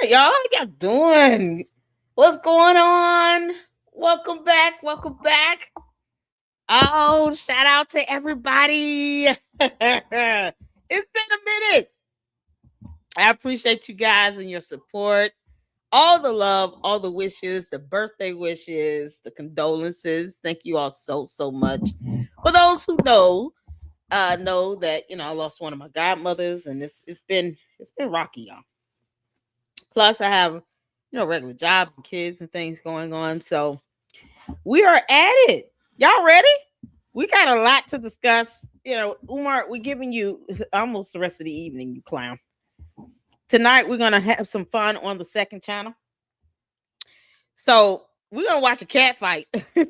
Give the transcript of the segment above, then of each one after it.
right, y'all. How y'all doing? What's going on? Welcome back. Welcome back. Oh, shout out to everybody. It's been a minute. I appreciate you guys and your support. All the love, all the wishes, the birthday wishes, the condolences. Thank you all so much. For those who know that I lost one of my godmothers, and it's been rocky, y'all. Plus, I have regular jobs and kids and things going on. So we are at it. Y'all ready? We got a lot to discuss. Umar, we're giving you almost the rest of the evening, you clown. Tonight we're gonna have some fun on the second channel. So we're gonna watch a cat fight that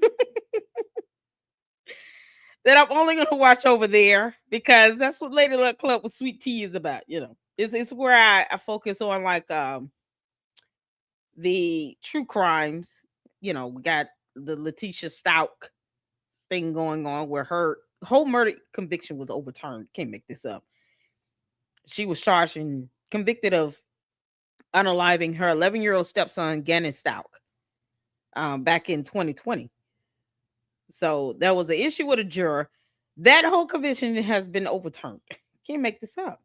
I'm only gonna watch over there because that's what Lady Luck Club with Sweet Tea is about. It's where I focus on like the true crimes. We got the Letitia Stout thing going on where her whole murder conviction was overturned. Can't make this up. She was charged and convicted of unaliving her 11-year-old stepson, Gannon Stout, back in 2020. So there was an issue with a juror. That whole conviction has been overturned. Can't make this up.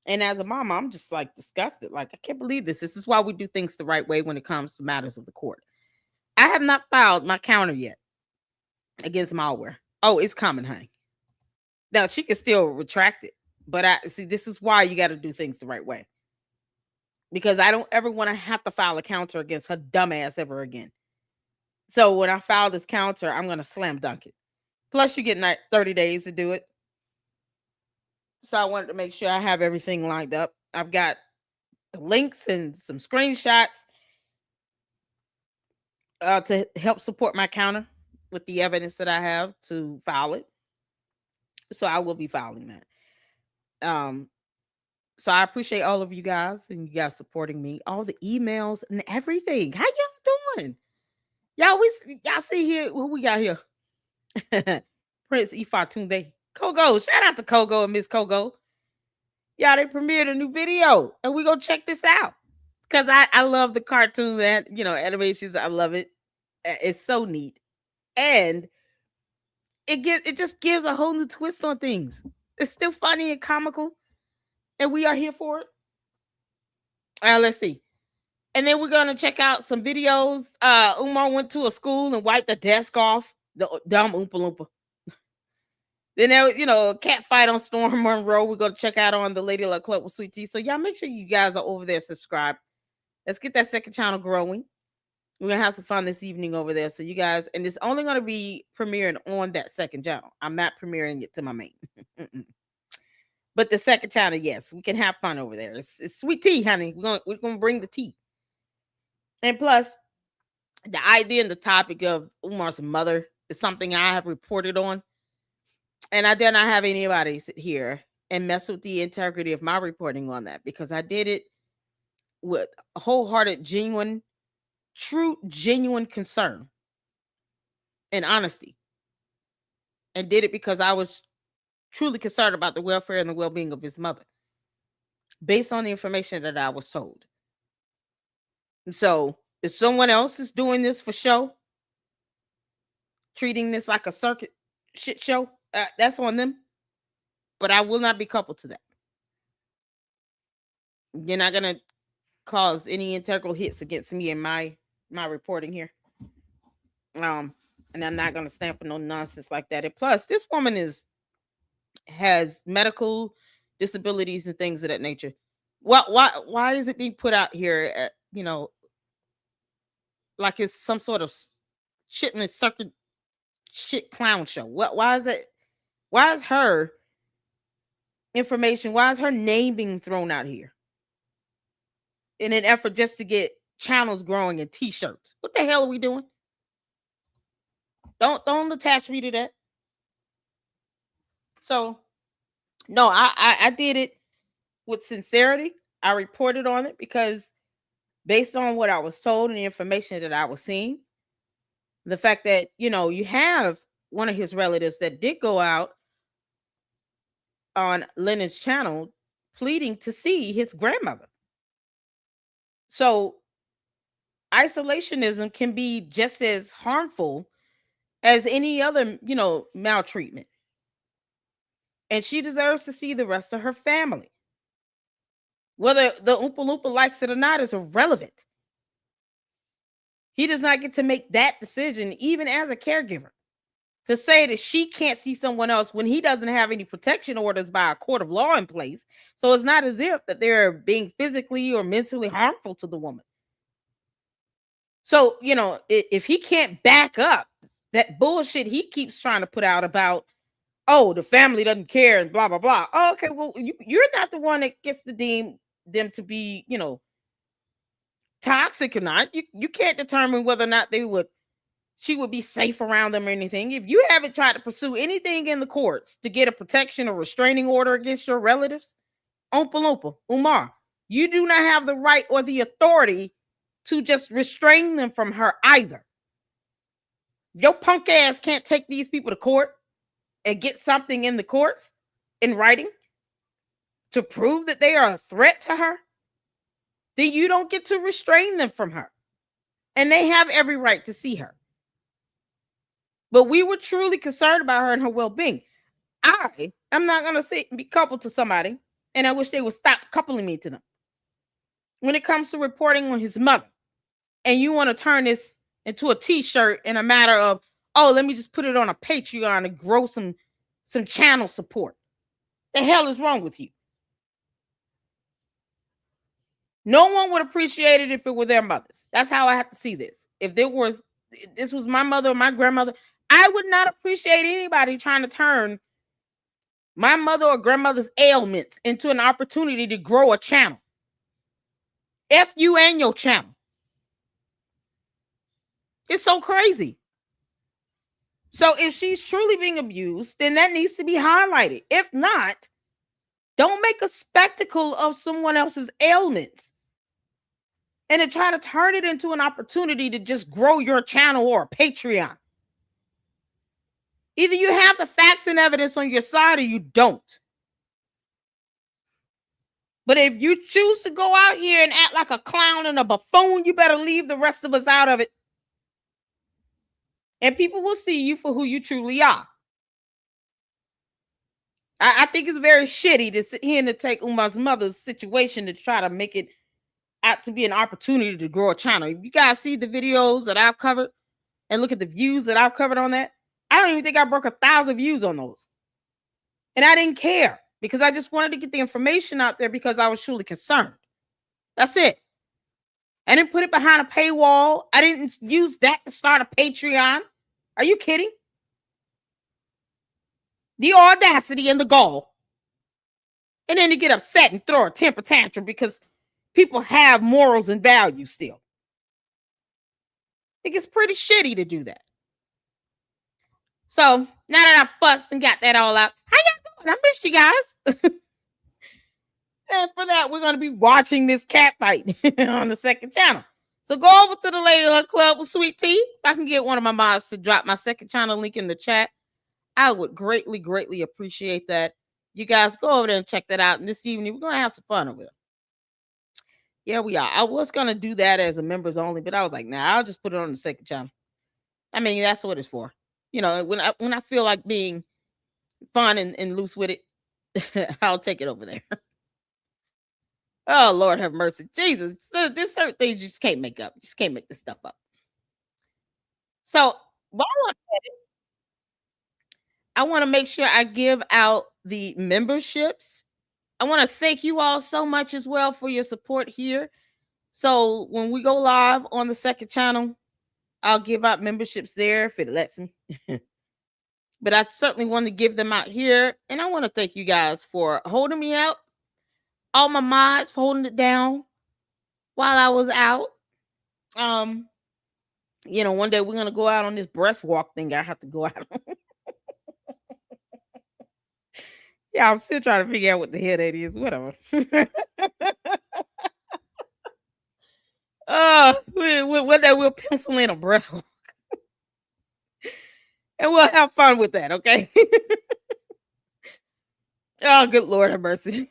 And as a mom, I'm just like disgusted. Like, I can't believe this. This is why we do things the right way when it comes to matters of the court. I have not filed my counter yet against malware. Oh, it's coming, honey. Now she can still retract it, but I see this is why you got to do things the right way. Because I don't ever want to have to file a counter against her dumbass ever again. So when I file this counter, I'm gonna slam dunk it. Plus, you get 30 days to do it. So I wanted to make sure I have everything lined up. I've got the links and some screenshots to help support my counter with the evidence that I have to file it. So I will be filing that. So I appreciate all of you guys and you guys supporting me, all the emails and everything. How y'all doing? Y'all see here who we got here? Prince Ifatunde. Coco. Shout out to Coco and Miss Coco. Y'all, they premiered a new video and we gonna check this out. Cause I love the cartoon that animations. I love it. It's so neat. And it just gives a whole new twist on things. It's still funny and comical. And we are here for it. Let's see. And then we're gonna check out some videos. Umar went to a school and wiped the desk off. The dumb Oompa Loompa. Then there, a cat fight on Storm Monroe. We're gonna check out on the Lady Luck Club with Sweet Tea. So y'all make sure you guys are over there, subscribe. Let's get that second channel growing. We're gonna have some fun this evening over there. So you guys, and it's only gonna be premiering on that second channel. I'm not premiering it to my main. But the second channel, yes, we can have fun over there. It's Sweet Tea, honey. We're gonna bring the tea. And plus, the idea and the topic of Umar's mother is something I have reported on. And I dare not have anybody sit here and mess with the integrity of my reporting on that because I did it with wholehearted, genuine concern and honesty. And did it because I was truly concerned about the welfare and the well-being of his mother based on the information that I was told. And so if someone else is doing this for show, treating this like a circuit shit show, that's on them. But I will not be coupled to that. You're not gonna cause any integral hits against me in my reporting here. And I'm not gonna stand for no nonsense like that. And plus, this woman has medical disabilities and things of that nature. Why is it being put out here at, like it's some sort of shit in a circuit shit clown show? Why is it? Why is her information? Why is her name being thrown out here in an effort just to get channels growing and t-shirts? What the hell are we doing? Don't attach me to that. So no, I did it with sincerity. I reported on it because based on what I was told and the information that I was seeing, the fact that you have one of his relatives that did go out on Lennon's channel pleading to see his grandmother. So isolationism can be just as harmful as any other, maltreatment. And she deserves to see the rest of her family. Whether the Oompa Loompa likes it or not is irrelevant. He does not get to make that decision, even as a caregiver, to say that she can't see someone else when he doesn't have any protection orders by a court of law in place. So it's not as if that they're being physically or mentally harmful to the woman. So, if he can't back up that bullshit he keeps trying to put out about, oh, the family doesn't care and blah, blah, blah. Oh, okay, well, you're not the one that gets to deem them to be, toxic or not. You can't determine whether or not she would be safe around them or anything. If you haven't tried to pursue anything in the courts to get a protection or restraining order against your relatives, Oompa Loompa, Umar, you do not have the right or the authority to just restrain them from her either. Your punk ass can't take these people to court and get something in the courts in writing to prove that they are a threat to her, then you don't get to restrain them from her. And they have every right to see her. But we were truly concerned about her and her well-being. I am not going to sit and be coupled to somebody, and I wish they would stop coupling me to them. When it comes to reporting on his mother, and you want to turn this into a t-shirt in a matter of, oh, let me just put it on a Patreon to grow some channel support. The hell is wrong with you? No one would appreciate it if it were their mothers. That's how I have to see this. If this was my mother or my grandmother, I would not appreciate anybody trying to turn my mother or grandmother's ailments into an opportunity to grow a channel. F you and your channel. It's so crazy. So if she's truly being abused, then that needs to be highlighted. If not, don't make a spectacle of someone else's ailments and to try to turn it into an opportunity to just grow your channel or a Patreon. Either you have the facts and evidence on your side or you don't. But if you choose to go out here and act like a clown and a buffoon, you better leave the rest of us out of it. And people will see you for who you truly are. I think it's very shitty to sit here and to take Umar's mother's situation to try to make it out to be an opportunity to grow a channel. If you guys see the videos that I've covered and look at the views that I've covered on that, I don't even think I broke 1,000 views on those. And I didn't care because I just wanted to get the information out there because I was truly concerned. That's it. I didn't put it behind a paywall. I didn't use that to start a Patreon. Are you kidding? The audacity and the gall. And then to get upset and throw a temper tantrum because people have morals and values still. I think it's pretty shitty to do that. So now that I've fussed and got that all out, how y'all doing? I missed you guys. And for that, we're going to be watching this cat fight on the second channel. So go over to the Ladyhood Club with Sweet Tea. If I can get one of my mods to drop my second channel link in the chat, I would greatly, greatly appreciate that. You guys go over there and check that out. And this evening, we're going to have some fun over there. Yeah, we are. I was going to do that as a members only, but I was like, nah, I'll just put it on the second channel. I mean, that's what it's for. You know, when I feel like being fun and loose with it, I'll take it over there. Oh, Lord have mercy. Jesus. There's certain things you just can't make up. You just can't make this stuff up. So while I'm at it, I want to make sure I give out the memberships. I want to thank you all so much as well for your support here. So when we go live on the second channel, I'll give out memberships there if it lets me. But I certainly want to give them out here. And I want to thank you guys for holding me out. All my mods for holding it down while I was out. You know, one day we're gonna go out on this breast walk thing. I have to go out on. Yeah, I'm still trying to figure out what the hell that is. Whatever. One day we'll pencil in a breast walk. And we'll have fun with that, okay? Oh, good Lord have mercy.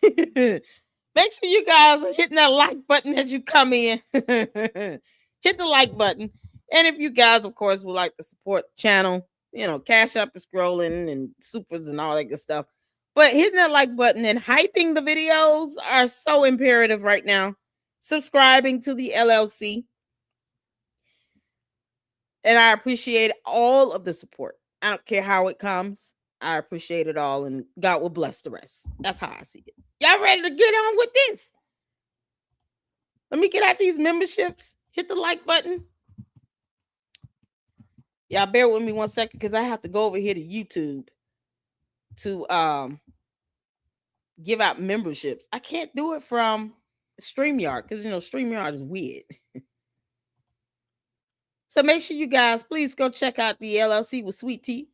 Make sure you guys are hitting that like button as you come in. Hit the like button. And if you guys, of course, would like to support the channel, Cash App is scrolling and supers and all that good stuff. But hitting that like button and hyping the videos are so imperative right now. Subscribing to the LLC. And I appreciate all of the support. I don't care how it comes. I appreciate it all, and God will bless the rest. That's how I see it. Y'all ready to get on with this? Let me get out these memberships. Hit the like button. Y'all bear with me 1 second because I have to go over here to YouTube to give out memberships. I can't do it from StreamYard because StreamYard is weird. So make sure you guys please go check out the LLC with Sweet Tea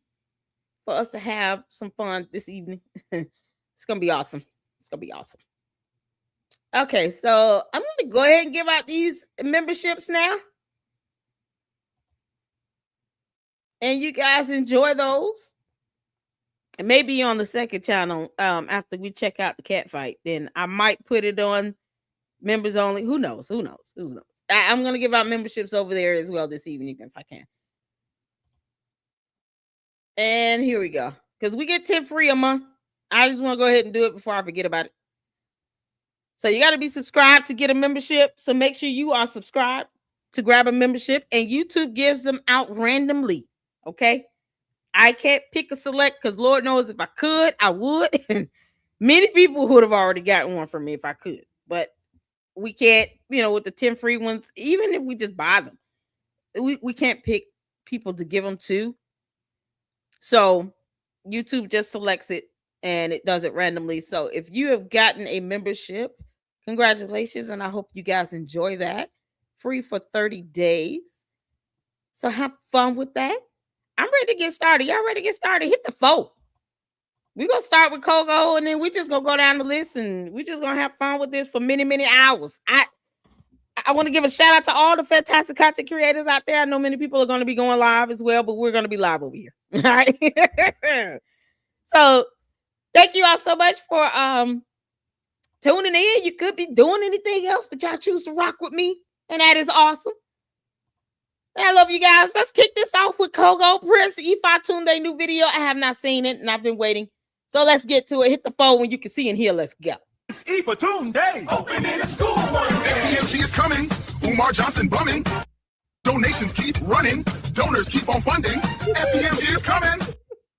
for us to have some fun this evening. It's gonna be awesome. It's gonna be awesome. Okay, so I'm gonna go ahead and give out these memberships now. And you guys enjoy those. And maybe on the second channel, after we check out the cat fight, then I might put it on members only. Who knows? I'm going to give out memberships over there as well this evening if I can. And here we go. Because we get 10 free a month. I just want to go ahead and do it before I forget about it. So you got to be subscribed to get a membership. So make sure you are subscribed to grab a membership. And YouTube gives them out randomly. Okay? I can't pick a select because Lord knows if I could, I would. Many people would have already gotten one from me if I could. But we can't, with the 10 free ones, even if we just buy them, we can't pick people to give them to. So YouTube just selects it and it does it randomly. So if you have gotten a membership, congratulations. And I hope you guys enjoy that. Free for 30 days. So have fun with that. I'm ready to get started. Y'all ready to get started? Hit the 4. We're going to start with Coco, and then we're just going to go down the list, and we're just going to have fun with this for many, many hours. I want to give a shout-out to all the fantastic content creators out there. I know many people are going to be going live as well, but we're going to be live over here. All right? So thank you all so much for tuning in. You could be doing anything else, but y'all choose to rock with me, and that is awesome. I love you guys. Let's kick this off with Coco. Prince Ifa tuned a new video. I have not seen it, and I've been waiting. So let's get to it. Hit the phone when you can see and hear. Let's go. It's Ifa Tune Day. Opening a school. FDMG is coming. Umar Johnson bumming. Donations keep running. Donors keep on funding. FDMG is coming.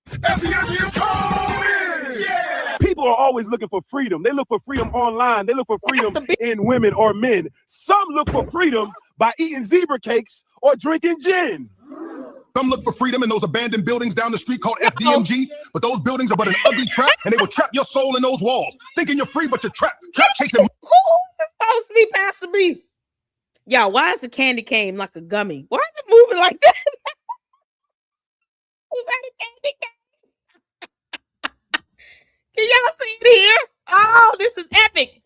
FDMG is coming. Yeah. People are always looking for freedom. They look for freedom online. They look for freedom in women or men. Some look for freedom by eating zebra cakes or drinking gin. Some look for freedom in those abandoned buildings down the street called FDMG, but those buildings are but an ugly trap, and they will trap your soul in those walls, thinking you're free, but you're trapped chasing. Who is supposed to be Pastor B? Y'all, why is the candy cane like a gummy? Why is it moving like that? Candy cane. Can y'all see it here? Oh, this is epic.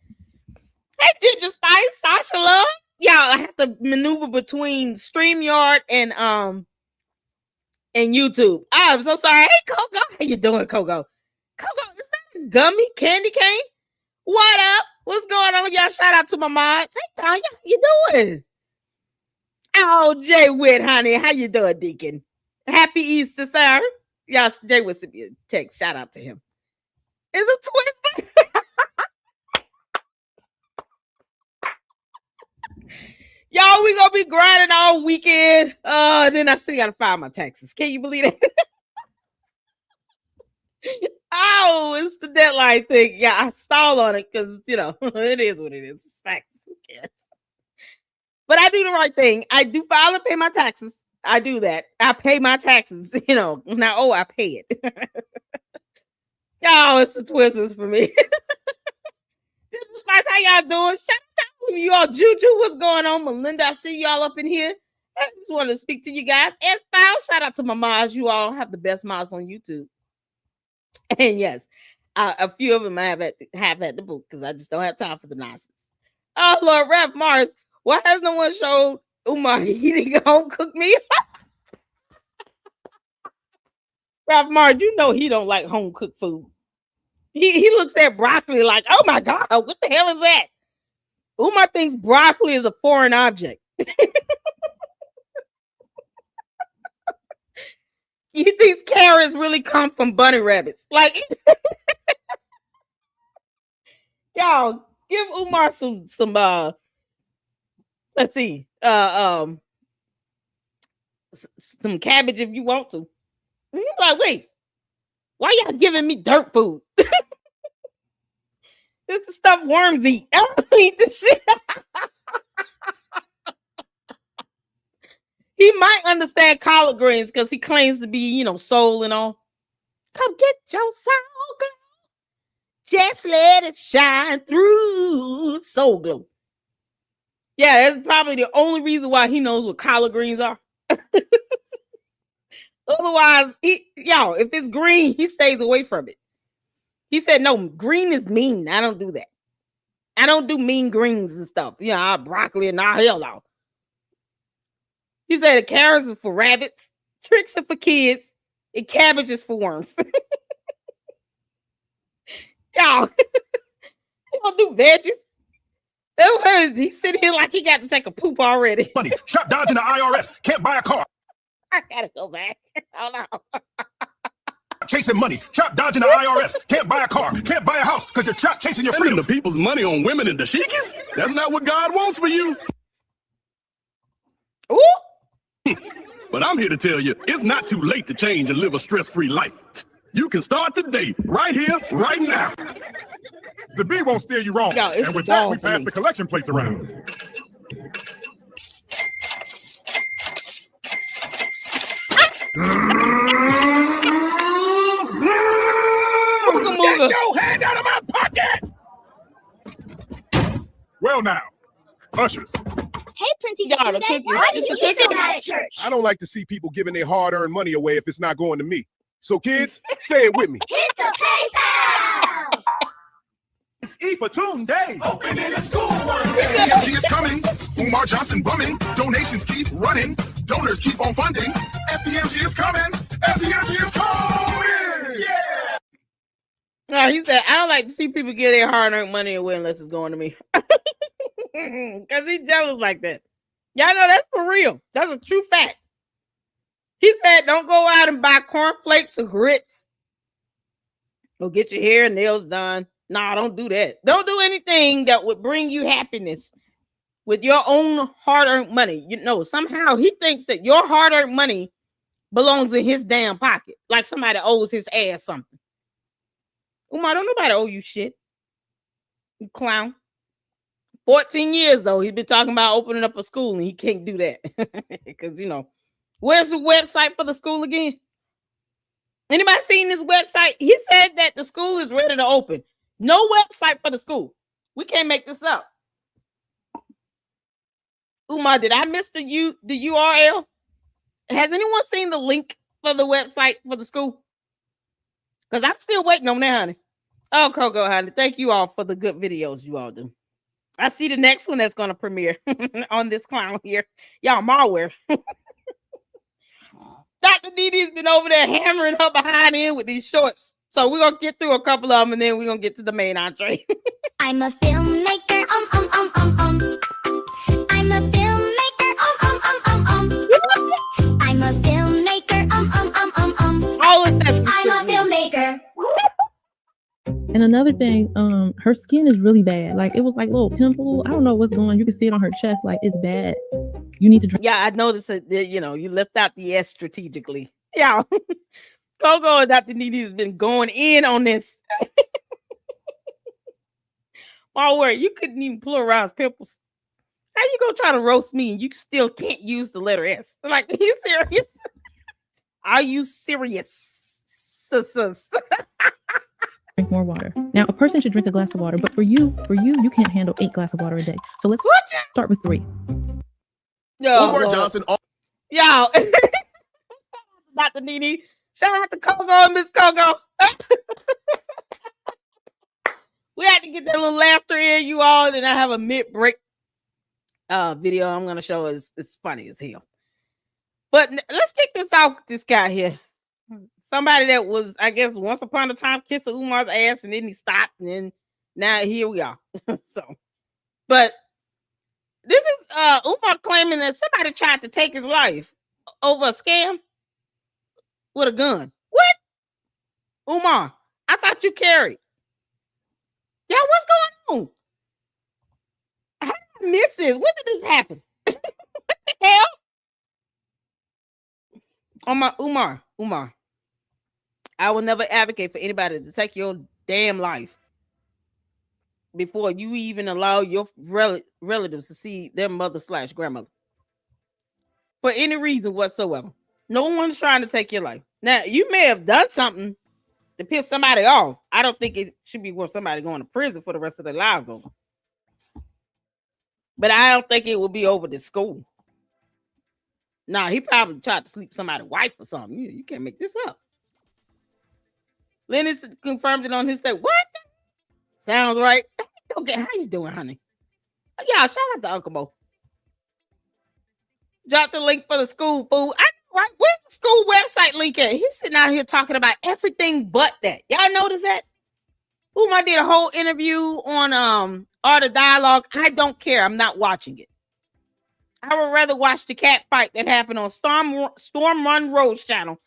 Hey, Ginger Spice, Sasha Love. Y'all, I have to maneuver between StreamYard and YouTube. I'm so sorry. Hey, Coco. How you doing, Coco? Coco, is that a gummy candy cane? What up? What's going on? Y'all, shout out to my mods. Hey, Tanya, how you doing? Oh, Jay Witt, honey. How you doing, Deacon? Happy Easter, sir. Y'all, Jay Witt sent me a text. Shout out to him. Is it twisted? Y'all, we gonna be grinding all weekend. Then I still gotta file my taxes. Can you believe that? Oh, it's the deadline thing. Yeah, I stall on it because it is what it is. Taxes, who cares? But I do the right thing. I do file and pay my taxes. I do that. I pay my taxes. Now, I pay it. Y'all, it's the twisters for me. Spice, how y'all doing? Shout out to you all. Juju, what's going on? Melinda, I see y'all up in here. I just want to speak to you guys. And shout out to my mods. You all have the best mods on YouTube. And yes, a few of them I have at the book because I just don't have time for the nonsense. Oh, Lord, Rap Mars, why has no one showed Umar eating a home cooked meal? Rap Mars, you know he don't like home cooked food. He looks at broccoli like, oh my God, what the hell is that? Umar thinks broccoli is a foreign object. He thinks carrots really come from bunny rabbits. Like, y'all, give Umar some let's see, some cabbage if you want to. He's like, wait, why y'all giving me dirt food? This is stuff worms eat. I don't eat this shit. He might understand collard greens because he claims to be, soul and all. Come get your soul glow. Just let it shine through. Soul glow. Yeah, that's probably the only reason why he knows what collard greens are. Otherwise, if it's green, he stays away from it. He said, no, green is mean. I don't do that. I don't do mean greens and stuff. Broccoli and all hell no. He said the carrots are for rabbits, tricks are for kids, and cabbage is for worms. Y'all, he don't do veggies. He's sitting here like he got to take a poop already. Money, shop dodging the IRS, can't buy a car. I gotta go back. Oh no. Chasing money, trap dodging the IRS, can't buy a car, can't buy a house because you're trapped chasing your freedom. The people's money on women and the sheikies? That's not what God wants for you. Ooh. But I'm here to tell you, it's not too late to change and live a stress-free life. You can start today, right here, right now. The bee won't steer you wrong. Yo, and with that, we pass the collection plates around. Get your hand out of my pocket! Well now, ushers. Hey, Princey, Y'all, why did you kiss him at church? I don't like to see people giving their hard-earned money away if it's not going to me. So kids, say it with me. Hit the PayPal! It's E for Day. Opening the school one day. FDMG is coming. Umar Johnson bumming. Donations keep running. Donors keep on funding. FDMG is coming. FDMG is coming. Yeah. No, he said, I don't like to see people get their hard-earned money away unless it's going to me. Because he's jealous like that. Y'all know that's for real. That's a true fact. He said, don't go out and buy cornflakes or grits. Go get your hair and nails done. Nah, don't do that. Don't do anything that would bring you happiness with your own hard-earned money. Somehow he thinks that your hard-earned money belongs in his damn pocket. Like somebody owes his ass something. Umar, don't nobody owe you shit. You clown. 14 years, though, he's been talking about opening up a school, and he can't do that. Because, where's the website for the school again? Anybody seen this website? He said that the school is ready to open. No website for the school. We can't make this up. Umar, did I miss the URL? Has anyone seen the link for the website for the school? Because I'm still waiting on that, honey. Oh, Coco, honey. Thank you all for the good videos you all do. I see the next one that's going to premiere on this clown here. Y'all, malware. Dr. Didi's been over there hammering her behind end with these shorts. So we're going to get through a couple of them, and then we're going to get to the main entree. I'm a filmmaker, I'm a filmmaker, I'm a filmmaker, All accessories. I'm a filmmaker. And another thing, her skin is really bad. Like, it was like a little pimple. I don't know what's going on. You can see it on her chest. Like, it's bad. You need to drink. Yeah, I noticed that, you left out the S strategically. Yeah. Coco and Dr. Nene has been going in on this. My word, you couldn't even pluralize pimples. How you gonna try to roast me and you still can't use the letter S? Like, are you serious? Are you serious? Drink more water. Now, a person should drink a glass of water, but for you, you can't handle 8 glasses of water a day. So let's start with 3. Umar Johnson. Y'all, Dr. Nene, shout out to Coco and Miss Coco. We had to get that little laughter in, you all. And I have a mid-break video I'm going to show. It's funny as hell. But let's kick this off with this guy here. somebody that was, I guess, once upon a time kissing Umar's ass, and then he stopped, and then now here we are. So, but this is Umar claiming that somebody tried to take his life over a scam with a gun. What? Umar, I thought you carried. Yeah, what's going on? How did I miss this? When did this happen? What the hell? Umar, I will never advocate for anybody to take your damn life before you even allow your relatives to see their mother/grandmother for any reason whatsoever. No one's trying to take your life. Now, you may have done something to piss somebody off. I don't think it should be worth somebody going to prison for the rest of their lives over. But I don't think it will be over the school. Nah, he probably tried to sleep somebody's wife or something. You can't make this up. Lennox confirmed it on his state. What? Sounds right. Okay, how you doing, honey? Yeah, shout out to Uncle Mo. Drop the link for the school food. Right? Where's the school website link at? He's sitting out here talking about everything but that. Y'all notice that? Umar did a whole interview on Art of Dialogue. I don't care. I'm not watching it. I would rather watch the cat fight that happened on Storm Run Road's channel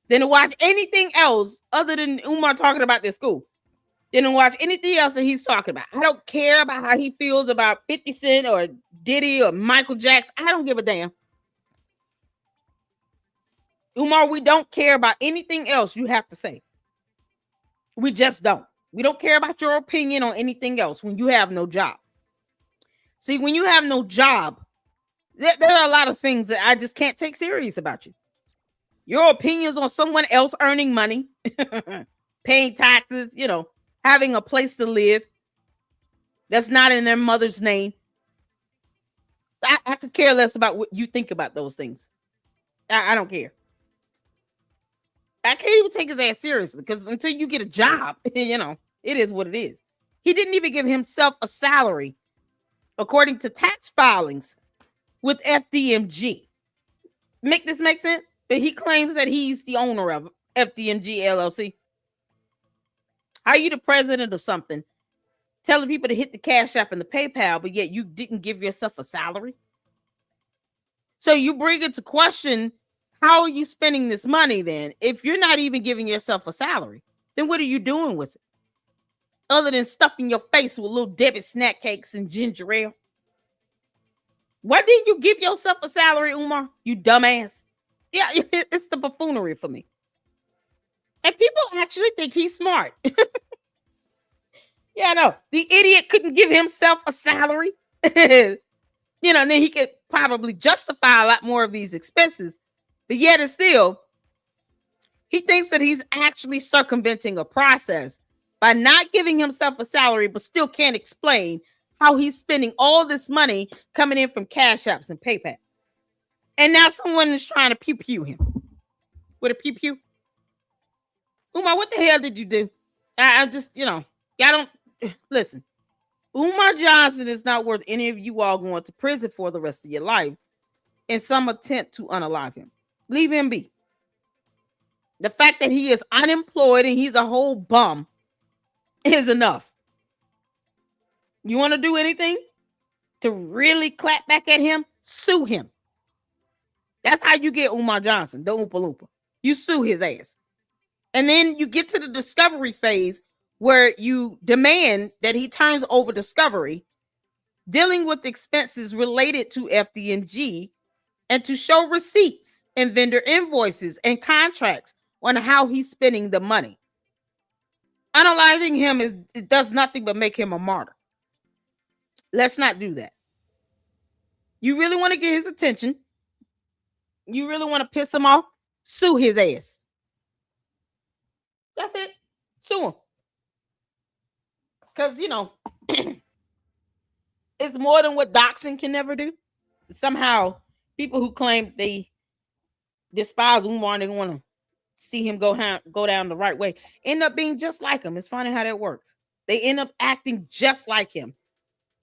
than to watch anything else other than Umar talking about this school. Than to watch anything else that he's talking about. I don't care about how he feels about 50 Cent or Diddy or Michael Jackson. I don't give a damn. Umar, we don't care about anything else you have to say. We just don't. We don't care about your opinion on anything else when you have no job. See, when you have no job, there are a lot of things that I just can't take serious about you. Your opinions on someone else earning money, paying taxes, having a place to live that's not in their mother's name. I could care less about what you think about those things. I don't care. I can't even take his ass seriously because until you get a job, it is what it is. He didn't even give himself a salary according to tax filings with FDMG. Make this make sense? But he claims that he's the owner of FDMG LLC. How are you the president of something, telling people to hit the Cash App and the PayPal, but yet you didn't give yourself a salary? So you bring it to question, how are you spending this money then? If you're not even giving yourself a salary, then what are you doing with it? Other than stuffing your face with little Debbie snack cakes and ginger ale. Why didn't you give yourself a salary, Umar? You dumbass. Yeah, it's the buffoonery for me. And people actually think he's smart. Yeah, I know. The idiot couldn't give himself a salary. Then he could probably justify a lot more of these expenses. But yet and still, he thinks that he's actually circumventing a process by not giving himself a salary, but still can't explain how he's spending all this money coming in from Cash Apps and PayPal. And now someone is trying to pew-pew him with a pew-pew. Umar, what the hell did you do? I just, y'all don't listen. Umar Johnson is not worth any of you all going to prison for the rest of your life in some attempt to unalive him. Leave him be. The fact that he is unemployed and he's a whole bum is enough. You want to do anything to really clap back at him? Sue him. That's how you get Umar Johnson, the Oompa Loompa. You sue his ass. And then you get to the discovery phase where you demand that he turns over discovery, dealing with expenses related to FDMG, and to show receipts and vendor invoices and contracts on how he's spending the money. Unaliving him it does nothing but make him a martyr. Let's not do that. You really want to get his attention? You really want to piss him off? Sue his ass. That's it. Sue him. Because, it's more than what doxing can never do. Somehow, people who claim they despise Umar and they want to see him go down the right way end up being just like him. It's funny how that works. They end up acting just like him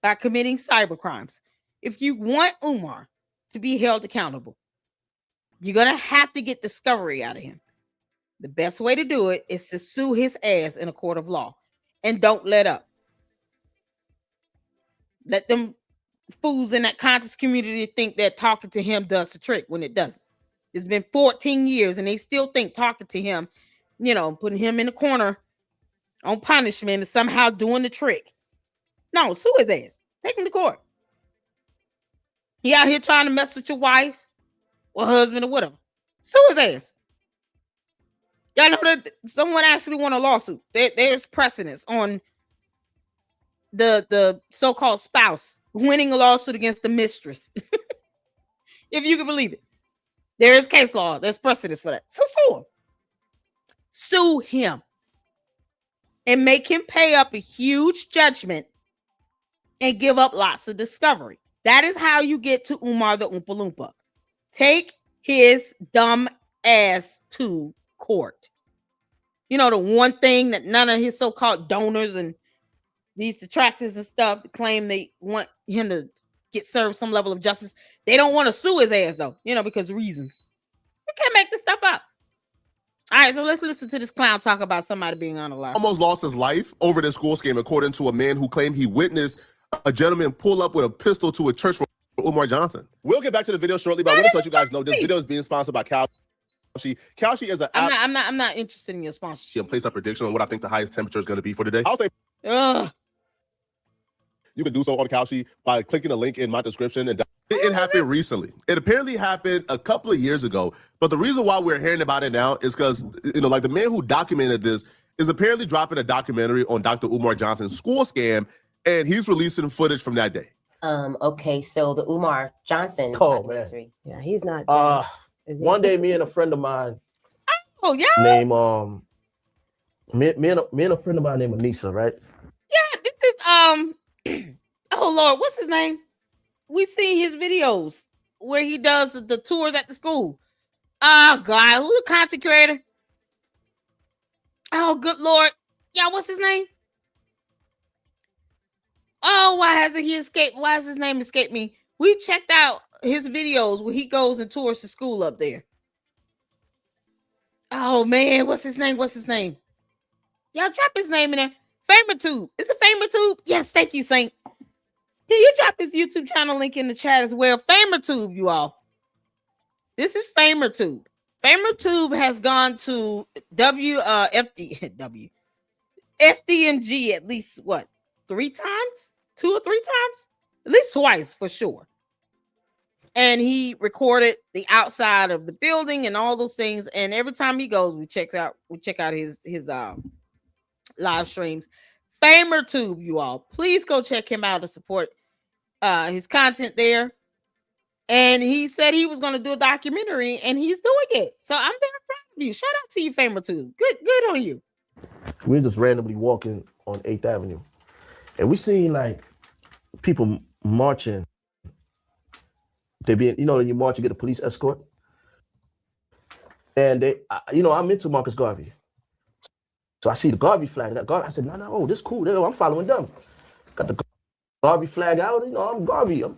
by committing cyber crimes. If you want Umar to be held accountable, you're going to have to get discovery out of him. The best way to do it is to sue his ass in a court of law, and don't let up. Let them fools in that conscious community think that talking to him does the trick when it doesn't. It's been 14 years and they still think talking to him, putting him in the corner on punishment is somehow doing the trick. No, sue his ass. Take him to court. He out here trying to mess with your wife or husband or whatever. Sue his ass. Y'all know that someone actually won a lawsuit. There's precedence on the so-called spouse winning a lawsuit against the mistress. If you can believe it. There is case law. There's precedence for that. So sue him. Sue him. And make him pay up a huge judgment and give up lots of discovery. That is how you get to Umar the Oompa Loompa. Take his dumb ass to court. The one thing that none of his so-called donors and these detractors and stuff claim they want him to get served some level of justice. They don't want to sue his ass though, because of reasons. You can't make this stuff up. All right, so let's listen to this clown talk about somebody being unalive. Almost lost his life over this school scam, according to a man who claimed he witnessed a gentleman pull up with a pistol to a church for Umar Johnson. We'll get back to the video shortly, but I want to let you guys know this video is being sponsored by Kalshi. Kalshi is an app. I'm not interested in your sponsorship. Place a prediction on what I think the highest temperature is going to be for today. I'll say you can do so on Kalshi by clicking the link in my description. And it happened recently. It apparently happened a couple of years ago. But the reason why we're hearing about it now is because, like the man who documented this is apparently dropping a documentary on Dr. Umar Johnson's school scam, and he's releasing footage from that day. Okay, so the Umar Johnson documentary. Yeah, he's not. One day, me and a friend of mine. Oh yeah. Name me and a friend of mine named Anissa, right? Yeah, this is oh Lord, what's his name? We seen his videos where he does the tours at the school. Oh God, who's the content creator? Oh good Lord, yeah, what's his name? Oh, why hasn't he escaped? Why has his name escaped me? We checked out his videos where he goes and tours the school up there. Oh man, what's his name? What's his name? Y'all drop his name in there. FamerTube. Is it FamerTube? Yes, thank you, Saint. Can you drop his YouTube channel link in the chat as well? FamerTube, you all. This is FamerTube. FamerTube has gone to FDMG at least what? 3 times? 2 or 3 times? At least twice for sure. And he recorded the outside of the building and all those things. And every time he goes, we check out his live streams. FamerTube, you all. Please go check him out to support his content there. And he said he was going to do a documentary, and he's doing it. So I'm very proud of you. Shout out to you, FamerTube. Good on you. We're just randomly walking on 8th Avenue, and we seen like people marching. They being, you march, you get a police escort. And they, I'm into Marcus Garvey. So I see the Garvey flag. I said, no, this is cool. I'm following them. Got the Garvey flag out. I'm Garvey. So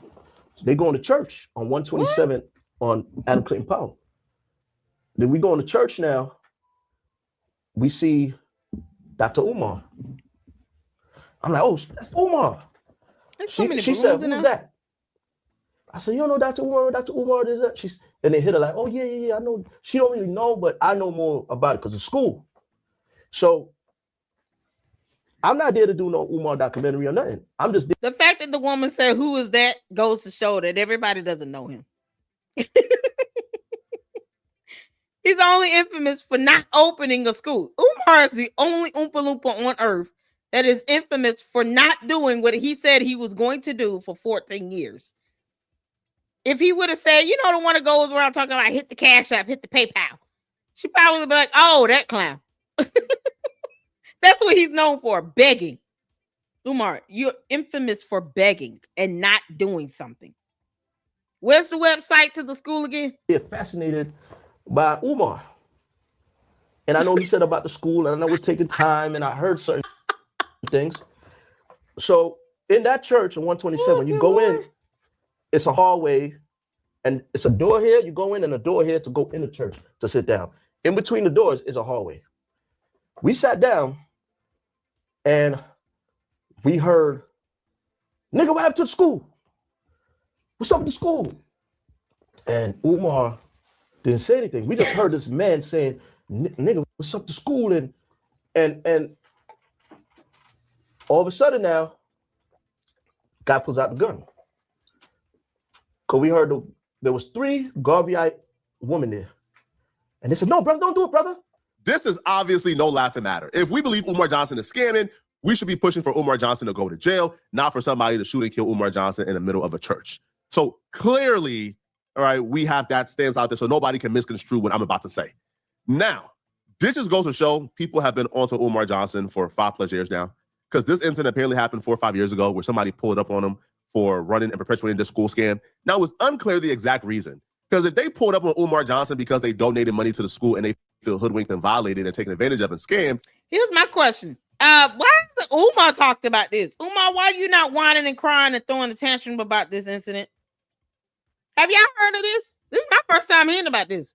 they going to church on 127 on Adam Clayton Powell. Then we going to church now. We see Dr. Umar. I'm like, oh, that's Umar. She said, who's that? I said, you don't know Dr. Umar? Dr. Umar did that. And they hit her like, oh, yeah, I know. She don't really know, but I know more about it because of school. So I'm not there to do no Umar documentary or nothing. I'm just the fact that the woman said, who is that, goes to show that everybody doesn't know him. He's only infamous for not opening a school. Umar is the only Oompa Loompa on earth that is infamous for not doing what he said he was going to do for 14 years. If he would have said, the one that goes around talking about hit the Cash App, hit the PayPal, she probably would be like, oh, that clown. That's what he's known for, begging. Umar, you're infamous for begging and not doing something. Where's the website to the school again? They're fascinated by Umar. And I know he said about the school, and I know it's taking time, and I heard certain things. So in that church on 127, you go in, it's a hallway, and it's a door here, you go in, and a door here to go in the church to sit down. In between the doors is a hallway. We sat down and we heard, nigga, what happened to the school? What's up with the school? And Umar didn't say anything. We just heard this man saying, nigga, what's up to school? And all of a sudden now, guy pulls out the gun. Because we heard there was 3 Garveyite women there. And they said, no, brother, don't do it, brother. This is obviously no laughing matter. If we believe Umar Johnson is scamming, we should be pushing for Umar Johnson to go to jail, not for somebody to shoot and kill Umar Johnson in the middle of a church. So clearly, all right, we have that stance out there so nobody can misconstrue what I'm about to say. Now, this just goes to show people have been onto Umar Johnson for 5+ years now, because this incident apparently happened 4 or 5 years ago where somebody pulled up on him for running and perpetuating this school scam. Now, it was unclear the exact reason, because if they pulled up on Umar Johnson because they donated money to the school and they feel hoodwinked and violated and taken advantage of and scammed. Here's my question. Why hasn't Umar talked about this? Umar, why are you not whining and crying and throwing a tantrum about this incident? Have y'all heard of this? This is my first time hearing about this.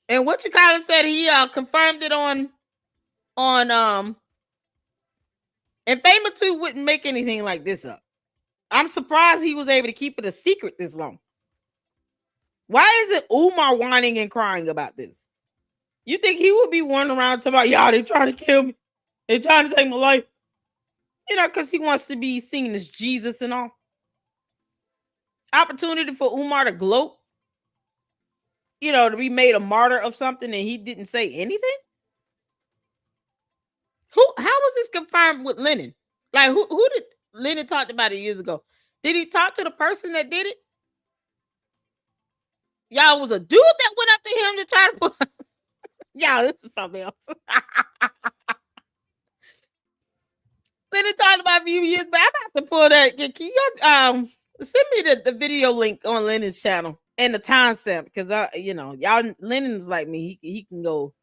And what you kind of said, he confirmed it on and Fama 2 wouldn't make anything like this up. I'm surprised he was able to keep it a secret this long. Why isn't Umar whining and crying about this? You think he would be wandering around talking about, y'all, they trying to kill me. They trying to take my life. You know, because he wants to be seen as Jesus and all. Opportunity for Umar to gloat. You know, to be made a martyr of something and he didn't say anything? How was this confirmed with Lennon? Like, who did Lennon talked about it years ago? Did he talk to the person that did it? Y'all, was a dude that went up to him to try to put. Y'all, this is something else. Lennon talked about a few years back. I'm about to pull that. Can you send me the video link on Lennon's channel and the timestamp? Because y'all, Lennon's like me. He can go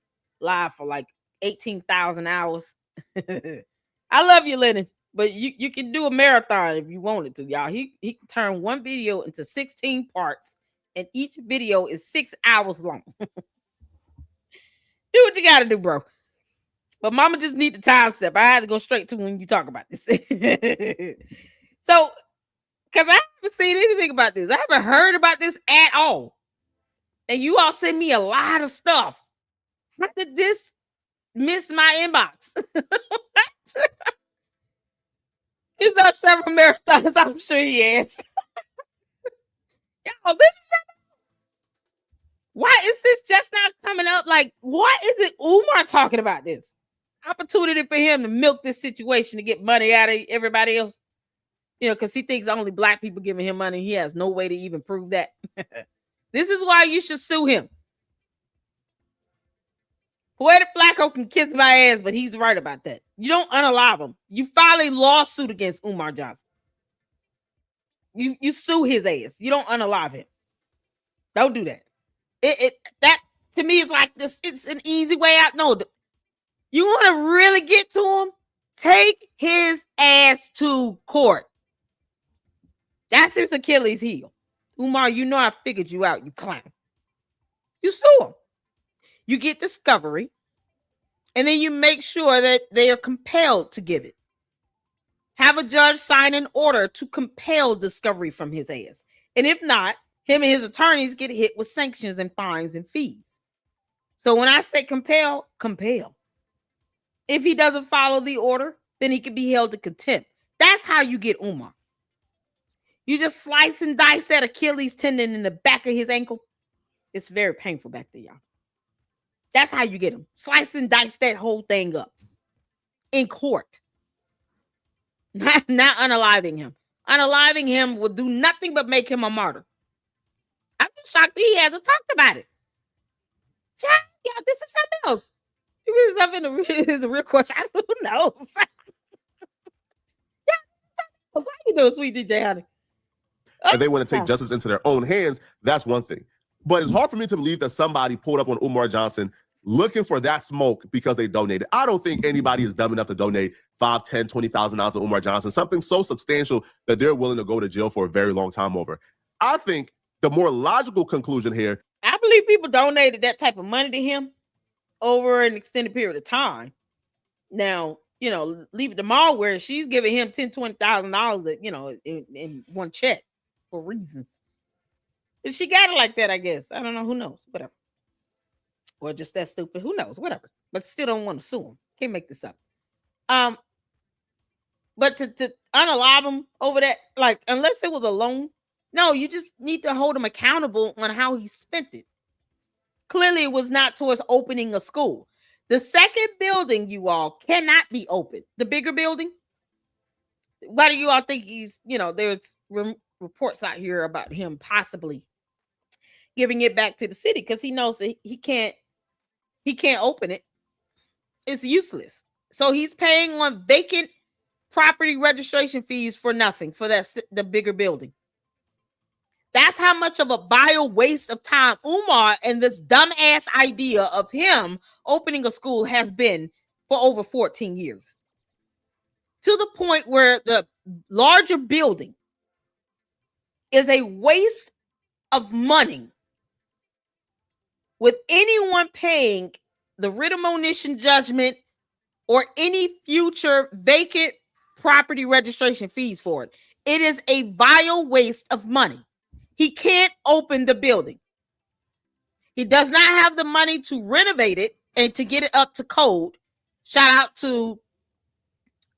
live for like 18,000 hours. I love you, Lennon, but you can do a marathon if you wanted to, y'all. He can turn one video into 16 parts, and each video is 6 hours long. Do what you gotta do, bro. But mama just need the time step. I had to go straight to when you talk about this. So, because I haven't seen anything about this. I haven't heard about this at all. And you all send me a lot of stuff. How did this miss my inbox? He's done several marathons, I'm sure he has. Yo, this is something. Why is this just not coming up? Like, why isn't Umar talking about this? Opportunity for him to milk this situation to get money out of everybody else. You know, because he thinks only black people giving him money. He has no way to even prove that. This is why you should sue him. Poetic Flacco can kiss my ass, but he's right about that. You don't unalive him. You file a lawsuit against Umar Johnson. You sue his ass. You don't unalive him. Don't do that. That to me is like this. It's an easy way out. No, you want to really get to him? Take his ass to court. That's his Achilles heel. Umar, you know I figured you out, you clown. You sue him. You get discovery, and then you make sure that they are compelled to give it. Have a judge sign an order to compel discovery from his ass. And if not, him and his attorneys get hit with sanctions and fines and fees. So when I say compel, compel. If he doesn't follow the order, then he can be held to contempt. That's how you get Umar. You just slice and dice that Achilles tendon in the back of his ankle. It's very painful back there, y'all. That's how you get him. Slice and dice that whole thing up in court. Not unaliving him. Unaliving him will do nothing but make him a martyr. I'm just shocked that he hasn't talked about it. Yeah, this is something else. It is a real question. Who knows? How you doing, sweet DJ Honey? And they want to take justice into their own hands. That's one thing. But it's hard for me to believe that somebody pulled up on Umar Johnson looking for that smoke because they donated. I don't think anybody is dumb enough to donate $5, $10, $20,000 to Umar Johnson, something so substantial that they're willing to go to jail for a very long time over. I think the more logical conclusion here. I believe people donated that type of money to him over an extended period of time. Now, leave it to Ma where she's giving him $10,000-$20,000, in one check for reasons. If she got it like that, I guess. I don't know. Who knows? Whatever. Or just that stupid. Who knows? Whatever. But still don't want to sue him. Can't make this up. But to unalive him over that, like, unless it was a loan, no, you just need to hold him accountable on how he spent it. Clearly, it was not towards opening a school. The second building, you all, cannot be open. The bigger building. Why do you all think he's, there's reports out here about him possibly giving it back to the city because he knows that he can't open it. It's useless. So he's paying on vacant property registration fees for nothing for the bigger building. That's how much of a vile waste of time Umar and this dumbass idea of him opening a school has been for over 14 years. To the point where the larger building is a waste of money with anyone paying the writ of monition judgment or any future vacant property registration fees for it. It is a vile waste of money. He can't open the building. He does not have the money to renovate it and to get it up to code. Shout out to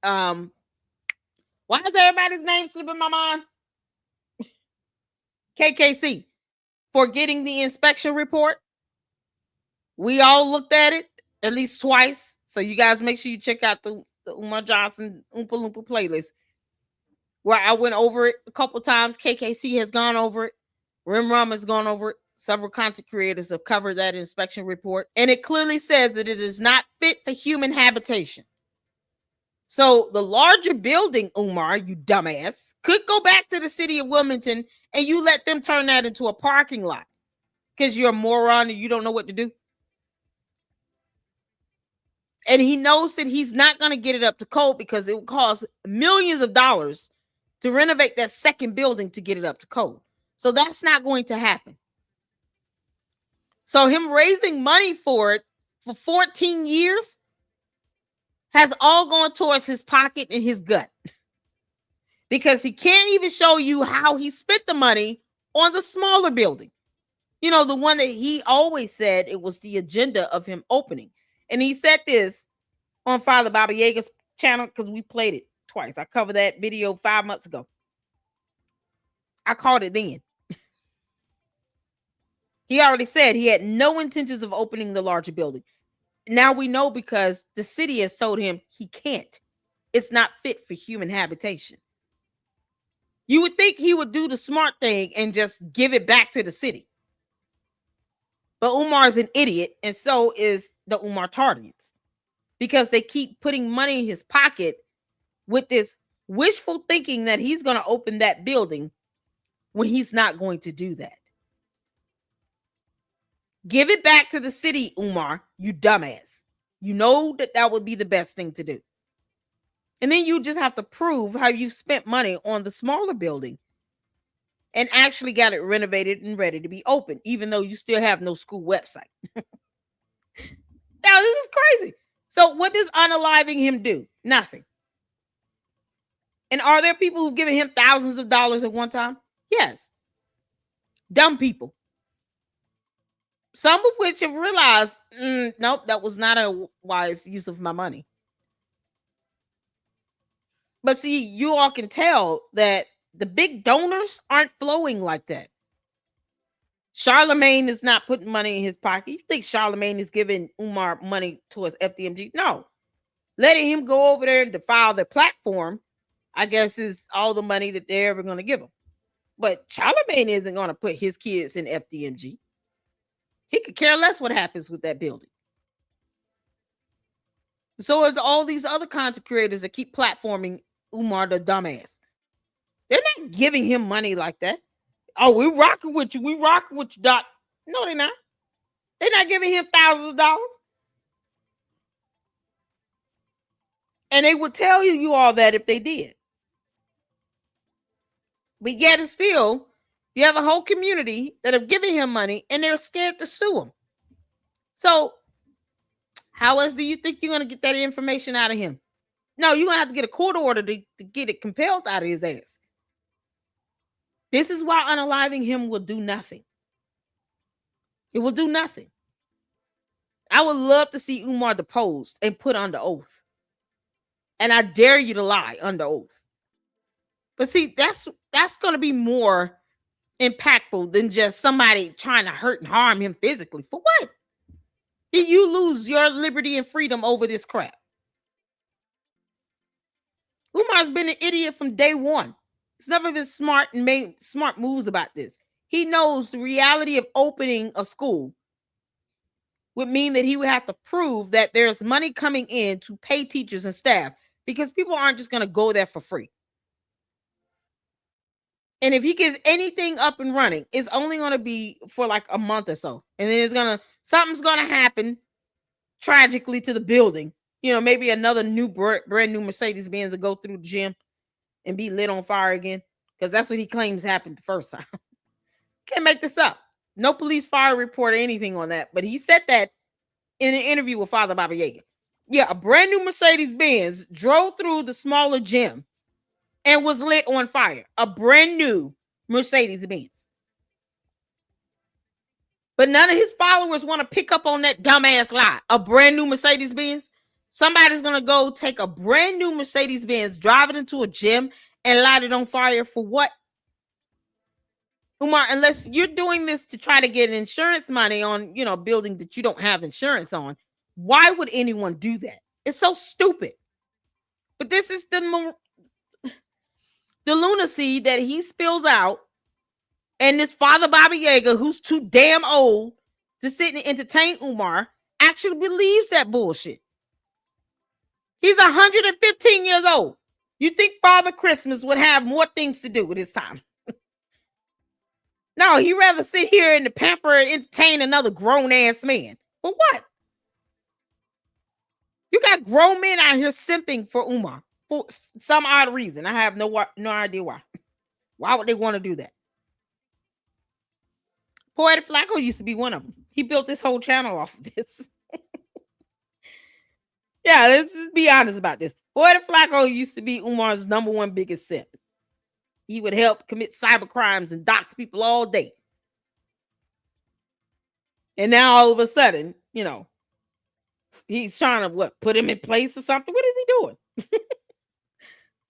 why is everybody's name slipping my mind? KKC for getting the inspection report. We all looked at it at least twice. So you guys make sure you check out the Umar Johnson Oompa Loompa playlist where I went over it a couple times. KKC has gone over it. Rim Rum has gone over it. Several content creators have covered that inspection report. And it clearly says that it is not fit for human habitation. So the larger building, Umar, you dumbass, could go back to the city of Wilmington and you let them turn that into a parking lot because you're a moron and you don't know what to do. And he knows that he's not going to get it up to code because it would cost millions of dollars to renovate that second building to get it up to code. So that's not going to happen. So him raising money for it for 14 years has all gone towards his pocket and his gut. Because he can't even show you how he spent the money on the smaller building. The one that he always said it was the agenda of him opening. And he said this on Father Baba Yaga's channel because we played it twice. I covered that video 5 months ago. I called it then. He already said he had no intentions of opening the larger building. Now we know because the city has told him he can't. It's not fit for human habitation. You would think he would do the smart thing and just give it back to the city. But Umar's an idiot, and so is the Umar Tardians. Because they keep putting money in his pocket with this wishful thinking that he's going to open that building when he's not going to do that. Give it back to the city, Umar, you dumbass. You know that would be the best thing to do. And then you just have to prove how you spent money on the smaller building and actually got it renovated and ready to be open, even though you still have no school website. Now, this is crazy. So what does unaliving him do? Nothing. And are there people who've given him thousands of dollars at one time? Yes. Dumb people. Some of which have realized, nope, that was not a wise use of my money. But see, you all can tell that the big donors aren't flowing like that. Charlemagne is not putting money in his pocket. You think Charlemagne is giving Umar money towards FDMG? No. Letting him go over there and defile their platform, I guess, is all the money that they're ever going to give him. But Charlemagne isn't going to put his kids in FDMG. He could care less what happens with that building. So it's all these other content creators that keep platforming Umar the dumbass. They're not giving him money like that. Oh, we rocking with you. We rocking with you, Doc. No, they're not. They're not giving him thousands of dollars. And they would tell you all that if they did. But yet and still, You have a whole community that have given him money and they're scared to sue him. So how else do you think you're going to get that information out of him? No, you're going to have to get a court order to get it compelled out of his ass. This is why unaliving him will do nothing. It will do nothing. I would love to see Umar deposed and put under oath. And I dare you to lie under oath. But see, that's going to be more impactful than just somebody trying to hurt and harm him physically. For what? Did you lose your liberty and freedom over this crap? Umar's been an idiot from day one. He's never been smart and made smart moves about this. He knows the reality of opening a school would mean that he would have to prove that there's money coming in to pay teachers and staff, because people aren't just going to go there for free. And if he gets anything up and running, it's only going to be for like a month or so. And then something's going to happen tragically to the building. You know, maybe another brand new Mercedes-Benz will go through the gym and be lit on fire again. Because that's what he claims happened the first time. Can't make this up. No police fire report or anything on that. But he said that in an interview with Father Baba Yaga. Yeah, a brand new Mercedes-Benz drove through the smaller gym and was lit on fire. A brand new Mercedes-Benz. But none of his followers want to pick up on that dumbass lie. A brand new Mercedes-Benz. Somebody's going to go take a brand new Mercedes-Benz, drive it into a gym, and light it on fire for what? Umar, unless you're doing this to try to get insurance money on, you know, a building that you don't have insurance on, why would anyone do that? It's so stupid. But this is the lunacy that he spills out, and this Father Baba Yaga, who's too damn old to sit and entertain Umar, actually believes that bullshit. He's 115 years old. You think Father Christmas would have more things to do with his time? No, he'd rather sit here and pamper and entertain another grown-ass man. For what? You got grown men out here simping for Umar for some odd reason. I have no idea why. Why would they want to do that? Poetic Flacco used to be one of them. He built this whole channel off of this. Yeah, let's just be honest about this. Poetic Flacco used to be Umar's #1 biggest simp. He would help commit cyber crimes and dox people all day. And now all of a sudden, you know, he's trying to put him in place or something. What is he doing?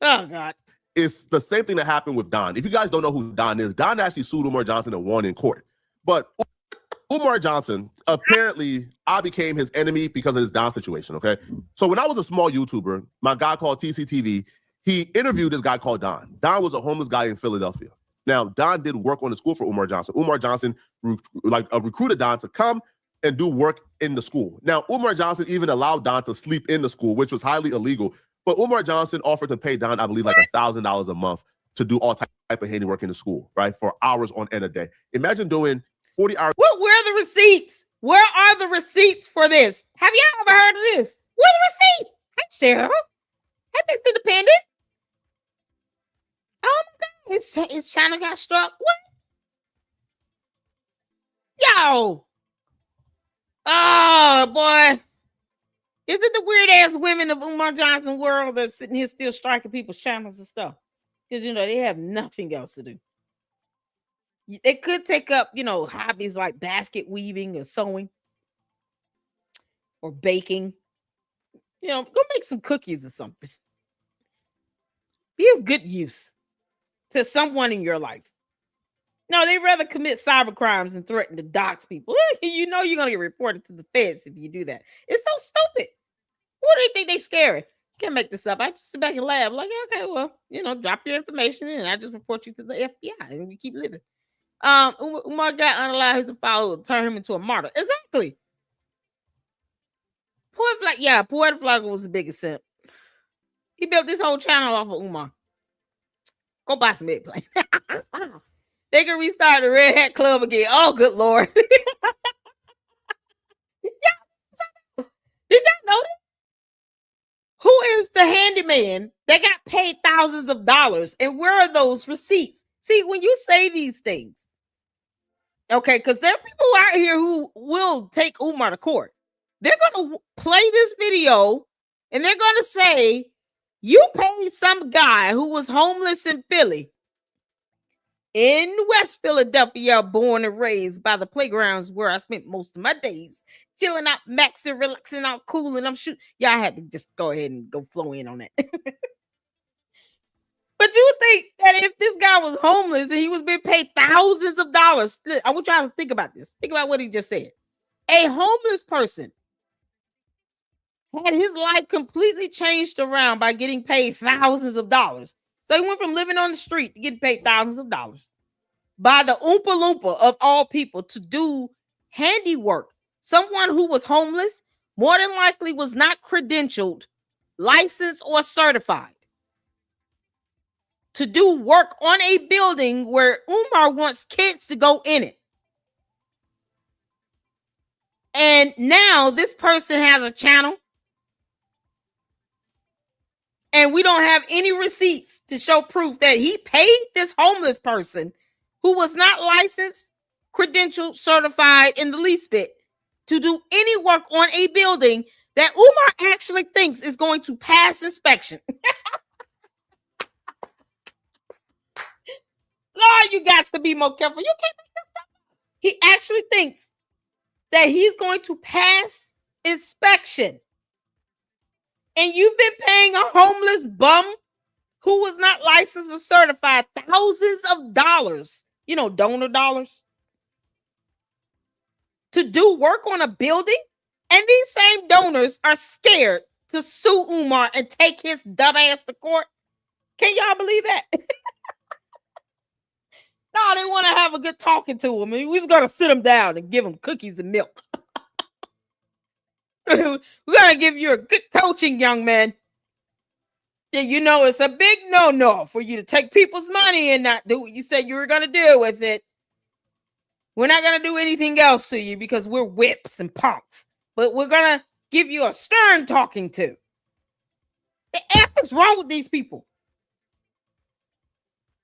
Oh, God. It's the same thing that happened with Don. If you guys don't know who Don is, Don actually sued Umar Johnson and won in court. But Umar Johnson, apparently, I became his enemy because of this Don situation, okay? So when I was a small YouTuber, my guy called TCTV, he interviewed this guy called Don. Don was a homeless guy in Philadelphia. Now, Don did work on the school for Umar Johnson. Umar Johnson recruited Don to come and do work in the school. Now, Umar Johnson even allowed Don to sleep in the school, which was highly illegal. But Umar Johnson offered to pay Don, I believe, like $1,000 a month to do all type of handiwork in the school, right? For hours on end a day. Imagine doing 40 hours. Well, where are the receipts? Where are the receipts for this? Have y'all ever heard of this? Where are the receipts? Hey, Cheryl. Hey, Miss Independent. Oh my God, his channel got struck. What? Yo. Oh boy. Is it the weird ass women of Umar Johnson world that's sitting here still striking people's channels and stuff? Because you know they have nothing else to do. They could take up, you know, hobbies like basket weaving or sewing or baking. You know, go make some cookies or something. Be of good use to someone in your life. No, they'd rather commit cyber crimes and threaten to dox people. You know you're going to get reported to the feds if you do that. It's so stupid. What do they think they scary? You can't make this up. I just sit back and laugh like, okay, well, you know, drop your information in and I just report you to the FBI and we keep living. Umar got unalive his follower, turn him into a martyr. Exactly. Poetic Flacco was the biggest simp. He built this whole channel off of Umar. Go buy some eggplant. They can restart the Red Hat Club again. Oh, good Lord. Did y'all know that? Who is the handyman that got paid thousands of dollars? And where are those receipts? See, when you say these things, okay, because there are people out here who will take Umar to court. They're going to play this video and they're going to say, you paid some guy who was homeless in Philly, in West Philadelphia, born and raised by the playgrounds where I spent most of my days, chilling out, maxing, relaxing out, cool, and I'm shooting. Yeah, I had to just go ahead and go flow in on that. But you think that if this guy was homeless and he was being paid thousands of dollars, I want y'all to think about this. Think about what he just said. A homeless person had his life completely changed around by getting paid thousands of dollars. So he went from living on the street to getting paid thousands of dollars by the Oompa Loompa of all people to do handiwork. Someone who was homeless more than likely was not credentialed, licensed, or certified to do work on a building where Umar wants kids to go in it. And now this person has a channel and we don't have any receipts to show proof that he paid this homeless person who was not licensed, credentialed, certified in the least bit to do any work on a building that Umar actually thinks is going to pass inspection. Lord, you got to be more careful. You can't make this stuff up. He actually thinks that he's going to pass inspection. And you've been paying a homeless bum who was not licensed or certified thousands of dollars, you know, donor dollars, to do work on a building. And these same donors are scared to sue Umar and take his dumb ass to court. Can y'all believe that? No, they want to have a good talking to him. We're just going to sit him down and give him cookies and milk. We're going to give you a good coaching, young man. Yeah, you know, it's a big no-no for you to take people's money and not do what you said you were going to do with it. We're not going to do anything else to you because we're whips and punks. But we're going to give you a stern talking to. The F is wrong with these people.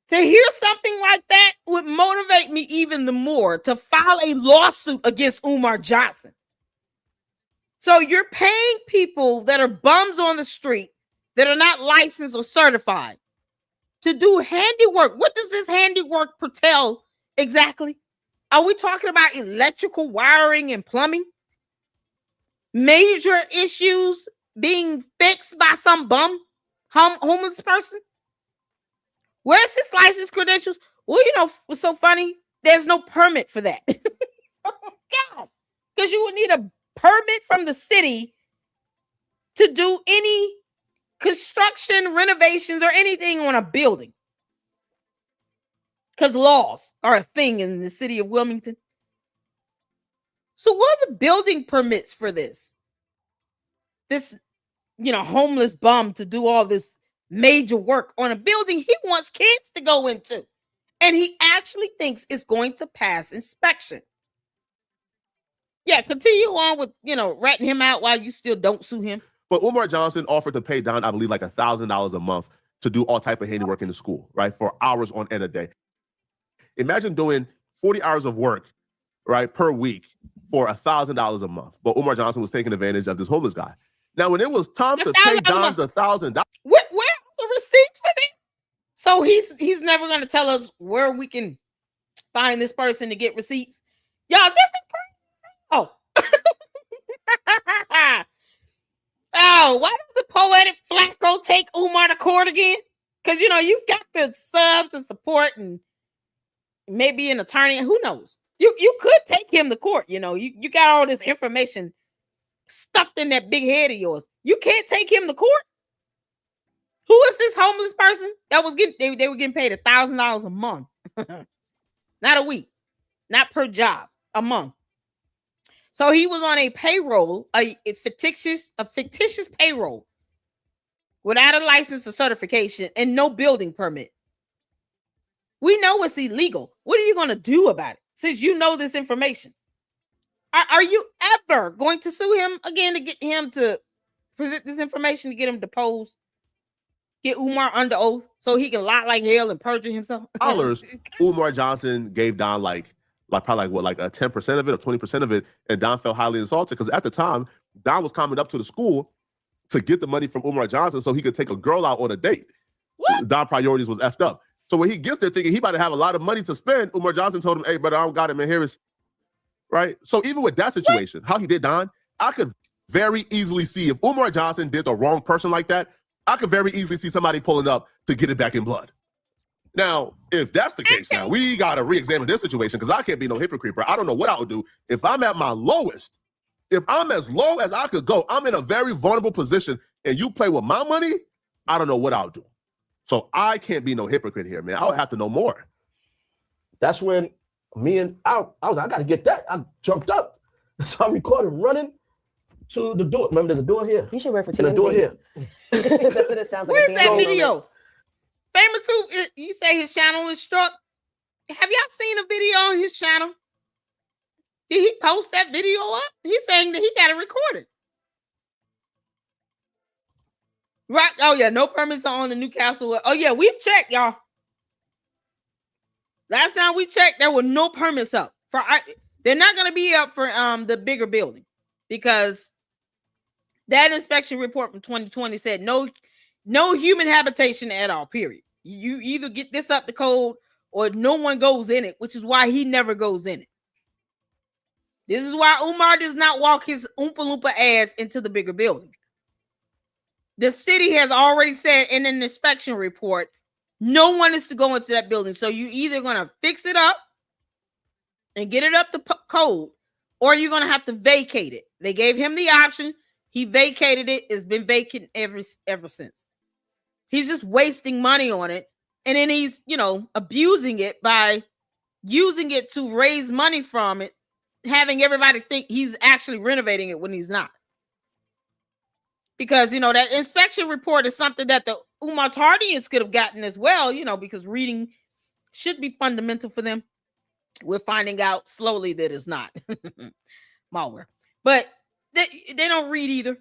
To hear something like that would motivate me even the more to file a lawsuit against Umar Johnson. So you're paying people that are bums on the street that are not licensed or certified to do handiwork. What does this handiwork pertain exactly? Are we talking about electrical wiring and plumbing? Major issues being fixed by some bum homeless person? Where's his license credentials? Well, you know what's so funny? There's no permit for that. Oh, God. Because you would need a permit from the city to do any construction, renovations, or anything on a building. Because laws are a thing in the city of Wilmington. So what are the building permits for this? This, you know, homeless bum to do all this major work on a building he wants kids to go into. And he actually thinks it's going to pass inspection. Yeah, continue on with, you know, ratting him out while you still don't sue him. But Umar Johnson offered to pay down, I believe, like $1,000 a month to do all type of handiwork in the school, right? For hours on end a day. Imagine doing 40 hours of work, right, per week for $1,000 a month. But Umar Johnson was taking advantage of this homeless guy. Now, when it was time to pay down the $1,000, where are the receipts for this? So he's never going to tell us where we can find this person to get receipts. Y'all, this is crazy. Oh. Oh, why does the poetic Flacco take Umar to court again? Because, you know, you've got the subs and support and maybe an attorney. Who knows? You could take him to court. You know, you got all this information stuffed in that big head of yours. You can't take him to court. Who is this homeless person that was getting? They were getting paid $1,000 a month, not a week, not per job, a month. So he was on a payroll, a fictitious payroll, without a license or certification and no building permit. We know it's illegal. What are you going to do about it since you know this information? Are you ever going to sue him again to get him to present this information to get him deposed? Get Umar under oath so he can lie like hell and perjure himself. Umar Johnson gave Don like probably like a 10% of it or 20% of it, and Don felt highly insulted because at the time Don was coming up to the school to get the money from Umar Johnson so he could take a girl out on a date. What? Don priorities was effed up. So when he gets there thinking he about to have a lot of money to spend, Umar Johnson told him, "Hey, brother, I don't got it, man. Here is." Right? So even with that situation, how he did Don, I could very easily see if Umar Johnson did the wrong person like that, I could very easily see somebody pulling up to get it back in blood. Now, if that's the case, now we got to re-examine this situation because I can't be no hypocrite, bro. I don't know what I would do if I'm at my lowest. If I'm as low as I could go, I'm in a very vulnerable position, and you play with my money, I don't know what I'll do. So I can't be no hypocrite here, man. I would have to know more. That's when me and I was like, I got to get that. I jumped up. So I recorded running to the door. Remember, there's a door here. You should work for TMZ. The door here. That's what it sounds like. Where's that video? Famer too, you say his channel is struck. Have y'all seen a video on his channel? Did he post that video up? He's saying that he got it recorded. Right. Oh, yeah. No permits on the Newcastle. Oh, yeah. We've checked, y'all. Last time we checked, there were no permits up. They're not going to be up for the bigger building because that inspection report from 2020 said no human habitation at all, period. You either get this up the code or no one goes in it, which is why he never goes in it. This is why Umar does not walk his Oompa Loompa ass into the bigger building. The city has already said in an inspection report, no one is to go into that building. So you either going to fix it up and get it up to code, or you're going to have to vacate it. They gave him the option. He vacated it. It's been vacant ever since. He's just wasting money on it. And then he's, abusing it by using it to raise money from it, having everybody think he's actually renovating it when he's not. Because, that inspection report is something that the Umartardians could have gotten as well, because reading should be fundamental for them. We're finding out slowly that it's not. Malware. But they don't read either.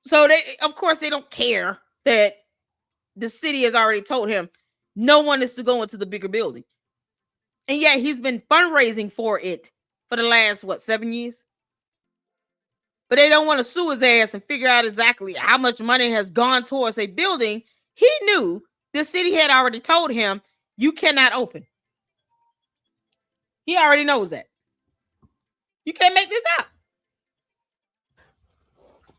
So, of course, they don't care that the city has already told him no one is to go into the bigger building. And yet he's been fundraising for it for the last, 7 years? But they don't want to sue his ass and figure out exactly how much money has gone towards a building he knew the city had already told him you cannot open. He already knows that. You can't make this up.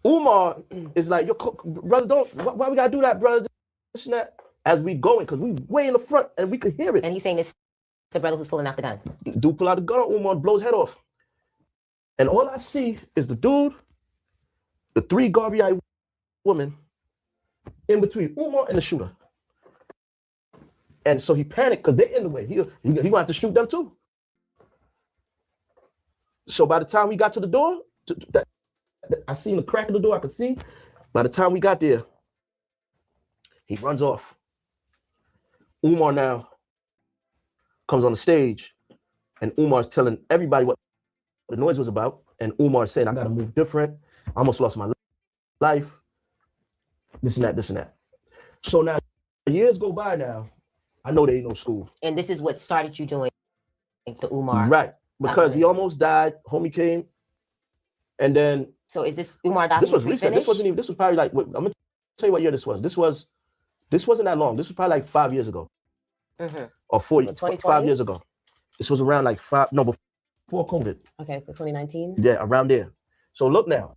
Umar is like, brother, why we got to do that, brother? This and that. As we going, because we way in the front and we could hear it. And he's saying this to the brother who's pulling out the gun. Dude pull out the gun, Umar blows head off. And all I see is the dude, the three Garvey-eyed women in between Umar and the shooter. And so he panicked because they're in the way. He gonna have to shoot them too. So by the time we got to the door, I seen the crack in the door, I could see. By the time we got there, he runs off. Umar now comes on the stage, and Umar's telling everybody what the noise was about. And Umar saying, I got to move different. I almost lost my life. This and that, this and that. So now, years go by now. I know there ain't no school. And this is what started you doing the Umar. Right. Because he almost died. Homie came. And then. So is this Umar documentary? This was recent. This wasn't even, this was probably like, I'm going to tell you what year this was. This wasn't that long. This was probably like 5 years ago. Mm-hmm. Or 5 years ago. This was around like before COVID. Okay, so 2019? Yeah, around there. So look now.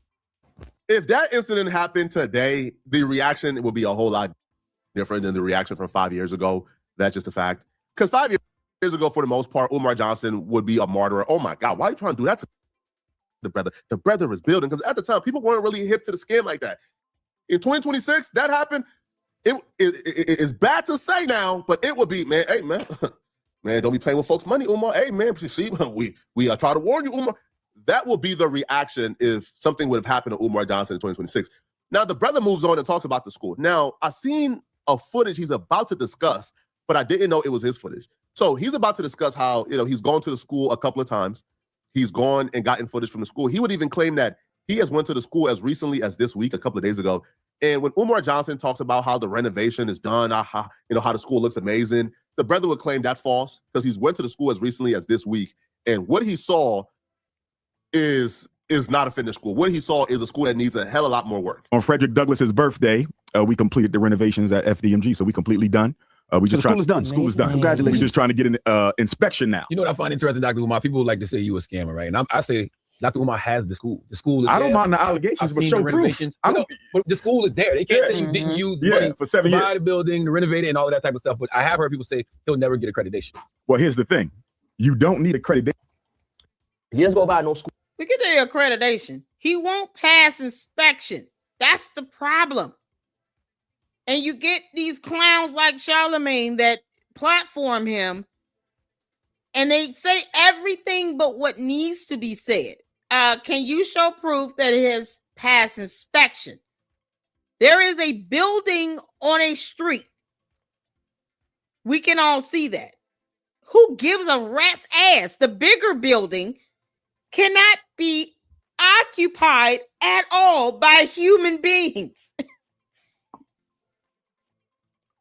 If that incident happened today, the reaction will be a whole lot different than the reaction from 5 years ago. That's just a fact. Because 5 years ago, for the most part, Umar Johnson would be a martyr. Oh my God, why are you trying to do that to the brother? The brother is building. Because at the time, people weren't really hip to the scam like that. In 2026, that happened. It's bad to say now, but it would be, man, hey, man, man, don't be playing with folks' money, Umar. Hey, man, see, we try to warn you, Umar. That will be the reaction if something would have happened to Umar Johnson in 2026. Now, the brother moves on and talks about the school. Now, I seen a footage he's about to discuss, but I didn't know it was his footage. So he's about to discuss how, he's gone to the school a couple of times. He's gone and gotten footage from the school. He would even claim that he has went to the school as recently as this week, a couple of days ago, And when Umar Johnson talks about how the renovation is done, how the school looks amazing, the brother would claim that's false because he's went to the school as recently as this week. And what he saw is not a finished school. What he saw is a school that needs a hell of a lot more work. On Frederick Douglass's birthday, we completed the renovations at FDMG, so we completely done. The school is done. School is done. Congratulations. We're just trying to get an inspection now. You know what I find interesting, Dr. Umar? People like to say you a scammer, right? And I say Dr. Umar has the school. The school is I there. don't mind the allegations, I've but seen show the proof. renovations. But the school is there. They can't say you didn't use money for 7 to years. buy the building, to renovate it, and all of that type of stuff. But I have heard people say he'll never get accreditation. Well, here's the thing. You don't need accreditation. He doesn't go by no school. Forget the accreditation. He won't pass inspection. That's the problem. And you get these clowns like Charlemagne that platform him, and they say everything but what needs to be said. Can you show proof that it has passed inspection? There is a building on a street. We can all see that. Who gives a rat's ass? The bigger building cannot be occupied at all by human beings.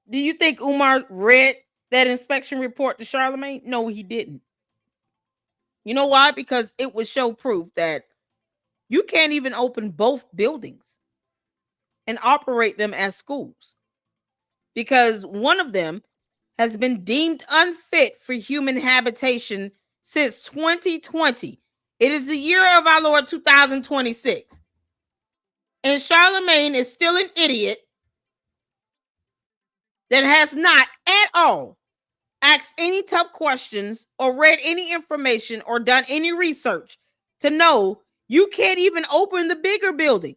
Do you think Umar read that inspection report to Charlemagne? No, he didn't. You know why? Because it would show proof that you can't even open both buildings and operate them as schools, because one of them has been deemed unfit for human habitation since 2020. It is the year of our Lord 2026. And Charlemagne is still an idiot that has not at all asked any tough questions or read any information or done any research to know you can't even open the bigger building.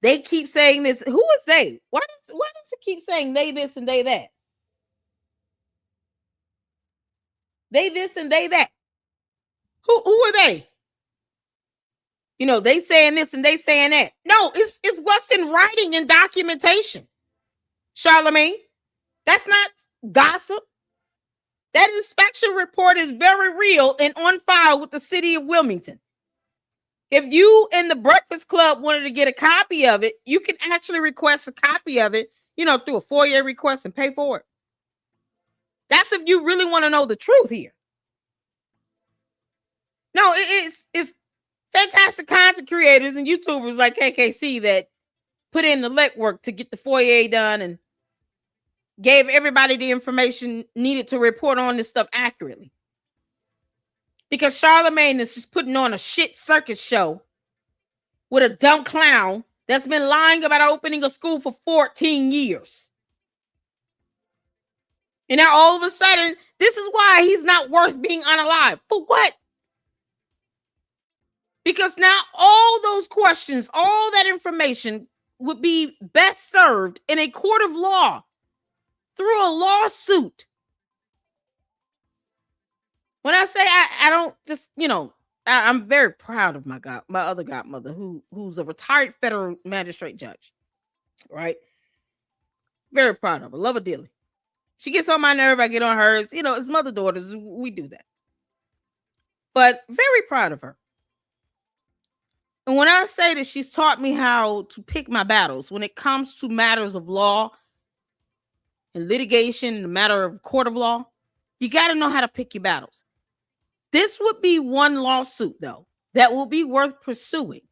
They keep saying this. Who is they? Why does it keep saying they this and they that? They this and they that. Who are they? They saying this and they saying that. No, it's what's in writing and documentation. Charlemagne, that's not gossip. That inspection report is very real and on file with the city of Wilmington. If you and the Breakfast Club wanted to get a copy of it, you can actually request a copy of it, through a FOIA request and pay for it. That's if you really want to know the truth here. No, it's fantastic content creators and YouTubers like KKC that put in the legwork to get the FOIA done and gave everybody the information needed to report on this stuff accurately. Because Charlemagne is just putting on a shit circus show with a dumb clown that's been lying about opening a school for 14 years. And now all of a sudden, this is why he's not worth being unalive. For what? Because now all those questions, all that information would be best served in a court of law through a lawsuit. When I say I don't just, I'm very proud of my other godmother who's a retired federal magistrate judge, right? Very proud of her. Love her dearly. She gets on my nerve. I get on hers. As mother daughters, we do that. But very proud of her. And when I say that she's taught me how to pick my battles when it comes to matters of law and litigation and a matter of court of law, you got to know how to pick your battles. This would be one lawsuit, though, that will be worth pursuing,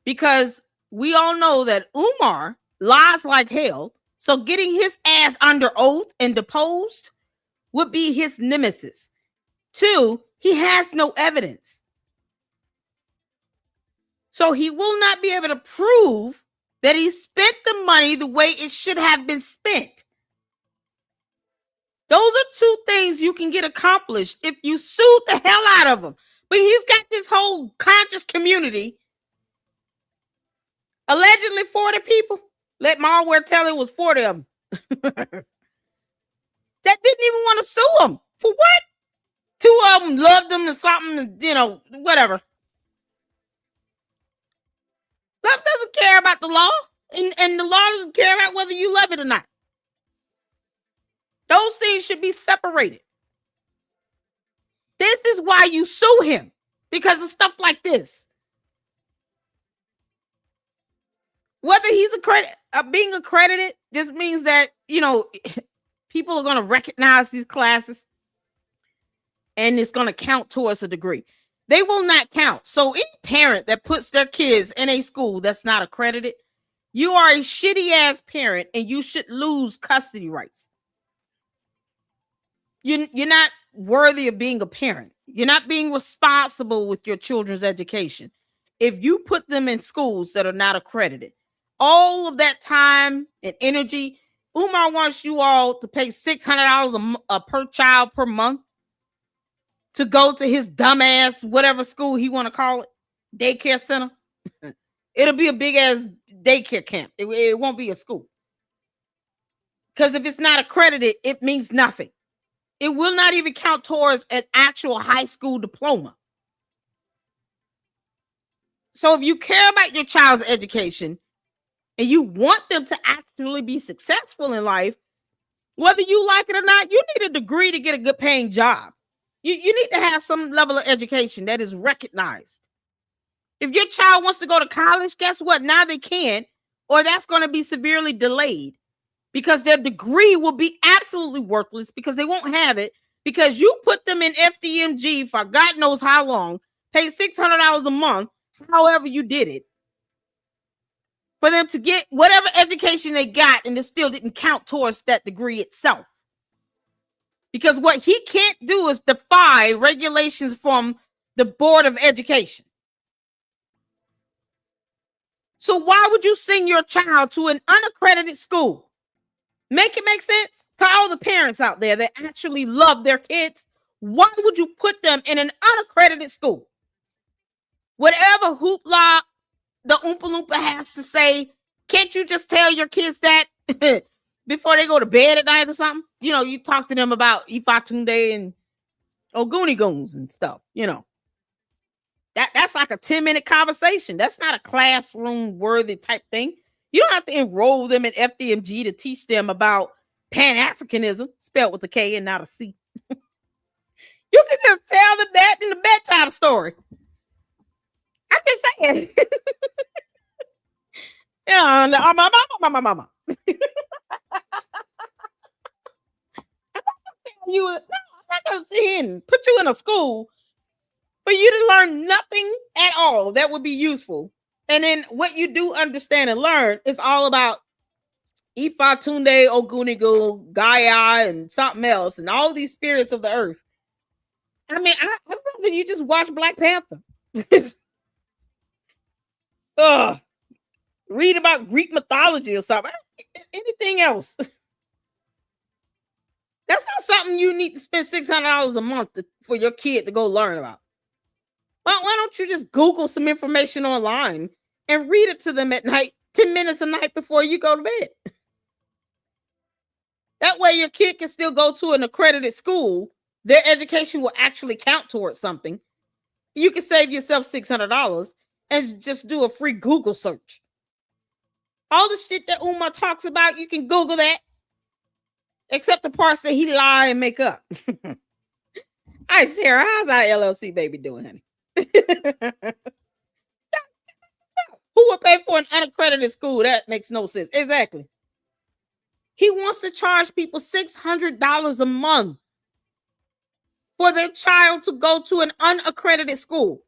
because we all know that Umar lies like hell. So getting his ass under oath and deposed would be his nemesis. 2, he has no evidence. So he will not be able to prove that he spent the money the way it should have been spent. Those are 2 things you can get accomplished if you sue the hell out of him. But he's got this whole conscious community. Allegedly 40 people. Let malware tell it was 40 of them. That didn't even want to sue him. For what? 2 of them loved him or something, whatever. Love doesn't care about the law. And the law doesn't care about whether you love it or not. Those things should be separated. This is why you sue him. Because of stuff like this. Whether he's being accredited just means that, people are going to recognize these classes and it's going to count towards a degree. They will not count. So any parent that puts their kids in a school that's not accredited, you are a shitty ass parent and you should lose custody rights. You're not worthy of being a parent. You're not being responsible with your children's education if you put them in schools that are not accredited. All of that time and energy, Umar wants you all to pay $600 per child per month to go to his dumbass whatever school he want to call it, daycare center. It'll be a big ass daycare camp. It won't be a school. Because if it's not accredited, it means nothing. It will not even count towards an actual high school diploma. So if you care about your child's education and you want them to actually be successful in life, whether you like it or not, you need a degree to get a good paying job. You need to have some level of education that is recognized. If your child wants to go to college, guess what? Now they can, or that's going to be severely delayed because their degree will be absolutely worthless because they won't have it because you put them in FDMG for God knows how long, pay $600 a month, however you did it, for them to get whatever education they got, and it still didn't count towards that degree itself. Because what he can't do is defy regulations from the Board of Education. So why would you send your child to an unaccredited school? Make it make sense to all the parents out there that actually love their kids. Why would you put them in an unaccredited school? Whatever hoopla the Oompa Loompa has to say, can't you just tell your kids that before they go to bed at night or something? You talk to them about Ifatunde and Oguni Goons and stuff, That's like a 10-minute conversation. That's not a classroom worthy type thing. You don't have to enroll them in FDMG to teach them about pan-Africanism, spelled with a K and not a C. You can just tell them that in the bedtime story. I'm just saying. Mama. I'm not gonna sit here and put you in a school for you to learn nothing at all that would be useful. And then what you do understand and learn is all about Ifatunde, Ogunigo, Gaia, and something else, and all these spirits of the earth. I mean, I'd rather you just watch Black Panther. Read about Greek mythology or something. Anything else. That's not something you need to spend $600 a month for your kid to go learn about. Why don't you just Google some information online and read it to them at night, 10 minutes a night before you go to bed? That way your kid can still go to an accredited school. Their education will actually count towards something. You can save yourself $600 and just do a free Google search. All the shit that Umar talks about, you can Google that. Except the parts that he lie and make up. All right, Shara, how's our LLC baby doing, honey? Who would pay for an unaccredited school? That makes no sense. Exactly. He wants to charge people $600 a month for their child to go to an unaccredited school.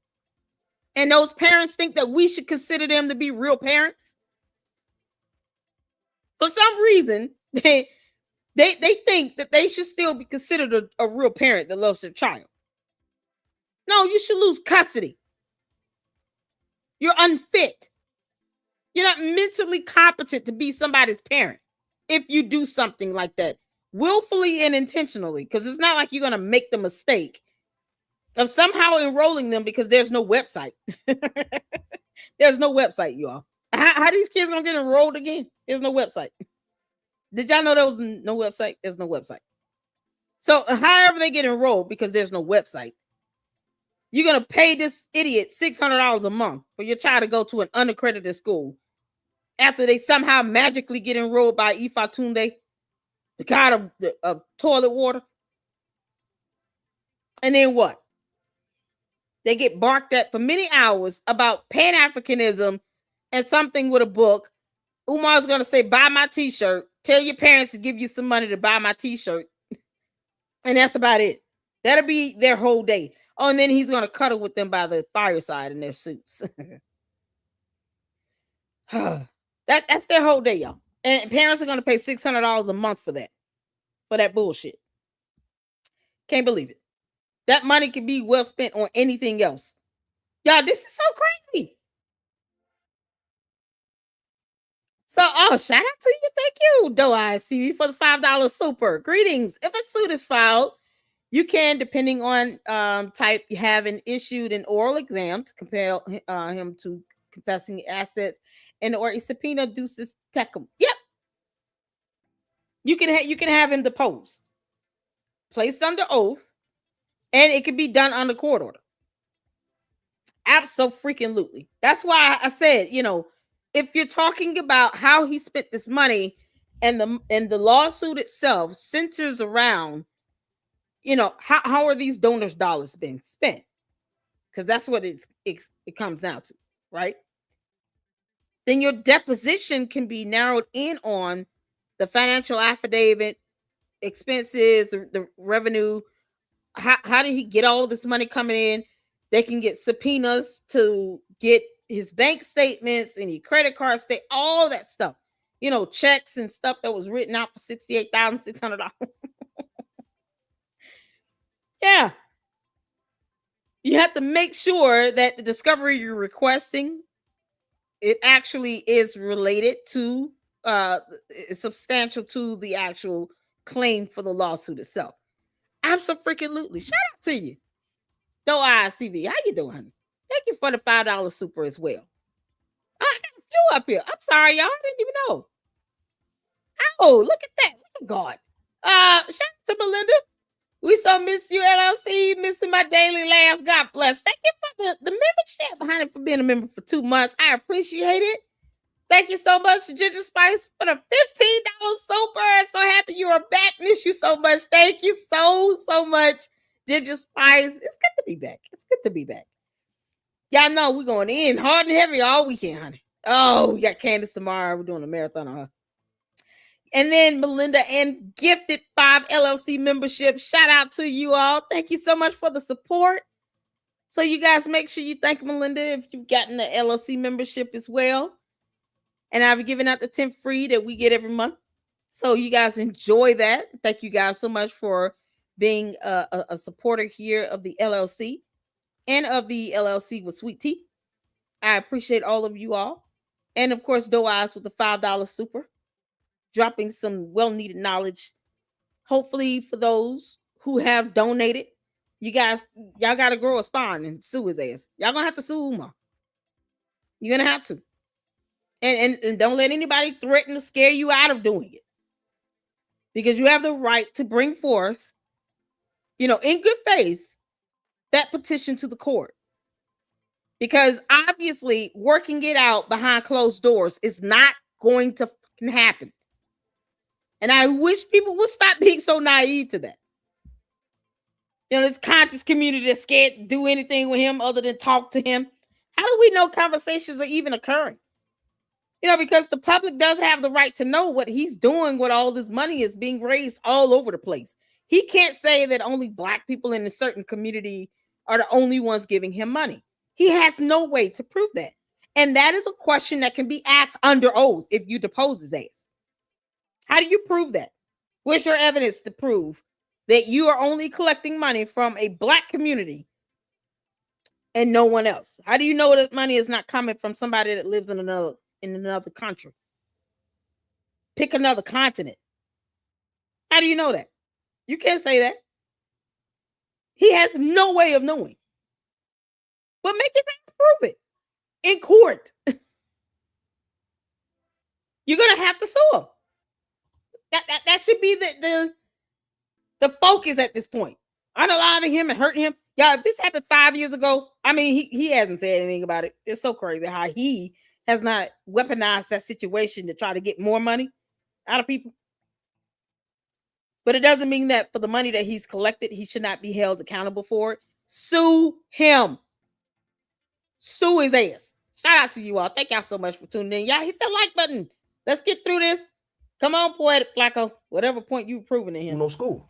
And those parents think that we should consider them to be real parents. For some reason, they think that they should still be considered a real parent that loves their child. No, you should lose custody. You're unfit. You're not mentally competent to be somebody's parent if you do something like that, willfully and intentionally, because it's not like you're going to make the mistake of somehow enrolling them because there's no website. There's no website, you all. How these kids going to get enrolled again? There's no website. Did y'all know there was no website? There's no website. So however they get enrolled, because there's no website, you're going to pay this idiot $600 a month for your child to go to an unaccredited school after they somehow magically get enrolled by Ifatunde, the god of toilet water. And then what? They get barked at for many hours about pan-Africanism and something with a book Umar's gonna say, buy my t-shirt. Tell your parents to give you some money to buy my t-shirt. And that's about it. That'll be their whole day. Oh, and then he's gonna cuddle with them by the fireside in their suits. That's their whole day, y'all. And parents are gonna pay $600 a month for that bullshit. Can't believe it. That money could be well spent on anything else. Y'all, this is so crazy. So, shout out to you. Thank you, DoIC, for the $5 super. Greetings. If a suit is filed, you can, depending on type, you have an issued an oral exam to compel him to confessing assets and or a subpoena ducis tecum. Yep. You can have him deposed, placed under oath, and it can be done under court order. Absolutely. That's why I said, if you're talking about how he spent this money and the lawsuit itself centers around, how are these donors' dollars being spent? Because that's what it comes down to, right? Then your deposition can be narrowed in on the financial affidavit, expenses, the revenue. How did he get all this money coming in? They can get subpoenas to get his bank statements, any credit card state, all that stuff. Checks and stuff that was written out for $68,600. Yeah. You have to make sure that the discovery you're requesting, it actually is related to, substantial to the actual claim for the lawsuit itself. Absolutely. Shout out to you. DoIC, how you doing, honey? Thank you for the $5 super as well. I got a few up here. I'm sorry, y'all. I didn't even know. Oh, look at that. Look at God. Shout out to Melinda. We so miss you, LLC. Missing my daily laughs. God bless. Thank you for the membership behind it, for being a member for 2 months. I appreciate it. Thank you so much, Ginger Spice, for the $15 super. So happy you are back. Miss you so much. Thank you so much, Ginger Spice. It's good to be back. It's good to be back. Y'all know we're going in hard and heavy all weekend, honey. Oh, we got Candace tomorrow. We're doing a marathon on her. And then Melinda and gifted 5 LLC membership. Shout out to you all. Thank you so much for the support. So you guys make sure you thank Melinda if you've gotten the LLC membership as well. And I've given out the 10 free that we get every month. So you guys enjoy that. Thank you guys so much for being a supporter here of the LLC and of the LLC with Sweet Tea. I appreciate all of you all. And of course, Doe Eyes with the $5 super, dropping some well-needed knowledge. Hopefully for those who have donated, y'all got to grow a spine and sue his ass. Y'all going to have to sue Umar. You're going to have to. And don't let anybody threaten to scare you out of doing it. Because you have the right to bring forth, in good faith, that petition to the court. Because obviously working it out behind closed doors is not going to happen. And I wish people would stop being so naive to that. This conscious community that's scared to do anything with him other than talk to him. How do we know conversations are even occurring? Because the public does have the right to know what he's doing with all this money is being raised all over the place. He can't say that only Black people in a certain community are the only ones giving him money. He has no way to prove that. And that is a question that can be asked under oath if you depose his ass. How do you prove that? Where's your evidence to prove that you are only collecting money from a Black community and no one else? How do you know that money is not coming from somebody that lives in another country? Pick another continent. How do you know that? You can't say that. He has no way of knowing. But make his ass prove it in court. You're gonna have to sue him. That should be the focus at this point. Unaliving him and hurting him. Yeah, if this happened 5 years ago, I mean, he hasn't said anything about it. It's so crazy how he has not weaponized that situation to try to get more money out of people. But it doesn't mean that for the money that he's collected, he should not be held accountable for it. Sue him. Sue his ass. Shout out to you all. Thank y'all so much for tuning in. Y'all hit that like button. Let's get through this. Come on, Poetic Flacco. Whatever point you proving to him. No school.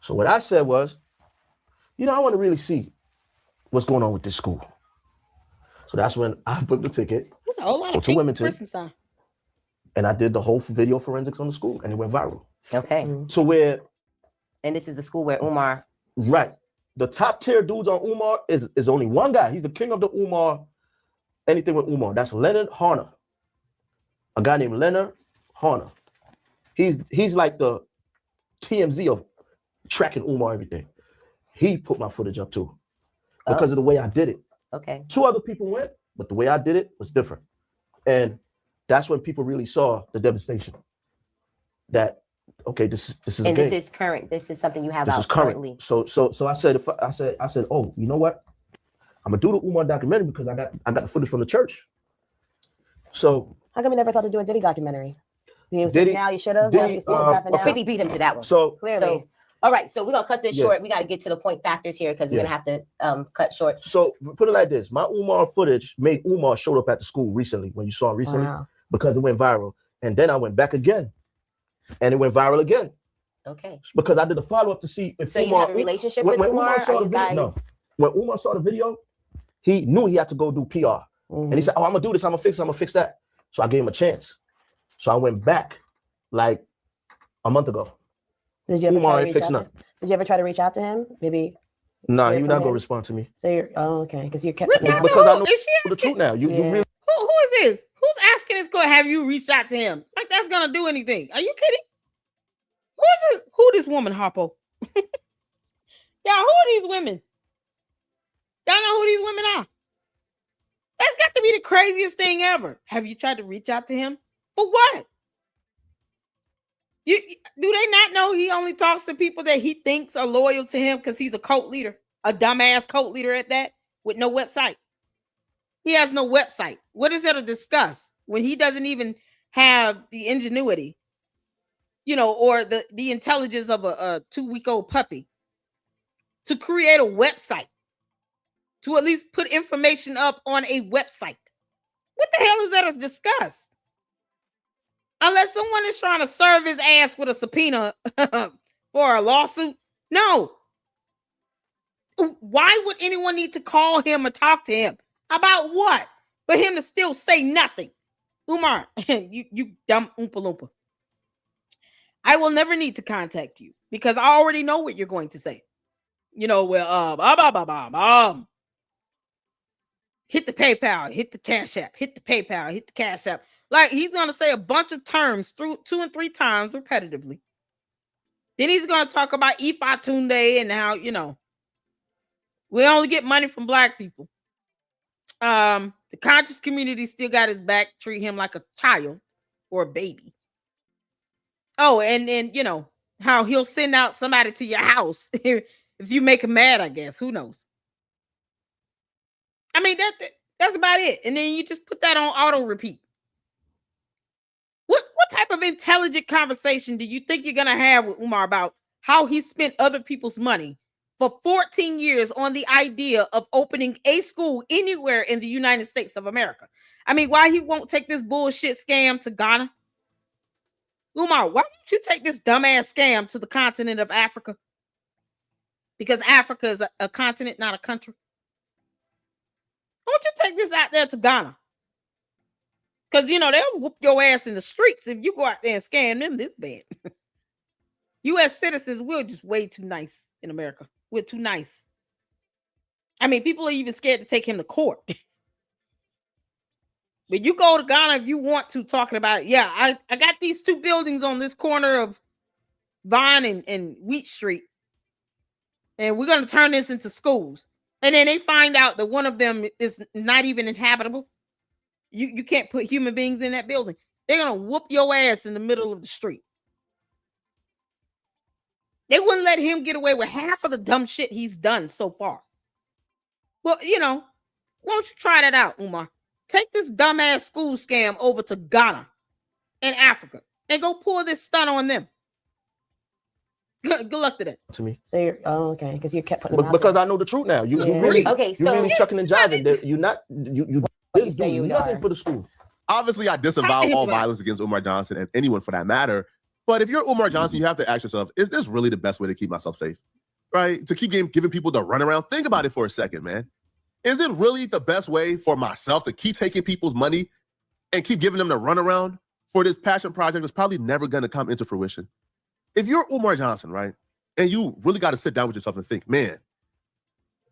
So what I said was, I want to really see what's going on with this school. So that's when I booked the ticket. There's a whole lot of to Wilmington, Christmas time. and I did the whole video forensics on the school, and it went viral. Okay. So where, and this is the school where Umar. Right. The top tier dudes on Umar is only one guy. He's the king of the Umar. Anything with Umar. That's Leonard Horner. A guy named Leonard Horner. He's like the TMZ of tracking Umar everything. He put my footage up too because of the way I did it. Okay. 2 other people went, but the way I did it was different. And that's when people really saw the devastation. That okay, this is and a this game. is current. This is something you have This out is current. currently. So I said, oh, you know what? I'm gonna do the Umar documentary because I got the footage from the church. So how come you never thought to do a Diddy documentary? Diddy, now you should have. Diddy, Well, 50 beat him to that one. So clearly. So, all right, so we're gonna cut this Yeah. short. We got to get to the point factors here because we're Yeah. gonna have to cut short. So put it like this: my Umar footage made Umar showed up at the school recently when you saw him recently Wow. because it went viral, and then I went back again, and it went viral again Okay. because I did a follow up to see if So you Umar have a relationship when with Umar Umar? saw Are the you video. guys? No, when Umar saw the video, he knew he had to go do PR, and he said, "Oh, I'm gonna do this. I'm gonna fix that." So I gave him a chance. So I went back like a month ago. Did you ever Umar try to ain't reach fixing out? nothing. Did you ever try to reach out to him? Maybe. Nah, hear you're from not gonna him? respond to me So you're okay because you kept. Reach out to because I who? know Is she the truth now. You Yeah. really Who is this? Who's asking this girl? Have you reached out to him? Like that's gonna do anything? Are you kidding? Who is it? Who this woman, Harpo? Y'all, who are these women? Y'all know who these women are? That's got to be the craziest thing ever. Have you tried to reach out to him? For what? Do they not know he only talks to people that he thinks are loyal to him because he's a cult leader, a dumbass cult leader at that, with no website? He has no website. What is there to discuss when he doesn't even have the ingenuity, or the intelligence of a 2-week-old puppy to create a website, to at least put information up on a website? What the hell is there to discuss? Unless someone is trying to serve his ass with a subpoena for a lawsuit. No. Why would anyone need to call him or talk to him? About what? For him to still say nothing. Umar, you dumb Oompa Loompa. I will never need to contact you because I already know what you're going to say. Hit the PayPal, hit the Cash App, hit the PayPal, hit the Cash App. Like he's going to say a bunch of terms through 2 and 3 times repetitively. Then he's going to talk about Ifa Tunde and how, we only get money from black people. The conscious community still got his back, treat him like a child or a baby. Oh, and then, how he'll send out somebody to your house if you make him mad, I guess. Who knows? I mean, that's about it. And then you just put that on auto repeat. What type of intelligent conversation do you think you're going to have with Umar about how he spent other people's money for 14 years on the idea of opening a school anywhere in the United States of America? I mean, why he won't take this bullshit scam to Ghana? Umar, why don't you take this dumbass scam to the continent of Africa? Because Africa is a continent, not a country. Why don't you take this out there to Ghana? Because, they'll whoop your ass in the streets if you go out there and scam them this bad. U.S. citizens, we're just way too nice in America. We're too nice. I mean, people are even scared to take him to court. But you go to Ghana if you want to, talking about, yeah, I got these 2 buildings on this corner of Vine and Wheat Street. And we're going to turn this into schools. And then they find out that one of them is not even inhabitable. You can't put human beings in that building. They're going to whoop your ass in the middle of the street. They wouldn't let him get away with half of the dumb shit he's done so far. Well, why don't you try that out, Umar? Take this dumbass school scam over to Ghana and Africa and go pull this stunt on them. Good luck to that. to me. So you're okay because you kept putting. them out Because there. I know the truth now. You Yeah. really Okay, you're so really chucking and jiving. You're not you you didn't say do you nothing are. for the school. Obviously, I disavow all violence against Umar Johnson and anyone for that matter. But if you're Umar Johnson, you have to ask yourself, is this really the best way to keep myself safe? Right? To keep giving people the runaround? Think about it for a second, man. Is it really the best way for myself to keep taking people's money and keep giving them the runaround for this passion project that's probably never going to come into fruition? If you're Umar Johnson, right, and you really got to sit down with yourself and think, man,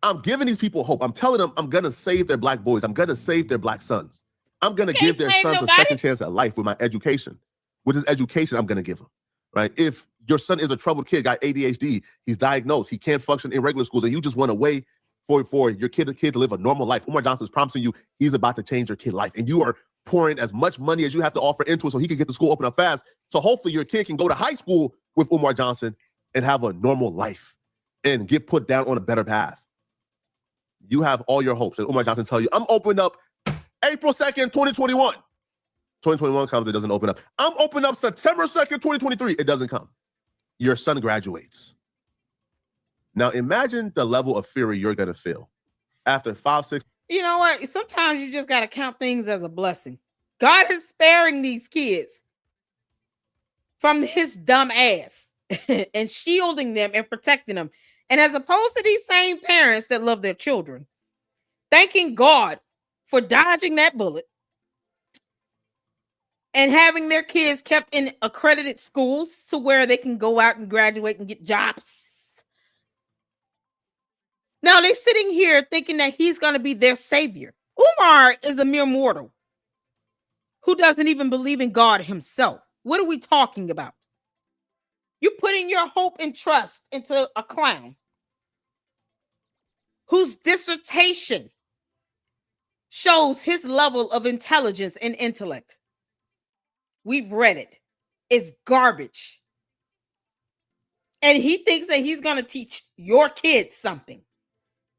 I'm giving these people hope. I'm telling them I'm going to save their black boys. I'm going to save their black sons. I'm going to give their sons a second chance at life with my education. With this education, I'm going to give them, right? If your son is a troubled kid, got ADHD, he's diagnosed, he can't function in regular schools, and you just want a way for your kid to live a normal life, Umar Johnson is promising you he's about to change your kid's life, and you are pouring as much money as you have to offer into it so he can get the school open up fast, so hopefully your kid can go to high school with Umar Johnson and have a normal life and get put down on a better path. You have all your hopes, and Umar Johnson tell you, I'm opening up April 2nd, 2021. 2021 comes, it doesn't open up. I'm opening up September 2nd, 2023. It doesn't come. Your son graduates. Now imagine the level of fury you're going to feel after 5, 6. You know what? Sometimes you just got to count things as a blessing. God is sparing these kids from his dumb ass and shielding them and protecting them. And as opposed to these same parents that love their children, thanking God for dodging that bullet and having their kids kept in accredited schools to where they can go out and graduate and get jobs. Now they're sitting here thinking that he's going to be their savior. Umar is a mere mortal who doesn't even believe in God himself. What are we talking about? You're putting your hope and trust into a clown whose dissertation shows his level of intelligence and intellect. We've read it. It's garbage. And he thinks that he's going to teach your kids something.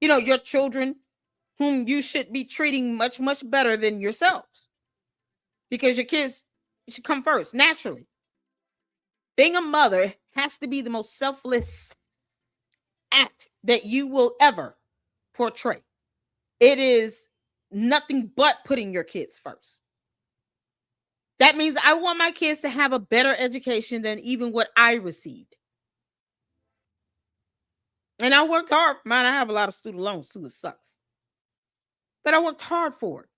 You know, your children whom you should be treating much, much better than yourselves. Because your kids should come first, naturally. Being a mother has to be the most selfless act that you will ever portray. It is nothing but putting your kids first. That means I want my kids to have a better education than even what I received. And I worked hard. Man, I have a lot of student loans too. It sucks. But I worked hard for it.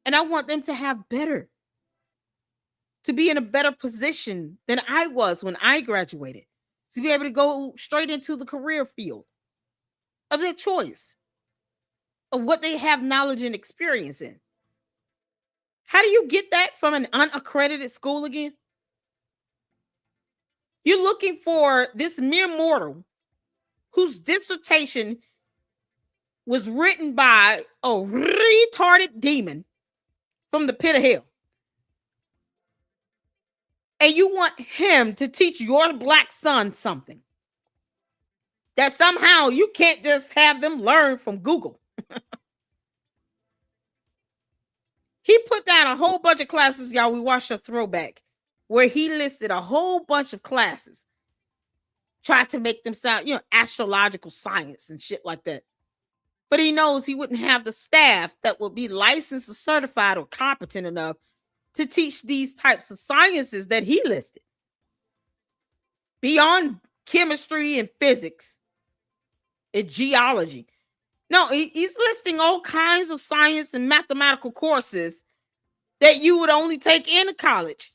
And I want them to have better. To be in a better position than I was when I graduated. To be able to go straight into the career field of their choice. Of what they have knowledge and experience in. How do you get that from an unaccredited school again? You're looking for this mere mortal whose dissertation was written by a retarded demon from the pit of hell. And you want him to teach your black son something that somehow you can't just have them learn from Google. He put down a whole bunch of classes, y'all. We watched a throwback where he listed a whole bunch of classes. Tried to make them sound, astrological science and shit like that. But he knows he wouldn't have the staff that would be licensed or certified or competent enough to teach these types of sciences that he listed. Beyond chemistry and physics and geology. No, he's listing all kinds of science and mathematical courses that you would only take in college.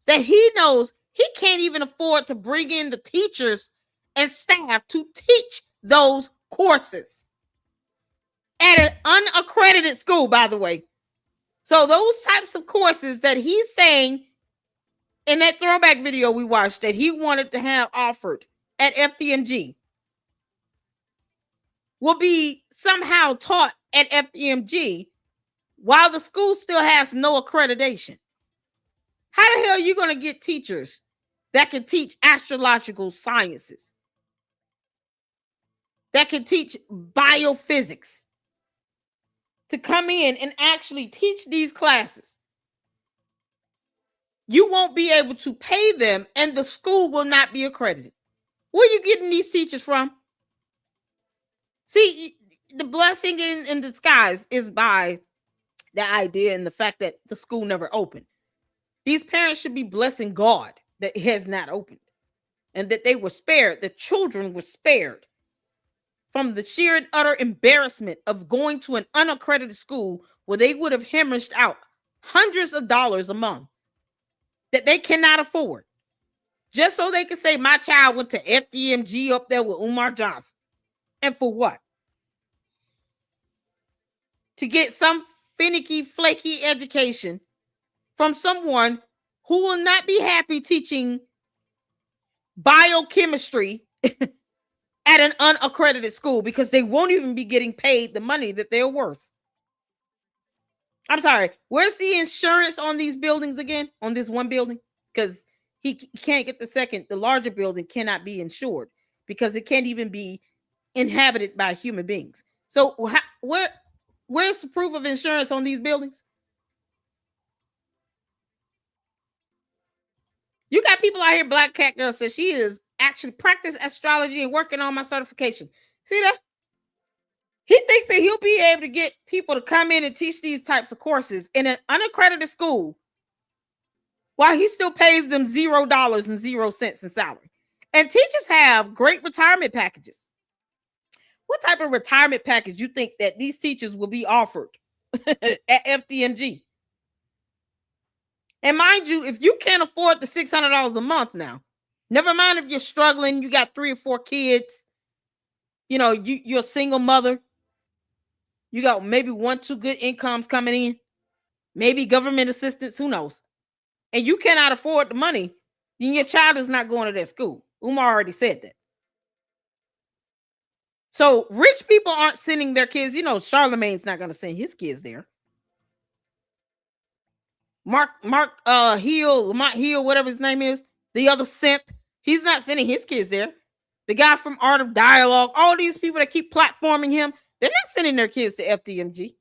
That he knows he can't even afford to bring in the teachers and staff to teach those courses. At an unaccredited school, by the way. So those types of courses that he's saying in that throwback video we watched that he wanted to have offered at FDMG will be somehow taught at FDMG while the school still has no accreditation. How the hell are you going to get teachers that can teach astrological sciences? That can teach biophysics to come in and actually teach these classes? You won't be able to pay them and the school will not be accredited. Where are you getting these teachers from? See, the blessing in disguise is by the idea and the fact that the school never opened. These parents should be blessing God that it has not opened and that they were spared. The children were spared from the sheer and utter embarrassment of going to an unaccredited school where they would have hemorrhaged out hundreds of dollars a month that they cannot afford, just so they could say, my child went to FDMG up there with Umar Johnson. And for what? To get some finicky, flaky education from someone who will not be happy teaching biochemistry at an unaccredited school because they won't even be getting paid the money that they're worth. I'm sorry, where's the insurance on these buildings again? On this one building? Because he can't get the larger building cannot be insured because it can't even be inhabited by human beings. So where's the proof of insurance on these buildings? You got people out here, Black Cat Girl says she is actually practice astrology and working on my certification. See that? He thinks that he'll be able to get people to come in and teach these types of courses in an unaccredited school while he still pays them $0 in salary. And teachers have great retirement packages. What type of retirement package you think that these teachers will be offered at FDMG? And mind you, if you can't afford the $600 a month now, never mind if you're struggling, you got 3 or 4 kids, you know, you're a single mother, you got maybe 1-2 good incomes coming in, maybe government assistance, who knows? And you cannot afford the money, then your child is not going to that school. Umar already said that. So rich people aren't sending their kids. You know, Charlemagne's not going to send his kids there. Lamont Hill, whatever his name is, the other simp, he's not sending his kids there. The guy from Art of Dialogue, all these people that keep platforming him, they're not sending their kids to FDMG.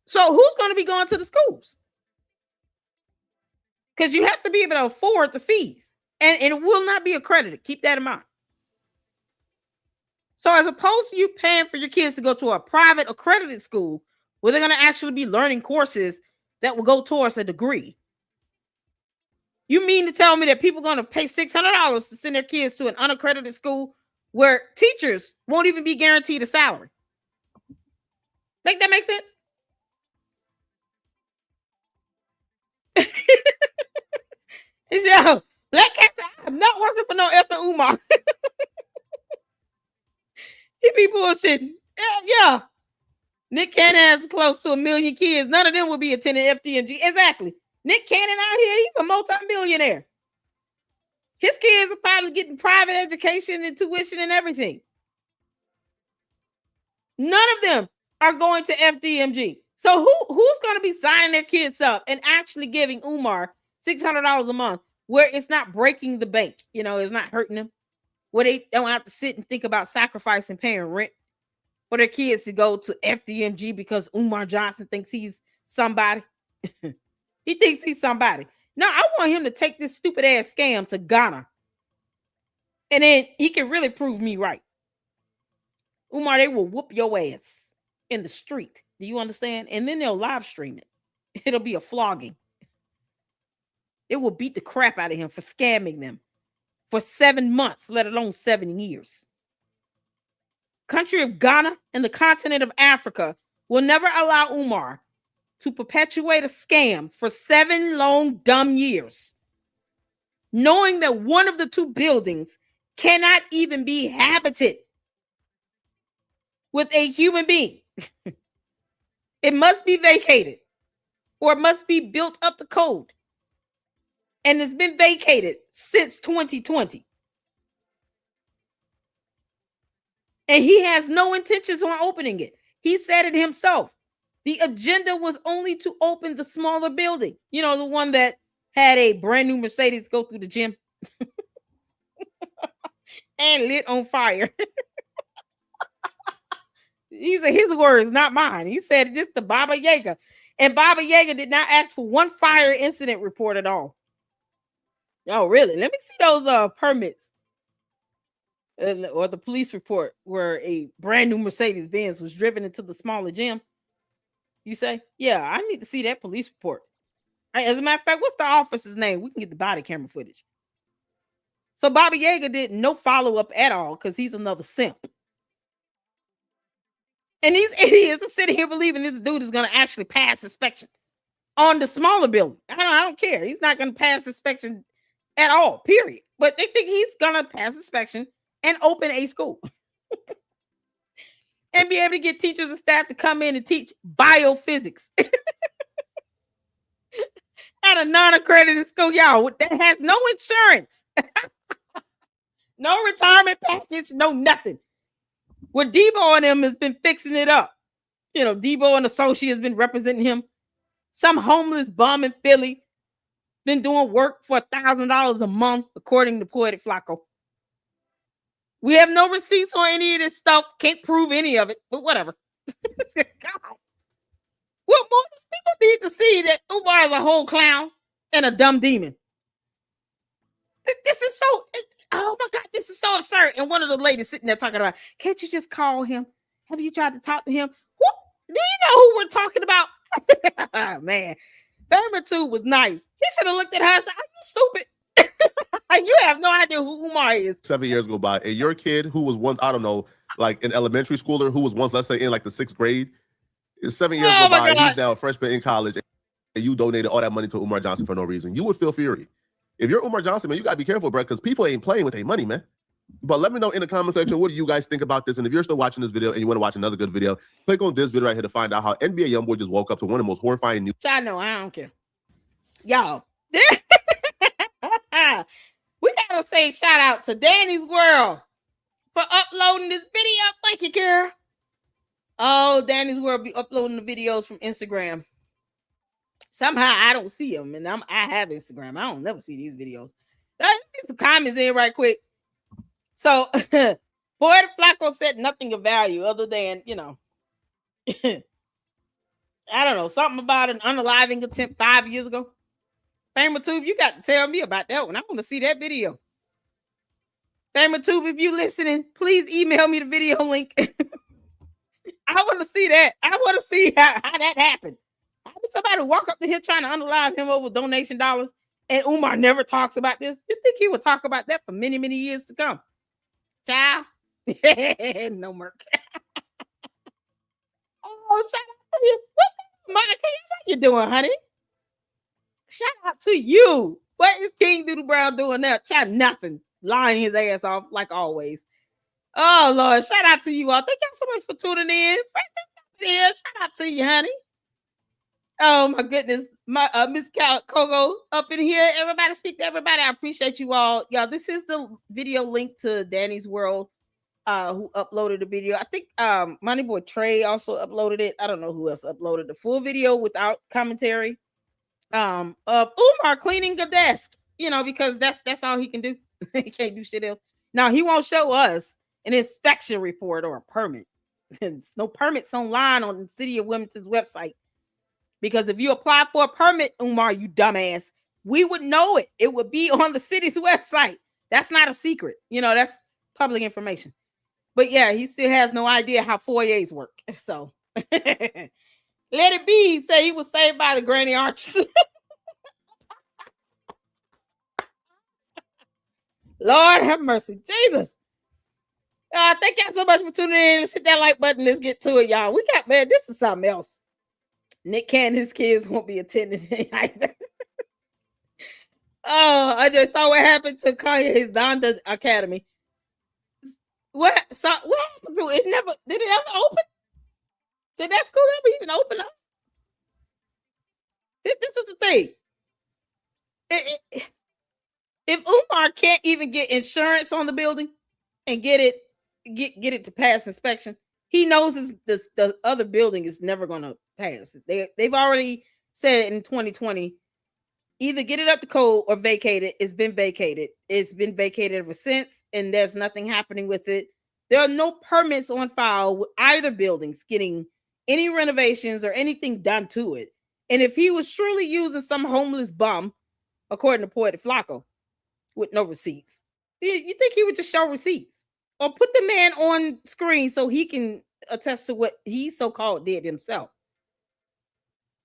So who's going to be going to the schools? Because you have to be able to afford the fees. And it will not be accredited. Keep that in mind. So as opposed to you paying for your kids to go to a private accredited school where they're going to actually be learning courses that will go towards a degree, you mean to tell me that people are going to pay $600 to send their kids to an unaccredited school where teachers won't even be guaranteed a salary? Make that make sense? Yo, Black Cat said, I'm not working for no effing Umar. He be bullshitting. Yeah. Nick Cannon has close to 1 million kids. None of them will be attending FDMG. Exactly. Nick Cannon out here, he's a multi-millionaire. His kids are probably getting private education and tuition and everything. None of them are going to FDMG. So who's going to be signing their kids up and actually giving Umar $600 a month where it's not breaking the bank? You know, it's not hurting them. Where they don't have to sit and think about sacrificing paying rent for their kids to go to FDMG because Umar Johnson thinks he's somebody. He thinks he's somebody. No, I want him to take this stupid ass scam to Ghana. And then he can really prove me right. Umar, they will whoop your ass in the street. Do you understand? And then they'll live stream it. It'll be a flogging. It will beat the crap out of him for scamming them for 7 months, let alone 7 years. Country of Ghana and the continent of Africa will never allow Umar to perpetuate a scam for 7 long, dumb years, knowing that one of the 2 buildings cannot even be habited with a human being. It must be vacated or it must be built up to code. And it's been vacated since 2020. And he has no intentions on opening it. He said it himself. The agenda was only to open the smaller building. You know, the one that had a brand new Mercedes go through the gym and lit on fire. These are his words, not mine. He said this to Baba Yaga. And Baba Yaga did not ask for one fire incident report at all. Oh, really? Let me see those permits. or the police report where a brand new Mercedes Benz was driven into the smaller gym. You say, yeah, I need to see that police report. As a matter of fact, what's the officer's name? We can get the body camera footage. So Bobby Yeager did no follow-up at all because he's another simp. And these idiots are sitting here believing this dude is going to actually pass inspection on the smaller building. I don't care. He's not going to pass inspection at all, period. But they think he's going to pass inspection and open a school. And be able to get teachers and staff to come in and teach biophysics at a non-accredited school, y'all, that has no insurance, no retirement package, no nothing. Where Debo and him has been fixing it up. You know, Debo and Associate has been representing him. Some homeless bum in Philly been doing work for $1,000 a month, according to Poetic Flacco. We have no receipts on any of this stuff. Can't prove any of it, but whatever. God. What more does people need to see that Umar is a whole clown and a dumb demon? This is so, oh my God, this is so absurd. And one of the ladies sitting there talking about, can't you just call him? Have you tried to talk to him? What? Do you know who we're talking about? Man, Thurman too was nice. He should have looked at her and said, are you stupid? You have no idea who Umar is. 7 years go by, and your kid who was once, I don't know, like an elementary schooler who was once, let's say, in like the 6th grade, 7 years go by, he's now a freshman in college, and you donated all that money to Umar Johnson for no reason. You would feel fury. If you're Umar Johnson, man, you got to be careful, bro, because people ain't playing with their money, man. But let me know in the comment section, what do you guys think about this? And if you're still watching this video and you want to watch another good video, click on this video right here to find out how NBA YoungBoy just woke up to one of the most horrifying news. I know, I don't care. Y'all. We gotta say shout out to Danny's World for uploading this video. Thank you, girl. Oh, Danny's World be uploading the videos from Instagram. Somehow I don't see them, and I have Instagram. I don't never see these videos. Let's get some comments in right quick. So, Poetic Flacco said nothing of value other than, you know, I don't know, something about an unaliving attempt 5 years ago. FamerTube, you got to tell me about that one. I want to see that video. FamerTube, if you listening, please email me the video link. I want to see that. I want to see how that happened. How did somebody walk up to him trying to unalive him over donation dollars, and Umar never talks about this? You think he would talk about that for many, many years to come? Child. No murk. Oh, shout out to you. What's going on, Monica? How you doing, honey? Shout out to you. What is King Doodle Brown doing now? Child, nothing. Lying his ass off like always. Oh, Lord. Shout out to you all. Thank y'all so much for tuning in. Shout out to you, honey. Oh, my goodness. My Miss Coco up in here. Everybody speak to everybody. I appreciate you all. Y'all, this is the video link to Danny's World, who uploaded the video. I think Money Boy Trey also uploaded it. I don't know who else uploaded the full video without commentary. Of Umar cleaning the desk, you know, because that's all he can do. He can't do shit else. Now he won't show us an inspection report or a permit. There's no permits online on the City of Wilmington's website. Because if you apply for a permit, Umar, you dumbass, we would know it. It would be on the city's website. That's not a secret. You know, that's public information. But yeah, he still has no idea how foyers work. So let it be. Say he was saved by the granny arches. Lord have mercy. Jesus. Thank y'all so much for tuning in. Let's hit that like button. Let's get to it, y'all. We got, man, this is something else. Nick Cannon, his kids won't be attending either. Oh, I just saw what happened to Kanye's Donda Academy. What happened to it? Did it ever open? Did that school ever even open up? This is the thing. If Umar can't even get insurance on the building and get it to pass inspection, he knows the other building is never going to pass. They've already said in 2020, either get it up to code or vacate it. It's been vacated. It's been vacated ever since, and there's nothing happening with it. There are no permits on file with either buildings getting any renovations or anything done to it. And if he was truly using some homeless bum, according to Poetic Flacco, with no receipts, you think he would just show receipts? or put the man on screen so he can attest to what he so-called did himself.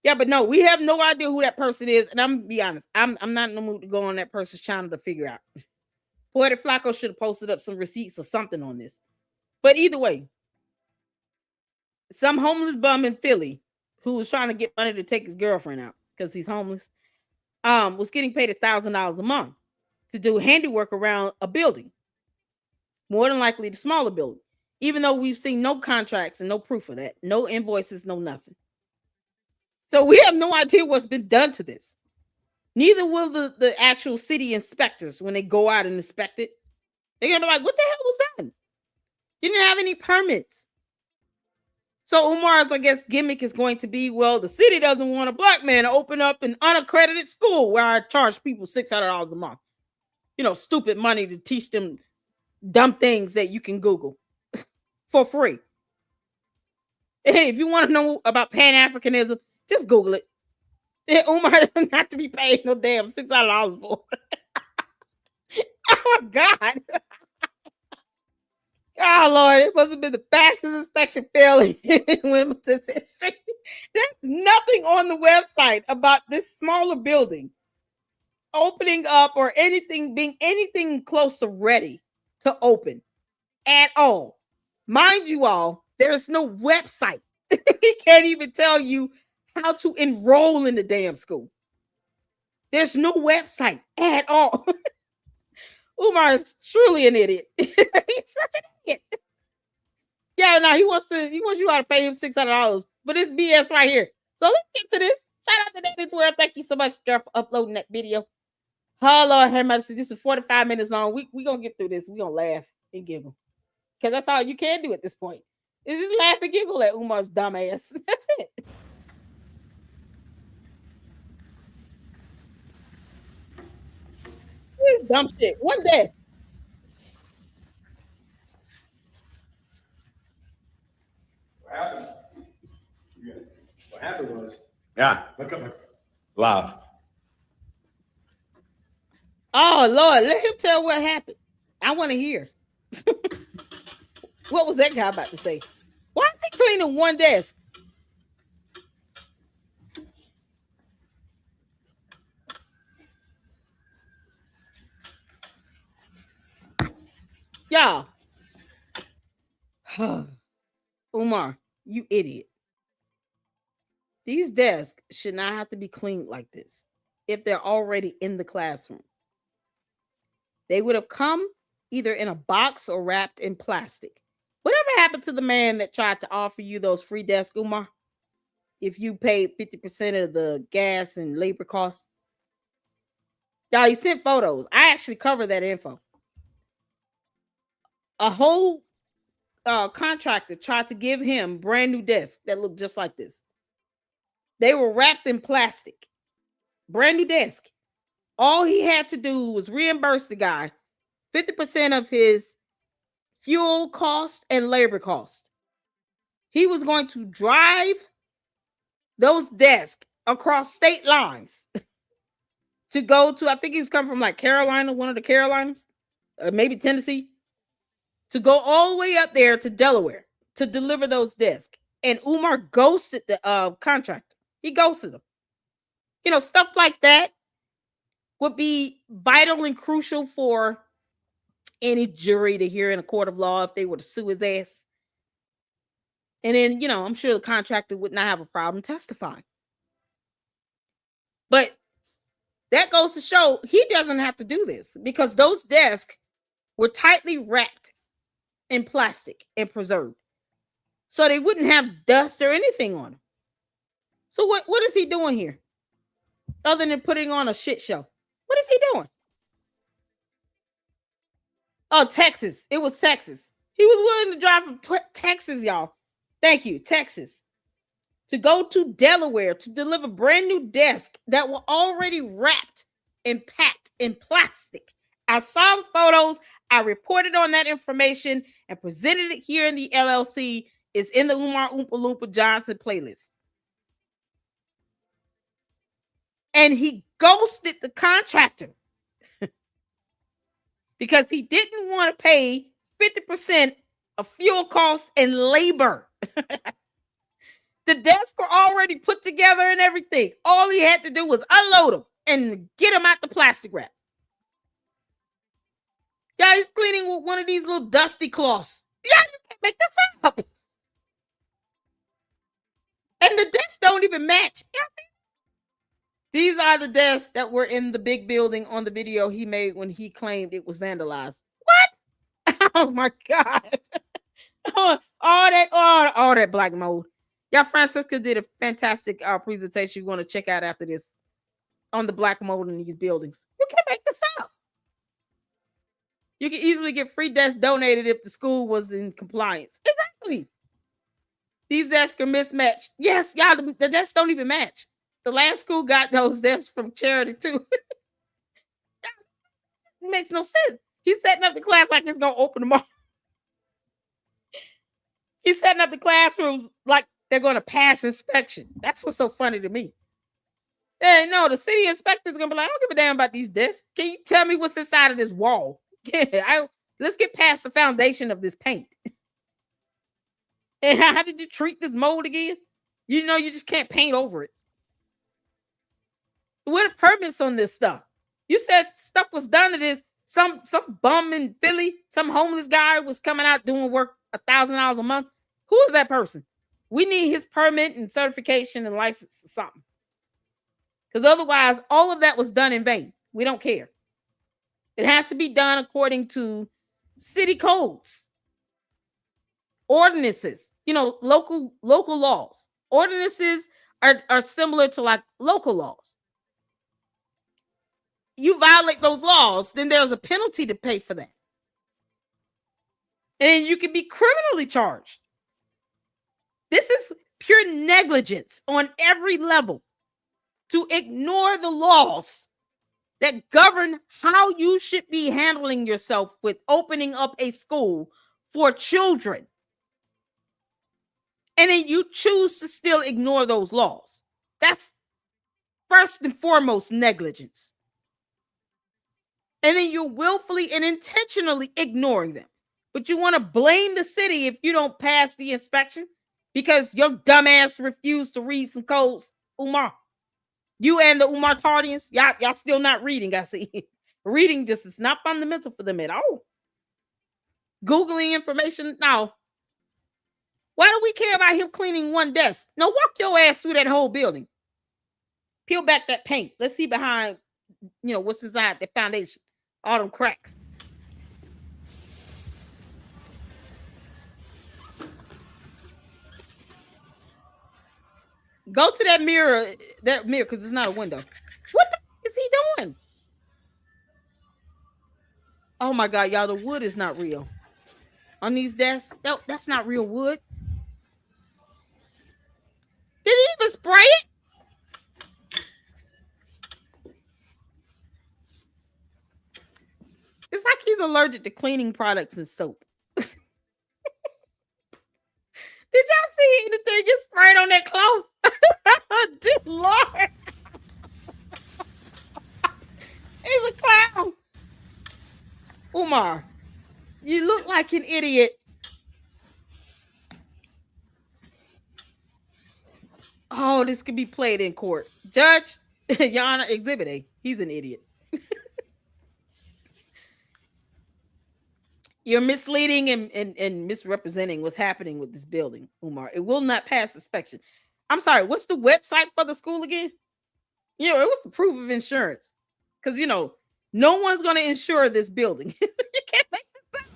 Yeah, but no, we have no idea who that person is. And I'm gonna be honest, I'm not in the mood to go on that person's channel to figure out. Poetic Flacco should have posted up some receipts or something on this. But either way, some homeless bum in Philly who was trying to get money to take his girlfriend out because he's homeless, was getting paid $1,000 a month to do handiwork around a building. More than likely the smaller building. Even though we've seen no contracts and no proof of that. No invoices, no nothing. So we have no idea what's been done to this. Neither will the actual city inspectors when they go out and inspect it. They're going to be like, what the hell was that? You didn't have any permits. So Umar's, I guess, gimmick is going to be, well, the city doesn't want a black man to open up an unaccredited school where I charge people $600 a month. You know, stupid money to teach them dumb things that you can Google for free. Hey, if you want to know about pan-Africanism, just Google it. Umar doesn't have to be paid no damn $600 for it. Oh my God. Oh Lord, it must have been the fastest inspection failure in women's history. There's nothing on the website about this smaller building opening up or anything being anything close to ready to open at all. Mind you all, there's no website. He can't even tell you how to enroll in the damn school. There's no website at all. Umar is truly an idiot. He's such an idiot. Yeah, no, he wants you all to pay him $600 for this BS right here. So let's get to this. Shout out to Daddy's World. Thank you so much, girl, for uploading that video. Oh Lord, have mercy. This is 45 minutes long. We gonna get through this. We gonna laugh and giggle. Because that's all you can do at this point. Is just laugh and giggle at Umar's dumb ass. That's it. This dumb shit. One desk. What happened was, Yeah. look up. Live. Oh Lord, let him tell what happened. I want to hear. What was that guy about to say? Why is he cleaning one desk? Y'all. Umar, you idiot. These desks should not have to be cleaned like this if they're already in the classroom. They would have come either in a box or wrapped in plastic. Whatever happened to the man that tried to offer you those free desks, Umar? If you paid 50% of the gas and labor costs. Y'all, he sent photos. I actually covered that info. A whole contractor tried to give him brand new desks that looked just like this. They were wrapped in plastic. Brand new desk. All he had to do was reimburse the guy 50% of his fuel cost and labor cost. He was going to drive those desks across state lines to go to, I think he was coming from like Carolina, one of the Carolinas, maybe Tennessee, to go all the way up there to Delaware to deliver those desks. And Umar ghosted the contractor. He ghosted him. You know, stuff like that would be vital and crucial for any jury to hear in a court of law if they were to sue his ass. And then, you know, I'm sure the contractor would not have a problem testifying. But that goes to show he doesn't have to do this because those desks were tightly wrapped in plastic and preserved. So they wouldn't have dust or anything on them. So what is he doing here? Other than putting on a shit show. What is he doing? Oh, Texas. It was Texas. He was willing to drive from Texas, y'all. Thank you, Texas. To go to Delaware to deliver brand new desks that were already wrapped and packed in plastic. I saw the photos. I reported on that information and presented it here in the LLC. It's in the Umar Oompa Loompa Johnson playlist. And he ghosted the contractor because he didn't want to pay 50% of fuel costs and labor. The desks were already put together and everything. All he had to do was unload them and get them out the plastic wrap. Yeah, he's cleaning with one of these little dusty cloths. Yeah, you can't make this up. And the desks don't even match. These are the desks that were in the big building on the video he made when he claimed it was vandalized. What? Oh my God. all that black mold. Yeah, Francisca did a fantastic presentation you want to check out after this on the black mold in these buildings. You can't make this up. You can easily get free desks donated if the school was in compliance. Exactly. These desks are mismatched. Yes, y'all, the desks don't even match. The last school got those desks from charity too. It makes no sense. He's setting up the class like it's gonna open tomorrow. He's setting up the classrooms like they're gonna pass inspection. That's what's so funny to me. Hey, no, the city inspector's gonna be like, I don't give a damn about these desks. Can you tell me what's inside of this wall? Yeah, let's get past the foundation of this paint. And how did you treat this mold again? You know, you just can't paint over it. What are permits on this stuff? You said stuff was done to this. Some bum in Philly, some homeless guy was coming out doing work $1,000 a month. Who is that person? We need his permit and certification and license or something. Because otherwise, all of that was done in vain. We don't care. It has to be done according to city codes, ordinances, local laws. Ordinances are similar to like local laws. You violate those laws, then there's a penalty to pay for that. And you can be criminally charged. This is pure negligence on every level to ignore the laws that govern how you should be handling yourself with opening up a school for children. And then you choose to still ignore those laws. That's first and foremost negligence. And then you're willfully and intentionally ignoring them. But you want to blame the city if you don't pass the inspection because your dumbass refused to read some codes. Umar, you and the Umar Tardians, y'all still not reading, I see. Reading just is not fundamental for them at all. Googling information, no. Why do we care about him cleaning one desk? No, walk your ass through that whole building. Peel back that paint. Let's see behind, what's inside the foundation. All them cracks. Go to that mirror, because it's not a window. What the is he doing? Oh my God, y'all, the wood is not real. On these desks, no, that's not real wood. Did he even spray it? It's like he's allergic to cleaning products and soap. Did y'all see anything get sprayed on that cloth? Dear Lord. He's a clown. Umar, you look like an idiot. Oh, this could be played in court. Judge, Your Honor, Exhibit A. He's an idiot. You're misleading and misrepresenting what's happening with this building, Umar. It will not pass inspection. I'm sorry, what's the website for the school again? It was the proof of insurance. Because, no one's going to insure this building. You can't make this up.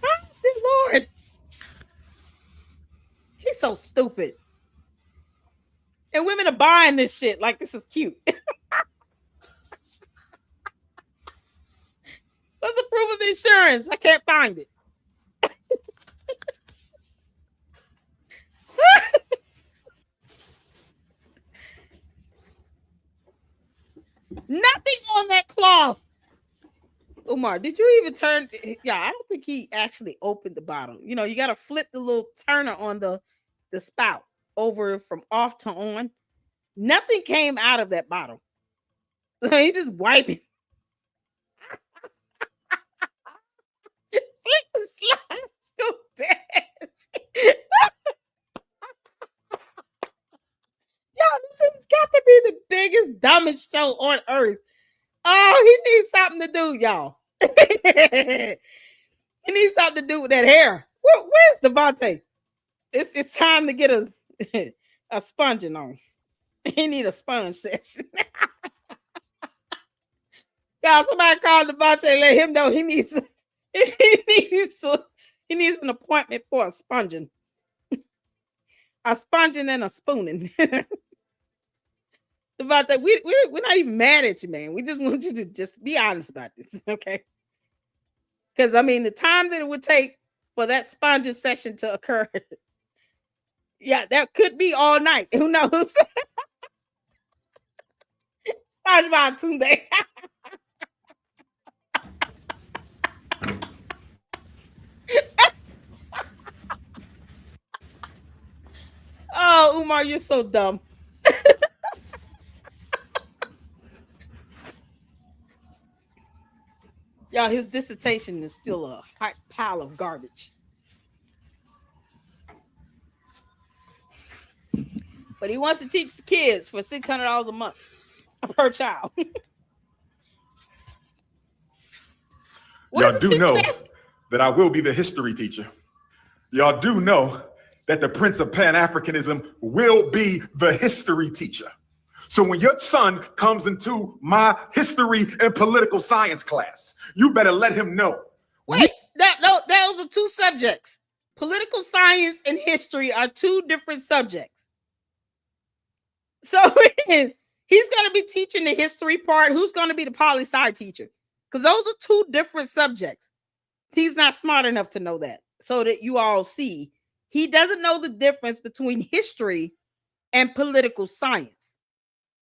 Oh, dear Lord. He's so stupid. And women are buying this shit like this is cute. What's the proof of insurance? I can't find it. Nothing on that cloth. Umar, did you even turn? Yeah, I don't think he actually opened the bottle. You got to flip the little turner on the spout over from off to on. Nothing came out of that bottle. He just wiping. Slide school dance. Yo, this has got to be the biggest, dumbest show on earth. Oh, he needs something to do, y'all. He needs something to do with that hair. Where's Devontae? It's time to get a sponging on. He need a sponge session. Y'all, somebody call Devontae, let him know he needs an appointment for a sponging. A sponging and a spooning. Devontae, we're not even mad at you, man. We just want you to just be honest about this, okay? Because I mean, the time that it would take for that sponging session to occur, yeah, that could be all night. Who knows? SpongeBob Tunde. Oh, Umar, you're so dumb. Y'all, his dissertation is still a hot pile of garbage. But he wants to teach kids for $600 a month per child. Y'all do know that I will be the history teacher. Y'all do know that the Prince of Pan-Africanism will be the history teacher. So when your son comes into my history and political science class, you better let him know. Wait, those are two subjects. Political science and history are two different subjects. So he's going to be teaching the history part. Who's going to be the poli-sci teacher? Because those are two different subjects. He's not smart enough to know that. So that you all see, he doesn't know the difference between history and political science.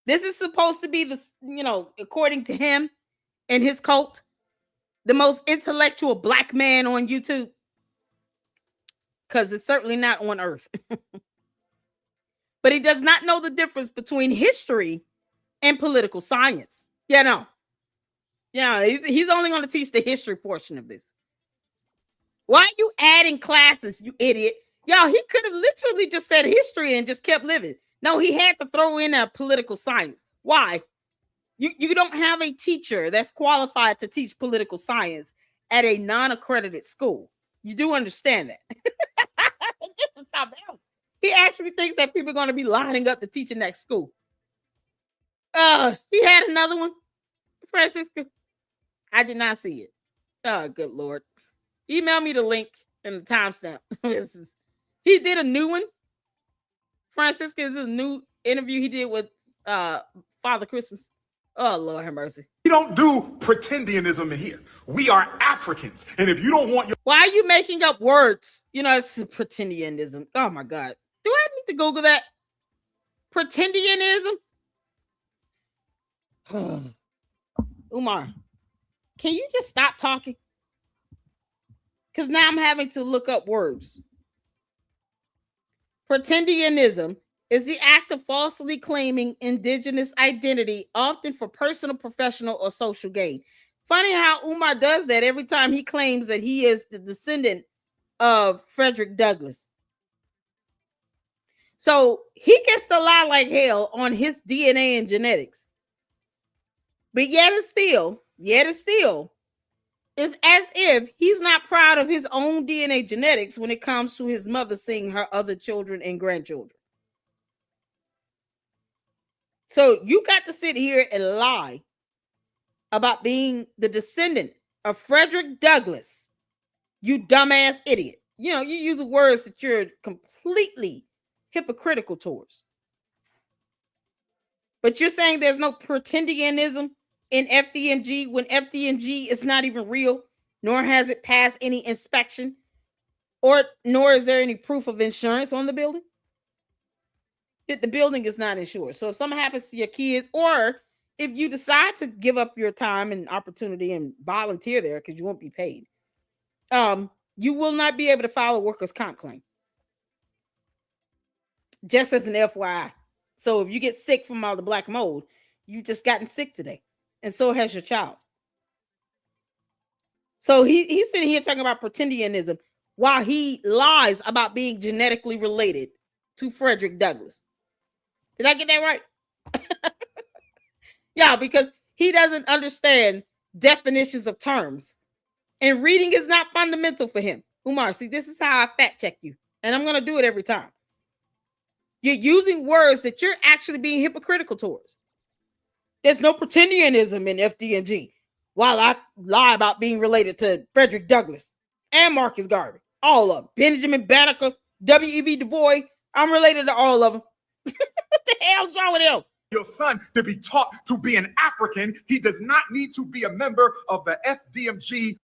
This is supposed to be the, according to him and his cult, the most intellectual black man on YouTube. Because it's certainly not on Earth. But he does not know the difference between history and political science. Yeah, he's only going to teach the history portion of this. Why are you adding classes, you idiot? Y'all, he could have literally just said history and just kept living. No, he had to throw in a political science. Why? You don't have a teacher that's qualified to teach political science at a non-accredited school. You do understand that. This is something else. He actually thinks that people are going to be lining up to teach in that school. He had another one, Francisco. I did not see it. Oh, good Lord. Email me the link and the timestamp. He did a new one. Francisco is a new interview he did with Father Christmas. Oh, Lord have mercy. We don't do pretendianism here. We are Africans. And if you don't want your... Why are you making up words? It's pretendianism. Oh, my God. Do I need to Google that? Pretendianism? Umar, can you just stop talking? Because now I'm having to look up words. Pretendianism is the act of falsely claiming indigenous identity, often for personal, professional, or social gain. Funny how Umar does that every time he claims that he is the descendant of Frederick Douglass. So he gets to lie like hell on his DNA and genetics. But yet and still, it's as if he's not proud of his own DNA genetics when it comes to his mother seeing her other children and grandchildren. So you got to sit here and lie about being the descendant of Frederick Douglass. You dumbass idiot. You use words that you're completely hypocritical towards. But you're saying there's no pretendianism in FDMG when FDMG is not even real, nor has it passed any inspection, nor is there any proof of insurance on the building. The building is not insured. So if something happens to your kids, or if you decide to give up your time and opportunity and volunteer there because you won't be paid, you will not be able to file a workers' comp claim. Just as an FYI. So if you get sick from all the black mold, you just gotten sick today. And so has your child. So he's sitting here talking about pretendianism while he lies about being genetically related to Frederick Douglass. Did I get that right? Yeah, because he doesn't understand definitions of terms. And reading is not fundamental for him. Umar, see, this is how I fact check you. And I'm going to do it every time. You're using words that you're actually being hypocritical towards. There's no pretendianism in FDMG. While I lie about being related to Frederick Douglass and Marcus Garvey. All of them. Benjamin Banneker, W.E.B. Du Bois. I'm related to all of them. What the hell's wrong with him? Your son to be taught to be an African. He does not need to be a member of the FDMG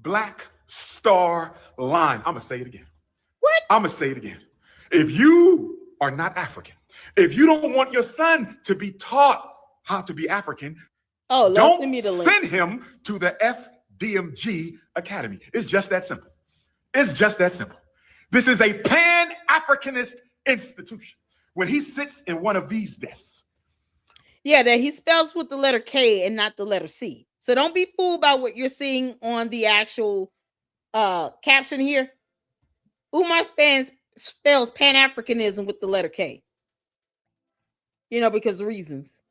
Black Star Line. I'm going to say it again. What? I'm going to say it again. If you are not African, if you don't want your son to be taught how to be African, don't send me the link. Send him to the FDMG Academy. It's just that simple. It's just that simple. This is a pan-Africanist institution. When he sits in one of these desks. Yeah, that he spells with the letter K and not the letter C. So don't be fooled by what you're seeing on the actual caption here. Umar spells pan-Africanism with the letter K. You know, because reasons.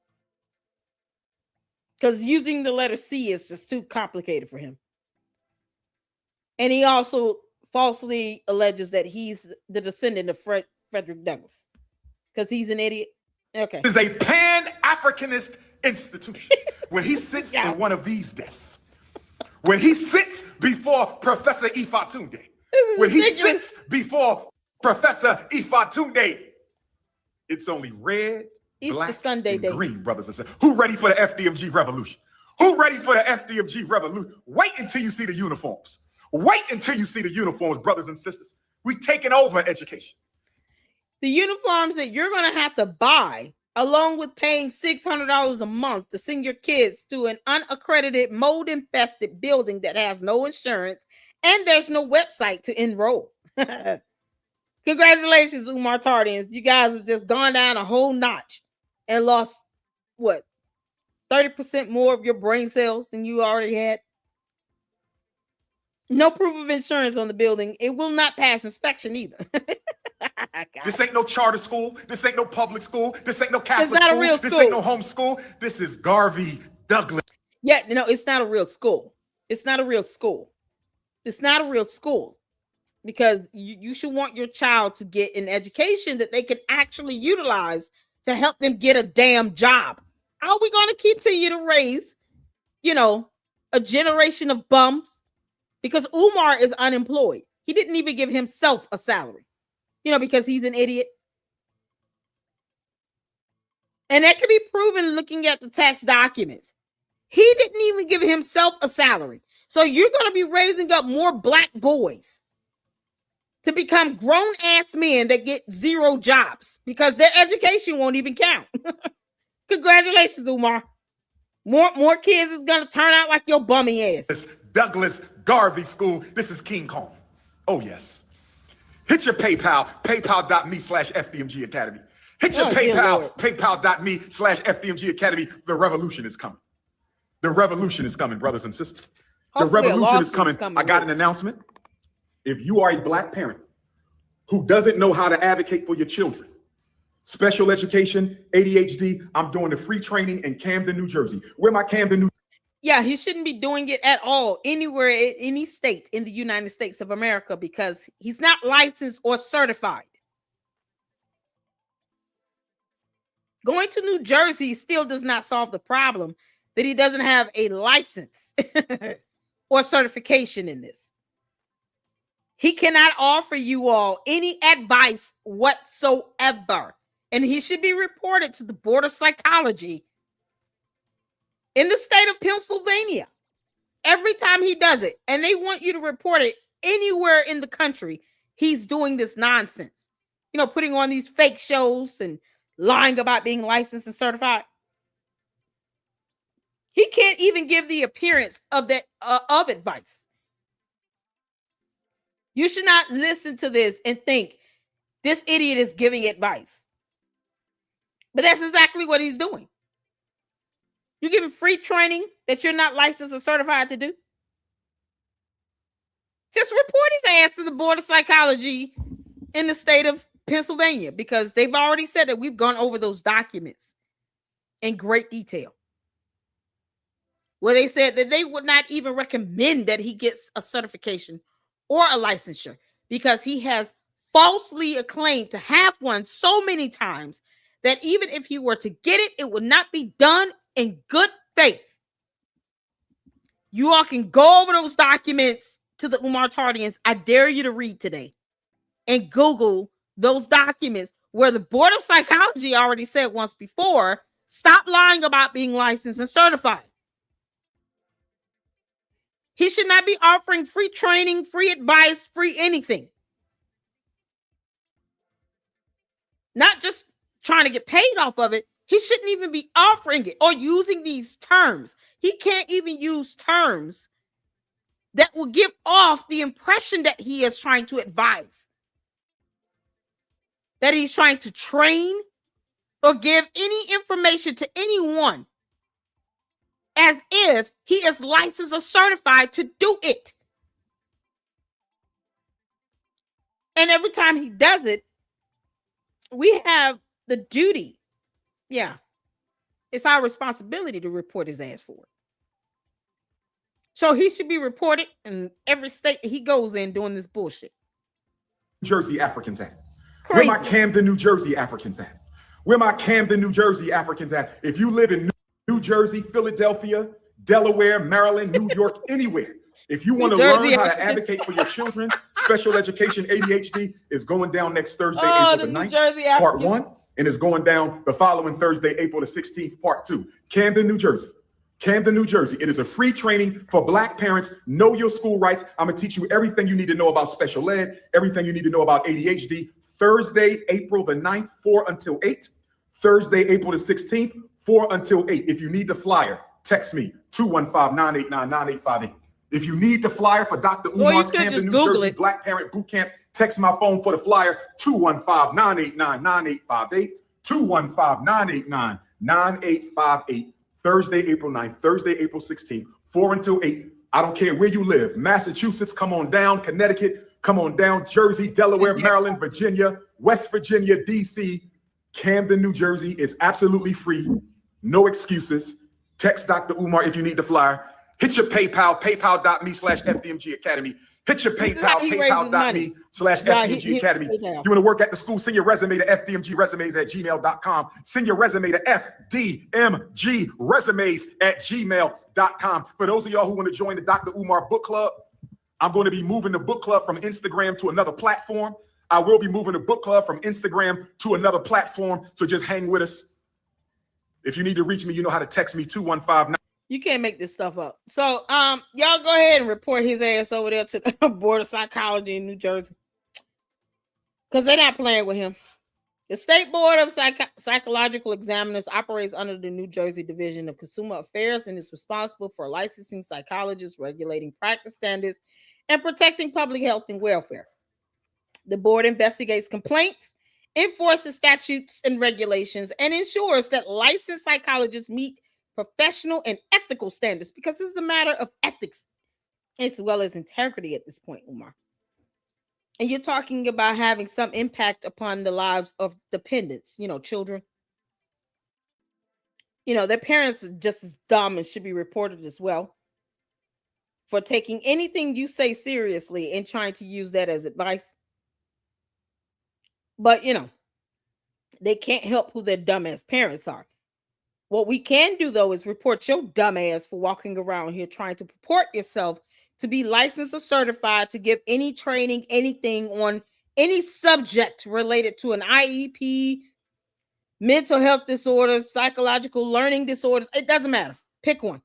Because using the letter C is just too complicated for him. And he also falsely alleges that he's the descendant of Frederick Douglass. Because he's an idiot. Okay. This is a pan-Africanist institution. When he sits in one of these desks. When he sits before Professor Ifatunde. When he sits before Professor Ifatunde. It's only red, Easter black, Sunday and day. green, brothers and sisters. Who ready for the FDMG revolution? Who ready for the FDMG revolution? Wait until you see the uniforms. Wait until you see the uniforms, brothers and sisters. We're taking over education. The uniforms that you're going to have to buy, along with paying $600 a month to send your kids to an unaccredited, mold-infested building that has no insurance, and there's no website to enroll. Congratulations, Umar Tardians. You guys have just gone down a whole notch and lost, what, 30% more of your brain cells than you already had? No proof of insurance on the building. It will not pass inspection either. This ain't no charter school. This ain't no public school. This ain't no Catholic It's not school. a real This school. ain't no home school. This is Garvey Douglas. Yeah, no, it's not a real school. It's not a real school. It's not a real school because you should want your child to get an education that they can actually utilize to help them get a damn job. How are we going to continue to raise, a generation of bums? Because Umar is unemployed. He didn't even give himself a salary, because he's an idiot. And that can be proven looking at the tax documents. He didn't even give himself a salary. So you're going to be raising up more black boys to become grown-ass men that get zero jobs because their education won't even count. Congratulations, Umar. More kids is going to turn out like your bummy ass. This Douglas Garvey School. This is King Kong. Oh, yes. Hit your PayPal, paypal.me/FDMG Academy. Hit your PayPal, paypal.me/FDMG Academy. The revolution is coming. The revolution is coming, brothers and sisters. Hopefully the revolution is coming. I got with an announcement. If you are a black parent who doesn't know how to advocate for your children, special education, ADHD, I'm doing the free training in Camden, New Jersey. Where my Camden, New Yeah, he shouldn't be doing it at all anywhere in any state in the United States of America because he's not licensed or certified. Going to New Jersey still does not solve the problem that he doesn't have a license or certification in this. He cannot offer you all any advice whatsoever. And he should be reported to the Board of Psychology in the state of Pennsylvania every time he does it. And they want you to report it anywhere in the country. He's doing this nonsense, putting on these fake shows and lying about being licensed and certified. He can't even give the appearance of that of advice. You should not listen to this and think this idiot is giving advice. But that's exactly what he's doing. You giving free training that you're not licensed or certified to do? Just report his ass to the Board of Psychology in the state of Pennsylvania, because they've already said that we've gone over those documents in great detail, where they said that they would not even recommend that he gets a certification or a licensure because he has falsely claimed to have one so many times that even if he were to get it, it would not be done in good faith. You all can go over those documents to the Umar Tardians. I dare you to read today and Google those documents where the Board of Psychology already said once before, stop lying about being licensed and certified. He should not be offering free training, free advice, free anything. Not just trying to get paid off of it. He shouldn't even be offering it or using these terms. He can't even use terms that will give off the impression that he is trying to advise, that he's trying to train or give any information to anyone as if he is licensed or certified to do it. And every time he does it, we have the duty. Yeah. It's our responsibility to report his ass for it. So he should be reported in every state that he goes in doing this bullshit. Jersey Africans at? Crazy. Where my Camden, New Jersey Africans at? Where my Camden, New Jersey Africans at? If you live in New Jersey, Philadelphia, Delaware, Maryland, New York, anywhere, if you want to learn how to advocate for your children, special education ADHD is going down next Thursday, April the 9th, part 1, and it's going down the following Thursday, April the 16th, part 2. Camden, New Jersey. Camden, New Jersey. It is a free training for Black parents. Know your school rights. I'm going to teach you everything you need to know about special ed, everything you need to know about ADHD. Thursday, April the 9th, 4 until 8. Thursday, April the 16th, 4 until 8. If you need the flyer, text me, 215-989-9858. If you need the flyer for Dr. Umar's Camden, New Jersey Black Parent Boot Camp, text my phone for the flyer, 215-989-9858, 215-989-9858. Thursday, April 9th, Thursday, April 16th, 4 until 8. I don't care where you live. Massachusetts, come on down. Connecticut, come on down. Jersey, Delaware, Maryland, Virginia, West Virginia, DC, Camden, New Jersey. It's absolutely free. No excuses. Text Dr. Umar if you need the flyer. Hit your PayPal, paypal.me/FDMG Academy. Hit your PayPal, paypal.me/FDMG Academy. You want to work at the school, send your resume to fdmgresumes@gmail.com. Send your resume to fdmgresumes@gmail.com. For those of y'all who want to join the Dr. Umar Book Club, I'm going to be moving the book club from Instagram to another platform. I will be moving the book club from Instagram to another platform. So just hang with us. If you need to reach me, you know how to text me, 215. You can't make this stuff up. So, y'all go ahead and report his ass over there to the Board of Psychology in New Jersey, because they're not playing with him. The State Board of Psychological Examiners operates under the New Jersey Division of Consumer Affairs and is responsible for licensing psychologists, regulating practice standards, and protecting public health and welfare. The board investigates complaints, enforces statutes and regulations, and ensures that licensed psychologists meet professional and ethical standards, because this is a matter of ethics as well as integrity at this point, Umar. And you're talking about having some impact upon the lives of dependents, children. Their parents are just as dumb and should be reported as well for taking anything you say seriously and trying to use that as advice. But, they can't help who their dumbass parents are. What we can do, though, is report your dumbass for walking around here trying to purport yourself to be licensed or certified to give any training, anything on any subject related to an IEP, mental health disorders, psychological learning disorders. It doesn't matter. Pick one.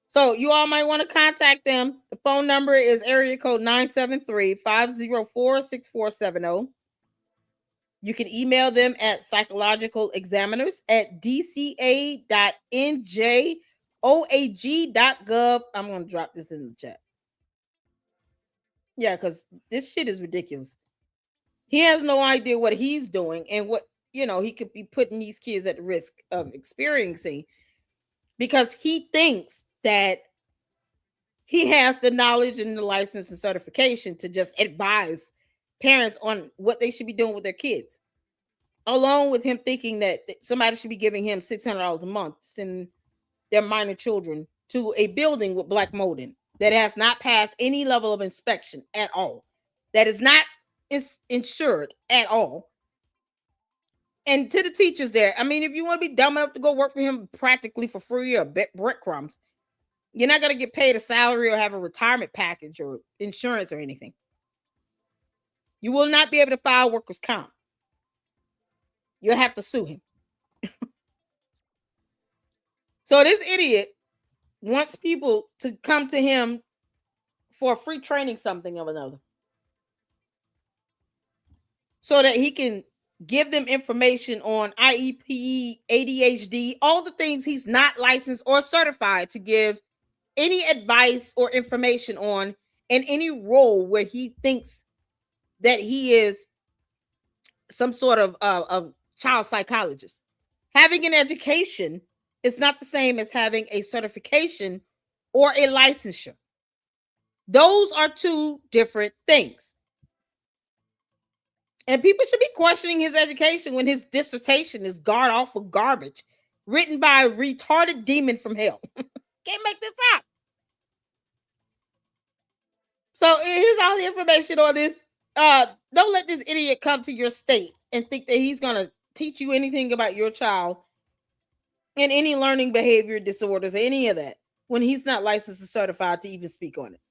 So you all might want to contact them. The phone number is area code 973-504-6470. You can email them at psychologicalexaminers@dca.njoag.gov. I'm going to drop this in the chat. Yeah, because this shit is ridiculous. He has no idea what he's doing and what, he could be putting these kids at risk of experiencing, because he thinks that he has the knowledge and the license and certification to just advise parents on what they should be doing with their kids, along with him thinking that somebody should be giving him $600 a month to send their minor children to a building with black mold in that has not passed any level of inspection at all, that is not insured at all. And to the teachers there, I mean, if you want to be dumb enough to go work for him practically for free or breadcrumbs, you're not going to get paid a salary or have a retirement package or insurance or anything. You will not be able to file workers' comp. You'll have to sue him. So this idiot wants people to come to him for free training something of another, so that he can give them information on IEP, ADHD, all the things he's not licensed or certified to give any advice or information on, in any role where he thinks that he is some sort of child psychologist. Having an education is not the same as having a certification or a licensure. Those are two different things. And people should be questioning his education when his dissertation is god awful garbage written by a retarded demon from hell. Can't make this up. So here's all the information on this. Don't let this idiot come to your state and think that he's going to teach you anything about your child and any learning behavior disorders or any of that when he's not licensed or certified to even speak on it.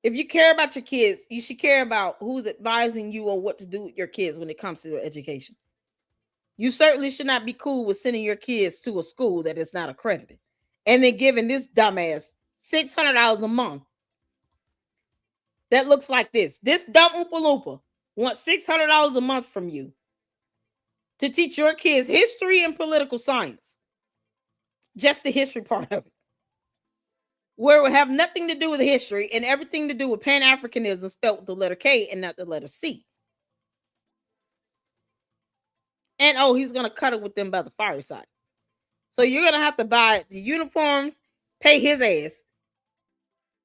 If you care about your kids, you should care about who's advising you on what to do with your kids when it comes to their education. You certainly should not be cool with sending your kids to a school that is not accredited and then giving this dumbass $600 a month. That looks like this. This dumb Oompa Loompa wants $600 a month from you to teach your kids history and political science. Just the history part of it, where it will have nothing to do with history and everything to do with pan-Africanism spelled with the letter K and not the letter C. And oh, he's going to cut it with them by the fireside. So you're going to have to buy the uniforms, pay his ass,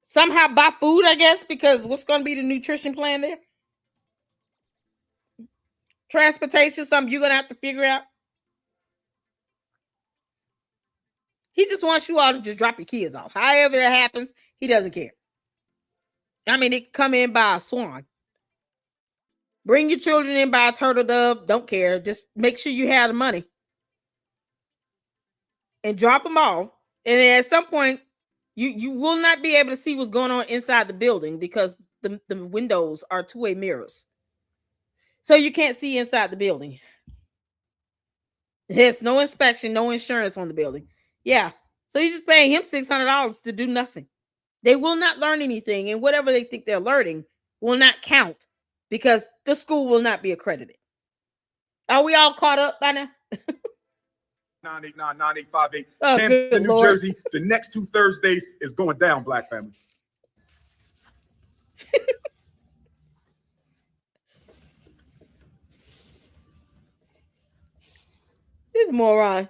somehow buy food, I guess, because what's going to be the nutrition plan there? Transportation, something you're going to have to figure out. He just wants you all to just drop your kids off. However that happens, he doesn't care. I mean, it come in by a swan. Bring your children in by a turtle dove. Don't care. Just make sure you have the money. And drop them off. And then at some point, you will not be able to see what's going on inside the building because the windows are two-way mirrors. So you can't see inside the building. There's no inspection, no insurance on the building. Yeah. So you're just paying him $600 to do nothing. They will not learn anything. And whatever they think they're learning will not count because the school will not be accredited. Are we all caught up by now? 989-9858. Oh, Camden, New Lord. Jersey. The next 2 Thursdays is going down, Black family. This moron.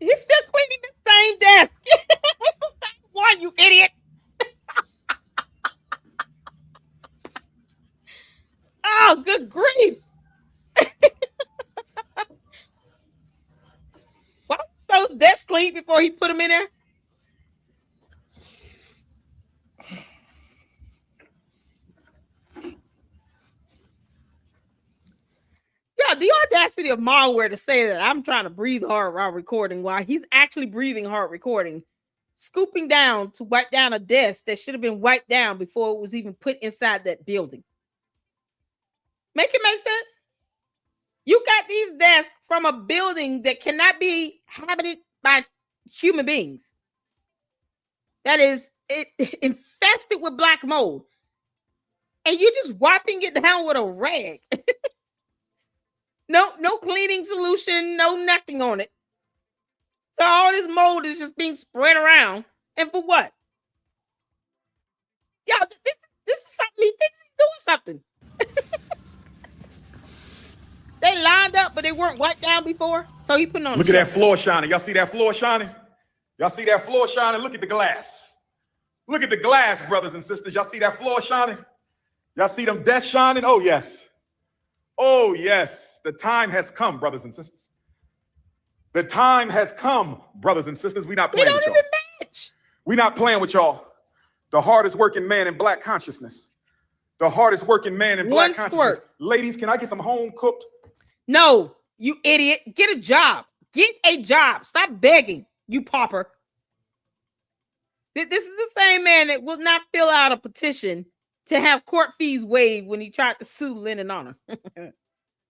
He's still cleaning the same desk. It's the same one, you idiot. Oh, good grief. Why those desks clean before he put them in there? Yeah, the audacity of malware to say that I'm trying to breathe hard while recording, while he's actually breathing hard recording, scooping down to wipe down a desk that should have been wiped down before it was even put inside that building. Make it make sense? You got these desks from a building that cannot be habited by human beings. That is infested with black mold. And you're just wiping it down with a rag. No cleaning solution, no nothing on it. So all this mold is just being spread around. And for what? Y'all, this is something he thinks he's doing something. They lined up, but they weren't wiped down before. So he put on. Look at that floor shining. Y'all see that floor shining? Y'all see that floor shining? Look at the glass. Look at the glass, brothers and sisters. Y'all see that floor shining? Y'all see them desks shining? Oh, yes. Oh, yes. The time has come, brothers and sisters. The time has come, brothers and sisters. We're not playing with y'all. We're not playing with y'all. The hardest working man in black consciousness. The hardest working man in black consciousness. Ladies, can I get some home cooked? No, you idiot. Get a job. Get a job. Stop begging, you pauper. This is the same man that will not fill out a petition to have court fees waived when he tried to sue Lennon Honor.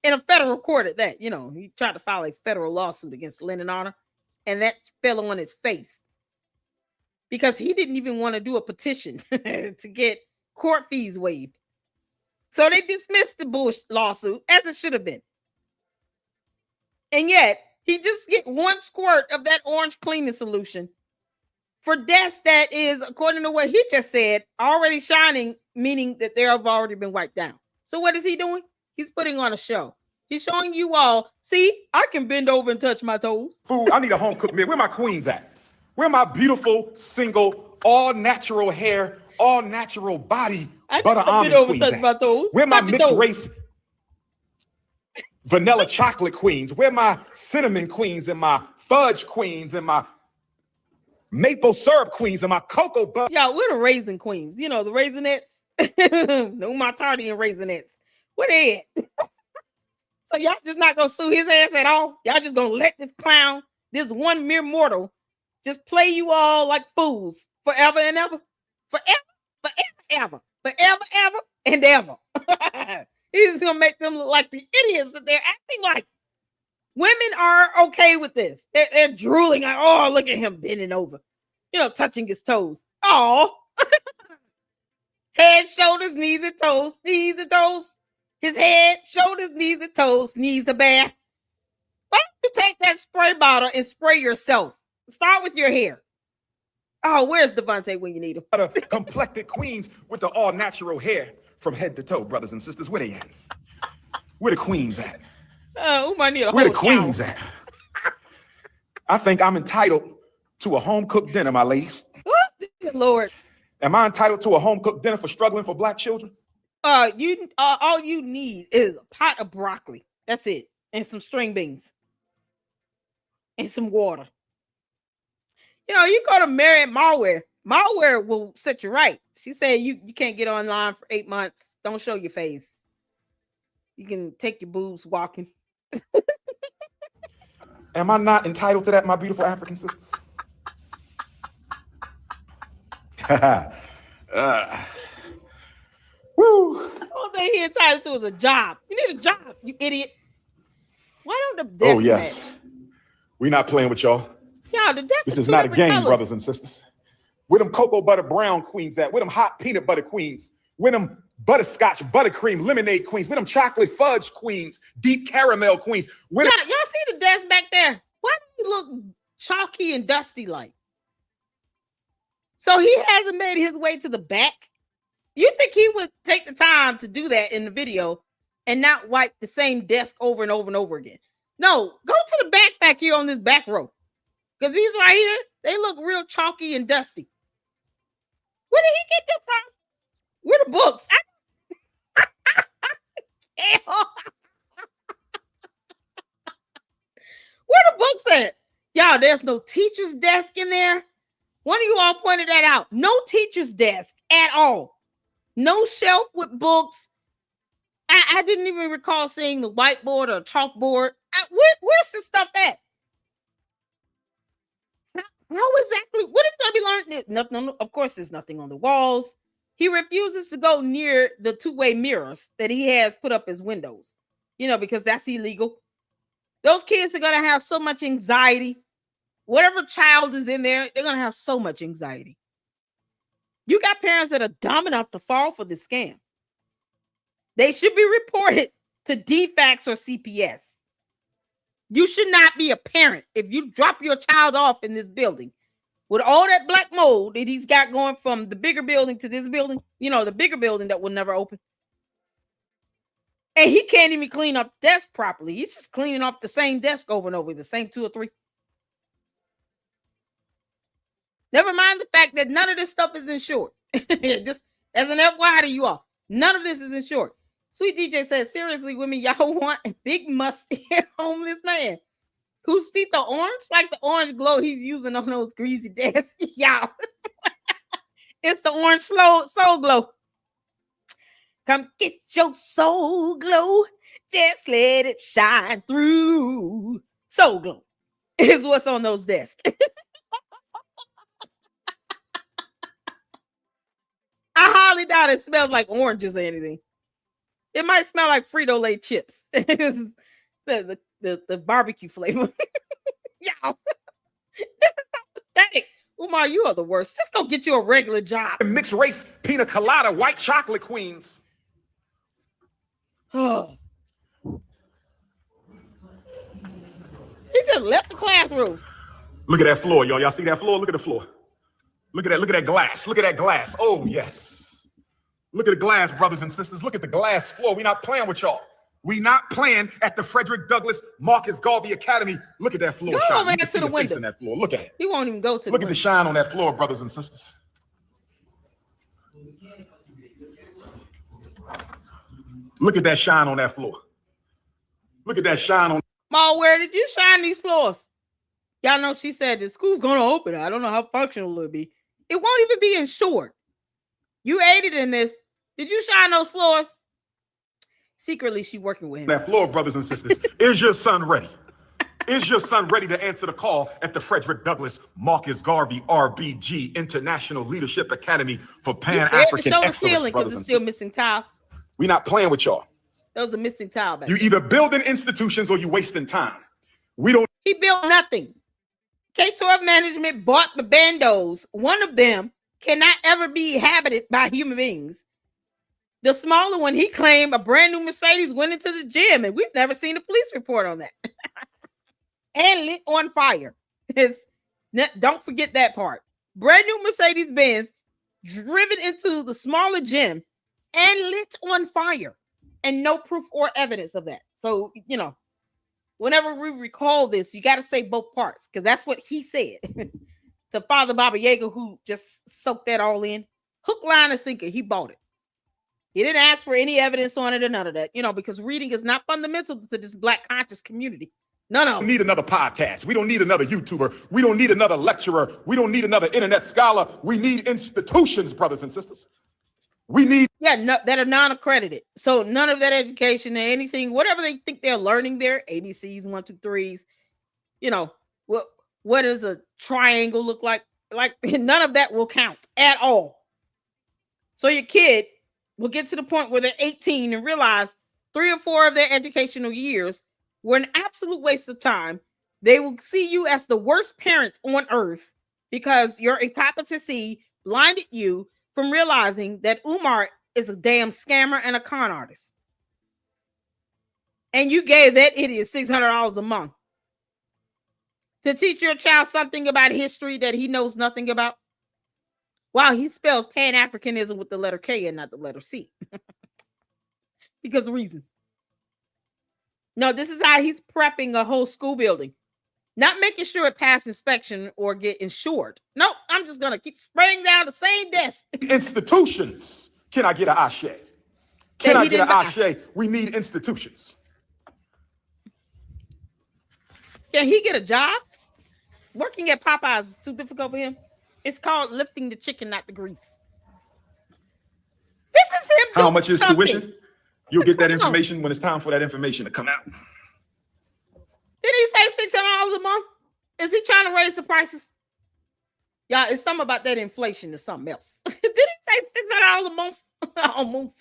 In a federal court at that, he tried to file a federal lawsuit against Lennon Honor, and that fell on his face because he didn't even want to do a petition to get court fees waived. So they dismissed the Bush lawsuit, as it should have been. And yet, he just get one squirt of that orange cleaning solution for desks that is, according to what he just said, already shining, meaning that they have already been wiped down. So what is he doing? He's putting on a show. He's showing you all, see, I can bend over and touch my toes. Food, I need a home cooked meal. Where my queens at? Where my beautiful, single, all natural hair, all natural body, butter almond queens at? My toes. Where my mixed race vanilla chocolate queens? Where my cinnamon queens and my fudge queens and my maple syrup queens and my cocoa butter? Yeah, we're the raisin queens. The Raisinets. The Umar Johnson Raisinets. Where they at? So y'all just not gonna sue his ass at all? Y'all just gonna let this clown, this one mere mortal, just play you all like fools forever and ever? Forever, and ever. He's gonna make them look like the idiots that they're acting like. Women are okay with this. They're drooling like, oh, look at him bending over, touching his toes. Oh, head, shoulders, knees, and toes, knees and toes. His head, shoulders, knees, and toes, needs a bath. Why don't you take that spray bottle and spray yourself? Start with your hair. Oh, where's Devontae when you need him? Complected queens with the all natural hair from head to toe, brothers and sisters. Where they at? Where the queens at? Where the queens at? I think I'm entitled to a home cooked dinner, my ladies. Good Lord. Am I entitled to a home cooked dinner for struggling for black children? All you need is a pot of broccoli. That's it. And some string beans. And some water. You go to Marriott Malware. Malware will set you right. She said you can't get online for 8 months. Don't show your face. You can take your boobs walking. Am I not entitled to that, my beautiful African sisters? Woo. All thing he entitled to is a job. You need a job, you idiot. Why don't the desk match? We're not playing with y'all. Y'all, the desk This is not a game, brothers and sisters. Where them cocoa butter brown queens at? Where them hot peanut butter queens? Where them butterscotch, buttercream, lemonade queens? Where them chocolate fudge queens? Deep caramel queens? Y'all see the desk back there? Why do he look chalky and dusty like? So he hasn't made his way to the back? You think he would take the time to do that in the video and not wipe the same desk over and over and over again? No, go to the back here on this back row. Because these right here, they look real chalky and dusty. Where did he get them from? Where the books? Where the books at? Y'all, there's no teacher's desk in there. One of you all pointed that out. No teacher's desk at all. No shelf with books. I didn't even recall seeing the whiteboard or chalkboard. Where's the stuff at? How exactly? What is going to be learned? Nothing. Of course, there's nothing on the walls. He refuses to go near the two-way mirrors that he has put up as windows, because that's illegal. Those kids are going to have so much anxiety. Whatever child is in there, they're going to have so much anxiety. You got parents that are dumb enough to fall for this scam. They should be reported to DFACS or CPS. You should not be a parent if you drop your child off in this building with all that black mold that he's got going from the bigger building to this building, the bigger building that will never open. And he can't even clean up the desk properly. He's just cleaning off the same desk over and over, the same 2 or 3. Never mind the fact that none of this stuff is insured. Just as an FYI to you all, none of this is insured. Sweet DJ says, seriously, women, y'all want a big musty homeless man whose teeth are orange, like the orange glow he's using on those greasy dads. Y'all, it's the orange soul glow. Come get your soul glow. Just let it shine through. Soul glow is what's on those desks. I highly doubt it smells like oranges or anything. It might smell like Frito-Lay chips. the barbecue flavor. Y'all, this is so pathetic. Umar, you are the worst. Just go get you a regular job. Mixed race pina colada, white chocolate queens. He just left the classroom. Look at that floor, y'all. Y'all see that floor? Look at the floor. Look at that glass. Look at that glass. Oh, yes. Look at the glass, brothers and sisters. Look at the glass floor. We're not playing with y'all. We not playing at the Frederick Douglass Marcus Garvey Academy. Look at that floor. Go shine. over You there can see to the face window. in that floor. Look at it. He won't even go to Look at the shine on that floor, brothers and sisters. Look at that shine on that floor. Look at that shine on. Ma, where did you shine these floors? Y'all know she said the school's going to open. I don't know how functional it'll be. It won't even be insured. You aided in this. Did you shine those floors? Secretly, she working with him. That floor, brothers and sisters. Is your son ready? Is your son ready to answer the call at the Frederick Douglass Marcus Garvey RBG International Leadership Academy for Pan-African Excellence, brothers and still sisters? missing tiles. We not playing with y'all. Those are missing tile back You there. either building institutions or you wasting time. We don't. He built nothing. K-12 management bought the bandos. One of them cannot ever be inhabited by human beings. The smaller one, he claimed a brand new Mercedes went into the gym, and we've never seen a police report on that. And lit on fire. Don't forget that part. Brand new Mercedes Benz driven into the smaller gym and lit on fire, and no proof or evidence of that. So, you know, whenever we recall this, you got to say both parts, because that's what he said to Father Baba Yaga, who just soaked that all in. Hook, line, and sinker. He bought it. He didn't ask for any evidence on it or none of that, you know, because reading is not fundamental to this Black conscious community. No. We need another podcast. We don't need another YouTuber. We don't need another lecturer. We don't need another internet scholar. We need institutions, brothers and sisters. We need that are non-accredited. So none of that education or anything, whatever they think they're learning there, ABCs, 1, 2, 3s, you know, what does a triangle look like? Like none of that will count at all. So your kid will get to the point where they're 18 and realize 3 or 4 of their educational years were an absolute waste of time. They will see you as the worst parents on earth because your incompetency blinded you from realizing that Umar is a damn scammer and a con artist. And you gave that idiot $600 a month to teach your child something about history that he knows nothing about. Wow, he spells pan-Africanism with the letter K and not the letter C. Because of reasons. No, this is how he's prepping a whole school building. Not making sure it passes inspection or get insured. No, I'm just going to keep spraying down the same desk. institutions. Can I get an ashe? Can I get an ashe? We need institutions. Can he get a job? Working at Popeyes is too difficult for him. It's called lifting the chicken, not the grease. This is him. How much is something. tuition? You'll get that information when it's time for that information to come out. Did he say $600 a month? Is he trying to raise the prices? Y'all, it's something about that inflation or something else. Did he say $600 a month? A month.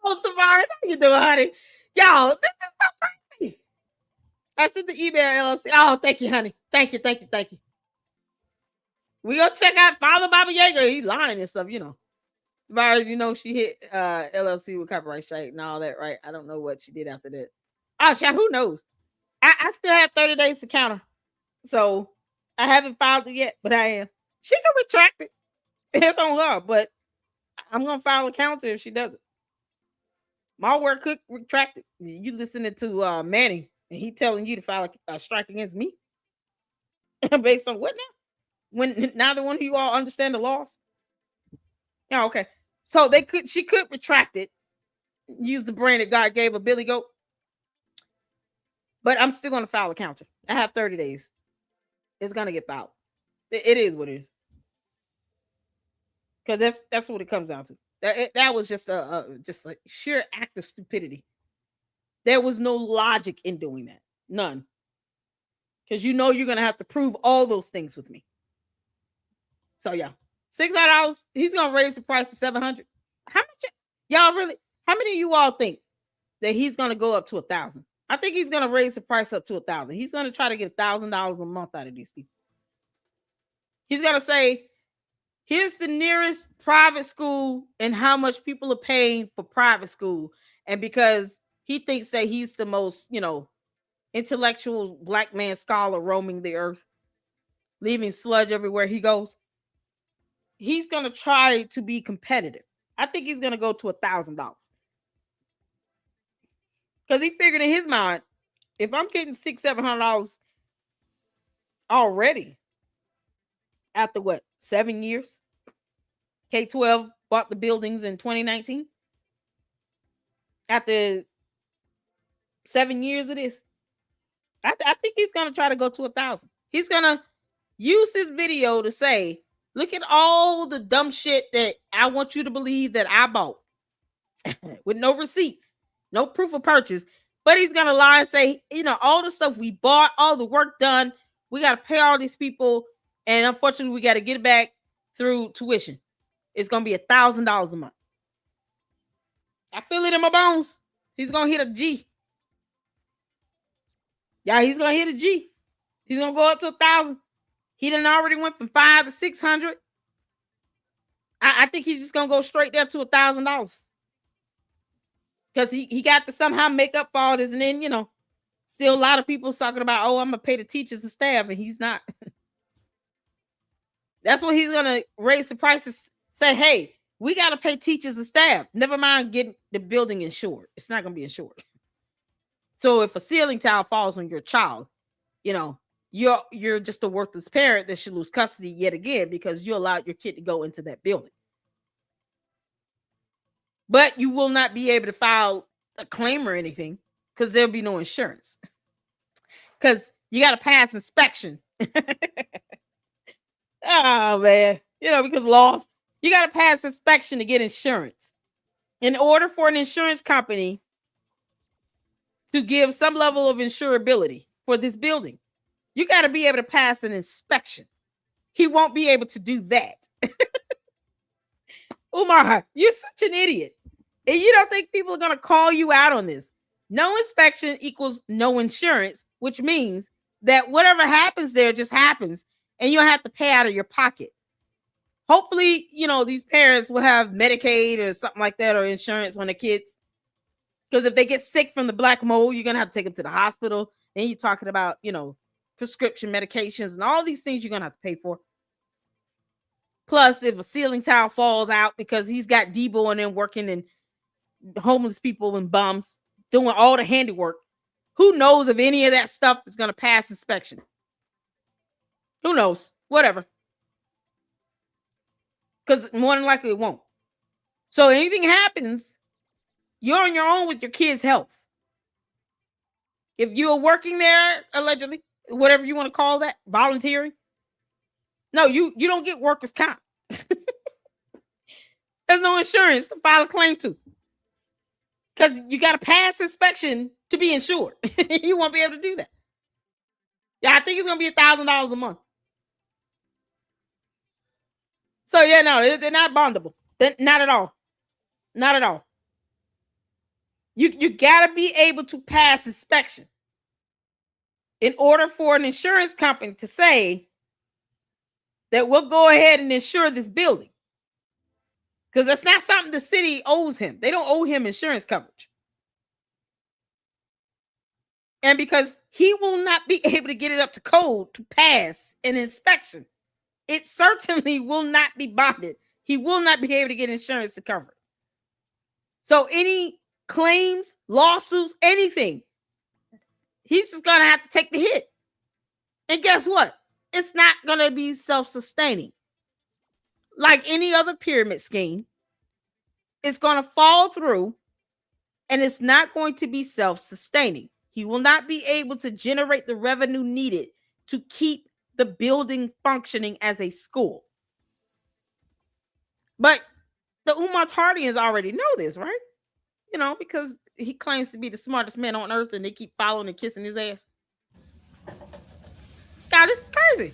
Oh, Tavares, how you doing, honey? Y'all, this is so crazy. I sent the email LLC. Oh, thank you, honey. Thank you. We go check out Father Baba Yaga. He's lying and stuff, you know. Tavares, you know, she hit LLC with copyright strike and all that, right? I don't know what she did after that. Oh, shit, who knows? I still have 30 days to counter. So I haven't filed it yet, but I am. She can retract it. It's on her, but I'm going to file a counter if she does it. My work could retract it. You listening to Manny, and he telling you to file a strike against me. Based on what now? When neither one of you all understand the laws? Yeah, okay. So she could retract it, use the brain that God gave a Billy Goat. But I'm still going to file a counter. I have 30 days. It's going to get filed. It is what it is. Because that's what it comes down to. That was just a sheer act of stupidity. There was no logic in doing that. None. Because you're going to have to prove all those things with me. So yeah, $600. He's going to raise the price to $700. How much? Y'all really? How many of you all think that he's going to go up to $1,000? I think he's going to raise the price up to $1,000. He's going to try to get $1,000 a month out of these people. He's going to say, here's the nearest private school and how much people are paying for private school. And because he thinks that he's the most, intellectual black man scholar roaming the earth, leaving sludge everywhere he goes, he's going to try to be competitive. I think he's going to go to $1,000. Because he figured in his mind, if I'm getting $600-700 already, after what, 7 years? K-12 bought the buildings in 2019. After 7 years of this, I think he's going to try to go to 1,000. He's going to use his video to say, look at all the dumb shit that I want you to believe that I bought with no receipts, no proof of purchase. But he's going to lie and say, all the stuff we bought, all the work done, we got to pay all these people. And unfortunately, we got to get it back through tuition. It's going to be $1,000 a month. I feel it in my bones. He's going to hit a G. Yeah, he's going to hit a G. He's going to go up to 1,000. He done already went from 500 to 600. I think he's just going to go straight there to $1,000. Because he got to somehow make up for all this. And then, still a lot of people talking about, I'm going to pay the teachers and staff. And he's not. That's what he's going to raise the prices. Say, hey, we got to pay teachers and staff. Never mind getting the building insured. It's not going to be insured. So if a ceiling tile falls on your child, you're just a worthless parent that should lose custody yet again because you allowed your kid to go into that building. But you will not be able to file a claim or anything because there'll be no insurance. Because you got to pass inspection. Oh, man. Because laws, you got to pass inspection to get insurance. In order for an insurance company to give some level of insurability for this building, you got to be able to pass an inspection. He won't be able to do that. Umar, you're such an idiot. And you don't think people are going to call you out on this. No inspection equals no insurance, which means that whatever happens there just happens and you don't have to pay out of your pocket. Hopefully, these parents will have Medicaid or something like that or insurance on the kids. Because if they get sick from the black mold, you're going to have to take them to the hospital. Then you're talking about, prescription medications and all these things you're going to have to pay for. Plus, if a ceiling tile falls out because he's got Debo and them working and homeless people and bums doing all the handiwork, who knows if any of that stuff is going to pass inspection? Who knows? Whatever. Because more than likely it won't. So anything happens, you're on your own with your kids' health. If you're working there, allegedly, whatever you want to call that, volunteering, no, you don't get workers' comp. There's no insurance to file a claim to. Because you got to pass inspection to be insured. You won't be able to do that. Yeah, I think it's going to be $1,000 a month. So, yeah, no, they're not bondable. Not at all. Not at all. You got to be able to pass inspection in order for an insurance company to say that we'll go ahead and insure this building. Because that's not something the city owes him. They don't owe him insurance coverage. And because he will not be able to get it up to code to pass an inspection, it certainly will not be bonded. He will not be able to get insurance to cover it. So any claims, lawsuits, anything, he's just going to have to take the hit. And guess what? it's not going to be self-sustaining. Like any other pyramid scheme, it's going to fall through and it's not going to be self-sustaining. He will not be able to generate the revenue needed to keep the building functioning as a school. But the Umar Tardians already know this, right? You know, because he claims to be the smartest man on earth and they keep following and kissing his ass. God, this is crazy.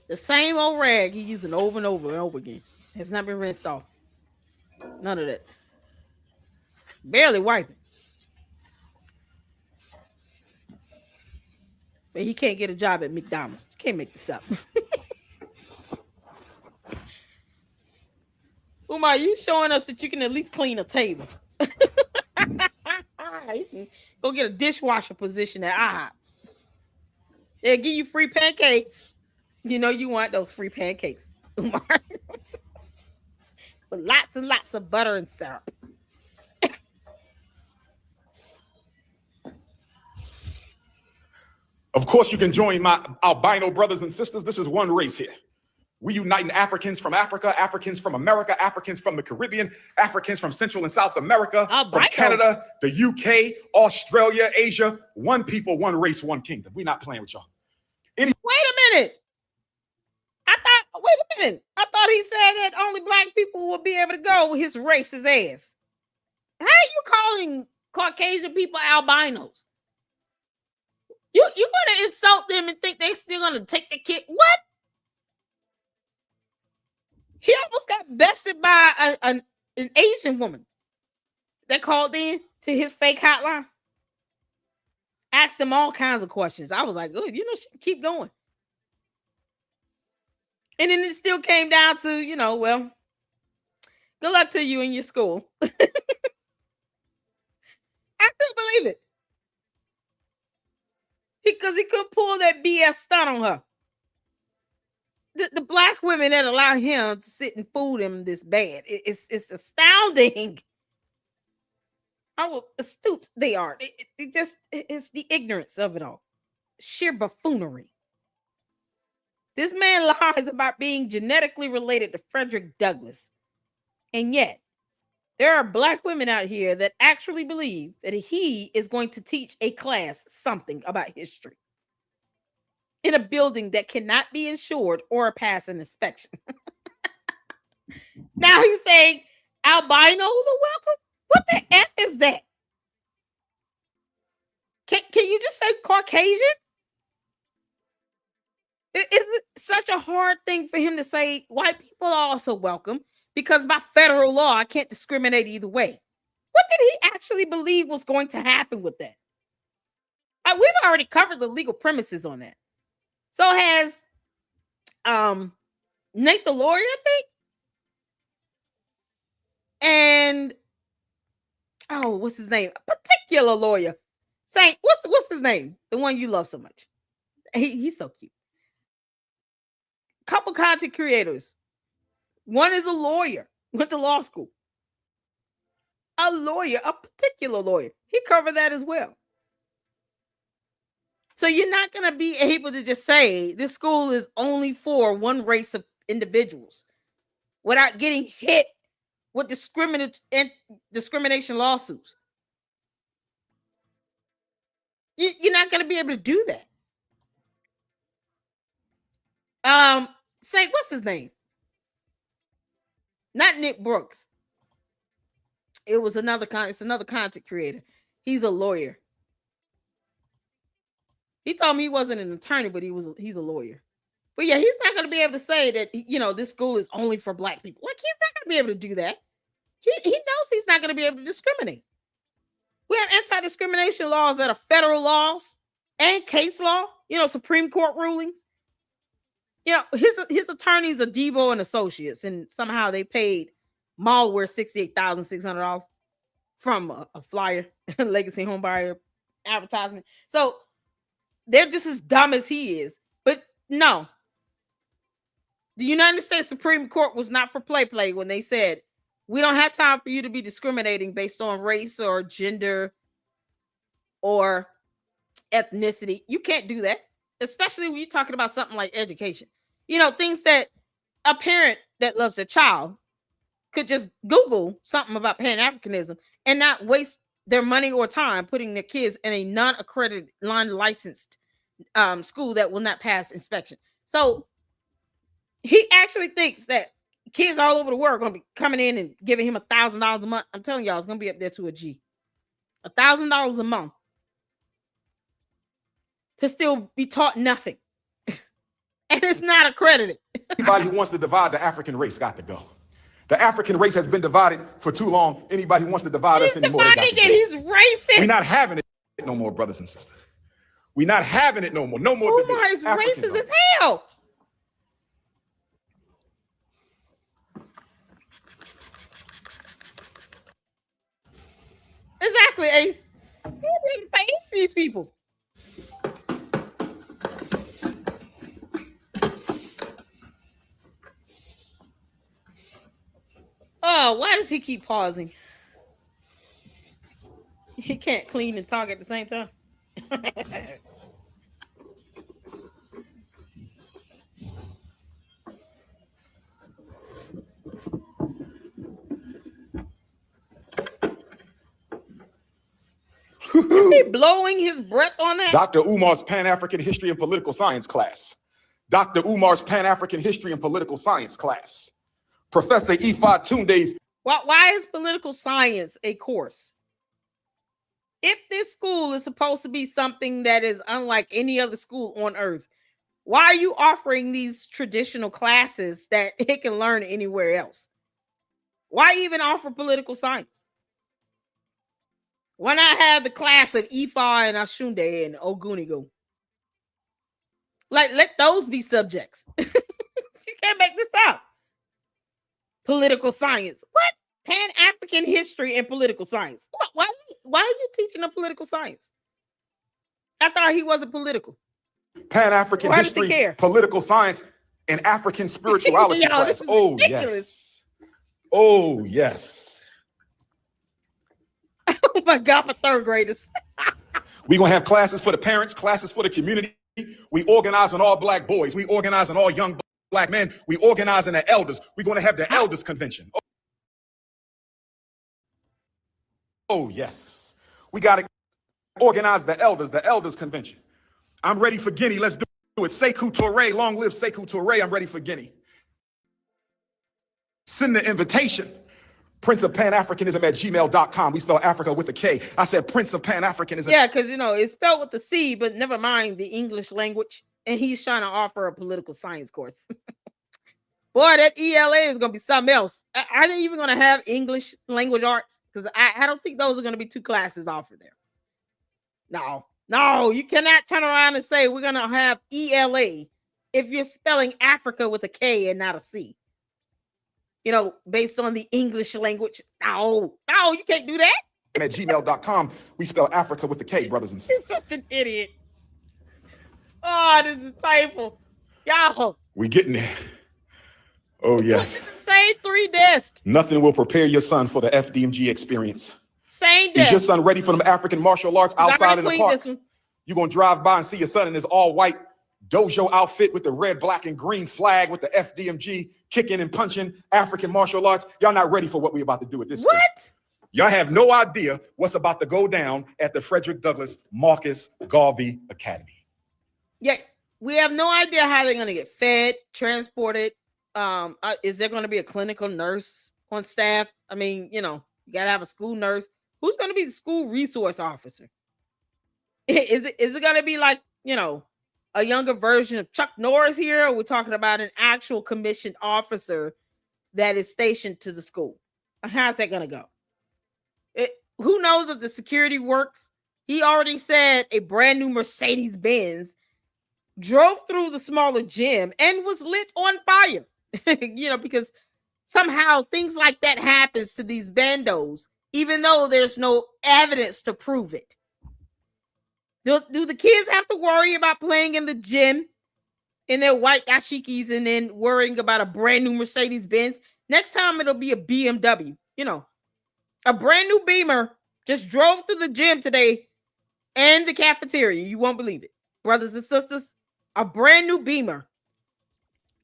The same old rag he's using over and over and over again. Has not been rinsed off. None of that. Barely wiping. But he can't get a job at McDonald's. You can't make this up. Umar, you showing us that you can at least clean a table. You can go get a dishwasher position at IHOP. They'll give you free pancakes. You know you want those free pancakes, Umar. With lots and lots of butter and syrup. Of course, you can join my albino brothers and sisters. This is one race here. We uniting Africans from Africa, Africans from America, Africans from the Caribbean, Africans from Central and South America, from Canada, the UK, Australia, Asia. One people, one race, one kingdom. We're not playing with y'all. Wait a minute. I thought he said that only black people will be able to go with his racist ass. How are you calling Caucasian people albinos? You're going to insult them and think they're still going to take the kid? What? He almost got bested by an Asian woman that called in to his fake hotline. Asked him all kinds of questions. I was like, oh, you know, keep going. And then it still came down to, you know, well, good luck to you in your school. I couldn't believe it. Because he couldn't pull that BS stunt on her. The black women that allow him to sit and fool them this bad. It's astounding how astute they are. It's the ignorance of it all. Sheer buffoonery. This man lies about being genetically related to Frederick Douglass. And yet, there are black women out here that actually believe that he is going to teach a class something about history in a building that cannot be insured or pass an inspection. Now he's saying albinos are welcome? What the F is that? Can you just say Caucasian? Is it such a hard thing for him to say white people are also welcome? Because by federal law, I can't discriminate either way. What did he actually believe was going to happen with that? We've already covered the legal premises on that. So has Nate the lawyer, I think. And what's his name? A particular lawyer. Saying, what's his name? The one you love so much. He's so cute. Couple content creators. One is a lawyer, went to law school. A lawyer, a particular lawyer. He covered that as well. So you're not going to be able to just say this school is only for one race of individuals without getting hit with discrimination lawsuits. You're not going to be able to do that. Say, what's his name? Not Nick Brooks. It's another content creator. He's a lawyer. He told me he wasn't an attorney, but he's a lawyer. But yeah, he's not going to be able to say that, you know, this school is only for black people. Like, he's not going to be able to do that. He knows he's not going to be able to discriminate. We have anti-discrimination laws that are federal laws and case law, you know, Supreme Court rulings. You know, his attorneys are Debo and Associates, and somehow they paid malware $68,600 from a flyer, legacy homebuyer advertisement. So they're just as dumb as he is. But no, the United States Supreme Court was not for play when they said, we don't have time for you to be discriminating based on race or gender or ethnicity. You can't do that, especially when you're talking about something like education. You know, things that a parent that loves their child could just Google something about Pan-Africanism and not waste their money or time putting their kids in a non-accredited, non-licensed school that will not pass inspection. So he actually thinks that kids all over the world are going to be coming in and giving him $1,000 a month. I'm telling y'all, it's going to be up there to a G. $1,000 a month to still be taught nothing. And it's not accredited. Anybody who wants to divide the African race got to go. The African race has been divided for too long. Anybody who wants to divide us anymore, they got to go. He's racist. We're not having it no more, brothers and sisters. We're not having it no more. No more. Umar is racist as hell. Exactly, Ace. You didn't pay these people. Oh, why does he keep pausing? He can't clean and talk at the same time. Is he blowing his breath on that? Dr. Umar's Pan-African History and Political Science class. Dr. Umar's Pan-African History and Political Science class. Professor Ifa Tunde's. Why is political science a course? If this school is supposed to be something that is unlike any other school on earth, why are you offering these traditional classes that it can learn anywhere else? Why even offer political science? Why not have the class of Ifa and Ashunde and Ogunigo? Like, let those be subjects. You can't make this up. Political science. What? Pan-African history and political science. Why are you teaching a political science? I thought he wasn't political. Pan-African History, Political Science, and African Spirituality class. Oh, yes. Oh, yes. Oh, my God, for third graders. We're going to have classes for the parents, classes for the community. We organize on all black boys. We organize on all young black men. We organize in the elders. We're going to have the elders convention. Oh, yes. We got to organize the elders convention. I'm ready for Guinea. Let's do it. Sekou Touré, long live Sekou Touré. I'm ready for Guinea. Send the invitation. Prince of Pan-Africanism at gmail.com. We spell Africa with a K. I said Prince of Pan-Africanism. Yeah, because, you know, it's spelled with the C, but never mind the English language. And he's trying to offer a political science course. Boy, that ELA is going to be something else. I ain't even going to have English language arts because I don't think those are going to be 2 classes offered there. No, you cannot turn around and say we're going to have ELA if you're spelling Africa with a K and not a C. You know, based on the English language. No, you can't do that. At gmail.com, we spell Africa with a K, brothers and sisters. You're such an idiot. Oh, this is painful. Y'all. We getting there. Oh, yes. Same 3 desks. Nothing will prepare your son for the FDMG experience. Same Is desk. your son ready for them African martial arts outside in the park? You're going to drive by and see your son in his all-white dojo outfit with the red, black, and green flag with the FDMG kicking and punching African martial arts. Y'all not ready for what we're about to do at this school. Y'all have no idea what's about to go down at the Frederick Douglass Marcus Garvey Academy. Yeah, we have no idea how they're going to get fed, transported. Is there going to be a clinical nurse on staff? I mean, you know, you got to have a school nurse. Who's going to be the school resource officer? Is it going to be like, you know, a younger version of Chuck Norris here? Or we're talking about an actual commissioned officer that is stationed to the school. How's that going to go? Who knows if the security works? He already said a brand new Mercedes-Benz drove through the smaller gym and was lit on fire. You know, because somehow things like that happens to these bandos, even though there's no evidence to prove it. Do the kids have to worry about playing in the gym in their white dashikis and then worrying about a brand new Mercedes-Benz? Next time it'll be a BMW. You know, a brand new Beamer just drove through the gym today and the cafeteria. You won't believe it. Brothers and sisters, a brand new Beamer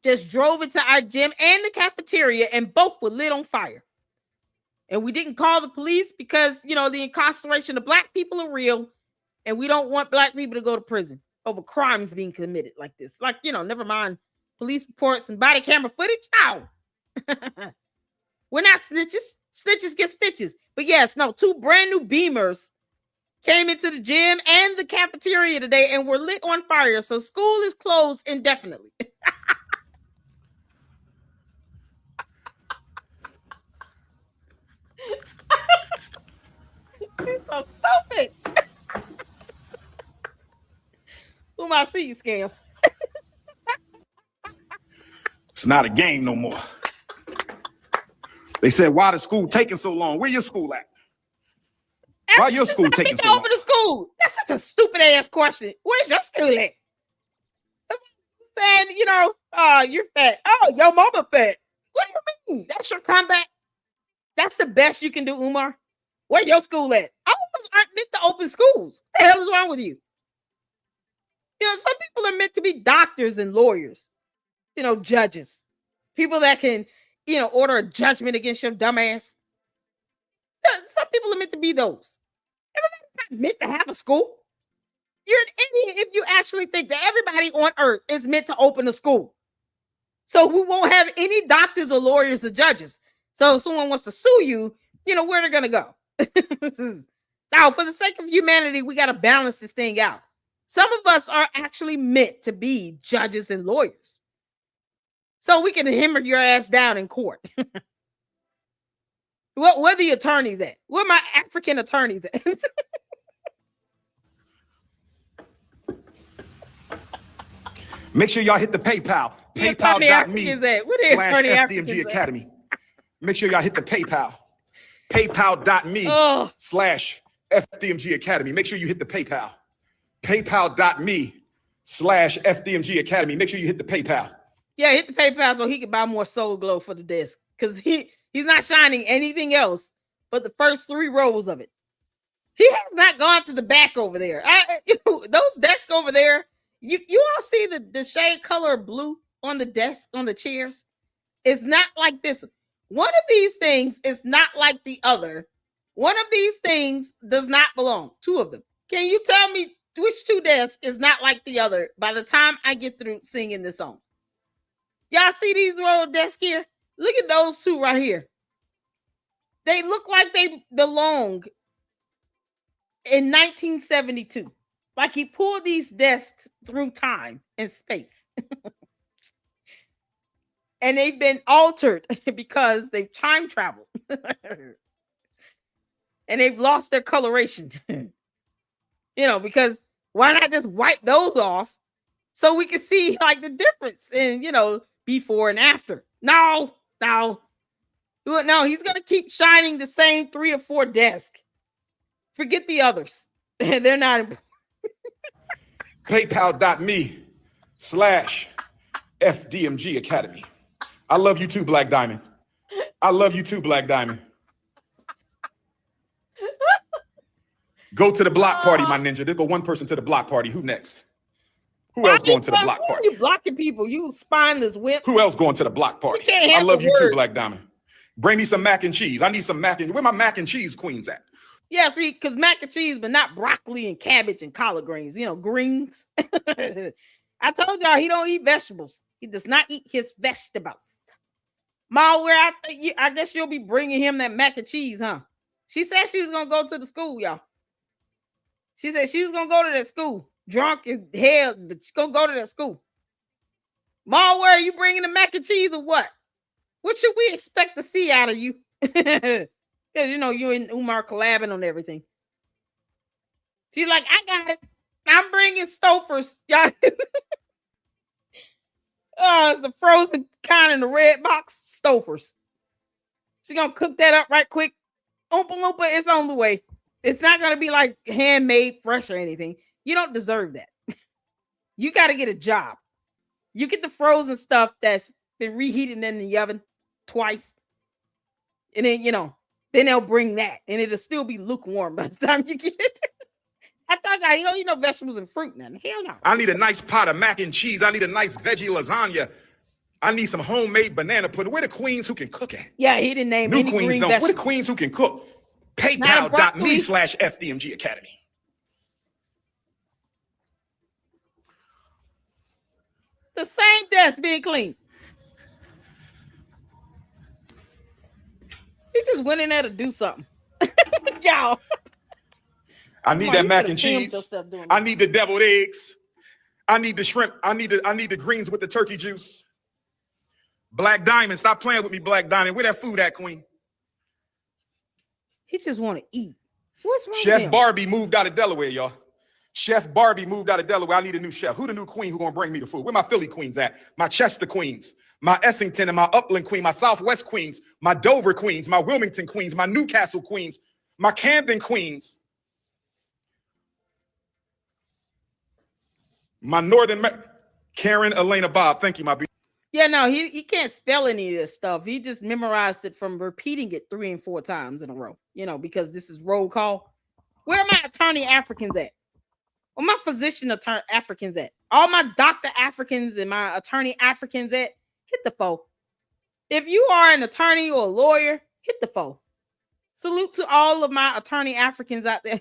just drove into our gym and the cafeteria, and both were lit on fire. And we didn't call the police because, you know, the incarceration of black people are real, and we don't want black people to go to prison over crimes being committed like this. Like, you know, never mind police reports and body camera footage. No. We're not snitches. Snitches get stitches. But yes, no, 2 brand new Beamers came into the gym and the cafeteria today and were lit on fire. So school is closed indefinitely. You're so stupid. Who I see you, Scam? It's not a game no more. They said, why the school taking so long? Where your school at? Why your school taking so long? Open the school. That's such a stupid ass question. Where's your school at? Saying, you know, you're fat. Oh, your mama fat. What do you mean? That's your comeback? That's the best you can do, Umar. Where your school at? All of us aren't meant to open schools. What the hell is wrong with you? You know, some people are meant to be doctors and lawyers. You know, judges. People that can, you know, order a judgment against your dumb ass. Some people are meant to be those. Everybody's not meant to have a school. You're an idiot if you actually think that everybody on earth is meant to open a school. So we won't have any doctors or lawyers or judges. So if someone wants to sue you, you know, where they're going to go. Now, for the sake of humanity, we got to balance this thing out. Some of us are actually meant to be judges and lawyers. So we can hammer your ass down in court. Where the attorneys at? Where my African attorneys at? Make sure y'all hit the PayPal. PayPal.me/FDMG Academy. Make sure y'all hit the PayPal. PayPal.me/FDMG Academy. Make sure you hit the PayPal. PayPal.me/FDMG Academy. Make sure you hit the PayPal. Yeah, hit the PayPal so he can buy more Soul Glow for the desk. Because he's not shining anything else but the first 3 rows of it. He has not gone to the back over there. Those desks over there, you all see the shade color of blue on the desk, on the chairs? It's not like this. One of these things is not like the other. One of these things does not belong. 2 of them. Can you tell me which 2 desks is not like the other by the time I get through singing this song? Y'all see these row of desks here? Look at those 2 right here. They look like they belong in 1972. Like he pulled these desks through time and space. And they've been altered because they've time traveled. And they've lost their coloration. You know, because why not just wipe those off so we can see like the difference in, you know, before and after. No, he's going to keep shining the same 3 or 4 desks. Forget the others. They're not important. PayPal.me/FDMG Academy. I love you too, Black Diamond. I love you too, Black Diamond. Go to the block party, my ninja. There's 1 person to the block party. Who next? Who else going to the block party? You blocking people. You spineless whip. Who else going to the block party? I love you too, Black Diamond. Bring me some mac and cheese. I need some mac and... Where my mac and cheese queens at? Yeah, see, because mac and cheese, but not broccoli and cabbage and collard greens. You know, greens. I told y'all he don't eat vegetables. He does not eat his vegetables. Ma, I guess you'll be bringing him that mac and cheese, huh? She said she was going to go to the school, y'all. She said she was going to go to that school. Drunk as hell, but she's going to go to that school. Ma, where are you bringing the mac and cheese or what? What should we expect to see out of you? Because, you know, you and Umar collabing on everything. She's like, I got it. I'm bringing Stouffer's. Y'all. Oh, it's the frozen kind in the red box. Stouffer's. She's going to cook that up right quick. Oompa Loompa is on the way. It's not going to be like handmade, fresh or anything. You don't deserve that. You got to get a job. You get the frozen stuff that's been reheated in the oven twice. And then, you know, then they'll bring that. And it'll still be lukewarm by the time you get it. I told y'all, you don't eat no vegetables and fruit, nothing. Hell no. I need a nice pot of mac and cheese. I need a nice veggie lasagna. I need some homemade banana pudding. Where the queens who can cook at? Yeah, he didn't name New any queens green don't. Where the vegetables. queens who can cook? Not a broccoli. PayPal.me/FDMG Academy. The same desk being clean. He just went in there to do something. Y'all. I need that mac and cheese. I need the deviled eggs. I need the shrimp. I need the greens with the turkey juice. Black Diamond, stop playing with me, Black Diamond. Where that food at, Queen? He just want to eat. What's wrong with Chef him? Barbie moved out of Delaware, y'all. Chef Barbie moved out of Delaware. I need a new chef. Who the new queen who gonna bring me the food? Where my Philly queens at? My Chester queens, my Essington and my Upland queen, my Southwest queens, my Dover queens, my Wilmington queens, my Newcastle queens, my Camden queens, my Northern Karen, Elena, Bob. Thank you, my beautiful. Yeah, no, he can't spell any of this stuff. He just memorized it from repeating it 3 and 4 times in a row, because this is roll call. Where are my attorney Africans at? Where my physician attorney Africans at? All my doctor Africans and my attorney Africans at? Hit the phone. If you are an attorney or a lawyer, hit the phone. Salute to all of my attorney Africans out there.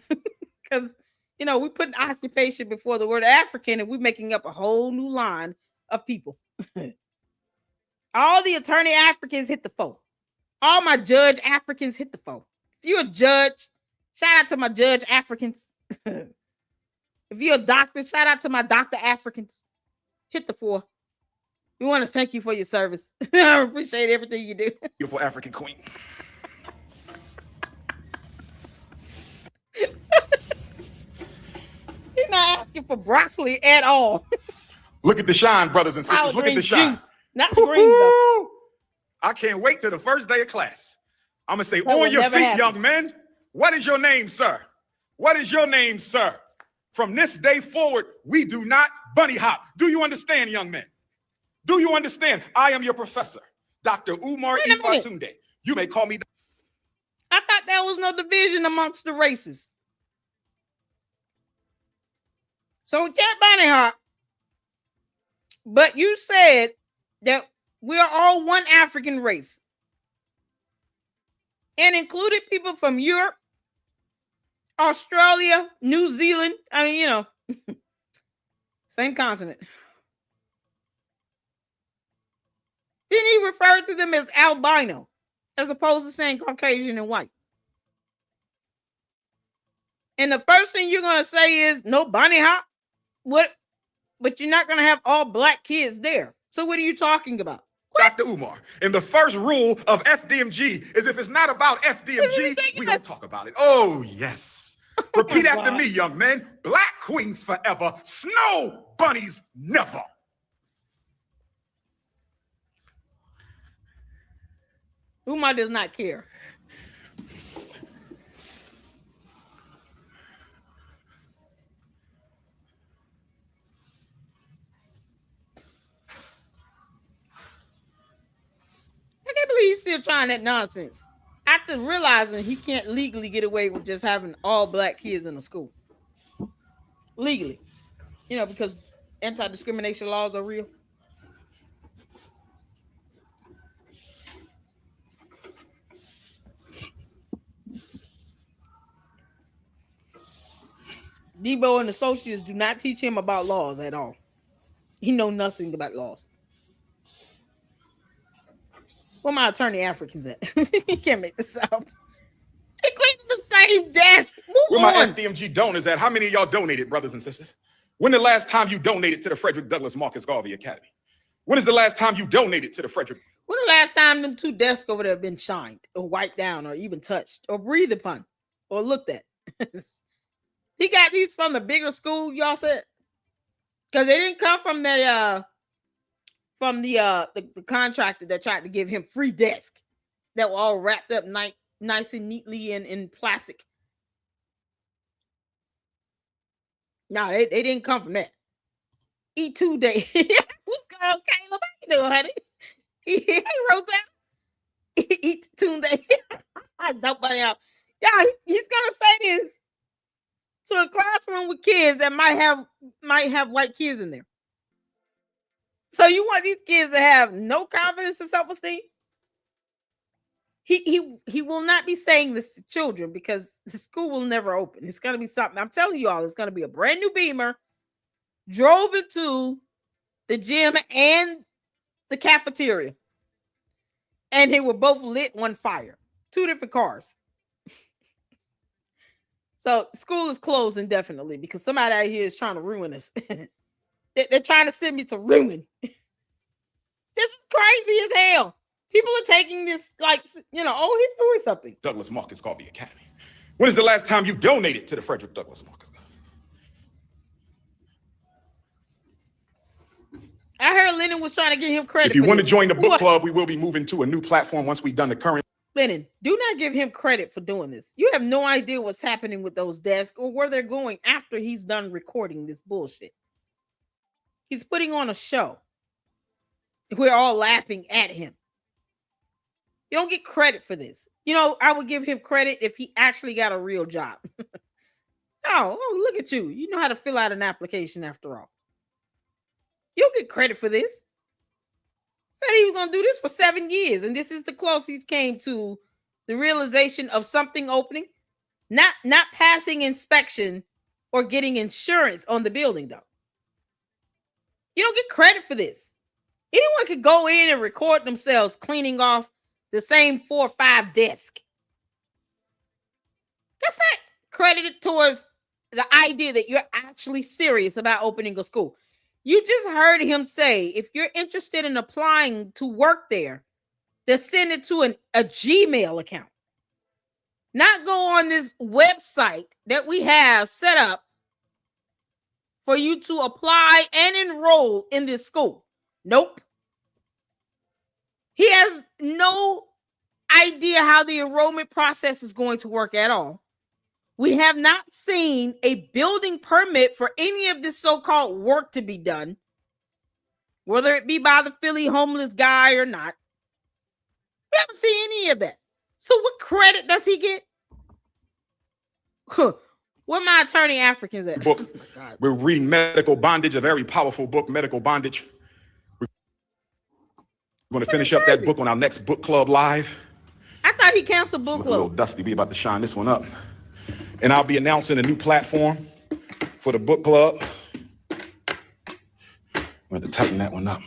Because, we put occupation before the word African and we're making up a whole new line of people. All the attorney Africans, hit the phone. All my judge Africans, hit the phone. If you're a judge, shout out to my judge Africans. If you're a doctor, shout out to my doctor Africans. Hit the 4. We want to thank you for your service. I appreciate everything you do. Beautiful African queen. He's not asking for broccoli at all. Look at the shine, brothers and sisters. Look at the shine. Juice. Not the green though. I can't wait till the first day of class. I'm going to say, That will on your never feet, happen. young men. What is your name, sir? What is your name, sir? From this day forward, we do not bunny hop. Do you understand, young men? Do you understand? I am your professor, Dr. Umar Johnson. You may call me. I thought there was no division amongst the races. So we can't bunny hop. But you said that we are all one African race. And included people from Europe, Australia, New Zealand. I mean, same continent. Then he referred to them as albino, as opposed to saying Caucasian and white. And the first thing you're going to say is no bunny hop. What? But you're not going to have all black kids there. So what are you talking about? Dr. Umar. And the first rule of FDMG is if it's not about FDMG, we don't talk about it. Oh, yes. Repeat after me, young men. Black queens forever. Snow bunnies never. Umar does not care. I can't believe he's still trying that nonsense. After realizing he can't legally get away with just having all black kids in the school. Legally. Because anti-discrimination laws are real. Debo and associates do not teach him about laws at all. He knows nothing about laws. Where my attorney Africans at? You can't make this up. They clean the same desk. Where my FDMG donors at? How many of y'all donated, brothers and sisters? When the last time you donated to the Frederick Douglass Marcus Garvey Academy? When is the last time you donated to the Frederick? When the last time them 2 desks over there have been shined or wiped down or even touched or breathed upon or looked at? He got these from the bigger school, y'all said? Because they didn't come from the contractor that tried to give him free desk that were all wrapped up nice and neatly in plastic. No, they didn't come from that. E2 day. What's going on, Caleb? How you doing, honey? Hey, Roselle. E2 day. I don't bunny out. Yeah, he's gonna say this to a classroom with kids that might have white kids in there. So you want these kids to have no confidence and self-esteem? He will not be saying this to children because the school will never open. It's going to be something. I'm telling you all, it's going to be a brand new Beamer drove into the gym and the cafeteria. And they were both lit on fire. 2 different cars. So school is closed indefinitely because somebody out here is trying to ruin us. They're trying to send me to ruin. This is crazy as hell. People are taking this like, he's doing something. Douglas Marcus Garvey Academy. When is the last time you donated to the Frederick Douglass Marcus? I heard Lennon was trying to give him credit. If you want to this. join the book club, we will be moving to a new platform once we've done the current. Lennon, do not give him credit for doing this. You have no idea what's happening with those desks or where they're going after he's done recording this bullshit. He's putting on a show. We're all laughing at him. You don't get credit for this. I would give him credit if he actually got a real job. Oh, look at you. You know how to fill out an application after all. You don't get credit for this. Said he was going to do this for 7 years, and this is the closest he came to the realization of something opening. Not passing inspection or getting insurance on the building, though. You don't get credit for this. Anyone could go in and record themselves cleaning off the same 4 or 5 desks. That's not credited towards the idea that you're actually serious about opening a school. You just heard him say, if you're interested in applying to work there, then send it to a Gmail account. Not go on this website that we have set up for you to apply and enroll in this school. Nope. He has no idea how the enrollment process is going to work at all. We have not seen a building permit for any of this so-called work to be done, whether it be by the Philly homeless guy or not. We haven't seen any of that. So what credit does he get? Where my attorney Africans at? Book. We're reading Medical Bondage, a very powerful book, Medical Bondage. We're going to finish up that book on our next book club live. I thought he canceled book A little club. dusty. We about to shine this one up. And I'll be announcing a new platform for the book club. I'm going to tighten that one up.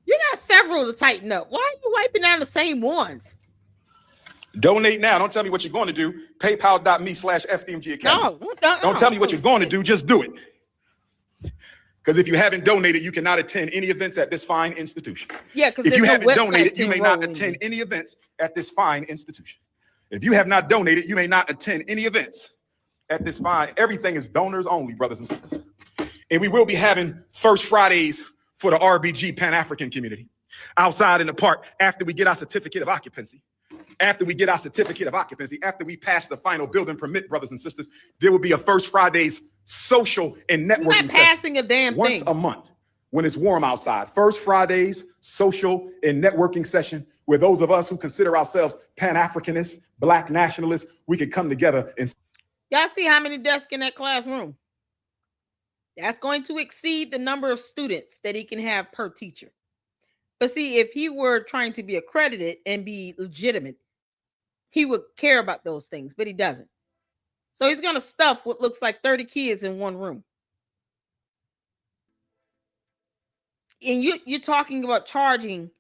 You got several to tighten up. Why are you wiping down the same ones? Donate now. Don't tell me what you're going to do. PayPal.me/FDMG account. Don't tell me what you're going to do. Just do it. Because if you haven't donated, you cannot attend any events at this fine institution. Yeah, because if you no haven't donated, to you may not enroll in. attend any events at this fine institution. If you have not donated, you may not attend any events at this fine. Everything is donors only, brothers and sisters. And we will be having First Fridays for the RBG Pan-African community outside in the park after we get our certificate of occupancy. After we get our certificate of occupancy, after we pass the final building permit, brothers and sisters, there will be a First Fridays social and networking You're not passing a damn once thing. a month when it's warm outside. First Fridays social and networking session where those of us who consider ourselves Pan-Africanists, Black nationalists, we could come together and Y'all see how many desks in that classroom? That's going to exceed the number of students that he can have per teacher. But see, if he were trying to be accredited and be legitimate, he would care about those things, but he doesn't. So he's going to stuff what looks like 30 kids in one room. And you're talking about charging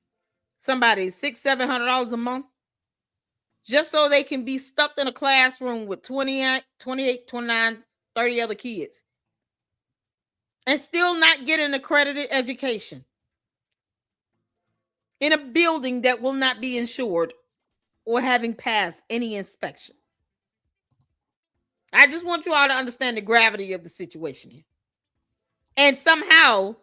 somebody $600-700 a month just so they can be stuffed in a classroom with 28, 29, 30 other kids and still not get an accredited education in a building that will not be insured or having passed any inspection. I just want you all to understand the gravity of the situation here. And somehow,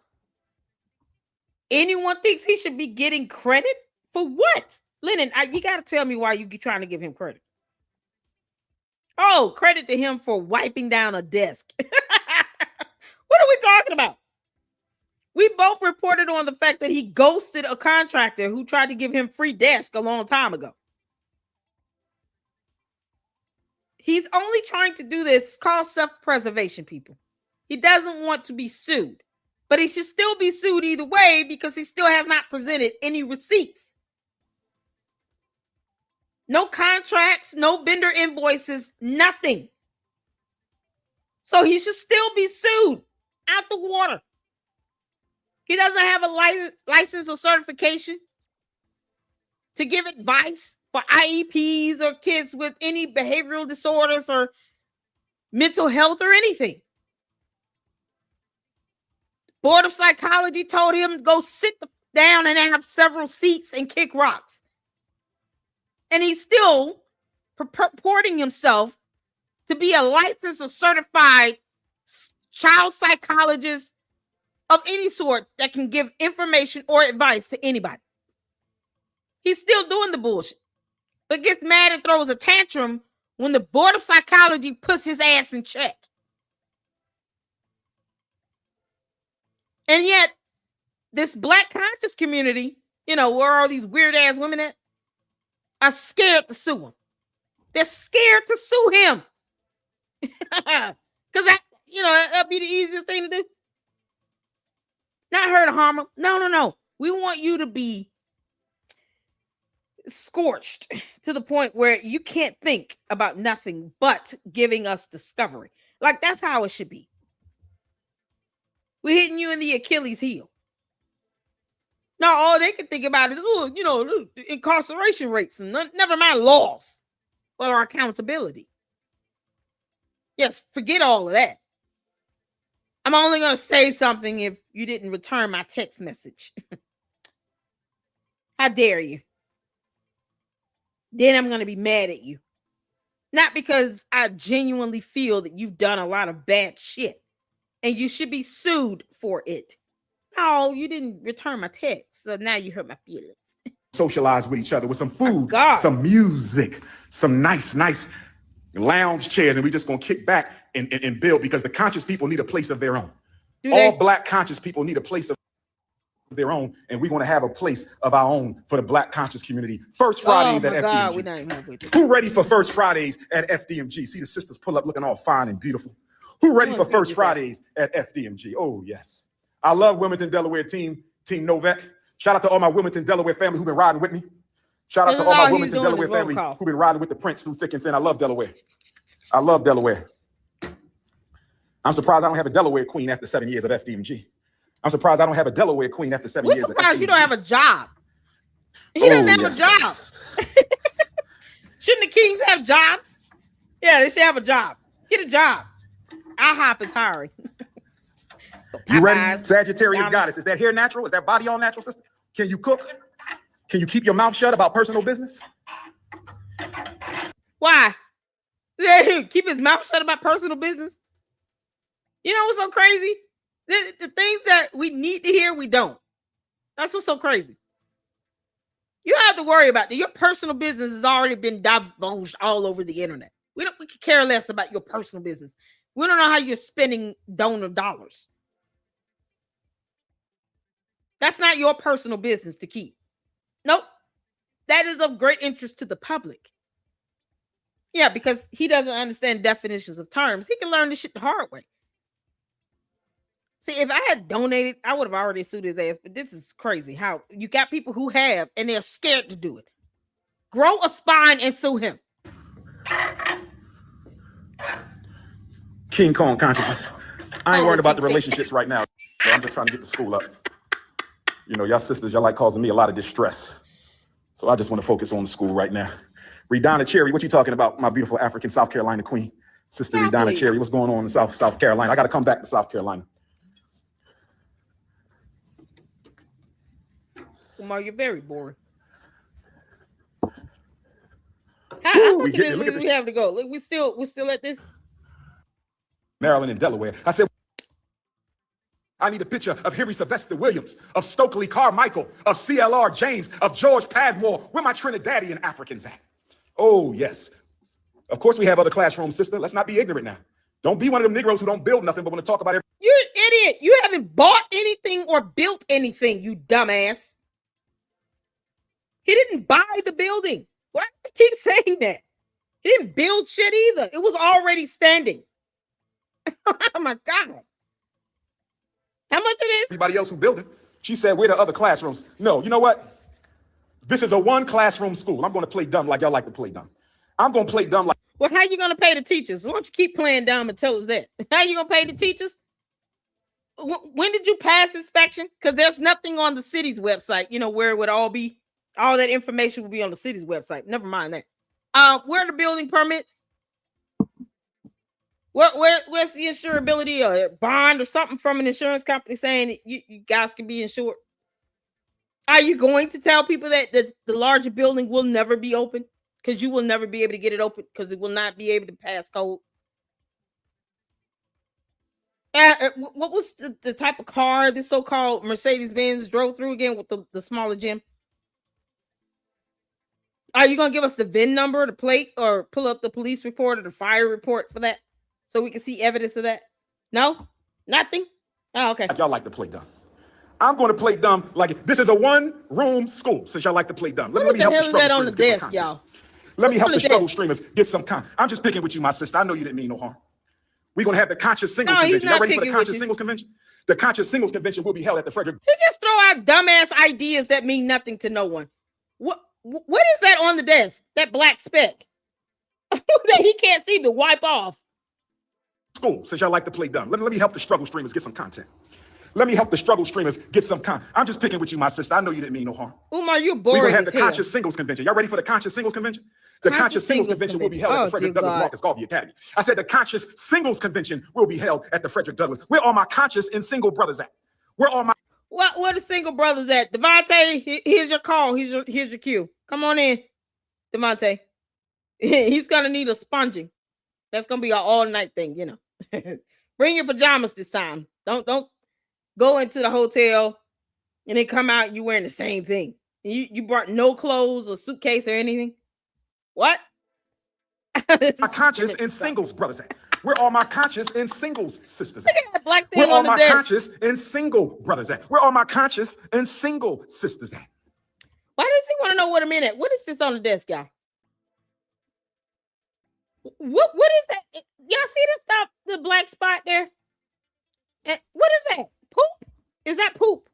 anyone thinks he should be getting credit for what? Lennon, you got to tell me why you trying to give him credit. Oh, credit to him for wiping down a desk. What are we talking about? We both reported on the fact that he ghosted a contractor who tried to give him free desk a long time ago. He's only trying to do this. It's called self-preservation, people. He doesn't want to be sued, but he should still be sued either way because he still has not presented any receipts. No contracts, no vendor invoices, nothing. So he should still be sued out the water. He doesn't have a license or certification to give advice for IEPs or kids with any behavioral disorders or mental health or anything. Board of Psychology told him to go sit down and have several seats and kick rocks. And he's still purporting himself to be a licensed or certified child psychologist of any sort that can give information or advice to anybody. He's still doing the bullshit, but gets mad and throws a tantrum when the Board of Psychology puts his ass in check. And yet, this Black conscious community, you know, where all these weird ass women at, are scared to sue him. They're scared to sue him. Because that, you know, that'd be the easiest thing to do. Not hurt or harm him. No. We want you to be scorched to the point where you can't think about nothing but giving us discovery. Like, that's how it should be. We're hitting you in the Achilles heel. Now, all they can think about is, oh, you know, incarceration rates and never mind laws or accountability. Yes, forget all of that. I'm only going to say something if you didn't return my text message. How dare you? Then I'm going to be mad at you. Not because I genuinely feel that you've done a lot of bad shit and you should be sued for it. No, you didn't return my text, so now you hurt my feelings. Socialize with each other with some food, God. some music, some nice lounge chairs, and we're just gonna kick back and build, because the conscious people need a place of their own. All Black conscious people need a place of their own, and we're gonna have a place of our own for the Black conscious community. First Fridays at FDMG. We're not even with it. Who ready for First Fridays at FDMG? See the sisters pull up looking all fine and beautiful. Who ready for First Fridays at FDMG? Oh, yes. I love Wilmington, Delaware Team Novak. Shout out to all my Wilmington, Delaware family who've been riding with me. Shout out to all my Wilmington, Delaware family who've been riding with the Prince through thick and thin. I love Delaware. I love Delaware. I'm surprised I don't have a Delaware queen after 7 years of FDMG. I'm surprised I don't have a Delaware queen after 7 years of FDMG. We're surprised you don't have a job. He doesn't have a job. Shouldn't the kings have jobs? Yeah, they should have a job. Get a job. IHOP is hiring. You ready, Sagittarius goddess? Is that hair natural? Is that body all natural, sister? Can you cook? Can you keep your mouth shut about personal business? Why? Keep his mouth shut about personal business? You know what's so crazy? The things that we need to hear, we don't. That's what's so crazy. You don't have to worry about that. Your personal business has already been divulged all over the internet. We could care less about your personal business. We don't know how you're spending donor dollars. That's not your personal business to keep. Nope. That is of great interest to the public. Yeah, because he doesn't understand definitions of terms. He can learn this shit the hard way. See, if I had donated, I would have already sued his ass. But this is crazy how you got people who have and they're scared to do it. Grow a spine and sue him. King Kong consciousness. I ain't worried about the relationships right now. I'm just trying to get the school up. You know, y'all sisters, y'all like causing me a lot of distress. So I just want to focus on the school right now. Redonna Cherry, what you talking about? My beautiful African South Carolina queen. Sister Redonna Cherry, what's going on in South Carolina? I got to come back to South Carolina. Umar, you're very boring. How much business do we have to go? Look, we're still at this. Maryland and Delaware. I said, I need a picture of Henry Sylvester Williams, of Stokely Carmichael, of CLR James, of George Padmore. Where my Trinidadian Africans at? Oh, yes. Of course we have other classrooms, sister. Let's not be ignorant now. Don't be one of them Negroes who don't build nothing but want to talk about everything. You're an idiot. You haven't bought anything or built anything, you dumbass. He didn't buy the building. Why do you keep saying that? He didn't build shit either. It was already standing. Oh my God. How much it is? Everybody else who built it. She said, where the other classrooms? No, you know what? This is a one classroom school. I'm going to play dumb like y'all like to play dumb. I'm going to play dumb like. Well, how you going to pay the teachers? Why don't you keep playing dumb and tell us that? How you going to pay the teachers? When did you pass inspection? Because there's nothing on the city's website, you know, where it would all be. All that information would be on the city's website. Never mind that. Where are the building permits? Where's the insurability or bond or something from an insurance company saying that you guys can be insured? Are you going to tell people that the larger building will never be open? Because you will never be able to get it open because it will not be able to pass code. What was the type of car this so-called Mercedes-Benz drove through again with the smaller gym? Are you going to give us the VIN number, the plate, or pull up the police report or the fire report for that so we can see evidence of that? No? Nothing? Oh, okay. Y'all like to play dumb. I'm going to play dumb like this is a one-room school since y'all like to play dumb. Let me help the struggle on the streamers get desk, some y'all? Let me help the struggle streamers get some content. I'm just picking with you, my sister. I know you didn't mean no harm. We're going to have the Conscious Singles Convention. Y'all ready for the Conscious Singles Convention? The Conscious Singles Convention will be held at the Frederick. He just throw out dumbass ideas that mean nothing to no one. What is that on the desk? That black speck that he can't see to wipe off. School, since y'all like to play dumb. Let me help the struggle streamers get some content. Let me help the struggle streamers get some content. I'm just picking with you, my sister. I know you didn't mean no harm. Umar, you're boring. We're going to have the Conscious Singles Convention. Y'all ready for the Conscious Singles Convention? The Conscious Singles Convention will be held at the Frederick Douglass Marcus Garvey Academy. I said the Conscious Singles Convention will be held at the Frederick Douglass. Where are my conscious and single brothers at? Where are my... Where the single brothers at? Devontae, here's your call. Here's your cue. Come on in, Devontae. He's going to need a sponging. That's going to be an all-night thing, you know. Bring your pajamas this time. Don't go into the hotel and then come out and you wearing the same thing. You brought no clothes or suitcase or anything. What? My conscious and singles brothers at? Where are my conscious and singles sisters at? Black thing Where are on the my desk. conscious and single brothers at? Where are my conscious and single sisters at? Why does he want to know what a minute? What is this on the desk, y'all? What is that? Y'all see this stuff? The black spot there? And what is that? Poop? Is that poop?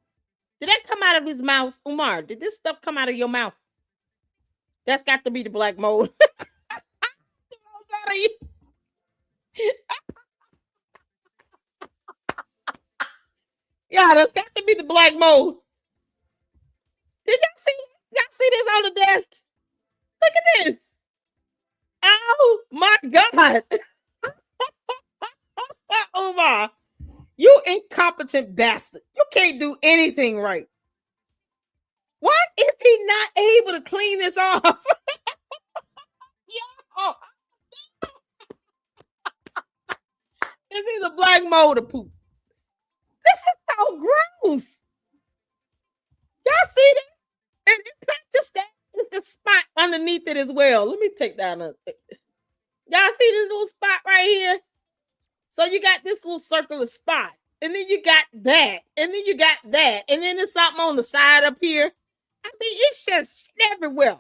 Did that come out of his mouth? Umar, did this stuff come out of your mouth? That's got to be the black mold. Yeah, that's got to be the black mold. Did y'all see this on the desk? Look at this. Oh my God. Umar, you incompetent bastard. You can't do anything right. Why is he not able to clean this off? Yo. This is a black mold of poop. This is so gross. Y'all see that? And it's not just that. It's a spot underneath it as well. Let me take that up. Y'all see this little spot right here? So you got this little circular spot. And then you got that. And then you got that. And then there's something on the side up here. I mean, it's just everywhere.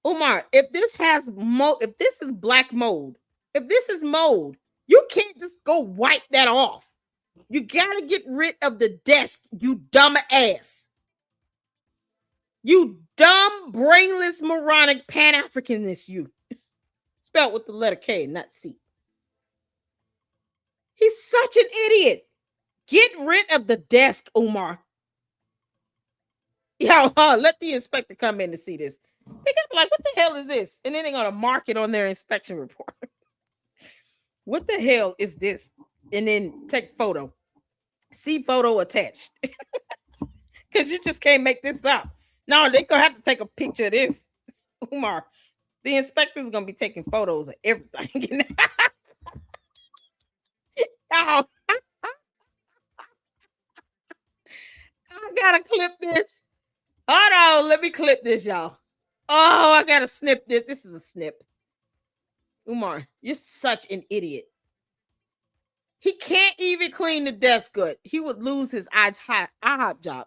Umar, if this has mold, if this is black mold, if this is mold, you can't just go wipe that off. You gotta get rid of the desk, you dumb ass. You dumb, brainless, moronic, pan-Africanist, you. Spelled with the letter K, not C. He's such an idiot. Get rid of the desk, Umar. Yo, let the inspector come in to see this. They're gonna be like, what the hell is this? And then they're gonna mark it on their inspection report. What the hell is this? And then take photo. See photo attached. Because you just can't make this up. No, they're gonna have to take a picture of this. Umar, the inspector's gonna be taking photos of everything. Oh. I gotta clip this. Hold on, let me clip this, y'all. Oh, I gotta snip this. This is a snip. Umar, you're such an idiot. He can't even clean the desk good. He would lose his IHOP job.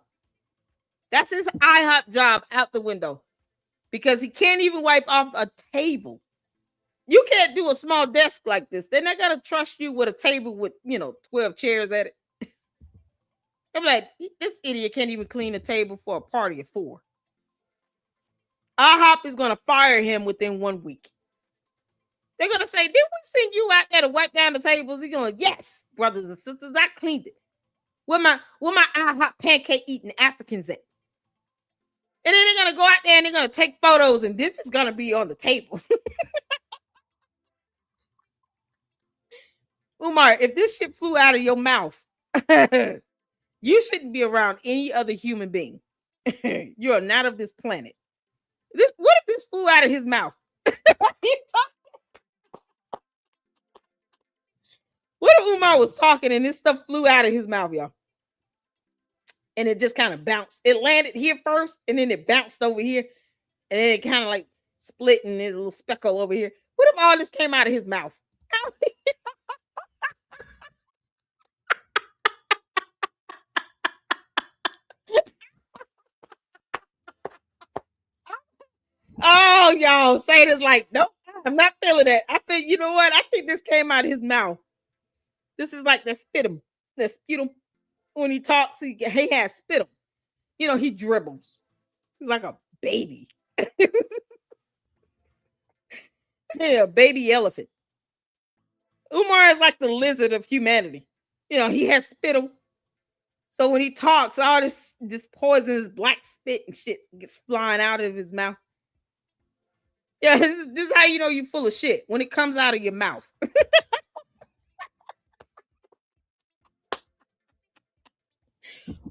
That's his IHOP job out the window because he can't even wipe off a table. You can't do a small desk like this. They're not gonna trust you with a table with 12 chairs at it. I'm like, this idiot can't even clean a table for a party of 4. IHOP is gonna fire him within 1 week. They're gonna say, "Did we send you out there to wipe down the tables?" He's gonna, "Yes, brothers and sisters, I cleaned it. Where my IHOP pancake eating Africans at?" And then they're gonna go out there and they're gonna take photos, and this is gonna be on the table. Umar, if this shit flew out of your mouth, you shouldn't be around any other human being. You are not of this planet. What if this flew out of his mouth? What if Umar was talking and this stuff flew out of his mouth, y'all? And it just kind of bounced. It landed here first, and then it bounced over here, and then it kind of like split, and there's a little speckle over here. What if all this came out of his mouth? Oh, y'all, say this like, nope, I'm not feeling that. I think, you know what? I think this came out of his mouth. This is like the sputum. When he talks, he has sputum. He dribbles. He's like a baby. Yeah, baby elephant. Umar is like the lizard of humanity. He has spittle. So when he talks, all this poisonous black spit and shit gets flying out of his mouth. Yeah, this is how you know you're full of shit, when it comes out of your mouth.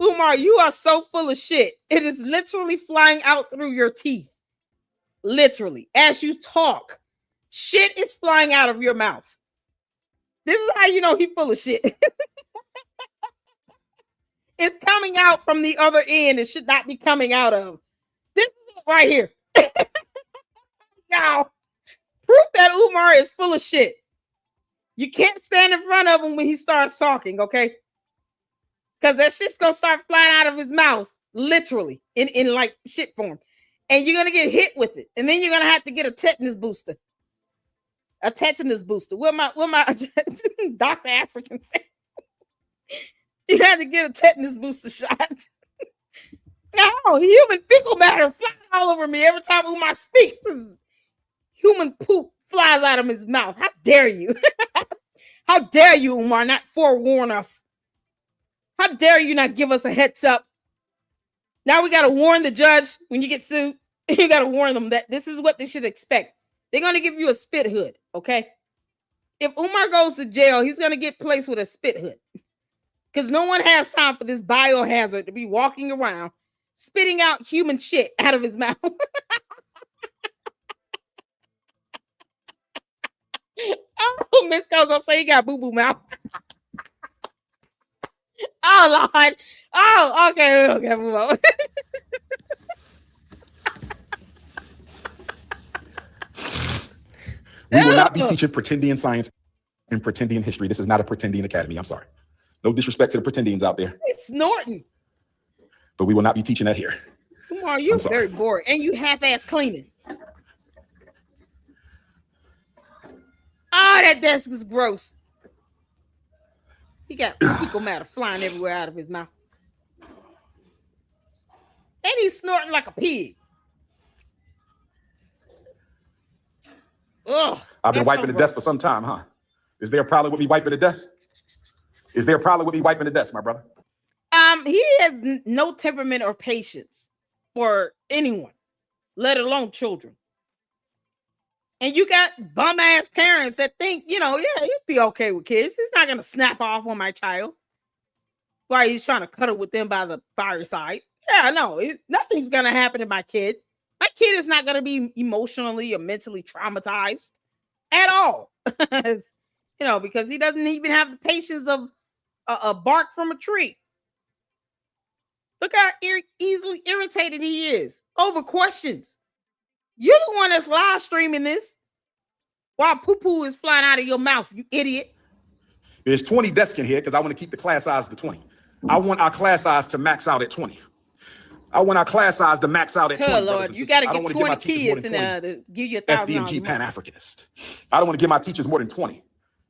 Umar, you are so full of shit. It is literally flying out through your teeth. Literally. As you talk, shit is flying out of your mouth. This is how you know he's full of shit. It's coming out from the other end. It should not be coming out of. This is it right here. Y'all, proof that Umar is full of shit. You can't stand in front of him when he starts talking, okay? Because that shit's gonna start flying out of his mouth, literally, in like shit form. And you're gonna get hit with it. And then you're gonna have to get a tetanus booster. A tetanus booster. What my Dr. African said. You have to get a tetanus booster shot. No, human fecal matter flying all over me every time Umar speaks. Human poop flies out of his mouth. How dare you? How dare you, Umar, not forewarn us? How dare you not give us a heads up? Now we got to warn the judge when you get sued. You got to warn them that this is what they should expect. They're going to give you a spit hood, okay? If Umar goes to jail, he's going to get placed with a spit hood. Because no one has time for this biohazard to be walking around spitting out human shit out of his mouth. Oh, Miss Coco say he got boo-boo mouth. Oh, Lord. Oh, okay, move on. We will not be teaching pretendian science and pretendian history. This is not a pretendian academy. I'm sorry. No disrespect to the pretendians out there. It's snorting. But we will not be teaching that here. Umar, you're very bored. And you half-ass cleaning. Oh, that desk is gross. He got fecal matter flying everywhere out of his mouth. And he's snorting like a pig. Ugh, I've been wiping the desk for some time, huh? Is there a problem with me wiping the desk? Is there a problem with me wiping the desk, my brother? He has no temperament or patience for anyone, let alone children. And you got bum-ass parents that think, yeah, he'd be okay with kids. He's not going to snap off on my child while he's trying to cuddle with them by the fireside. Yeah, no, nothing's going to happen to my kid. My kid is not going to be emotionally or mentally traumatized at all. Because he doesn't even have the patience of a bark from a tree. Look how easily irritated he is over questions. You're the one that's live streaming this while poo-poo is flying out of your mouth, you idiot. There's 20 desks in here because I want to keep the class size to 20. I want our class size to max out at 20. I want our class size to max out at 20. Oh, Lord, you got to get 20 kids in to give you $1,000. FDMG Pan-Africanist. I don't want to give my teachers more than 20.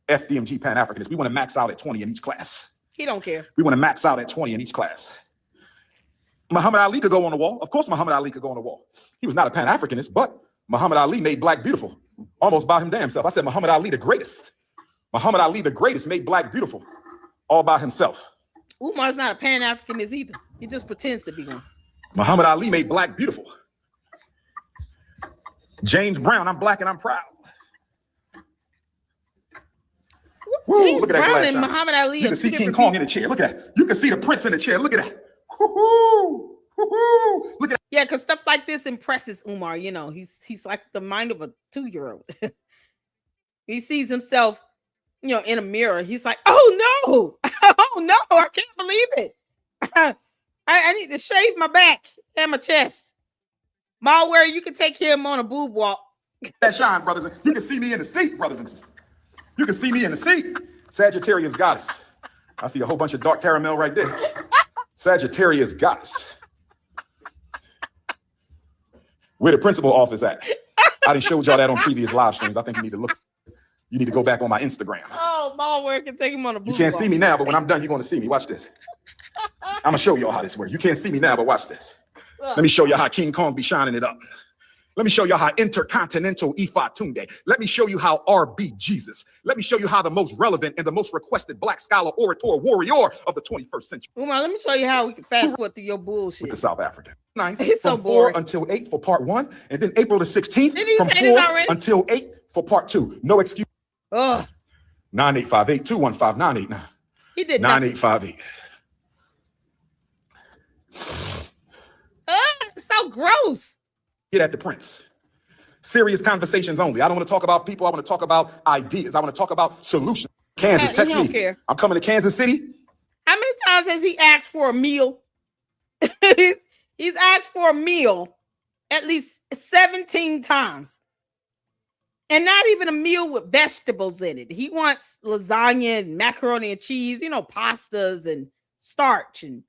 FDMG Pan-Africanist. We want to max out at 20 in each class. He don't care. We want to max out at 20 in each class. Muhammad Ali could go on the wall. Of course, Muhammad Ali could go on the wall. He was not a Pan-Africanist, but Muhammad Ali made black beautiful. Almost by him damn self. I said Muhammad Ali the greatest. Muhammad Ali the greatest made black beautiful. All by himself. Umar's not a Pan-Africanist either. He just pretends to be one. Muhammad Ali made black beautiful. James Brown, I'm black and I'm proud. Woo, James look at that Brown glass and shot. Muhammad Ali. You can see King Kong in the chair. Look at that. You can see the prince in the chair. Look at that. Woo-hoo. Woo-hoo. Look at that. Yeah, because stuff like this impresses Umar. You know, he's like the mind of a 2-year-old. He sees himself, you know, in a mirror. He's like, oh no, oh no, I can't believe it. I need to shave my back and my chest. Malware, you can take him on a boob walk. That shine, brothers. You can see me in the seat, brothers and sisters. You can see me in the seat. Sagittarius goddess. I see a whole bunch of dark caramel right there. Sagittarius goddess. Where the principal office at? I done showed y'all that on previous live streams. I think you need to look. You need to go back on my Instagram. Oh, Malware can take him on a boob You can't walk. see me now, but when I'm done, you're going to see me. Watch this. I'm going to show y'all how this works. You can't see me now, but watch this. Let me show you how King Kong be shining it up. Let me show you how intercontinental Ifa Tunde. Let me show you how RB Jesus. Let me show you how the most relevant and the most requested black scholar, orator, warrior of the 21st century. Umar, let me show you how we can fast forward through your bullshit. With the South African. 9 It's so from 4 boring. until 8 for part 1, and then April the 16th Did he from say this 4 already? until 8 for part 2. No excuse. Ugh. 9858 215 989. He did nothing. 9858. It's so gross. Get at the prince. Serious conversations only. I don't want to talk about people. I want to talk about ideas. I want to talk about solutions. Kansas, He text don't me. care. I'm coming to Kansas City. How many times has he asked for a meal? He's asked for a meal at least 17 times. And not even a meal with vegetables in it. He wants lasagna and macaroni and cheese, you know, pastas and starch and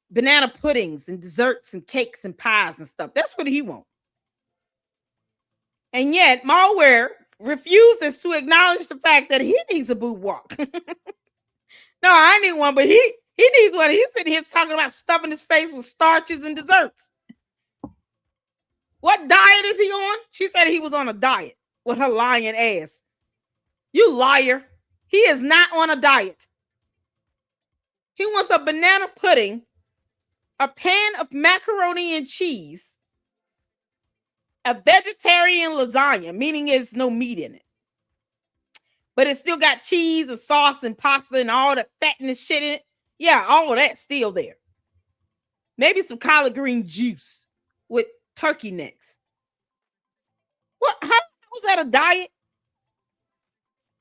banana puddings and desserts and cakes and pies and stuff. That's what he wants. And yet, Malware refuses to acknowledge the fact that he needs a boob walk. No, I need one, but he needs one. He's sitting here talking about stuffing his face with starches and desserts. What diet is he on? She said he was on a diet with her lying ass. You liar. He is not on a diet. He wants a banana pudding, a pan of macaroni and cheese, a vegetarian lasagna, meaning there's no meat in it. But it's still got cheese and sauce and pasta and all that fatness shit in it. Yeah, all of that's still there. Maybe some collard green juice with turkey necks. What? How was that a diet?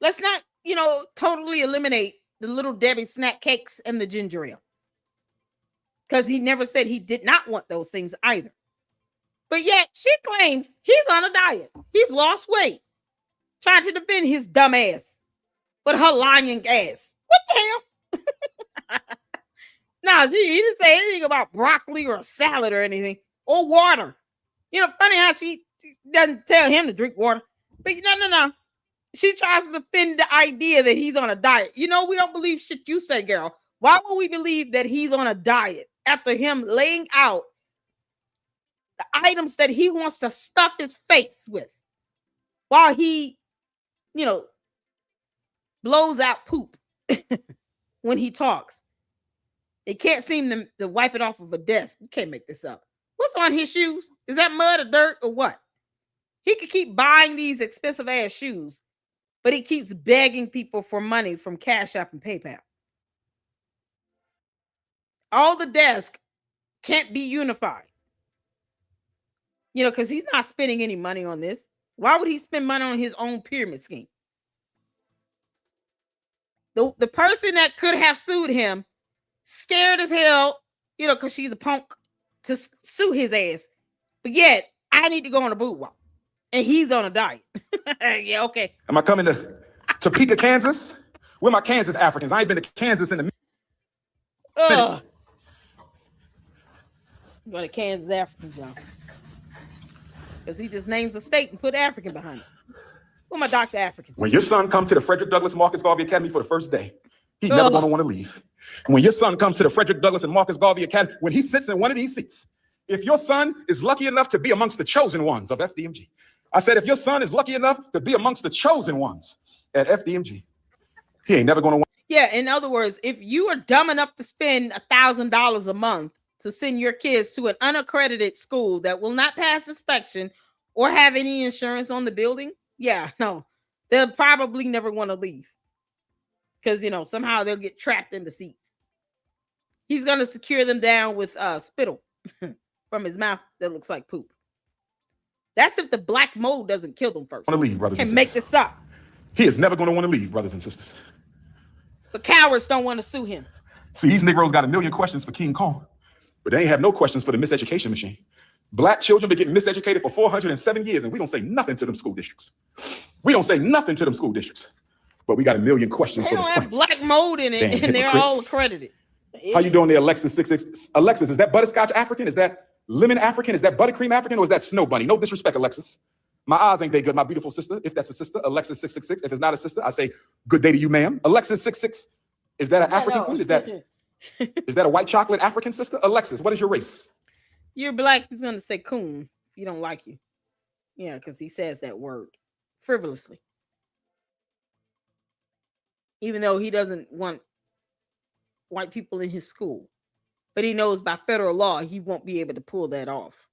Let's not, totally eliminate the Little Debbie snack cakes and the ginger ale. Because he never said he did not want those things either. But yet she claims he's on a diet. He's lost weight. Trying to defend his dumb ass. But her lying ass. What the hell? Nah, he didn't say anything about broccoli or salad or anything. Or water. Funny how she doesn't tell him to drink water. But no. She tries to defend the idea that he's on a diet. We don't believe shit you say, girl. Why would we believe that he's on a diet after him laying out the items that he wants to stuff his face with while he, blows out poop when he talks? They can't seem to wipe it off of a desk. You can't make this up. What's on his shoes? Is that mud or dirt or what? He could keep buying these expensive ass shoes, but he keeps begging people for money from Cash App and PayPal. All the desk can't be unified. Because he's not spending any money on this. Why would he spend money on his own pyramid scheme? The person that could have sued him, scared as hell, because she's a punk, to sue his ass. But yet, I need to go on a boob walk. And he's on a diet. Yeah, okay. Am I coming to Topeka, Kansas? Where my Kansas Africans? I ain't been to Kansas in a minute. Go to Kansas African John. Because he just names a state and put African behind it. Who my Dr. Africans? When your son comes to the Frederick Douglass Marcus Garvey Academy for the first day, he's never going to want to leave. When your son comes to the Frederick Douglass and Marcus Garvey Academy, when he sits in one of these seats, if your son is lucky enough to be amongst the chosen ones of FDMG, I said, if your son is lucky enough to be amongst the chosen ones at FDMG, he ain't never going to want. Yeah, in other words, if you are dumb enough to spend $1,000 a month to send your kids to an unaccredited school that will not pass inspection or have any insurance on the building, yeah, no, they'll probably never want to leave. Because, you know, somehow they'll get trapped in the seats. He's going to secure them down with spittle from his mouth that looks like poop. That's if the black mold doesn't kill them first. Want to leave, brothers and sisters. Make this up. He is never going to want to leave, brothers and sisters. But cowards don't want to sue him. See, these Negroes got a million questions for King Kong, but they ain't have no questions for the miseducation machine. Black children been getting miseducated for 407 years, and we don't say nothing to them school districts. We don't say nothing to them school districts, but we got a million questions they for the don't have prince. black mold in it, Damn and they're all hypocrites. accredited. How you doing there, Alexis 66? Alexis, is that butterscotch African? Is that lemon African? Is that buttercream African? Or is that snow bunny? No disrespect, Alexis. My eyes ain't that good, my beautiful sister. If that's a sister, Alexis 666. If it's not a sister, I say good day to you, ma'am. Alexis 66. Is that an African queen? Is that a white chocolate African sister? Alexis, what is your race? You're black. He's gonna say coon if you don't like you. Yeah, because he says that word frivolously. Even though he doesn't want white people in his school. But he knows by federal law he won't be able to pull that off.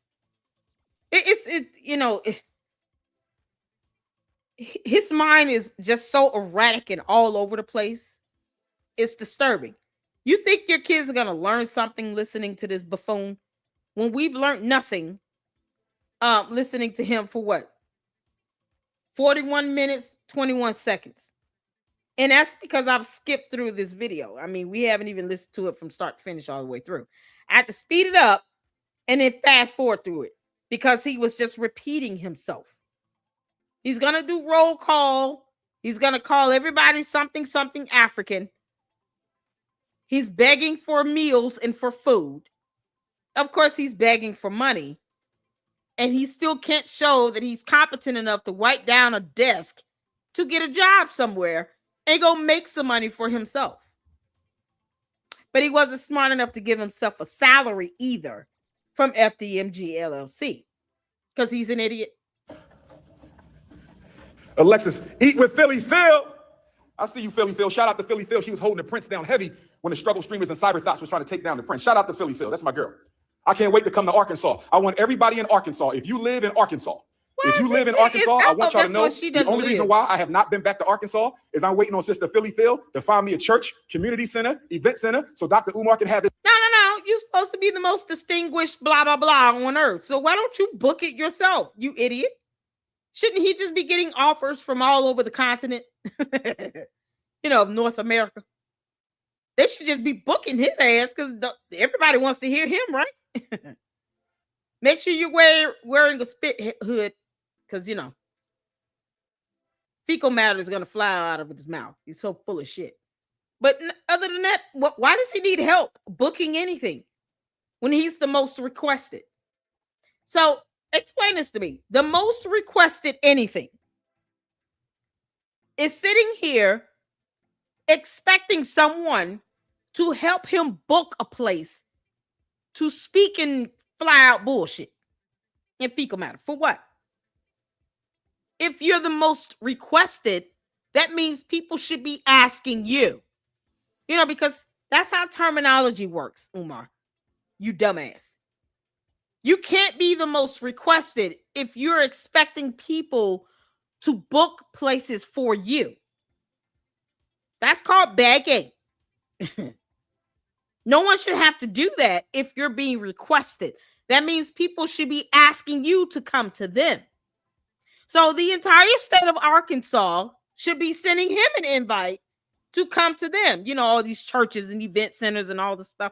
His mind is just so erratic and all over the place. It's disturbing. You think your kids are going to learn something listening to this buffoon when we've learned nothing listening to him for what? 41 minutes, 21 seconds. And that's because I've skipped through this video. I mean, we haven't even listened to it from start to finish all the way through. I had to speed it up and then fast forward through it because he was just repeating himself. He's going to do roll call. He's going to call everybody something African. He's begging for meals and for food. Of course, he's begging for money. And he still can't show that he's competent enough to wipe down a desk to get a job somewhere and go make some money for himself. But he wasn't smart enough to give himself a salary either from FDMG LLC because he's an idiot. Alexis, eat with Philly Phil. I see you, Philly Phil. Shout out to Philly Phil. She was holding the Prince down heavy when the struggle streamers and cyber thoughts was trying to take down the Prince. Shout out to Philly Phil. That's my girl. I can't wait to come to Arkansas. I want everybody in Arkansas. If you live in Arkansas, I want y'all to know the only reason why I have not been back to Arkansas is I'm waiting on Sister Philly Phil to find me a church, community center, event center, so Dr. Umar can have it. No. You're supposed to be the most distinguished blah, blah, blah on earth. So why don't you book it yourself, you idiot? Shouldn't he just be getting offers from all over the continent? Of North America. They should just be booking his ass because everybody wants to hear him, right? Make sure you're wearing a spit hood because, fecal matter is going to fly out of his mouth. He's so full of shit. But other than that, why does he need help booking anything when he's the most requested? So explain this to me. The most requested anything is sitting here expecting someone to help him book a place to speak and fly out bullshit and fecal matter. For what? If you're the most requested, that means people should be asking you. Because that's how terminology works, Umar. You dumbass. You can't be the most requested if you're expecting people to book places for you. That's called begging. No one should have to do that if you're being requested. That means people should be asking you to come to them. So the entire state of Arkansas should be sending him an invite to come to them. All these churches and event centers and all the stuff.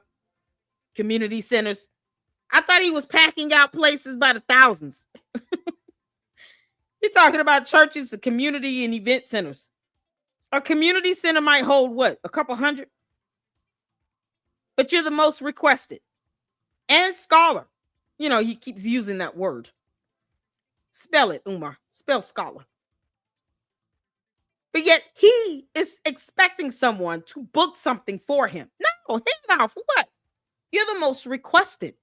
Community centers. I thought he was packing out places by the thousands. You're talking about churches, the community and event centers. A community center might hold what? A couple hundred? But you're the most requested and scholar. You know, he keeps using that word. Spell it, Umar. Spell scholar. But yet he is expecting someone to book something for him. No, hell no, for what? You're the most requested.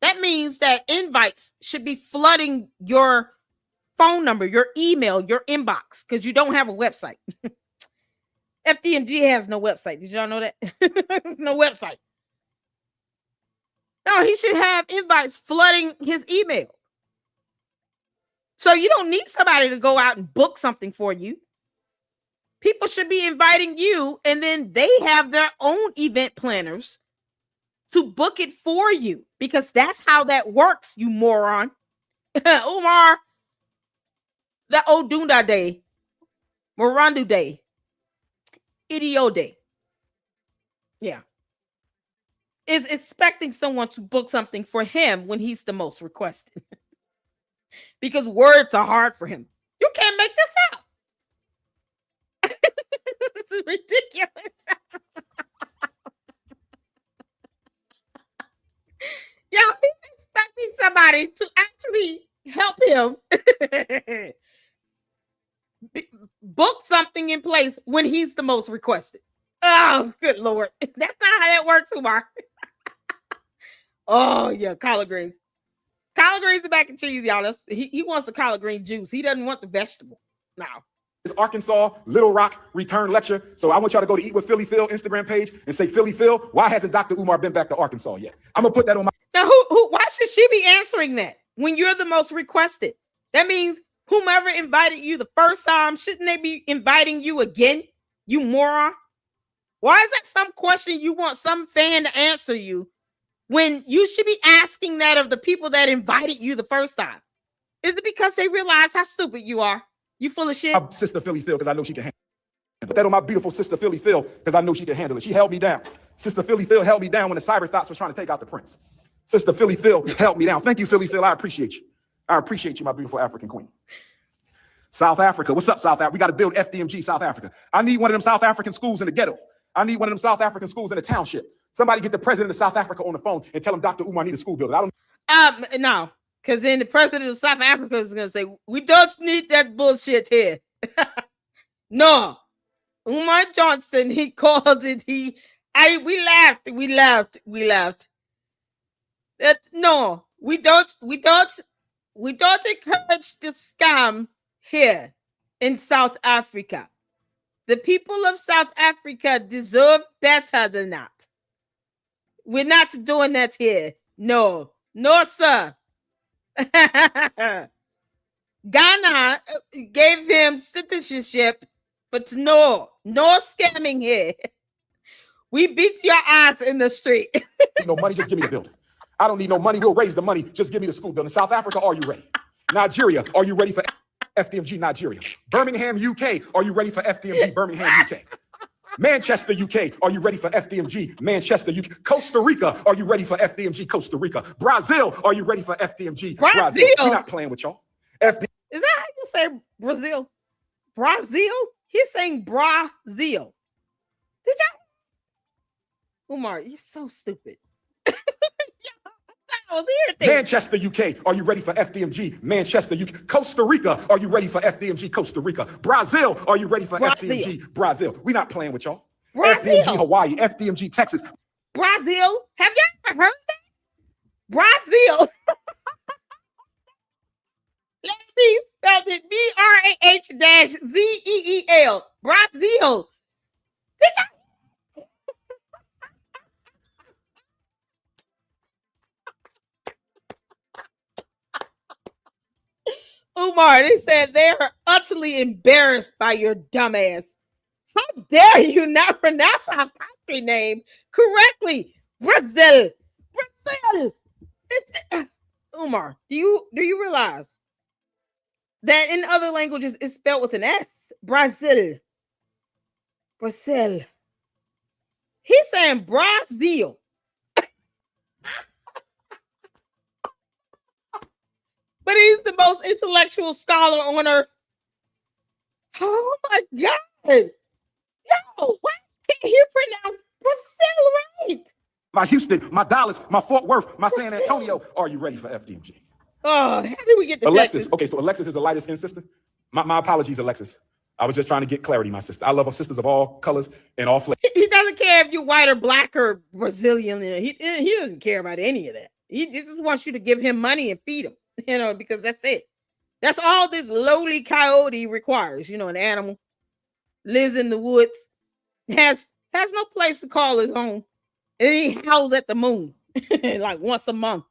That means that invites should be flooding your phone number, your email, your inbox, because you don't have a website. FDMG has no website. Did y'all know that? No website. No, he should have invites flooding his email. So you don't need somebody to go out and book something for you. People should be inviting you, and then they have their own event planners to book it for you, because that's how that works, you moron. Umar, the Odunda Day, Morandu Day, Idio Day. Yeah. Is expecting someone to book something for him when he's the most requested. Because words are hard for him. You can't make this up. This is ridiculous. Yo, he's expecting somebody to actually help him book something in place when he's the most requested. Oh, good Lord. That's not how that works, Umar. Oh, yeah, collard greens. Collard greens and mac and cheese, y'all. He wants the collard green juice. He doesn't want the vegetable. No. It's Arkansas Little Rock return lecture. So I want y'all to go to Eat with Philly Phil Instagram page and say, Philly Phil, why hasn't Dr. Umar been back to Arkansas yet? I'm going to put that on my... Now, why should she be answering that when you're the most requested? That means whomever invited you the first time, shouldn't they be inviting you again, you moron? Why is that some question you want some fan to answer you when you should be asking that of the people that invited you the first time? Is it because they realize how stupid you are? You full of shit? My sister Philly Phil, because I know she can handle it. Put that on my beautiful sister Philly Phil, because I know she can handle it. She held me down. Sister Philly Phil held me down when the cyber thoughts was trying to take out the prince. Sister Philly Phil held me down. Thank you, Philly Phil. I appreciate you. I appreciate you, my beautiful African queen. South Africa. What's up, South Africa? We got to build FDMG South Africa. I need one of them South African schools in the ghetto. I need one of them South African schools in the township. Somebody get the president of South Africa on the phone and tell him Dr. Umar need a school building. I don't. No, because then the president of South Africa is going to say, we don't need that bullshit here. No. Umar Johnson, he called it. We laughed. No, we don't encourage the scam here in South Africa. The people of South Africa deserve better than that. We're not doing that here. No, sir. Ghana gave him citizenship, but no scamming here. We beat your ass in the street. No money, just give me the building. I don't need no money. We'll raise the money. Just give me the school building. South Africa, are you ready? Nigeria, are you ready for FDMG Nigeria? Birmingham, UK, are you ready for FDMG Birmingham, UK? Manchester, UK, are you ready for FDMG Manchester, UK? Costa Rica, are you ready for FDMG Costa Rica? Brazil, are you ready for FDMG Brazil? We're not playing with y'all. Is that how you say Brazil? Brazil? He's saying Brazil. Did y'all? Umar, you're so stupid. Manchester, UK, are you ready for FDMG Manchester, UK? Costa Rica, are you ready for FDMG Costa Rica? Brazil, are you ready for FDMG Brazil? We're not playing with y'all. Brazil. FDMG Hawaii, FDMG Texas. Brazil? Have y'all ever heard that? Brazil. Let me spell it BRAH-ZEEL. Brazil. Did y'all? Umar, they said they are utterly embarrassed by your dumbass. How dare you not pronounce our country name correctly? Brazil. Umar, do you realize that in other languages it's spelled with an S? Brazil. He's saying Brazil. But he's the most intellectual scholar on earth. Oh my God. Yo, why can't he pronounce Brazil right? my Houston, my Dallas, my Fort Worth, my San Antonio. Are you ready for FDMG? Oh, how did we get to Alexis? Texas? Okay, so Alexis is a lighter skinned sister. My apologies, Alexis. I was just trying to get clarity, my sister. I love our sisters of all colors and all flavors. He doesn't care if you're white or black or Brazilian. He doesn't care about any of that. He just wants you to give him money and feed him, because that's it. That's all this lowly coyote requires. An animal lives in the woods, has no place to call his home, and he howls at the moon like once a month.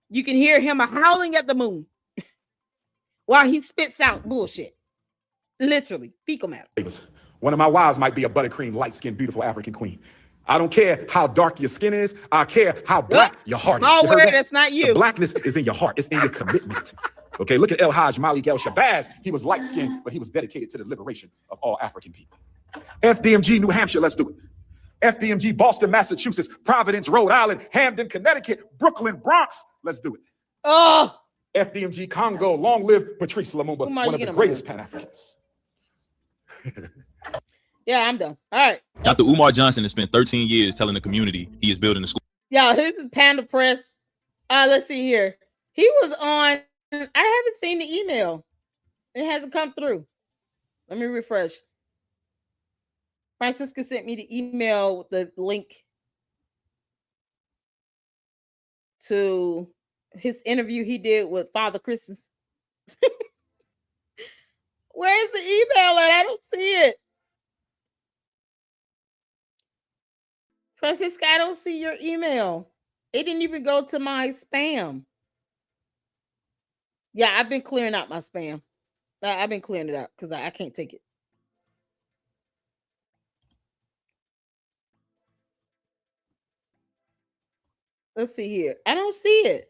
You can hear him howling at the moon while he spits out bullshit. Literally, fecal matter. One of my wives might be a buttercream, light-skinned, beautiful African queen. I don't care how dark your skin is. I care how black your heart is. Oh, You heard that? that's not you. The blackness is in your heart. It's in your commitment. Okay, look at El Hajj Malik El Shabazz. He was light-skinned, but he was dedicated to the liberation of all African people. FDMG, New Hampshire, let's do it. FDMG, Boston, Massachusetts, Providence, Rhode Island, Hamden, Connecticut, Brooklyn, Bronx, let's do it. Oh, FDMG, Congo, long live Patrice Lumumba, one of the greatest Pan-Africans. Yeah, I'm done. All right. Dr. Umar Johnson has spent 13 years telling the community he is building a school. Yeah, this is Panda Press. Let's see here. He was on. I haven't seen the email. It hasn't come through. Let me refresh. Francisca sent me the email with the link to his interview he did with Father Christmas. Where's the email at? I don't see it. Francisca, I don't see your email. It didn't even go to my spam. Yeah, I've been clearing out my spam. I've been clearing it out because I can't take it. Let's see here. I don't see it.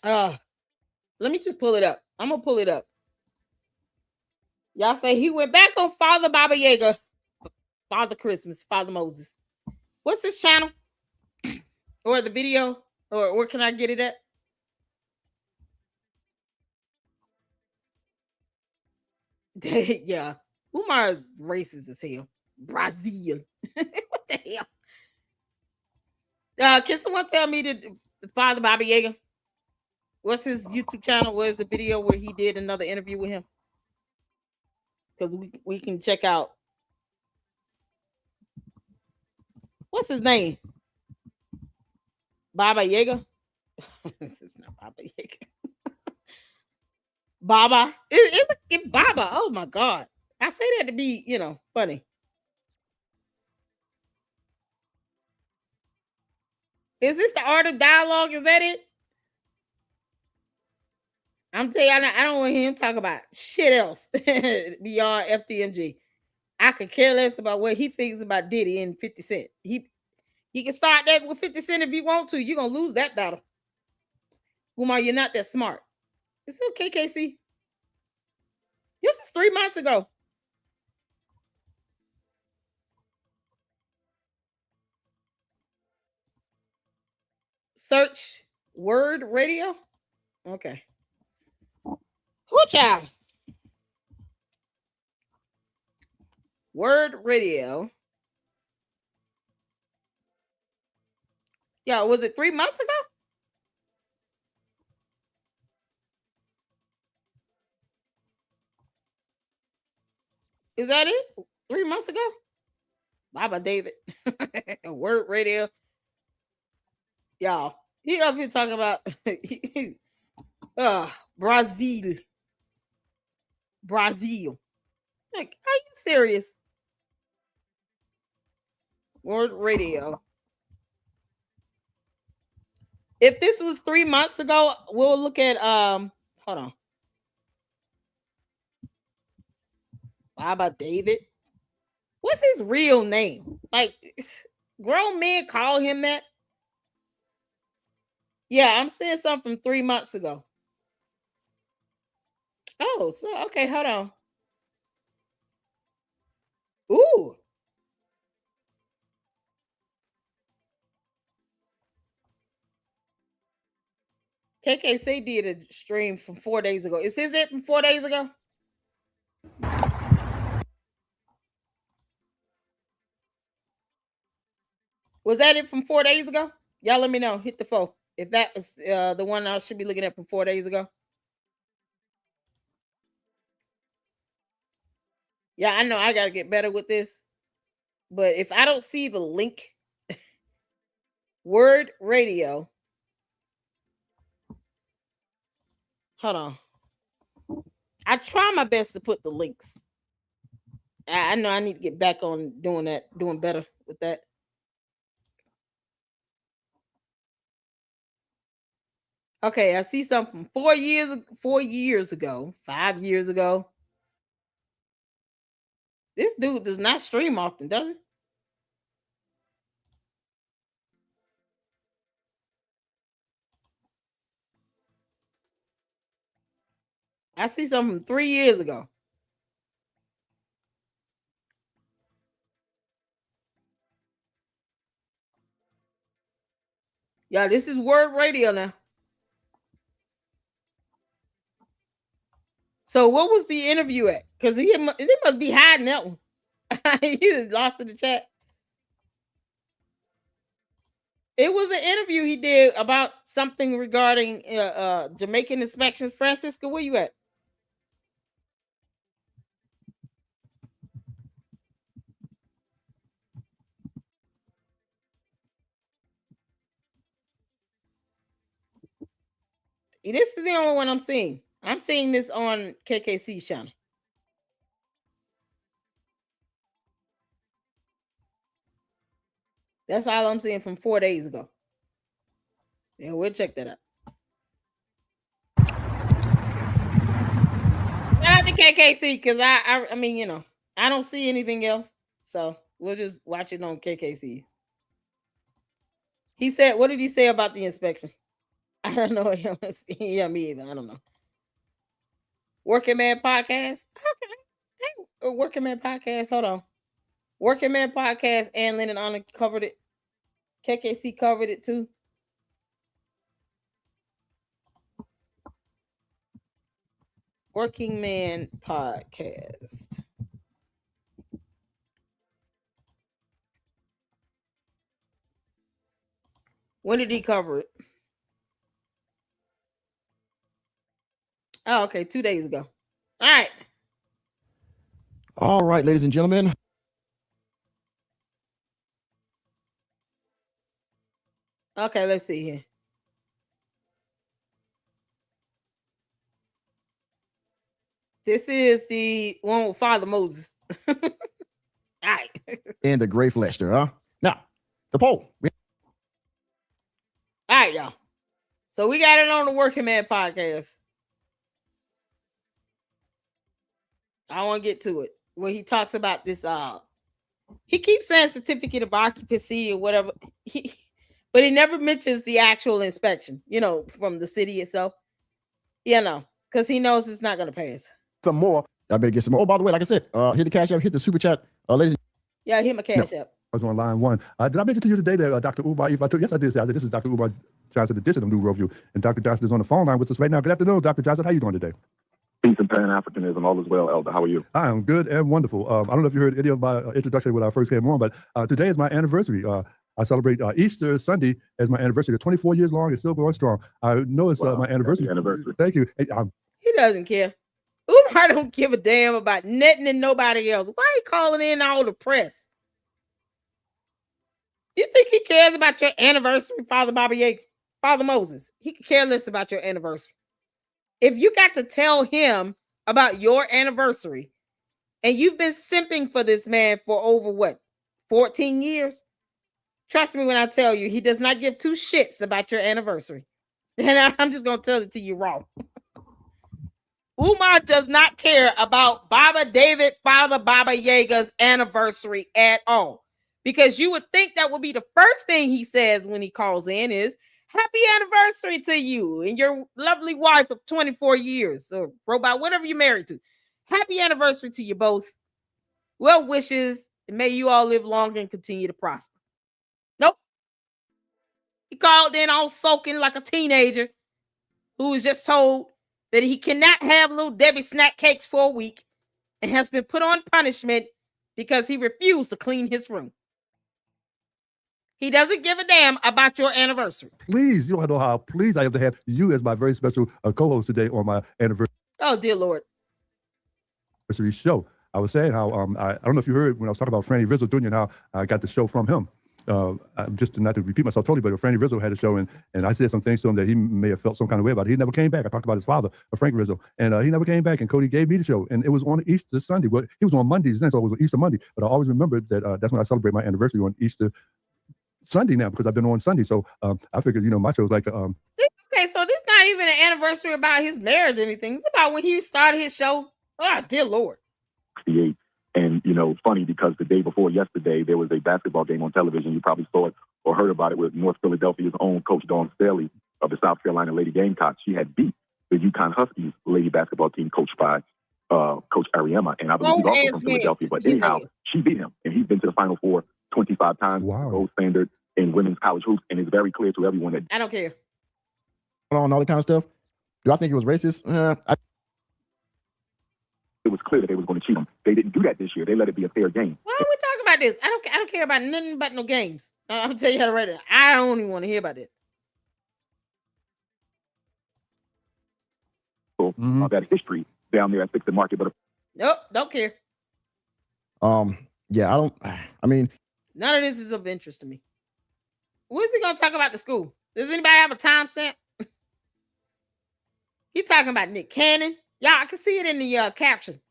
Let me just pull it up. I'm gonna pull it up. Y'all say he went back on Father Baba Yaga, Father Christmas, Father Moses. What's his channel? Or the video? Or where can I get it at? Yeah. Umar is racist as hell. Brazil. What the hell? Can someone tell me the Father Baba Yaga? What's his YouTube channel? Where's the video where he did another interview with him? Because we can check out. What's his name? Baba Yaga? This is not Baba Yaga. Baba. It's Baba. Oh my God. I say that to be, funny. Is this the art of dialogue? Is that it? I'm telling you, I don't want him to talk about shit else beyond FDMG. I could care less about what he thinks about Diddy and 50 Cent. He can start that with 50 Cent if you want to. You're going to lose that battle. Umar, you're not that smart. It's okay, KC. This was 3 months ago. Search Word Radio. Okay. Who child? Word Radio. Yeah, was it 3 months ago? Is that it? 3 months ago? Baba David. Word Radio. Y'all, he up here talking about Brazil. Like, are you serious? Word Radio. If this was 3 months ago, we'll look at hold on. Baba David. What's his real name? Like, grown men call him that. Yeah, I'm seeing something from 3 months ago. Oh, so okay, hold on. Ooh. KKC did a stream from 4 days ago. Is this it from 4 days ago? Was that it from 4 days ago? Y'all let me know. Hit the 4. If that is the one I should be looking at from 4 days ago. Yeah, I know I got to get better with this. But if I don't see the link, Word Radio. Hold on. I try my best to put the links. I know I need to get back on doing that, doing better with that. Okay, I see something 4 years ago, 5 years ago. This dude does not stream often, does he? I see something 3 years ago. Yeah, this is Word Radio now. So what was the interview at? Because they must be hiding that one. He lost in the chat. It was an interview he did about something regarding Jamaican inspections. Francisco, where you at? This is the only one I'm seeing. I'm seeing this on KKC's channel. That's all I'm seeing from 4 days ago. Yeah, we'll check that out. Shout out to KKC because I mean, you know, I don't see anything else. So we'll just watch it on KKC. He said, what did he say about the inspection? I don't know. Yeah, me either. I don't know. Working Man Podcast. Okay. Working Man Podcast. Hold on. Working Man Podcast and Lennon Honor covered it. KKC covered it too. Working Man Podcast. When did he cover it? Oh, okay, 2 days ago. All right. All right, ladies and gentlemen. Okay, let's see here. This is the one with Father Moses. All right. And the gray flesh there, huh? Now, the poll. All right, y'all. So we got it on the Working Man Podcast. I want to get to it. Where he talks about this, he keeps saying certificate of occupancy or whatever. But he never mentions the actual inspection, you know, from the city itself. You know, because he knows it's not going to pass. Some more. I better get some more. Oh, by the way, like I said, hit the cash app, hit the super chat. Ladies. Yeah, hit my cash app. I was on line one. Did I mention to you today that Dr. Umar, yes, I did say, this is Dr. Umar Johnson, the Digital New Worldview, and Dr. Johnson is on the phone line with us right now. Good afternoon, Dr. Johnson. How are you doing today? Peace and pan-Africanism. All is well, Elder. How are you? I am good and wonderful. I don't know if you heard any of my introduction when I first came on, but today is my anniversary. I celebrate Easter Sunday as my anniversary. It's 24 years long. It's still going strong. I know it's my anniversary. Thank you. Hey, he doesn't care. Umar don't give a damn about nothing and nobody else. Why are you calling in all the press? You think he cares about your anniversary, Father Baba Yaga? Father Moses? He could care less about your anniversary. If you got to tell him about your anniversary and you've been simping for this man for over what, 14 years? Trust me when I tell you, he does not give two shits about your anniversary. And I'm just going to tell it to you raw. Umar does not care about Baba David, Father Baba Yaga's anniversary at all. Because you would think that would be the first thing he says when he calls in is, happy anniversary to you and your lovely wife of 24 years, or robot, whatever you're married to. Happy anniversary to you both. Well wishes, and may you all live long and continue to prosper. Nope. He called in all sulking like a teenager who was just told that he cannot have little Debbie snack cakes for a week and has been put on punishment because he refused to clean his room. He doesn't give a damn about your anniversary. Please, you don't know how pleased I am to have you as my very special co-host today on my anniversary Oh, dear Lord. show. I was saying how I don't know if you heard when I was talking about Franny Rizzo Jr. and how I got the show from him. Just not to repeat myself totally, but Franny Rizzo had a show and I said some things to him that he may have felt some kind of way about. He never came back. I talked about his father, Frank Rizzo, and he never came back. And Cody gave me the show, and it was on Easter Sunday. Well, he was on Mondays then, so it was on Easter Monday. But I always remembered that that's when I celebrate my anniversary on Easter Sunday now because I've been on Sunday. So I figured, my show's like Okay, so this not even an anniversary about his marriage or anything. It's about when he started his show. Oh, dear Lord. And, funny because the day before yesterday, there was a basketball game on television. You probably saw it or heard about it with North Philadelphia's own Coach Dawn Staley of the South Carolina Lady Gamecocks. She had beat the UConn Huskies lady basketball team coached by Coach Ariema. And I believe he's also from Philadelphia. But anyhow, she beat him. And he's been to the Final Four 25 times. Wow. Gold standard in women's college hoops. And it's very clear to everyone that I don't care. On all that kind of stuff. Do I think it was racist? it was clear that they was going to cheat them. They didn't do that this year. They let it be a fair game. Why are we talking about this? I don't care about nothing about no games. I'm gonna tell you how to write it. I don't even want to hear about it. That history down there at Fix the Market, but Nope, don't care. Yeah, I mean, none of this is of interest to me. What is he gonna talk about the school? Does anybody have a timestamp? He talking about Nick Cannon. Yeah, I can see it in the caption.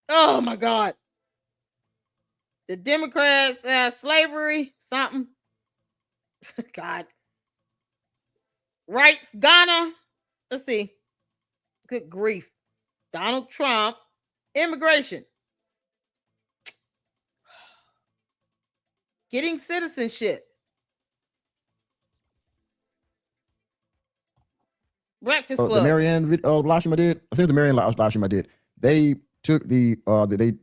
Oh my God. The Democrats, slavery, something. God. Rights, Ghana. Let's see. Good grief. Donald Trump. Immigration. Getting citizenship. Breakfast Club. The Marianne Lashima did. I think the Marianne Lashima did. They took they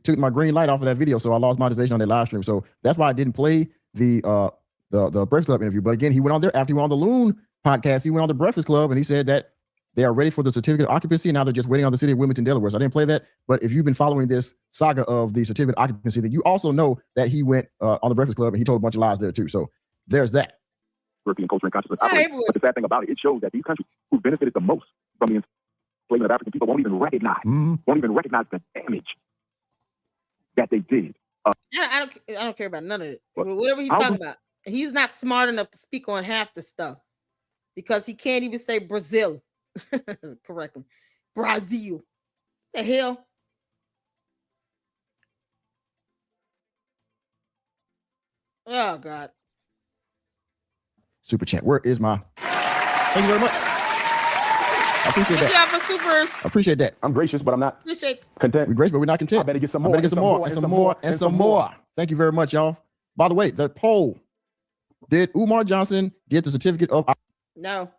took my green light off of that video, so I lost monetization on their live stream. So that's why I didn't play the Breakfast Club interview. But again, he went on there after he went on the Loon podcast. He went on the Breakfast Club and he said that they are ready for the certificate of occupancy. Now they're just waiting on the city of Wilmington, Delaware. So I didn't play that. But if you've been following this saga of the certificate of occupancy, then you also know that he went on the Breakfast Club and he told a bunch of lies there too. So there's that. European culture and consciousness operate. But the sad thing about it, it shows that these countries who benefited the most from the enslavement of African people won't even recognize the damage that they did. I don't care about none of it. Whatever he's talking about, he's not smart enough to speak on half the stuff because he can't even say Brazil correctly. Brazil. The hell? Oh God. Super chat. Where is my? Thank you very much. I appreciate that. Thank you for supers. I appreciate that. I'm gracious, but I'm not Appreciate. content. We're gracious, but we're not content. I better get some more. I better get some more, and some more, and some more. Thank you very much, y'all. By the way, the poll: did Umar Johnson get the certificate of? No.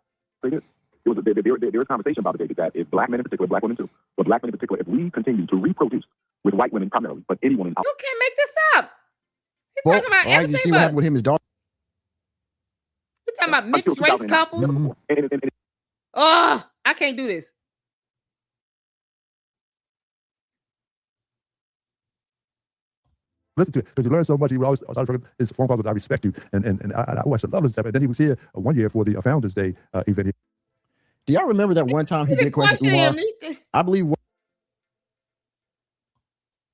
There was conversation about it that if black men in particular, black women too, but black men in particular, if we continue to reproduce with white women primarily, but any woman. You can't make this up. He's talking about everything. You see what happened with him, his daughter. We're talking about mixed race couples. Oh, I can't do this. Listen to it because you learn so much. He would always his phone calls with "I respect you," and I watched a lot of stuff. And then he was here one year for the Founders Day event. Do y'all remember that one time he did question Umar? I believe.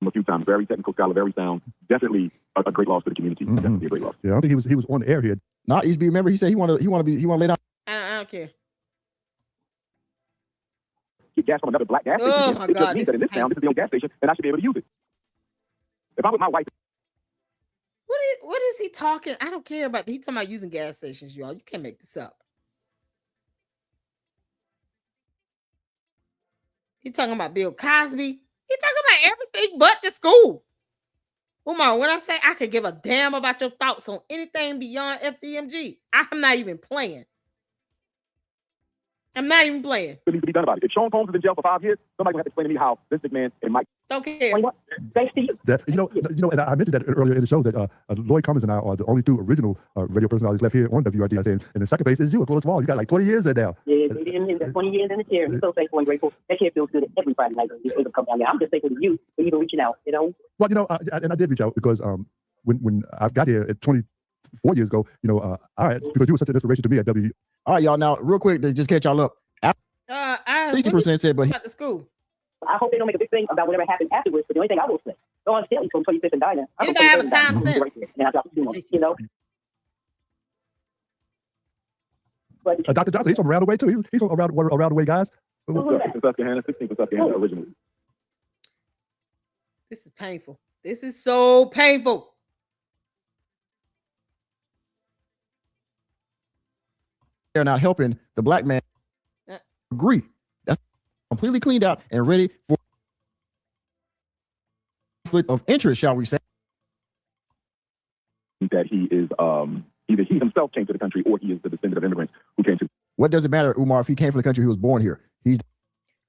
A few times, very technical scholar, very sound. Definitely a great loss for the community. Definitely a great loss. Yeah, I don't think he was on the air here. No, he's remember he said he want to lay down. I don't care. Get gas from another black gas station. Oh my it God! Means that in this town, this is the only gas station, and I should be able to use it. If I'm with my wife. What is he talking? I don't care about. He's talking about using gas stations, y'all. You can't make this up. He talking about Bill Cosby. He talking about everything but the school. Umar, when I say I could give a damn about your thoughts on anything beyond FDMG, I'm not even playing. I'm not even playing. What needs to be done about it? If Sean Combs is in jail for 5 years, somebody's gonna have to explain to me how this big man and Mike. Don't care. What? Thanks to you. That, you know, and I mentioned that earlier in the show that Lloyd Cummings and I are the only two original radio personalities left here on WRDI. And in the second place is you, Close Wall. You got like 20 years there now. Yeah, they didn't 20 years in the chair. I'm so thankful and grateful. That chair feels good to everybody. Like, just come down there. I'm just thankful to you for even reaching out, you know? Well, and I did reach out because when I got here at 24 years ago, all right, because you were such an inspiration to me at WU. All right, y'all. Now, real quick, to just catch y'all up. 60% said, but about the school. I hope they don't make a big thing about whatever happened afterwards. But the only thing I will say, go on Staley from 25th and Diner. You gotta have a time stamp. Right there, and I dropped you know. But Dr. Johnson, he's from around the way too. He's from around the way, guys. 16 Susquehanna, 16 Susquehanna originally. This is painful. This is so painful. they're not helping the black man agree. That's completely cleaned out and ready for conflict of interest, shall we say? That he is either he himself came to the country or he is the descendant of immigrants who came to. What does it matter, Umar, if he came from the country, he was born here? He's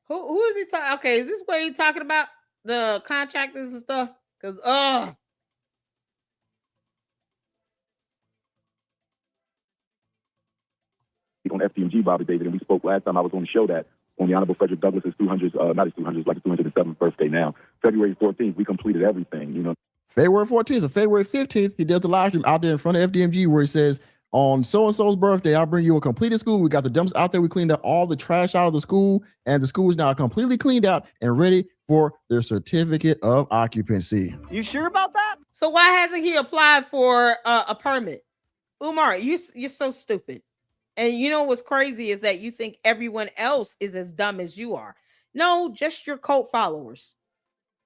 who is he talking? Okay, is this where he talking about the contractors and stuff? Because on FDMG, Bobby David, and we spoke last time I was on the show that on the Honorable Frederick Douglass's 200th, not his 200th, like his 207th birthday now, February 14th, we completed everything, you know. February 14th, so February 15th, he does the live stream out there in front of FDMG where he says, on so-and-so's birthday, I'll bring you a completed school. We got the dumps out there. We cleaned up all the trash out of the school, and the school is now completely cleaned out and ready for their certificate of occupancy. You sure about that? So why hasn't he applied for a permit? Umar, you're so stupid. And you know what's crazy is that you think everyone else is as dumb as you are. No, just your cult followers.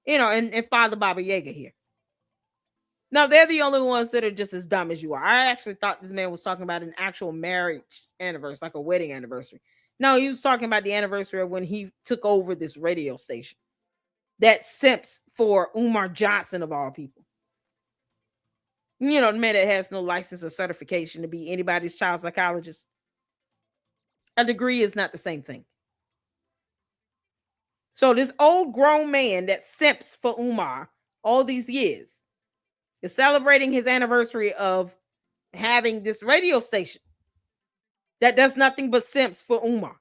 You know, and Father Baba Yaga here. No, they're the only ones that are just as dumb as you are. I actually thought this man was talking about an actual marriage anniversary, like a wedding anniversary. No, he was talking about the anniversary of when he took over this radio station. That simps for Umar Johnson of all people. You know, the man that has no license or certification to be anybody's child psychologist. A degree is not the same thing. So this old grown man that simps for Umar all these years is celebrating his anniversary of having this radio station that does nothing but simps for Umar.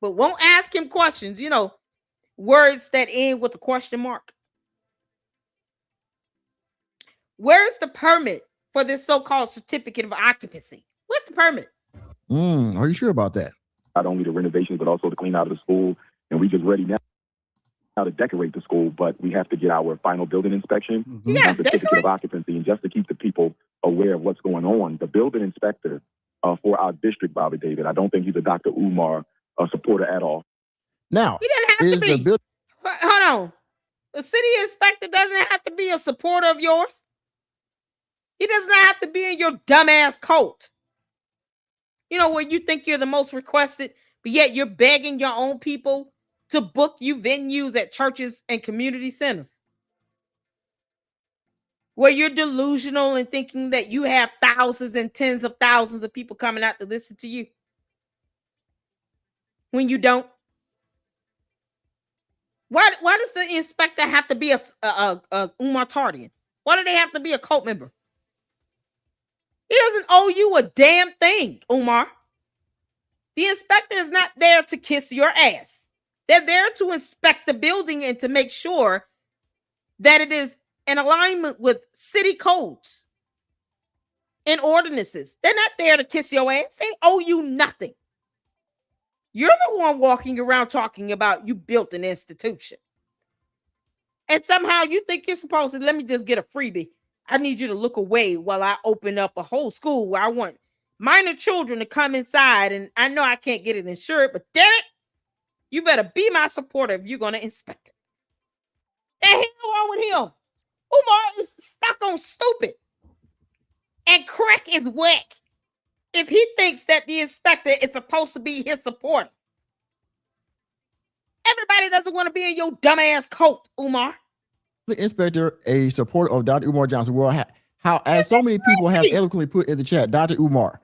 But won't ask him questions, you know, words that end with a question mark. Where's the permit for this so-called certificate of occupancy? Where's the permit? Are you sure about that? Not only the renovations, but also the clean out of the school. And we just ready now to decorate the school, but we have to get our final building inspection and certificate of occupancy. And just to keep the people aware of what's going on, the building inspector for our district, Bobby David, I don't think he's a Dr. Umar supporter at all. Now, he doesn't have to be. Hold on. The city inspector doesn't have to be a supporter of yours. He does not have to be in your dumbass cult. You know, where you think you're the most requested, but yet you're begging your own people to book you venues at churches and community centers. Where you're delusional and thinking that you have thousands and tens of thousands of people coming out to listen to you. When you don't. Why does the inspector have to be a Umar Tardian? Why do they have to be a cult member? He doesn't owe you a damn thing, Umar. The inspector is not there to kiss your ass. They're there to inspect the building and to make sure that it is in alignment with city codes and ordinances. They're not there to kiss your ass. They owe you nothing. You're the one walking around talking about you built an institution. And somehow you think you're supposed to, let me just get a freebie. I need you to look away while I open up a whole school where I want minor children to come inside. And I know I can't get it insured, but damn it, you better be my supporter if you're going to inspect it. The hell wrong with him? Umar is stuck on stupid. And Crack is whack if he thinks that the inspector is supposed to be his supporter. Everybody doesn't want to be in your dumbass cult, Umar. The inspector, a supporter of Dr. Umar Johnson. Well, as so many people have eloquently put in the chat, Dr. Umar,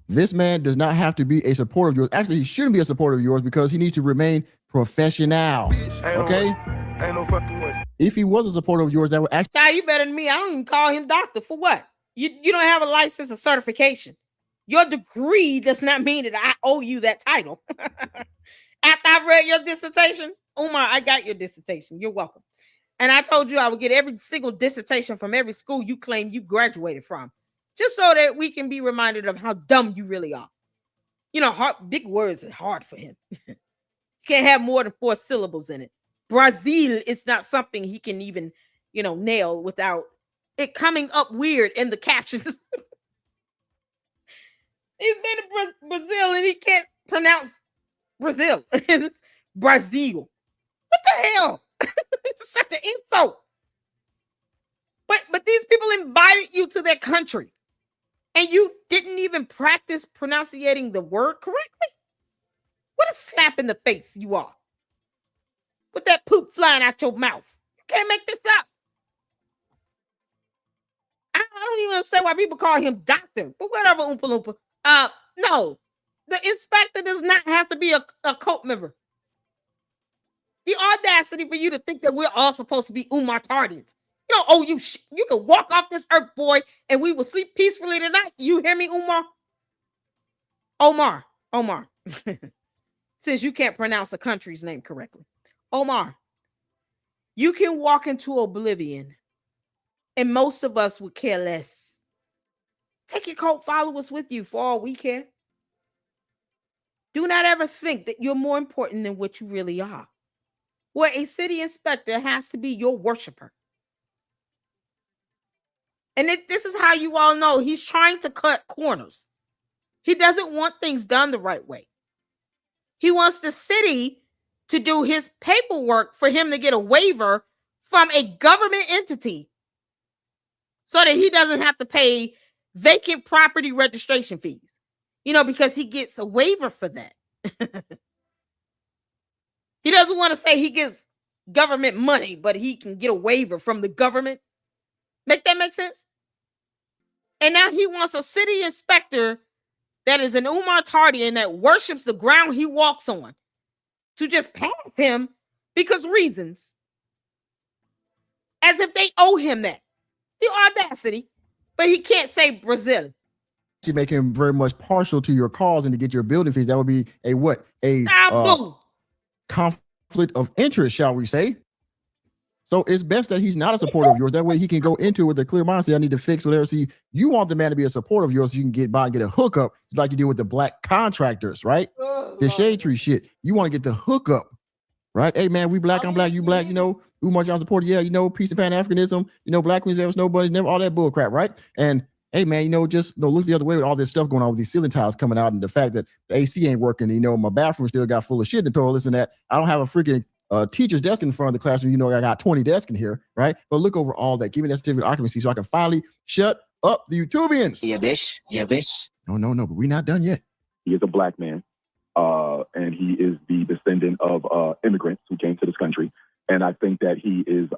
this man does not have to be a supporter of yours. Actually, he shouldn't be a supporter of yours because he needs to remain professional. Okay? Ain't no fucking way. If he was a supporter of yours, that would actually. Child, you better than me. I don't even call him doctor. For what? You don't have a license or certification. Your degree does not mean that I owe you that title. After I've read your dissertation, Umar, I got your dissertation. You're welcome. And I told you I would get every single dissertation from every school you claim you graduated from, just so that we can be reminded of how dumb you really are. You know, big words are hard for him. You can't have more than 4 syllables in it. Brazil is not something he can even, nail without it coming up weird in the captions. He's been to Brazil and he can't pronounce Brazil. It's Brazil. What the hell? It's such an insult. But these people invited you to their country and you didn't even practice pronouncing the word correctly? What a slap in the face you are. With that poop flying out your mouth. You can't make this up. I don't even understand why people call him doctor, but whatever, Oompa Loompa. No, the inspector does not have to be a cult member. The audacity for you to think that we're all supposed to be Umar Tardians. You can walk off this earth, boy, and we will sleep peacefully tonight. You hear me, Umar? Omar. Since you can't pronounce a country's name correctly. Omar, you can walk into oblivion, and most of us would care less. Take your cult followers with you for all we care. Do not ever think that you're more important than what you really are. Where a city inspector has to be your worshiper. And this is how you all know he's trying to cut corners. He doesn't want things done the right way. He wants the city to do his paperwork for him to get a waiver from a government entity so that he doesn't have to pay vacant property registration fees, because he gets a waiver for that. He doesn't want to say he gets government money, but he can get a waiver from the government. Make that make sense? And now he wants a city inspector that is an Umar Tardian that worships the ground he walks on to just pass him because reasons. As if they owe him that. The audacity. But he can't say Brazil. To make him very much partial to your cause and to get your building fees, that would be a what? Conflict of interest, shall we say. So it's best that he's not a supporter of yours. That way he can go into it with a clear mind. Say, I need to fix whatever. See, you want the man to be a supporter of yours so you can get by and get a hookup. It's like you do with the black contractors, right? The shade tree shit. You want to get the hookup, right? Hey, man, we black, I'm black, you black, Umar Johnson supporter, yeah, peace and pan-Africanism, black queens, never nobody, never all that bull crap, right? And hey, man, just look the other way with all this stuff going on with these ceiling tiles coming out and the fact that the AC ain't working. My bathroom still got full of shit in the toilets and that. I don't have a freaking teacher's desk in front of the classroom. I got 20 desks in here, right? But look over all that. Give me that certificate of occupancy so I can finally shut up the YouTubians. Yeah, bitch. Yeah, bitch. No, but we're not done yet. He is a black man, and he is the descendant of immigrants who came to this country. And I think that he is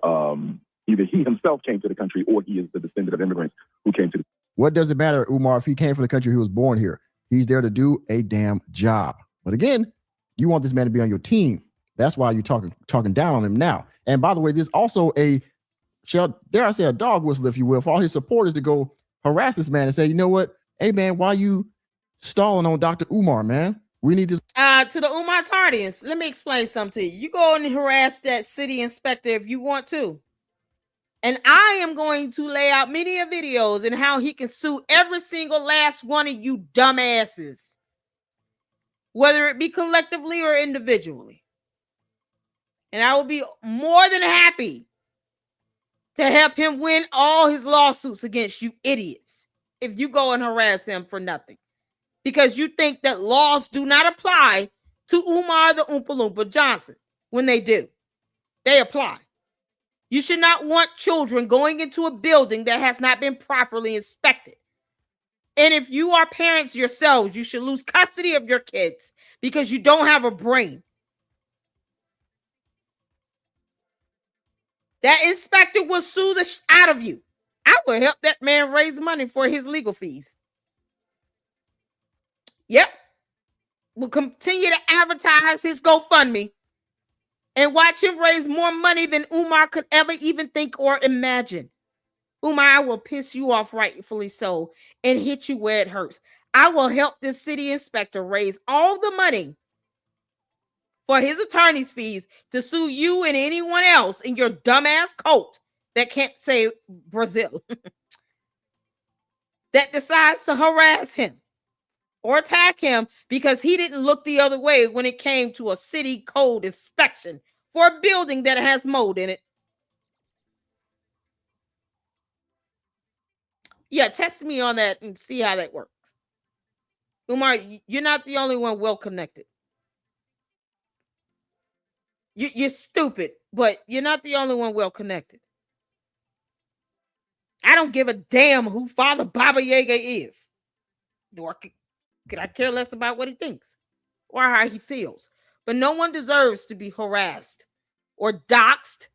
either he himself came to the country or he is the descendant of immigrants who came to the What does it matter, Umar, if he came from the country he was born here? He's there to do a damn job. But again, you want this man to be on your team. That's why you're talking down on him now. And by the way, there's also a dog whistle, if you will, for all his supporters to go harass this man and say, you know what? Hey, man, why you stalling on Dr. Umar, man? We need this. To the Umar Tardians, let me explain something to you. You go and harass that city inspector if you want to. And I am going to lay out many videos and how he can sue every single last one of you dumbasses, whether it be collectively or individually. And I will be more than happy to help him win all his lawsuits against you idiots if you go and harass him for nothing. Because you think that laws do not apply to Umar the Oompa Loompa Johnson when they do. They apply. You should not want children going into a building that has not been properly inspected. And if you are parents yourselves, you should lose custody of your kids because you don't have a brain. That inspector will sue the out of you. I will help that man raise money for his legal fees. Yep. We'll continue to advertise his GoFundMe and watch him raise more money than Umar could ever even think or imagine. Umar, I will piss you off, rightfully so, and hit you where it hurts. I will help this city inspector raise all the money for his attorney's fees to sue you and anyone else in your dumbass cult that can't say Brazil that decides to harass him or attack him because he didn't look the other way when it came to a city code inspection for a building that has mold in it. Yeah, test me on that and see how that works. Umar, you're not the only one well connected. You're stupid, but you're not the only one well connected. I don't give a damn who Father Baba Yaga is. Could I care less about what he thinks or how he feels? But no one deserves to be harassed or doxxed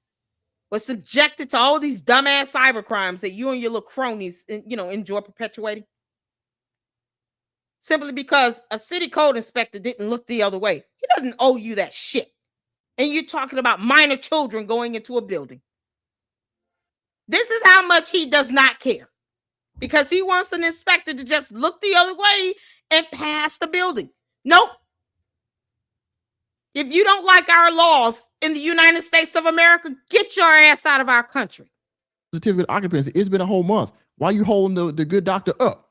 or subjected to all these dumbass cyber crimes that you and your little cronies, enjoy perpetuating. Simply because a city code inspector didn't look the other way. He doesn't owe you that shit. And you're talking about minor children going into a building. This is how much he does not care. Because he wants an inspector to just look the other way and pass the building. Nope. If you don't like our laws in the United States of America, get your ass out of our country. Certificate of occupancy. It's been a whole month. Why are you holding the good doctor up?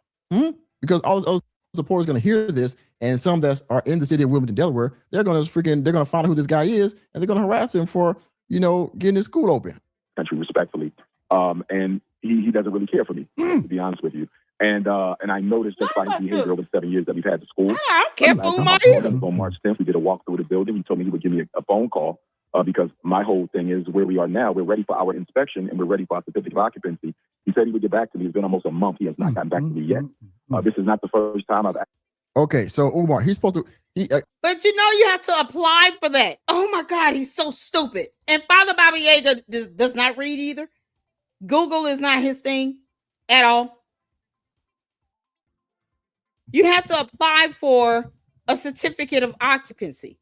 Because all those supporters going to hear this, and some that are in the city of Wilmington, Delaware, they're going to find out who this guy is, and they're going to harass him for, getting his school open. Country respectfully, and he doesn't really care for me, to be honest with you. And I noticed just by his behavior over the 7 years that we've had the school. I don't care for Umar either. On March 10th, we did a walk through the building. He told me he would give me a phone call because my whole thing is where we are now. We're ready for our inspection and we're ready for our certificate of occupancy. He said he would get back to me. It's been almost a month. He has not gotten back to me yet. This is not the first time I've. Okay, so Umar, he's supposed to. But you have to apply for that. Oh my God, he's so stupid. And Father Baba Yaga does not read either. Google is not his thing at all. You have to apply for a certificate of occupancy.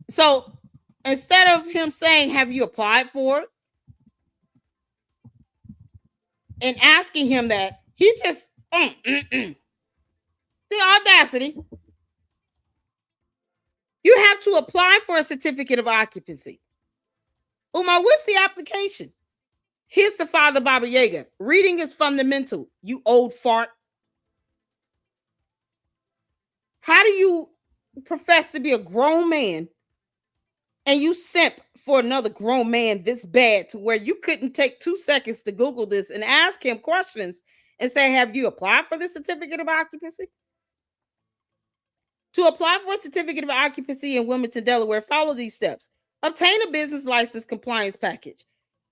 So instead of him saying, have you applied for it? And asking him that, he just, the audacity. You have to apply for a certificate of occupancy. Umar, what's the application? Here's the Father Baba Yaga. Reading is fundamental, you old fart. How do you profess to be a grown man and you simp for another grown man this bad to where you couldn't take 2 seconds to Google this and ask him questions and say, have you applied for the certificate of occupancy? To apply for a certificate of occupancy in Wilmington, Delaware, follow these steps. Obtain a business license compliance package.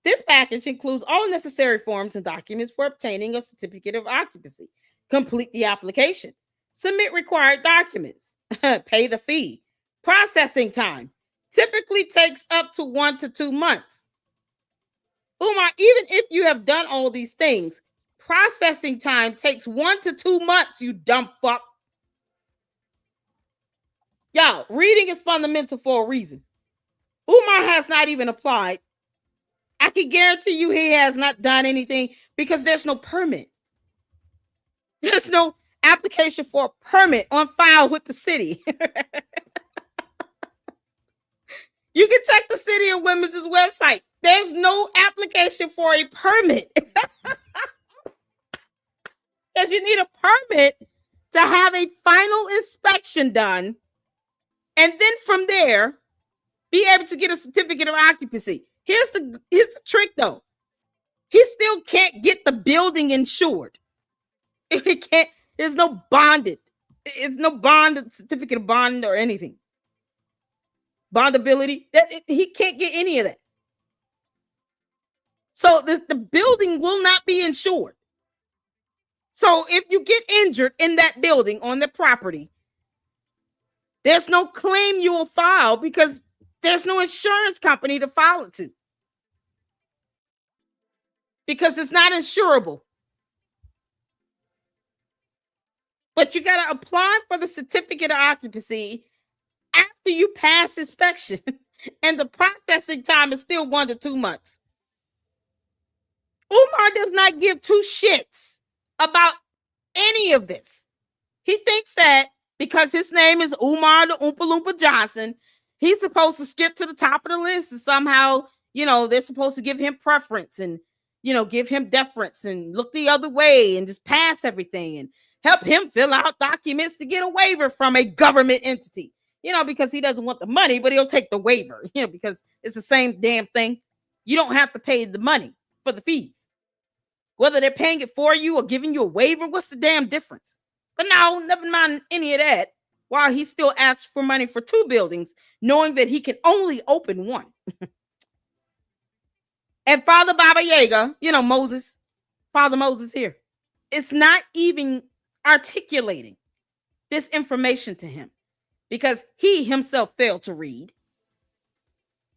This package includes all necessary forms and documents for obtaining a certificate of occupancy. Complete the application. Submit required documents. Pay the fee. Processing time typically takes up to 1 to 2 months. Umar, even if you have done all these things, processing time takes 1 to 2 months, you dumb fuck. Y'all, reading is fundamental for a reason. Umar has not even applied. I can guarantee you he has not done anything because there's no permit. There's no application for a permit on file with the city. You can check the city of Wilmington's website. There's no application for a permit. Because you need a permit to have a final inspection done. And then from there, be able to get a certificate of occupancy. Here's the trick, though. He still can't get the building insured. He can't. There's no bonded. It's no bond certificate of bond or anything. Bondability. He can't get any of that. So the building will not be insured. So if you get injured in that building on the property, there's no claim you will file because there's no insurance company to file it to. Because it's not insurable. But you got to apply for the certificate of occupancy after you pass inspection. And the processing time is still 1 to 2 months. Umar does not give 2 shits about any of this. He thinks that because his name is Umar the Oompa Loompa Johnson, he's supposed to skip to the top of the list and somehow, they're supposed to give him preference and, give him deference and look the other way and just pass everything and help him fill out documents to get a waiver from a government entity, because he doesn't want the money, but he'll take the waiver, because it's the same damn thing. You don't have to pay the money for the fees. Whether they're paying it for you or giving you a waiver, what's the damn difference? But no, never mind any of that. While he still asks for money for 2 buildings, knowing that he can only open one. And Father Baba Yaga, Father Moses here, it's not even articulating this information to him because he himself failed to read.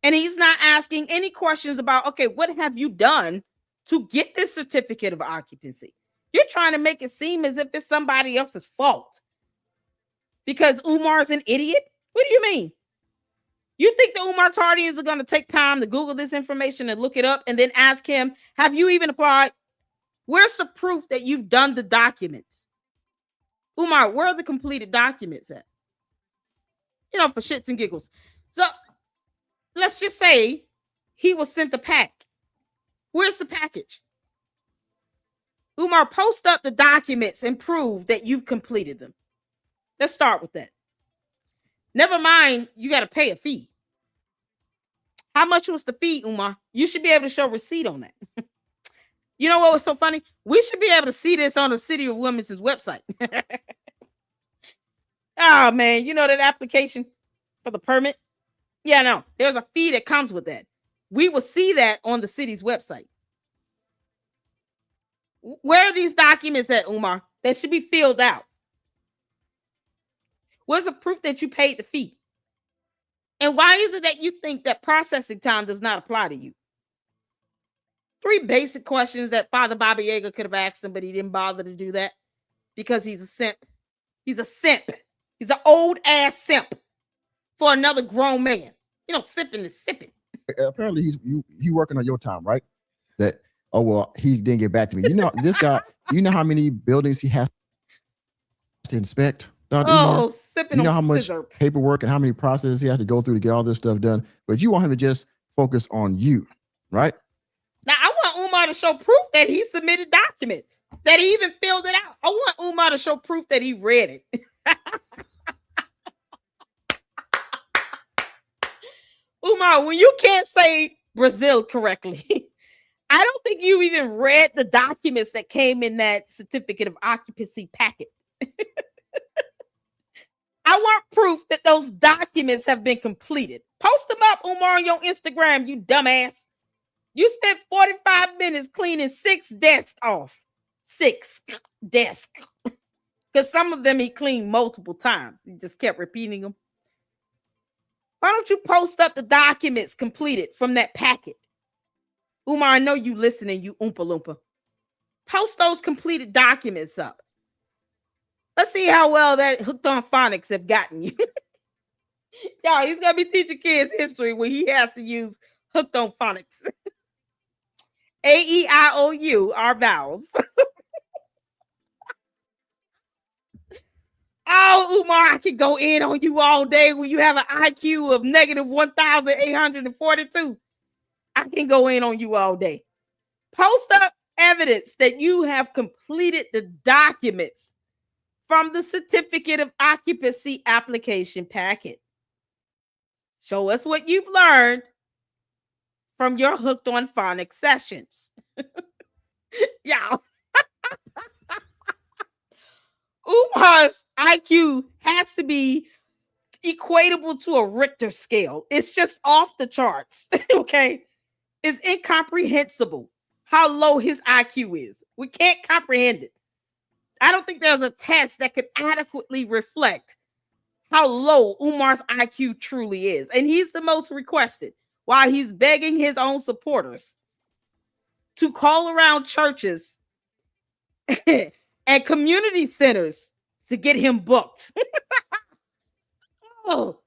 And he's not asking any questions about, okay, what have you done to get this certificate of occupancy? You're trying to make it seem as if it's somebody else's fault because Umar's an idiot. What do you mean? You think the Umar Tardians are going to take time to Google this information and look it up and then ask him, have you even applied? Where's the proof that you've done the documents? Umar, where are the completed documents at? For shits and giggles. So let's just say he was sent a pack. Where's the package? Umar, post up the documents and prove that you've completed them. Let's start with that. Never mind, you got to pay a fee. How much was the fee, Umar? You should be able to show receipt on that. You know what was so funny? We should be able to see this on the City of Women's website. Oh, man, that application for the permit? Yeah, no, there's a fee that comes with that. We will see that on the city's website. Where are these documents at, Umar? That should be filled out. Where's the proof that you paid the fee? And why is it that you think that processing time does not apply to you? 3 basic questions that Father Baba Yaga could have asked him, but he didn't bother to do that because he's a simp. He's a simp. He's an old ass simp for another grown man. Sipping is sipping. Apparently he's working on your time, right? That, oh, well, he didn't get back to me. This guy, how many buildings he has to inspect? Sipping how on much scissor. paperwork and how many processes he has to go through to get all this stuff done. But you want him to just focus on you, right? Now, I want Umar to show proof that he submitted documents, that he even filled it out. I want Umar to show proof that he read it. Umar, when you can't say Brazil correctly, I don't think you even read the documents that came in that certificate of occupancy packet. I want proof that those documents have been completed. Post them up, Umar, on your Instagram, you dumbass. You spent 45 minutes cleaning 6 desks off. 6 desks. Because some of them he cleaned multiple times. He just kept repeating them. Why don't you post up the documents completed from that packet? Umar, I know you listening, you Oompa Loompa. Post those completed documents up. Let's see how well that Hooked on Phonics have gotten you. Y'all, he's going to be teaching kids history when he has to use Hooked on Phonics. A-E-I-O-U are vowels. Oh, Umar, I can go in on you all day when you have an IQ of negative 1,842. I can go in on you all day. Post up evidence that you have completed the documents from the certificate of occupancy application packet. Show us what you've learned from your Hooked on Phonics sessions. Y'all. Umar's IQ has to be equatable to a Richter scale. It's just off the charts, okay? It's incomprehensible how low his IQ is. We can't comprehend it. I don't think there's a test that could adequately reflect how low Umar's IQ truly is. And he's the most requested while he's begging his own supporters to call around churches and community centers to get him booked. Oh,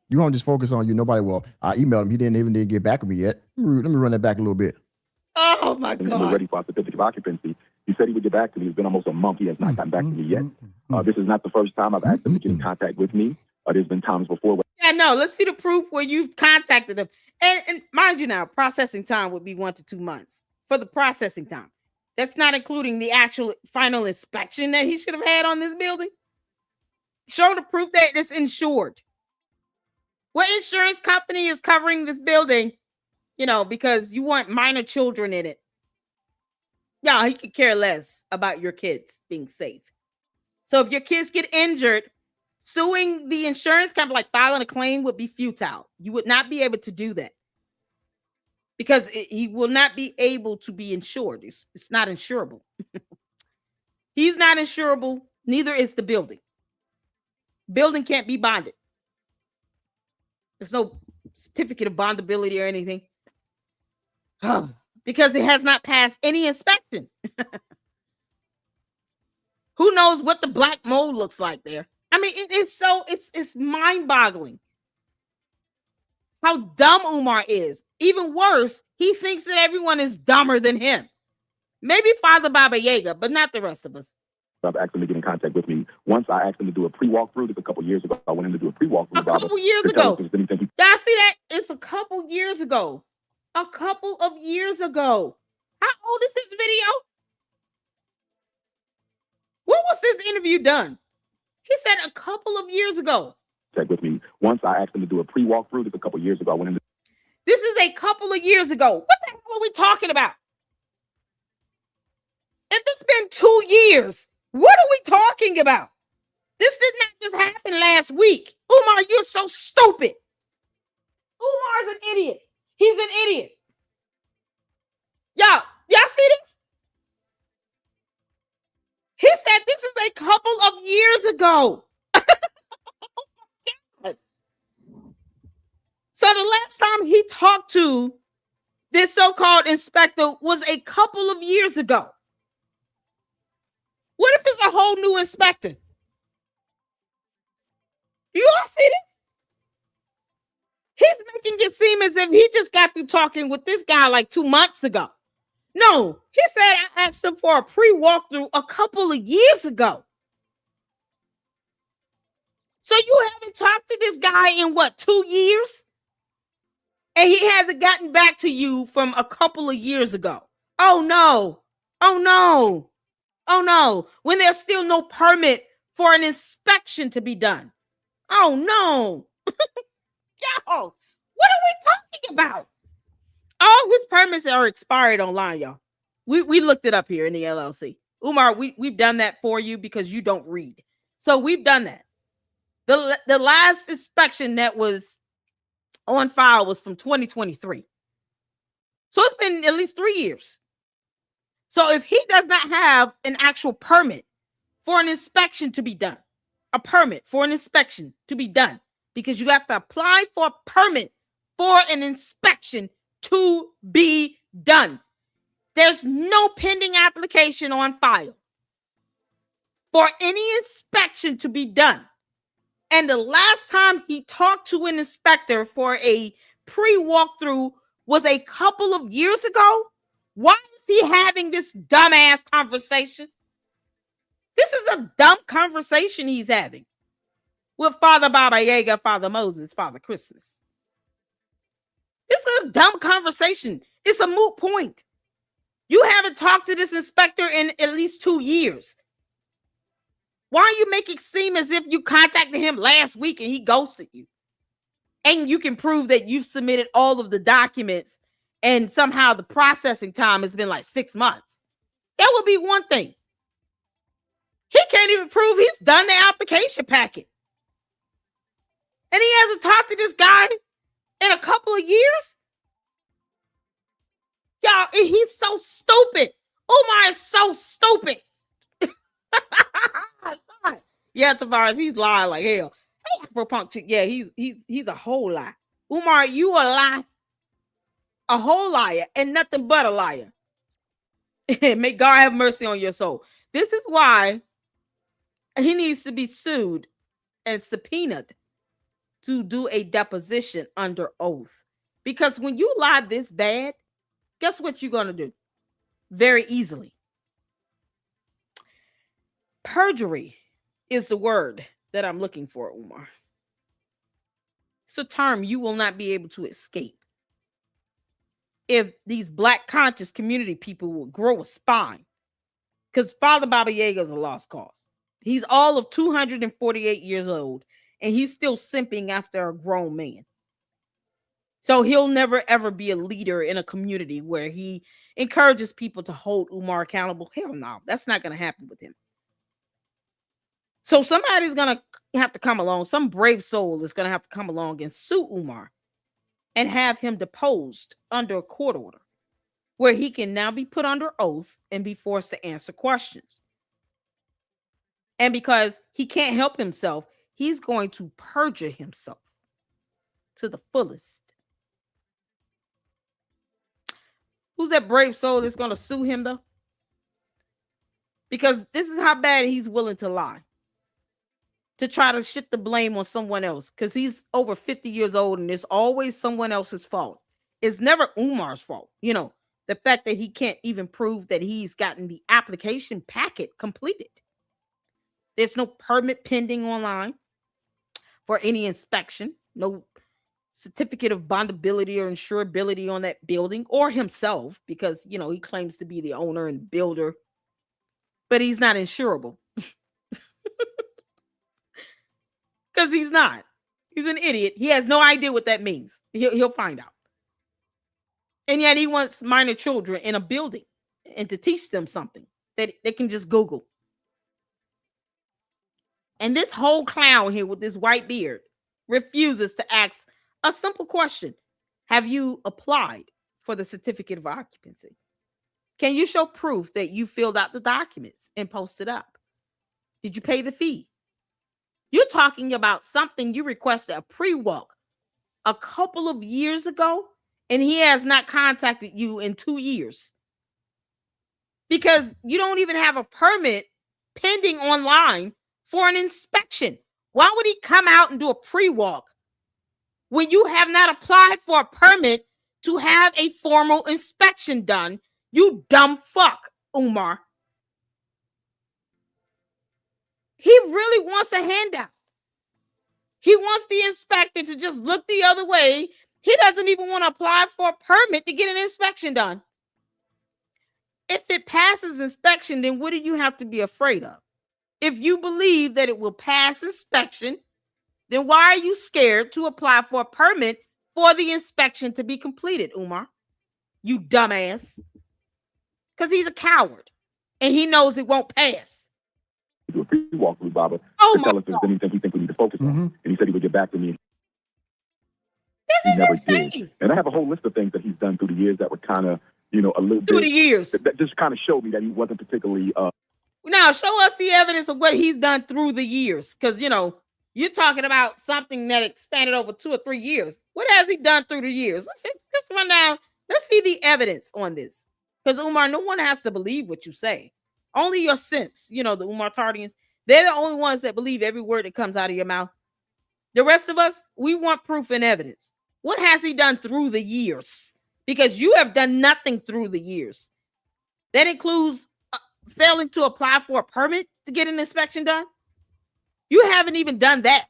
You want to just focus on you. Nobody will. I emailed him. He didn't get back with me yet. Let me run that back a little bit. Oh my And God. we're ready for our certificate of occupancy. He said he would get back to me. It's been almost a month. He has not gotten back to me yet. This is not the first time I've asked them to get in contact with me. There's been times before where Yeah, no, let's see the proof where you've contacted them. And mind you now, processing time would be 1 to 2 months for the processing time. That's not including the actual final inspection that he should have had on this building. Show the proof that it's insured. What insurance company is covering this building? You know, because you want minor children in it. Yeah, he could care less about your kids being safe. So if your kids get injured, suing the insurance company, like filing a claim, would be futile. You would not be able to do that because he will not be able to be insured. It's not insurable. He's not insurable. Neither is the building. Building can't be bonded. There's no certificate of bondability or anything because it has not passed any inspection. Who knows what the black mold looks like there? I mean, it's mind-boggling how dumb Umar is. Even worse, he thinks that everyone is dumber than him. Maybe Father Baba Yaga, but not the rest of us. I've asked them to get in contact with me. Once I asked them to do a pre-walkthrough, this a couple years ago. I went in to do a pre-walkthrough. A couple years ago. Y'all see that? It's a couple years ago. A couple of years ago. How old is this video? When was this interview done? He said a couple of years ago. With me. Once I asked them to do a pre-walkthrough, this a couple years ago. I went in. This is a couple of years ago. What the hell are we talking about? If it's been 2 years, what are we talking about? This did not just happen last week. Umar, you're so stupid. Umar's an idiot. He's an idiot. Y'all see this? He said this is a couple of years ago. So the last time he talked to this so-called inspector was a couple of years ago. What if it's a whole new inspector? You all see this? He's making it seem as if he just got through talking with this guy like 2 months ago. No, he said I asked him for a pre-walkthrough a couple of years ago. So you haven't talked to this guy in what, 2 years? And he hasn't gotten back to you from a couple of years ago. Oh no. Oh no. Oh no. When there's still no permit for an inspection to be done. Oh no. Yo, what are we talking about? All his permits are expired online, y'all. We looked it up here in the LLC. Umar, we've done that for you because you don't read. So we've done that. The last inspection that was on file was from 2023. So it's been at least 3 years. So if he does not have an actual permit for an inspection to be done, a permit for an inspection to be done, because you have to apply for a permit for an inspection to be done. There's no pending application on file for any inspection to be done. And the last time he talked to an inspector for a pre-walkthrough was a couple of years ago. Why is he having this dumbass conversation? This is a dumb conversation he's having with Father Baba Yaga, Father Moses, Father Christmas. This is a dumb conversation. It's a moot point. You haven't talked to this inspector in at least 2 years. Why are you making it seem as if you contacted him last week and he ghosted you? And you can prove that you've submitted all of the documents and somehow the processing time has been like 6 months. That would be one thing. He can't even prove he's done the application packet. And he hasn't talked to this guy in a couple of years. Y'all, he's so stupid. Umar is so stupid. Yeah, Tavares, he's lying like hell. Hey, Afro-Punk chick, yeah, he's a whole lie. Umar, you a lie. A whole liar and nothing but a liar. May God have mercy on your soul. This is why he needs to be sued and subpoenaed to do a deposition under oath. Because when you lie this bad, guess what you're going to do? Very easily. Perjury is the word that I'm looking for, Umar. It's a term you will not be able to escape. If these Black conscious community people will grow a spine, because Father Baba Yaga is a lost cause. He's all of 248 years old, and he's still simping after a grown man. So he'll never, ever be a leader in a community where he encourages people to hold Umar accountable. Hell no, that's not going to happen with him. So somebody's going to have to come along. Some brave soul is going to have to come along and sue Umar and have him deposed under a court order where he can now be put under oath and be forced to answer questions. And because he can't help himself, he's going to perjure himself to the fullest. Who's that brave soul that's going to sue him, though? Because this is how bad he's willing to lie, to try to shift the blame on someone else, because he's over 50 years old and it's always someone else's fault. It's never Umar's fault. You know, the fact that he can't even prove that he's gotten the application packet completed. There's no permit pending online for any inspection, no certificate of bondability or insurability on that building or himself, because, you know, he claims to be the owner and builder, but he's not insurable. Because he's not. He's an idiot. He has no idea what that means. He'll find out. And yet he wants minor children in a building and to teach them something that they can just Google. And this whole clown here with this white beard refuses to ask a simple question. Have you applied for the certificate of occupancy? Can you show proof that you filled out the documents and posted up? Did you pay the fee? You're talking about something you requested a pre-walk a couple of years ago, and he has not contacted you in 2 years because you don't even have a permit pending online for an inspection. Why would he come out and do a pre-walk when you have not applied for a permit to have a formal inspection done? You dumb fuck, Umar. He really wants a handout. He wants the inspector to just look the other way. He doesn't even want to apply for a permit to get an inspection done. If it passes inspection, then what do you have to be afraid of? If you believe that it will pass inspection, then why are you scared to apply for a permit for the inspection to be completed, Umar? You dumbass. Because he's a coward and he knows it won't pass. Do a pre-walk with Baba to tell us if there's anything he thinks we need to focus on. And he said he would get back to me. This is insane. Did. And I have a whole list of things that he's done through the years that were kind of, you know, a little bit. Through the years. That just kind of showed me that he wasn't particularly. Now, show us the evidence of what he's done through the years. Because, you know, you're talking about something that expanded over 2 or 3 years. What has he done through the years? Let's run down. Let's see the evidence on this. Because, Umar, no one has to believe what you say. Only your simps, you know, the Umar Tardians, they're the only ones that believe every word that comes out of your mouth. The rest of us, we want proof and evidence. What has he done through the years? Because you have done nothing through the years. That includes failing to apply for a permit to get an inspection done. You haven't even done that.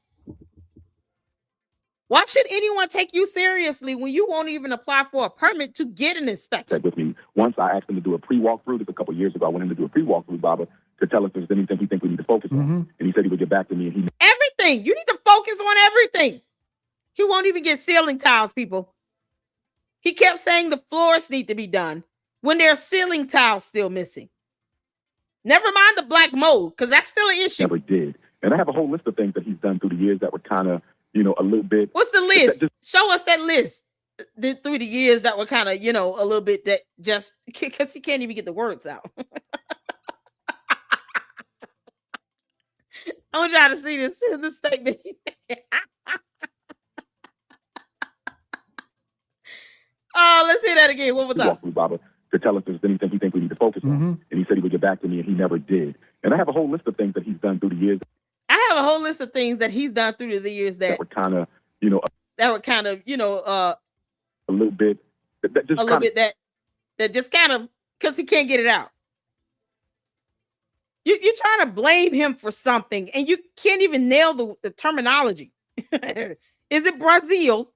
Why should anyone take you seriously when you won't even apply for a permit to get an inspection? With me. Once I asked him to do a pre-walkthrough, this a couple of years ago, I wanted him to do a pre-walkthrough, Baba, to tell us if there's anything he thinks we need to focus on. And he said he would get back to me. And everything. You need to focus on everything. He won't even get ceiling tiles, people. He kept saying the floors need to be done when there are ceiling tiles still missing. Never mind the black mold, because that's still an issue. Never did. And I have a whole list of things that he's done through the years that were kind of, you know, a little bit. What's the list? Show us that list through the years that were kind of, you know, a little bit that just because he can't even get the words out. I want y'all to see this statement. Oh, let's hear that again. One more time. Baba, to tell us if there's anything he thinks we need to focus on. And he said he would get back to me, and he never did. And I have a whole list of things that he's done through the years. I have a whole list of things that he's done through the years that were kind of, you know, a little bit, that just kind of, because he can't get it out. You're trying to blame him for something, and you can't even nail the terminology. Is it Brazil?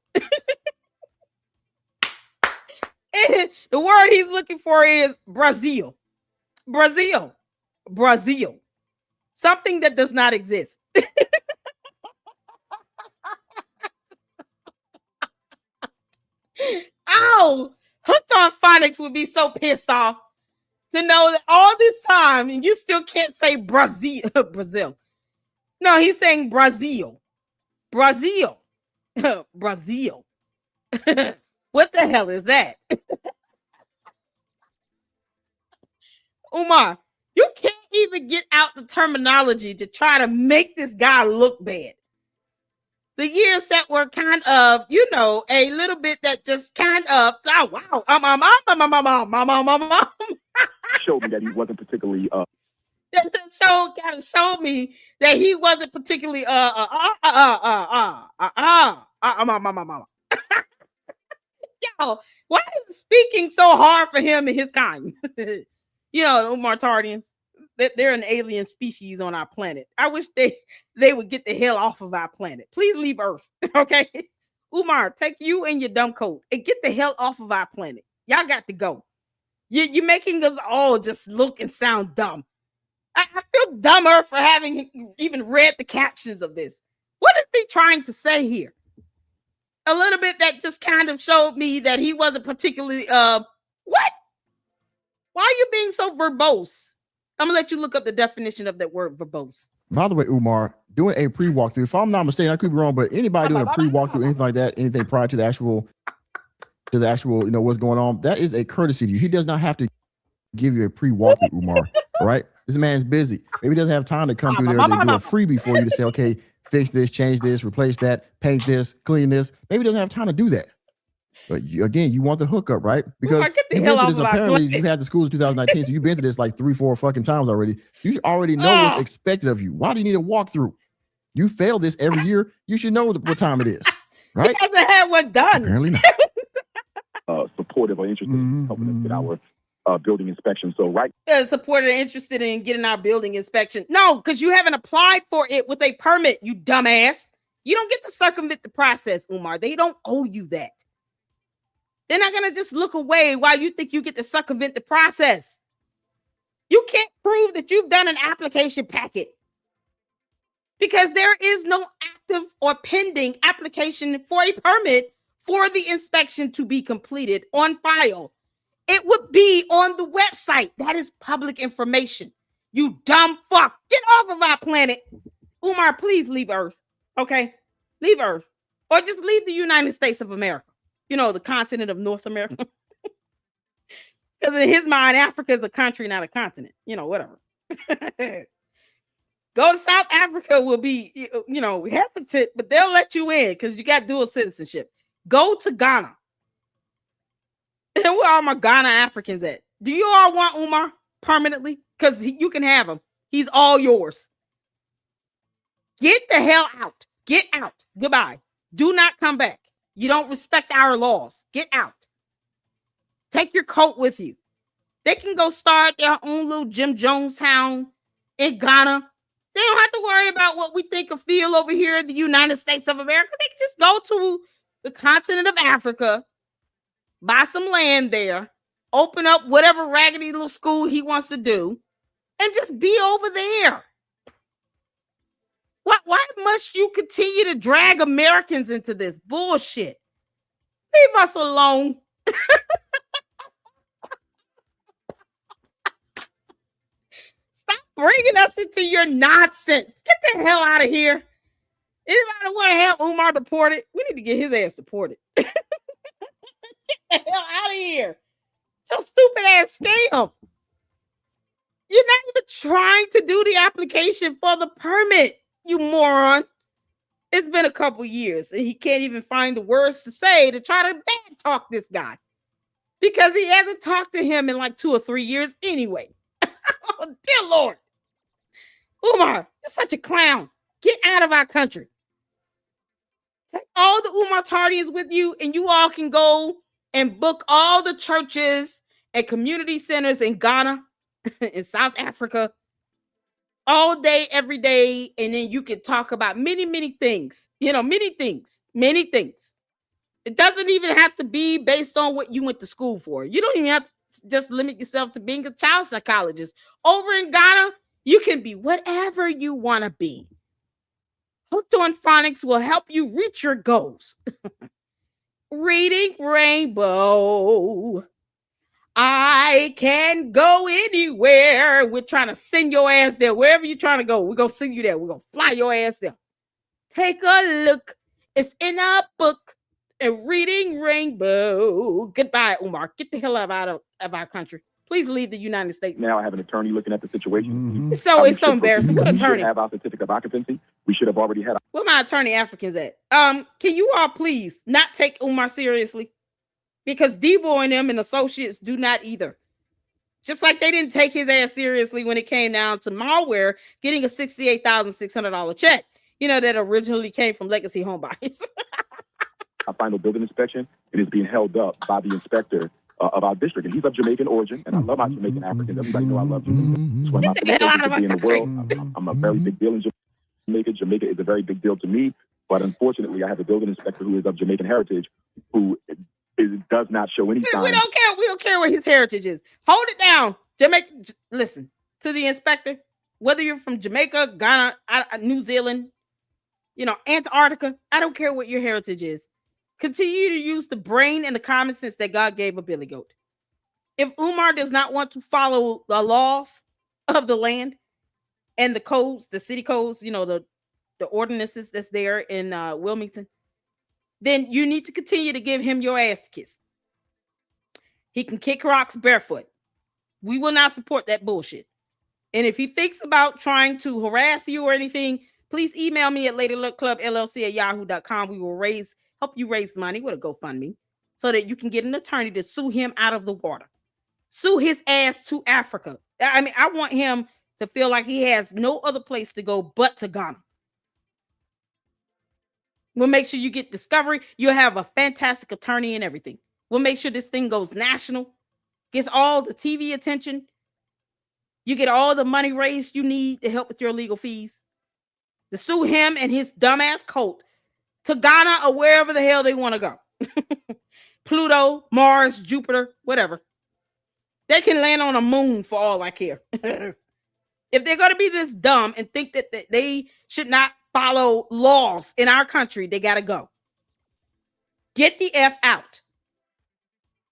And the word he's looking for is Brazil. Brazil. Brazil. Something that does not exist. Ow! Hooked on Phonics would be so pissed off to know that all this time and you still can't say Brazil. Brazil. No, he's saying Brazil. Brazil. Brazil. What the hell is that? Umar, you can't even get out the terminology to try to make this guy look bad. The years that were kind of, a little bit that just kind of, oh, wow. Showed me that he wasn't particularly That show kind of showed me that he wasn't particularly Yo, why is speaking so hard for him and his kind? Umar Tardians, they're an alien species on our planet. I wish they would get the hell off of our planet. Please leave Earth, okay? Umar, take you and your dumb coat and get the hell off of our planet. Y'all got to go. You're making us all just look and sound dumb. I feel dumber for having even read the captions of this. What is he trying to say here? A little bit that just kind of showed me that he wasn't particularly, what? Why are you being so verbose? I'm going to let you look up the definition of that word verbose. By the way, Umar, doing a pre-walkthrough, if I'm not mistaken, I could be wrong, but anybody doing a pre-walkthrough, anything like that, anything prior to the actual, what's going on, that is a courtesy to you. He does not have to give you a pre-walkthrough, Umar, right? This man's busy. Maybe he doesn't have time to come through there and do a freebie for you to say, okay, fix this, change this, replace that, paint this, clean this. Maybe he doesn't have time to do that. But again, you want the hookup, right? Because you've been through this, apparently you've had the schools in 2019, so you've been through this like 3-4 fucking times already. You already know what's expected of you. Why do you need a walkthrough? You fail this every year. You should know what time it is, right? He hasn't had one done. Apparently not. Supportive or interested in helping us get our building inspection. So supported and interested in getting our building inspection. No, because you haven't applied for it with a permit, you dumbass. You don't get to circumvent the process, Umar. They don't owe you that. They're not going to just look away while you think you get to circumvent the process. You can't prove that you've done an application packet because there is no active or pending application for a permit for the inspection to be completed on file. It would be on the website. That is public information. You dumb fuck. Get off of our planet. Umar, please leave Earth. Okay? Leave Earth. Or just leave the United States of America. The continent of North America. Because in his mind, Africa is a country, not a continent. Whatever. Go to South Africa will be, hesitant, but they'll let you in because you got dual citizenship. Go to Ghana. And where are my Ghana Africans at? Do you all want Umar permanently? Because you can have him. He's all yours. Get the hell out. Get out. Goodbye. Do not come back. You don't respect our laws. Get out. Take your coat with you. They can go start their own little Jim Jones town in Ghana. They don't have to worry about what we think or feel over here in the United States of America. They can just go to the continent of Africa, buy some land there, open up whatever raggedy little school he wants to do, and just be over there. Why must you continue to drag Americans into this bullshit? Leave us alone. Stop bringing us into your nonsense. Get the hell out of here. Anybody want to have Umar deported? We need to get his ass deported. Get the hell out of here. Your stupid ass scam. You're not even trying to do the application for the permit, you moron. It's been a couple years and he can't even find the words to say to try to bad talk this guy because he hasn't talked to him in like 2 or 3 years anyway. Oh, dear Lord. Umar, you're such a clown. Get out of our country. Take all the Umar Tardians with you and you all can go and book all the churches and community centers in Ghana, in South Africa, all day, every day, and then you can talk about many, many things. Many things. It doesn't even have to be based on what you went to school for. You don't even have to just limit yourself to being a child psychologist. Over in Ghana, you can be whatever you want to be. Hooked on Phonics will help you reach your goals. Reading Rainbow. I can go anywhere. We're trying to send your ass there. Wherever you're trying to go, we're going to send you there. We're going to fly your ass there. Take a look. It's in our book. And Reading Rainbow. Goodbye, Umar. Get the hell out of our country. Please leave the United States. Now I have an attorney looking at the situation. It's so embarrassing. What We should attorney? have our certificate of occupancy. We should have already had. Where my attorney Africans at? Can you all please not take Umar seriously? Because Debo and them and associates do not either. Just like they didn't take his ass seriously when it came down to malware getting a $68,600 check. That originally came from Legacy Home Buyers. A final building inspection. It is being held up by the inspector of our district, and he's of Jamaican origin. And I love our Jamaican Africans. Everybody know I love Jamaica. It's one of my favorite places to be in the world. I'm a very big deal in Jamaica. Jamaica is a very big deal to me. But unfortunately, I have a building inspector who is of Jamaican heritage, who does not show any signs. We don't care. We don't care what his heritage is. Hold it down, Jamaica. Listen to the inspector. Whether you're from Jamaica, Ghana, New Zealand, Antarctica, I don't care what your heritage is. Continue to use the brain and the common sense that God gave a billy goat. If Umar does not want to follow the laws of the land and the codes, the city codes, the ordinances that's there in Wilmington, then you need to continue to give him your ass to kiss. He can kick rocks barefoot. We will not support that bullshit. And if he thinks about trying to harass you or anything, please email me at ladyluckclubllc@yahoo.com. We will help you raise money with a GoFundMe so that you can get an attorney to sue him out of the water. Sue his ass to Africa. I want him to feel like he has no other place to go but to Ghana. We'll make sure you get discovery. You'll have a fantastic attorney and everything. We'll make sure this thing goes national, gets all the TV attention. You get all the money raised you need to help with your legal fees. To sue him and his dumbass cult to Ghana or wherever the hell they want to go. Pluto, Mars, Jupiter, whatever. They can land on a moon for all I care. If they're going to be this dumb and think that they should not follow laws in our country, they got to go. Get the F out.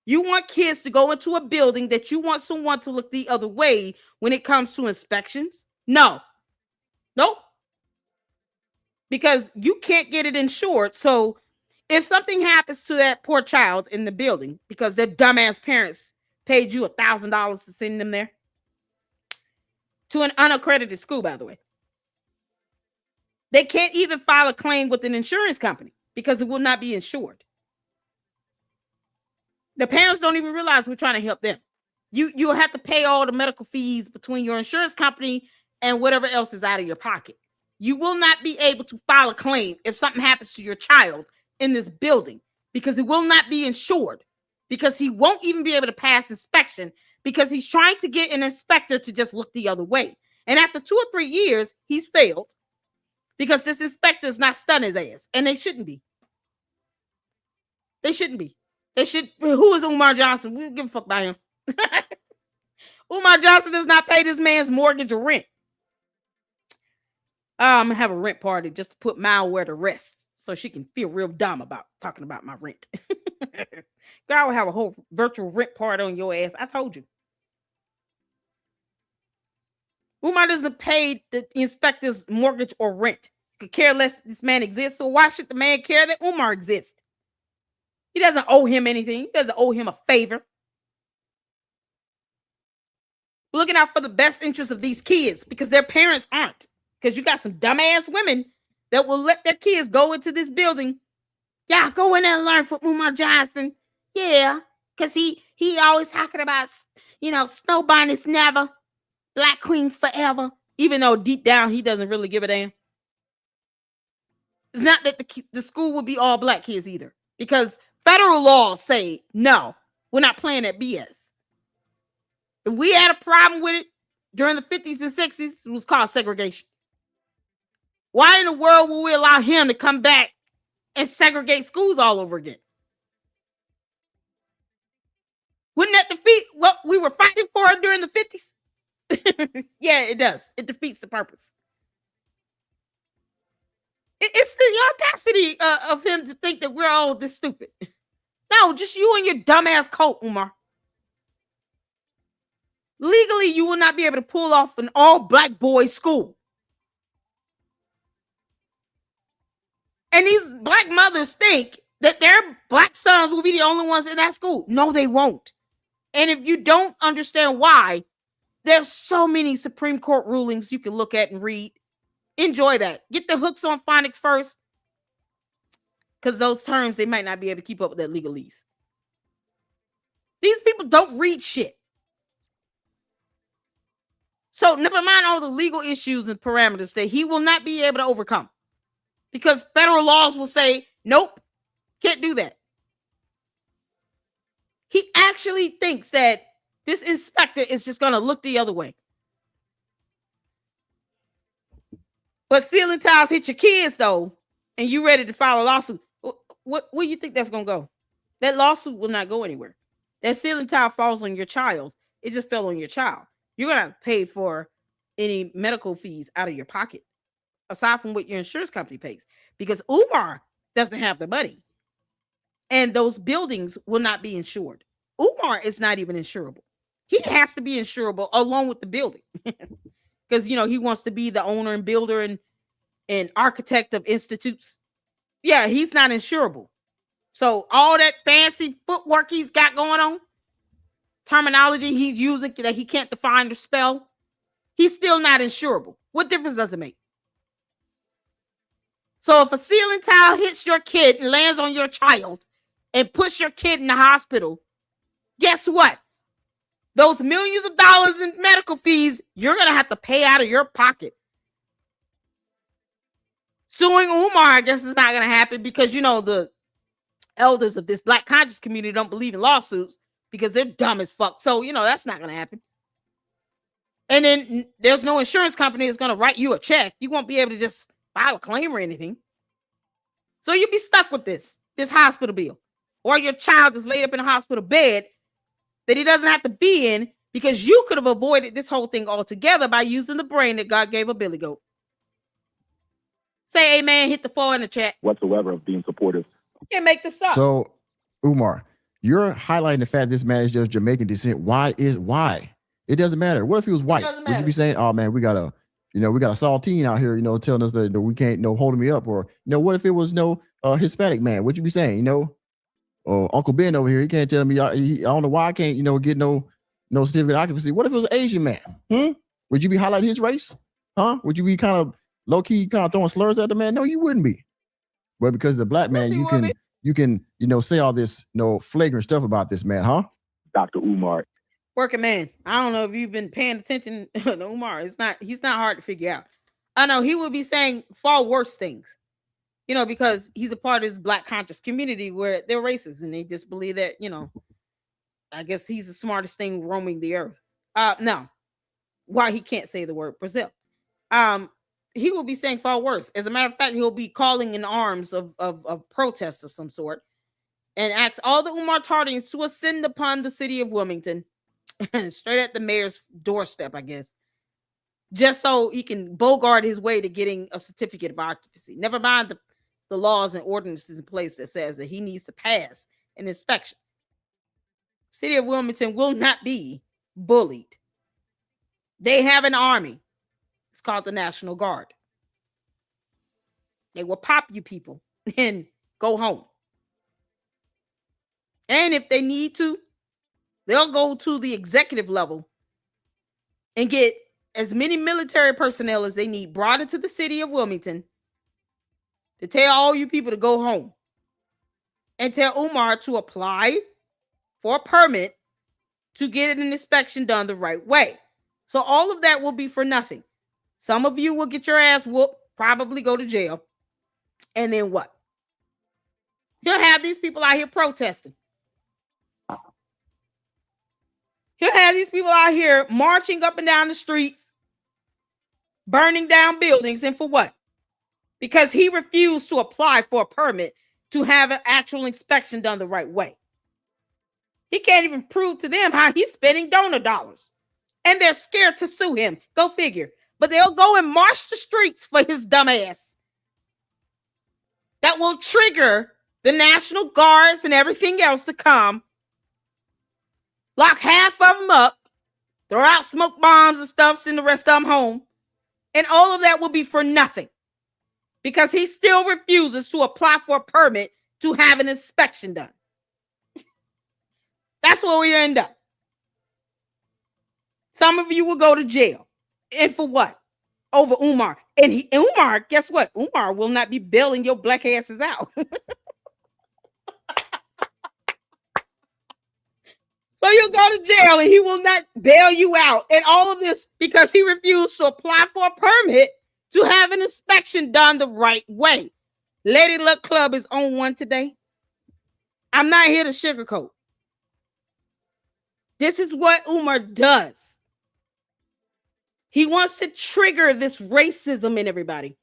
You want kids to go into a building that you want someone to look the other way when it comes to inspections? No. Nope. Because you can't get it insured. So if something happens to that poor child in the building because their dumbass parents paid you $1,000 to send them there, to an unaccredited school, by the way, they can't even file a claim with an insurance company because it will not be insured. The parents don't even realize we're trying to help them. You'll have to pay all the medical fees between your insurance company and whatever else is out of your pocket. You will not be able to file a claim if something happens to your child in this building because it will not be insured, because he won't even be able to pass inspection because he's trying to get an inspector to just look the other way. And after 2 or 3 years, he's failed because this inspector is not studying his ass, and they shouldn't be. They shouldn't be. They should. Who is Umar Johnson? We don't give a fuck about him. Umar Johnson does not pay this man's mortgage or rent. I'm gonna have a rent party just to put malware to rest so she can feel real dumb about talking about my rent. Girl, I will have a whole virtual rent party on your ass. I told you. Umar doesn't pay the inspector's mortgage or rent. Could care less this man exists. So why should the man care that Umar exists? He doesn't owe him anything. He doesn't owe him a favor. We're looking out for the best interest of these kids because their parents aren't. Because you got some dumbass women that will let their kids go into this building. Yeah, go in there and learn from Umar Johnson. Yeah, because he always talking about, snow bonnets never, black queens forever. Even though deep down he doesn't really give a damn. It's not that the school will be all black kids either. Because federal laws say, no, we're not playing that BS. If we had a problem with it, during the 50s and 60s was called segregation. Why in the world will we allow him to come back and segregate schools all over again? Wouldn't that defeat what we were fighting for during the 50s? Yeah, it does. It defeats the purpose. It's the audacity of him to think that we're all this stupid. No, just you and your dumbass coat, Umar. Legally, you will not be able to pull off an all-black boys' school. And these black mothers think that their black sons will be the only ones in that school. No, they won't. And if you don't understand why, there's so many Supreme Court rulings you can look at and read. Enjoy that. Get the hooks on phonics first. Because those terms, they might not be able to keep up with that legalese. These people don't read shit. So never mind all the legal issues and parameters that he will not be able to overcome. Because federal laws will say, nope, can't do that. He actually thinks that this inspector is just going to look the other way. But ceiling tiles hit your kids, though, and you ready to file a lawsuit. Where do you think that's going to go? That lawsuit will not go anywhere. That ceiling tile falls on your child. It just fell on your child. You're going to pay for any medical fees out of your pocket, aside from what your insurance company pays, because Umar doesn't have the money. And those buildings will not be insured. Umar is not even insurable. He has to be insurable along with the building. Because, you know, he wants to be the owner and builder and architect of institutes. Yeah, he's not insurable. So all that fancy footwork he's got going on, terminology he's using that he can't define or spell, he's still not insurable. What difference does it make? So if a ceiling tile hits your kid and lands on your child and puts your kid in the hospital, guess what? Those millions of dollars in medical fees, you're going to have to pay out of your pocket. Suing Umar, I guess, is not going to happen because, you know, the elders of this black conscious community don't believe in lawsuits because they're dumb as fuck. So, you know, that's not going to happen. And then there's no insurance company that's going to write you a check. You won't be able to just file a claim or anything. So you'll be stuck with this hospital bill. Or your child is laid up in a hospital bed that he doesn't have to be in because you could have avoided this whole thing altogether by using the brain that God gave a billy goat. Say amen, hit the 4 in the chat. Whatsoever of being supportive. You can't make this up. So, Umar, you're highlighting the fact this man is just Jamaican descent. Why? It doesn't matter. What if he was white? Would you be saying, oh man, we got a saltine out here, telling us that we can't, holding me up? Or, what if it was Hispanic man? Would you be saying, or Uncle Ben over here, he can't tell me, I don't know why I can't, get no certificate of occupancy. What if it was an Asian man? Would you be highlighting his race? Would you be kind of low-key kind of throwing slurs at the man? No, you wouldn't be. But because it's a black man, you can say all this, flagrant stuff about this man, huh? Dr. Umar. Working man. I don't know if you've been paying attention to Umar. He's not hard to figure out. I know he would be saying far worse things, because he's a part of this black conscious community where they're racist and they just believe that, I guess he's the smartest thing roaming the earth. No, why he can't say the word Brazil. He will be saying far worse. As a matter of fact, he'll be calling in arms of protests of some sort and asks all the Umar Tardians to ascend upon the city of Wilmington, straight at the mayor's doorstep, I guess, just so he can bogart his way to getting a certificate of occupancy. Never mind the laws and ordinances in place that says that he needs to pass an inspection. City of Wilmington will not be bullied. They have an army. It's called the National Guard. They will pop you people and go home. And if they need to, they'll go to the executive level and get as many military personnel as they need brought into the city of Wilmington to tell all you people to go home and tell Umar to apply for a permit to get an inspection done the right way. So all of that will be for nothing. Some of you will get your ass whooped, probably go to jail. And then what? He'll have these people out here protesting. He'll have these people out here marching up and down the streets, burning down buildings, and for what? Because he refused to apply for a permit to have an actual inspection done the right way. He can't even prove to them how he's spending donor dollars. And they're scared to sue him. Go figure. But they'll go and march the streets for his dumb ass. That will trigger the National Guards and everything else to come, lock half of them up, throw out smoke bombs and stuff, send the rest of them home. And all of that will be for nothing. Because he still refuses to apply for a permit to have an inspection done. That's where we end up. Some of you will go to jail. And for what? Over Umar. And Umar, guess what? Umar will not be bailing your black asses out. So you'll go to jail and he will not bail you out. And all of this because he refused to apply for a permit to have an inspection done the right way. Lady Luck Club is on one today. I'm not here to sugarcoat. This is what Umar does. He wants to trigger this racism in everybody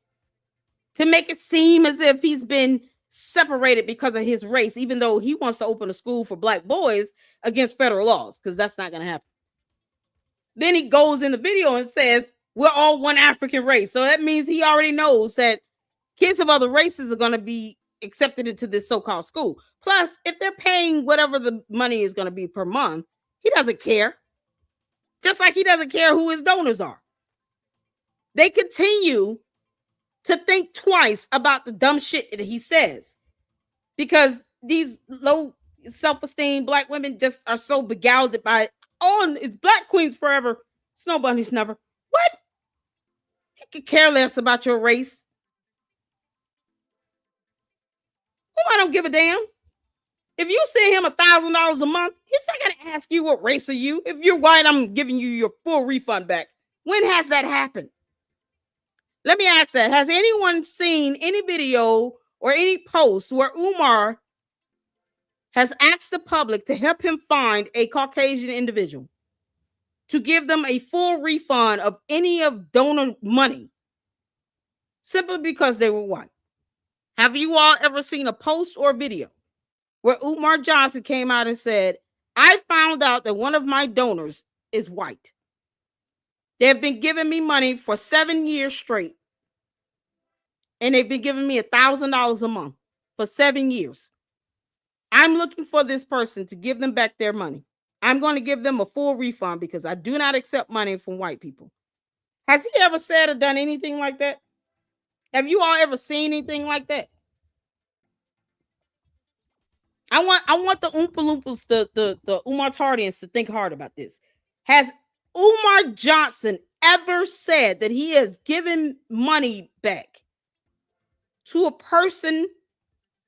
to make it seem as if he's been separated because of his race, even though he wants to open a school for black boys against federal laws, because that's not going to happen. Then he goes in the video and says, we're all one African race. So that means he already knows that kids of other races are going to be accepted into this so-called school. Plus, if they're paying whatever the money is going to be per month, he doesn't care. Just like he doesn't care who his donors are. They continue to think twice about the dumb shit that he says. Because these low self-esteem black women just are so beguiled by, oh, it's black queens forever, snow bunnies never. What? He could care less about your race. Oh, I don't give a damn. If you send him $1,000 a month, he's not going to ask you what race are you. If you're white, I'm giving you your full refund back. When has that happened? Let me ask that. Has anyone seen any video or any post where Umar has asked the public to help him find a Caucasian individual to give them a full refund of any of donor money simply because they were white? Have you all ever seen a post or video where Umar Johnson came out and said, I found out that one of my donors is white. They have been giving me money for 7 years straight. And they've been giving me $1,000 a month for 7 years. I'm looking for this person to give them back their money. I'm going to give them a full refund because I do not accept money from white people. Has he ever said or done anything like that? Have you all ever seen anything like that? I want the Oompa Loompas, the Umar Tardians to think hard about this. Has Umar Johnson ever said that he has given money back to a person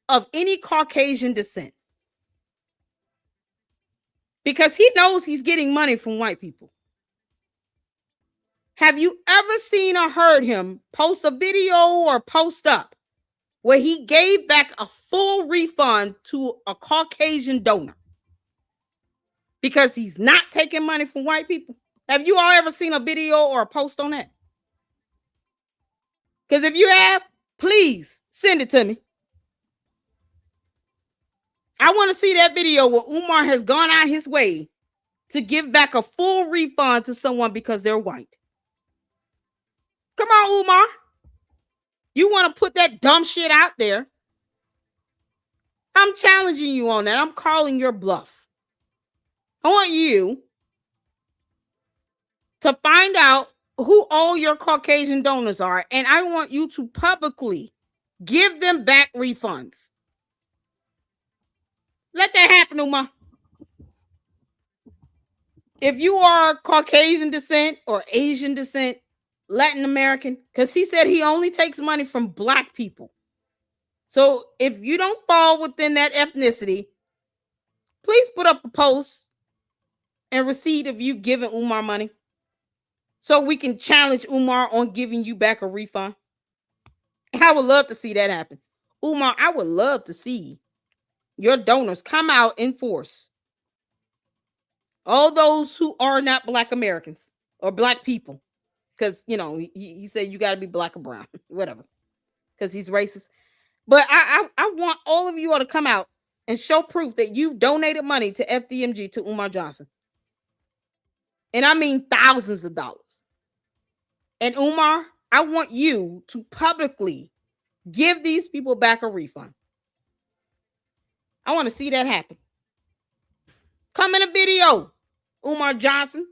of any Caucasian descent? Because he knows he's getting money from white people. Have you ever seen or heard him post a video or post up where he gave back a full refund to a Caucasian donor because he's not taking money from white people? Have you all ever seen a video or a post on that? Because if you have, please send it to me. I want to see that video where Umar has gone out his way to give back a full refund to someone because they're white. Come on, Umar. You want to put that dumb shit out there? I'm challenging you on that. I'm calling your bluff. I want you to find out who all your Caucasian donors are, and I want you to publicly give them back refunds. Let that happen, Umar. If you are Caucasian descent or Asian descent, Latin American, because he said he only takes money from black people. So if you don't fall within that ethnicity, please put up a post and receipt of you giving Umar money so we can challenge Umar on giving you back a refund. I would love to see that happen. Umar, I would love to see your donors come out in force All those who are not Black Americans or Black people, because he said you got to be Black or brown, whatever, because he's racist. But I want all of you all to come out and show proof that you've donated money to FDMG, to Umar Johnson, and I mean thousands of dollars. And Umar, I want you to publicly give these people back a refund. I want to see that happen. Come in a video, Umar Johnson,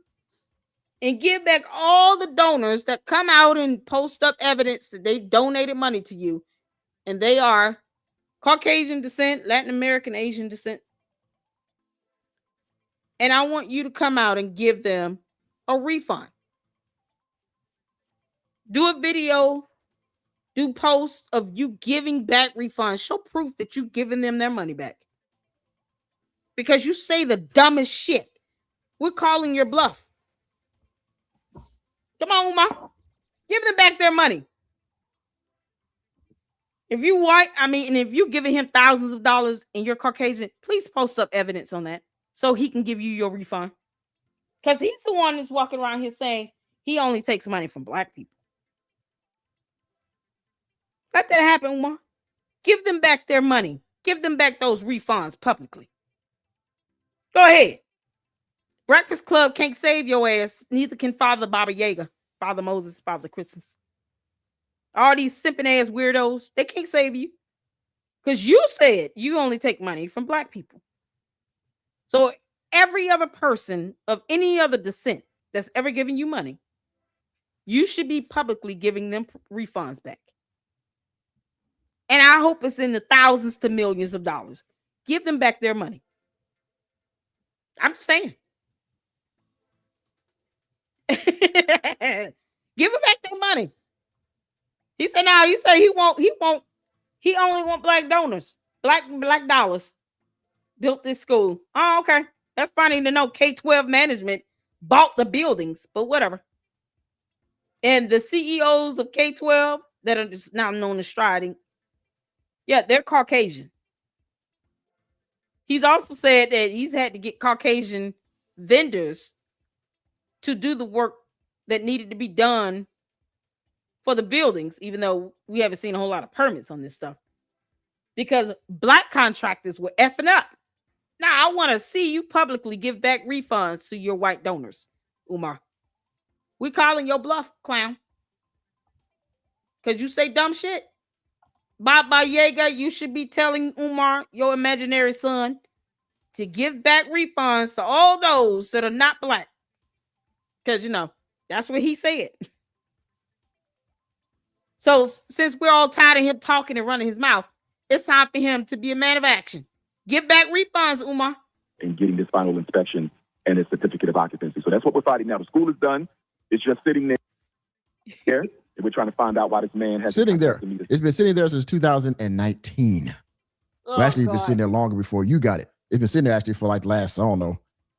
and give back all the donors that come out and post up evidence that they've donated money to you, and they are Caucasian descent, Latin American, Asian descent. And I want you to come out and give them a refund. Do a video, do posts of you giving back refunds. Show proof that you've given them their money back. Because you say the dumbest shit. We're calling your bluff. Come on, Umar. Give them back their money. If you white, and if you're giving him thousands of dollars and you're Caucasian, please post up evidence on that so he can give you your refund. Because he's the one that's walking around here saying he only takes money from Black people. Let that happen, Umar. Give them back their money. Give them back those refunds publicly. Go ahead. Breakfast Club can't save your ass. Neither can Father Baba Yaga, Father Moses, Father Christmas. All these simping ass weirdos, they can't save you. Because you said you only take money from Black people. So every other person of any other descent that's ever given you money, you should be publicly giving them refunds back. And I hope it's in the thousands to millions of dollars. Give them back their money. I'm just saying. Give them back their money. He said, "Now you say he only want Black donors, black dollars. Built this school." Oh, okay. That's funny to know. K-12 management bought the buildings, but whatever. And the CEOs of K-12 that are just now known as Striding, yeah, they're Caucasian. He's also said that he's had to get Caucasian vendors to do the work that needed to be done for the buildings, even though we haven't seen a whole lot of permits on this stuff. Because Black contractors were effing up. Now, I want to see you publicly give back refunds to your white donors, Umar. We calling your bluff, clown. Because you say dumb shit. Baba Yaga, you should be telling Umar, your imaginary son, to give back refunds to all those that are not Black. Because, that's what he said. So, since we're all tired of him talking and running his mouth, it's time for him to be a man of action. Give back refunds, Umar. And getting this final inspection and a certificate of occupancy. So that's what we're fighting now. The school is done. It's just sitting there. And we're trying to find out why this man has sitting there. It's been sitting there since 2019. Oh, well, actually, it's been sitting there longer before you got it. It's been sitting there actually for like the last,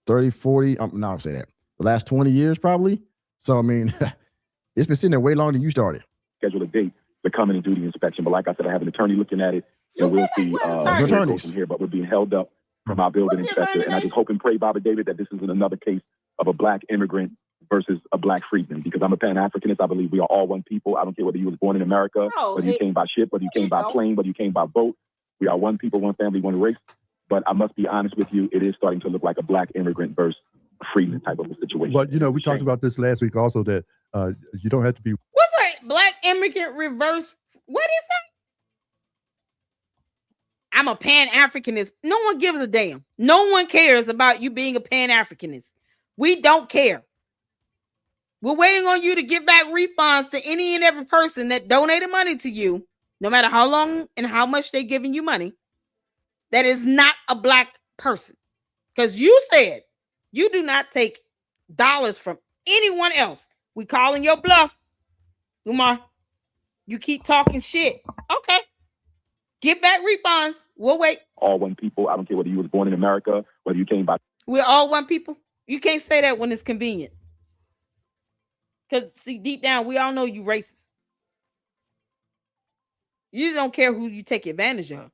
30, 40. No, I'll say that. The last 20 years, probably. So, it's been sitting there way longer than you started. Schedule a date to come in and do the inspection. But like I said, I have an attorney looking at it. And we'll see attorneys from here. But we're being held up from our building inspector. And I just hope and pray, Baba David, that this isn't another case of a Black immigrant versus a Black freedman, because I'm a pan-Africanist. I believe we are all one people. I don't care whether you was born in America, whether you came by ship, whether you came by plane, whether you came by boat. We are one people, one family, one race. But I must be honest with you, it is starting to look like a Black immigrant versus a freedman type of a situation. But, we talked about this last week also, that you don't have to be... What's that? Black immigrant reverse? What is that? I'm a pan-Africanist. No one gives a damn. No one cares about you being a pan-Africanist. We don't care. We're waiting on you to give back refunds to any and every person that donated money to you, no matter how long and how much they're giving you money, that is not a Black person. Because you said you do not take dollars from anyone else. We calling your bluff. Umar, you keep talking shit. Okay. Give back refunds. We'll wait. All one people. I don't care whether you was born in America, whether you came by... We're all one people. You can't say that when it's convenient. Because, see, deep down, we all know you racist. You just don't care who you take advantage of.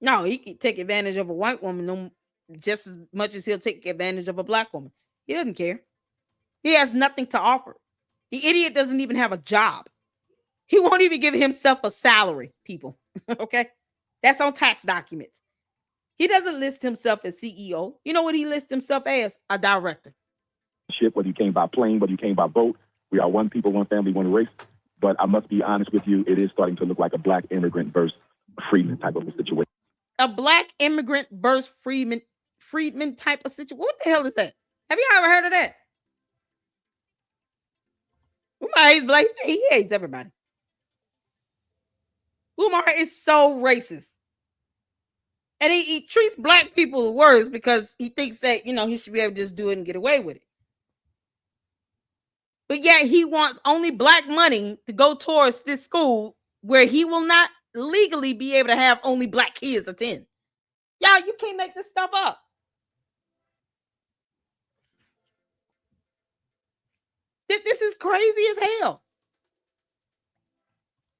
No, he can take advantage of a white woman just as much as he'll take advantage of a black woman. He doesn't care. He has nothing to offer. The idiot doesn't even have a job. He won't even give himself a salary, people. Okay? That's on tax documents. He doesn't list himself as CEO. You know what he lists himself as? A director. Whether you came by plane, whether you came by boat, we are one people, one family, one race. But I must be honest with you, it is starting to look like a black immigrant versus freedman type of a situation. A black immigrant versus freedman type of situation. What the hell is that? Have you ever heard of that? Umar hates black. He hates everybody. Umar is so racist. And he treats black people the worst because he thinks that, he should be able to just do it and get away with it. But yet he wants only black money to go towards this school where he will not legally be able to have only black kids attend. Y'all, you can't make this stuff up. This is crazy as hell.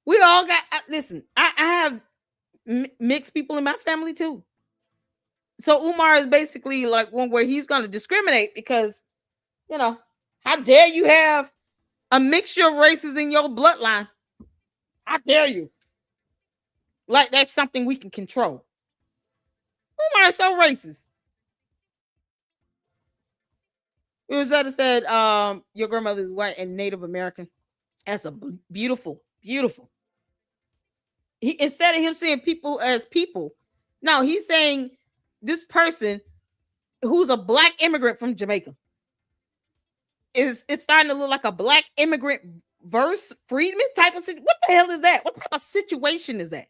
We all got, listen, I have mixed people in my family too. So Umar is basically like one where he's going to discriminate because, how dare you have a mixture of races in your bloodline? How dare you? Like that's something we can control. Umar is so racist. Rosetta said, your grandmother is white and Native American. That's a beautiful, beautiful. Instead of him saying people as people, no, he's saying this person who's a black immigrant from Jamaica. It's starting to look like a black immigrant versus freedman type of situation. What the hell is that? What type of situation is that?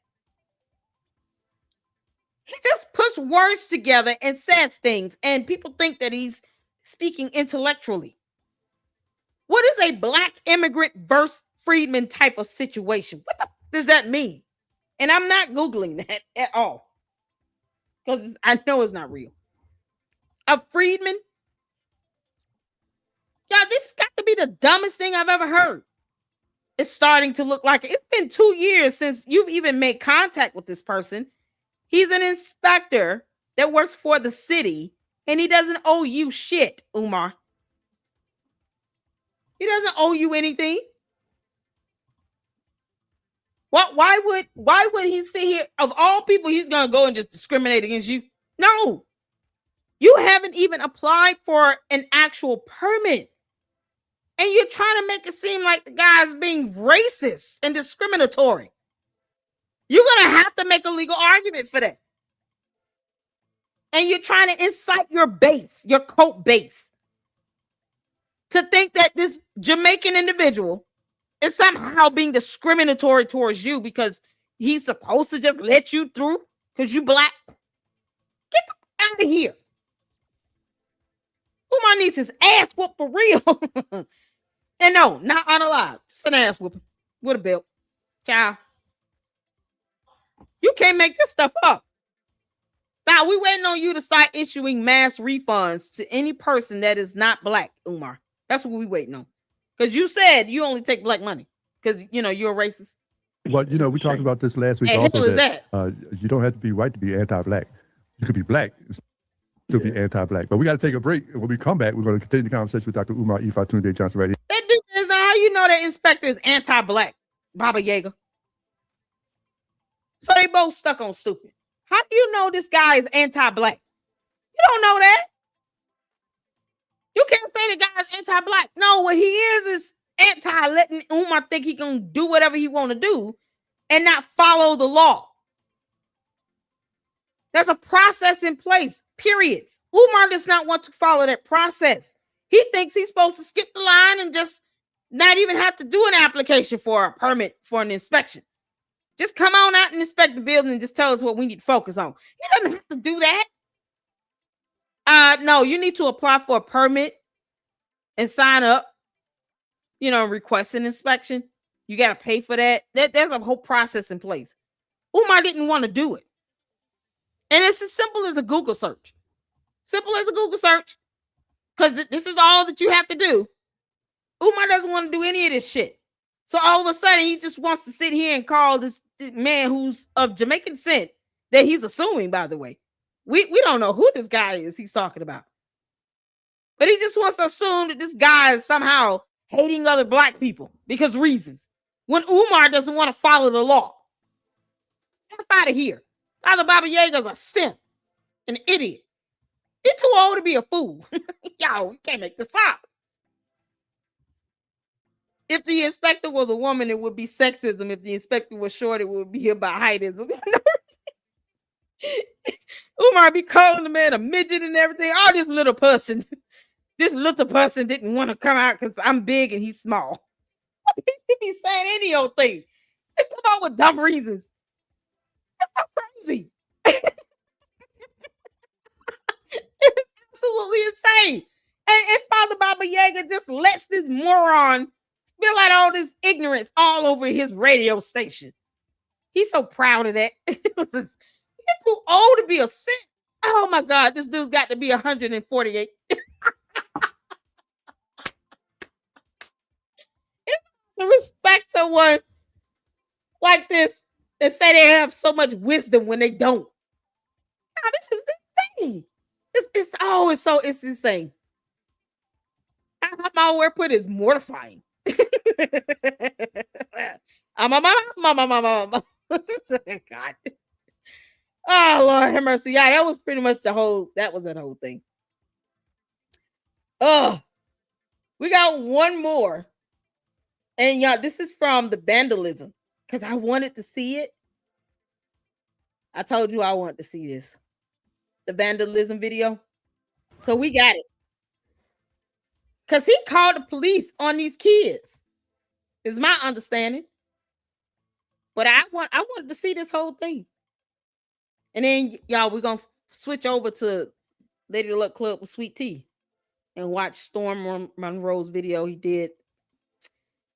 He just puts words together and says things, and people think that he's speaking intellectually. What is a black immigrant versus freedman type of situation? What the does that mean? And I'm not Googling that at all because I know it's not real. A freedman? Yeah, this has got to be the dumbest thing I've ever heard. It's starting to look like it. It's been 2 years since you've even made contact with this person. He's an inspector that works for the city, and he doesn't owe you shit, Umar. He doesn't owe you anything. Why would he sit here? Of all people, he's gonna go and just discriminate against you? No. You haven't even applied for an actual permit. And you're trying to make it seem like the guy's being racist and discriminatory. You're going to have to make a legal argument for that. And you're trying to incite your base, your cult base, to think that this Jamaican individual is somehow being discriminatory towards you because he's supposed to just let you through because you black. Get out of here. Umar needs his ass whooped for real. And no, not unalive. Just an ass whooping with a belt. Ciao. You can't make this stuff up. Now, we waiting on you to start issuing mass refunds to any person that is not black, Umar. That's what we waiting on. Because you said you only take black money. Because, you're a racist. Well, we talked about this last week Hey, also hell is that you don't have to be white to be anti-black. You could be black and still be anti-black. But we got to take a break. When we come back, we're going to continue the conversation with Dr. Umar Tunde Johnson right here. That dude is how you know that inspector is anti-black, Baba Yaga. So they both stuck on stupid. How do you know this guy is anti-black? You don't know that. You can't say the guy is anti-black. No, what he is anti-letting Umar think he can do whatever he want to do and not follow the law. There's a process in place, period. Umar does not want to follow that process. He thinks he's supposed to skip the line and just not even have to do an application for a permit for an inspection. Just come on out and inspect the building and just tell us what we need to focus on. He doesn't have to do that. No, you need to apply for a permit and sign up, request an inspection. You got to pay for that. There's a whole process in place. Umar didn't want to do it. And it's as simple as a Google search. Simple as a Google search. Because this is all that you have to do. Umar doesn't want to do any of this shit. So all of a sudden, he just wants to sit here and call this man who's of Jamaican descent, that he's assuming, by the way, We don't know who this guy is he's talking about. But he just wants to assume that this guy is somehow hating other black people because reasons. When Umar doesn't want to follow the law. Get out of here. Father Baba Yaga's a simp. An idiot. You're too old to be a fool. Yo, you can't make this up. If the inspector was a woman, it would be sexism. If the inspector was short, it would be about heightism. Umar be calling the man a midget and everything. Oh, this little person didn't want to come out because I'm big and he's small. He be saying any old thing. They come out with dumb reasons. That's so crazy. It's absolutely insane. And Father Baba Yaga just lets this moron spill out all this ignorance all over his radio station. He's so proud of that. You're too old to be a simp. Oh my God, this dude's got to be 148. To respect someone like this and say they have so much wisdom when they don't. God, this is insane. It's insane. How my word put is mortifying. God. Oh Lord have mercy. Yeah, that was pretty much that whole thing. Oh, we got one more. And y'all, this is from the vandalism because I wanted to see it. I told you I wanted to see this. The vandalism video. So we got it. Because he called the police on these kids. Is my understanding. But I wanted to see this whole thing. And then, y'all, we're going to switch over to Lady Luck Club with Sweet Tea and watch Storm Monroe's video he did.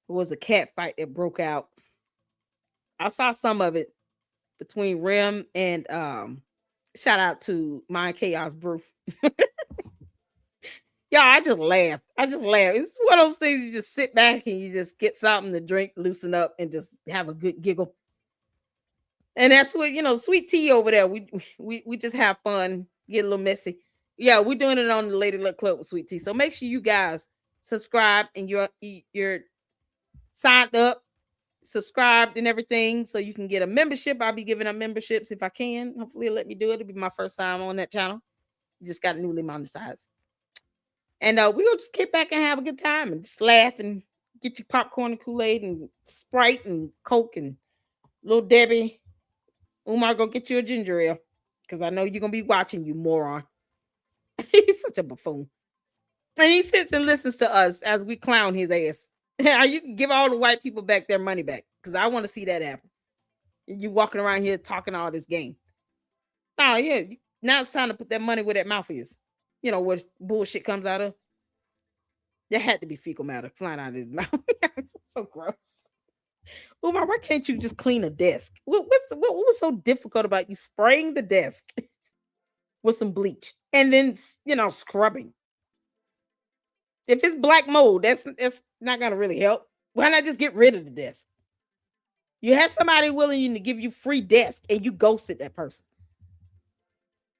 It was a cat fight that broke out. I saw some of it between Rem and shout out to Mind Chaos Brew. Y'all, I just laughed. It's one of those things you just sit back and you just get something to drink, loosen up, and just have a good giggle. And that's what, Sweet Tea over there. We just have fun, get a little messy. Yeah, we're doing it on the Lady Luck Club with Sweet Tea. So make sure you guys subscribe and you're signed up, subscribed and everything so you can get a membership. I'll be giving up memberships if I can. Hopefully it'll let me do it. It'll be my first time on that channel. Just got newly monetized. And we're going to just kick back and have a good time and just laugh and get your popcorn and Kool-Aid and Sprite and Coke and Little Debbie. Umar, go get you a ginger ale because I know you're going to be watching, you moron. He's such a buffoon. And he sits and listens to us as we clown his ass. You can give all the white people back their money back because I want to see that happen. You walking around here talking all this game. Oh, yeah. Now it's time to put that money where that mouth is. Where bullshit comes out of. There had to be fecal matter flying out of his mouth. So gross. Umar, why can't you just clean a desk? What was so difficult about you spraying the desk with some bleach and then, scrubbing? If it's black mold, that's not going to really help. Why not just get rid of the desk? You have somebody willing to give you free desk and you ghosted that person.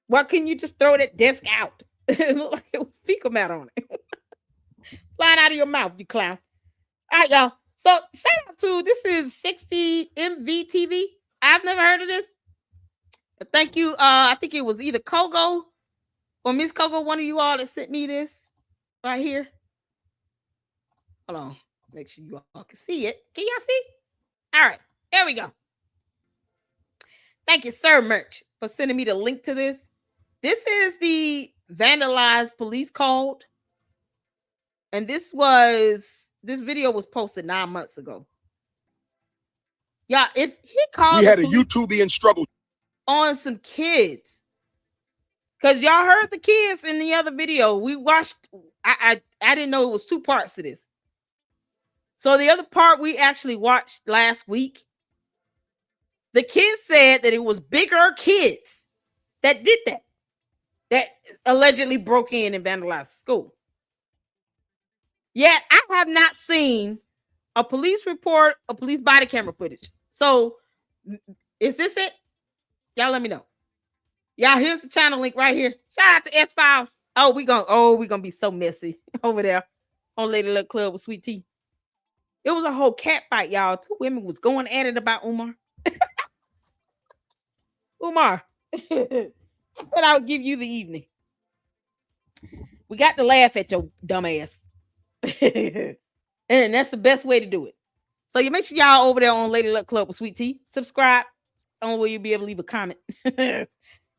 Why couldn't you just throw that desk out? It looked like it was fecal matter on it. Flying out of your mouth, you clown. All right, y'all. So shout out to, this is 60 MV TV. I've never heard of this. But thank you. I think it was either Coco or Miss Coco, one of you all that sent me this right here. Hold on. Make sure you all can see it. Can y'all see? All right. There we go. Thank you, Sir Merch, for sending me the link to this. This is the vandalized police called. And this video was posted 9 months ago. Yeah, if he called, we had a YouTubian struggle on some kids. Because y'all heard the kids in the other video. We watched, I didn't know it was 2 parts to this. So the other part we actually watched last week. The kids said that it was bigger kids that did that. That allegedly broke in and vandalized school. Yet I have not seen a police report, a police body camera footage. So is this it? Y'all let me know. Y'all, here's the channel link right here. Shout out to X Files. Oh, we gonna be so messy over there on Lady Luck Club with Sweet Tea. It was a whole cat fight, y'all. Two women was going at it about Umar. Umar, I said I would give you the evening. We got to laugh at your dumb ass. And that's the best way to do it. So you make sure y'all over there on Lady Luck Club with Sweet Tea. Subscribe. Only way you'll be able to leave a comment. You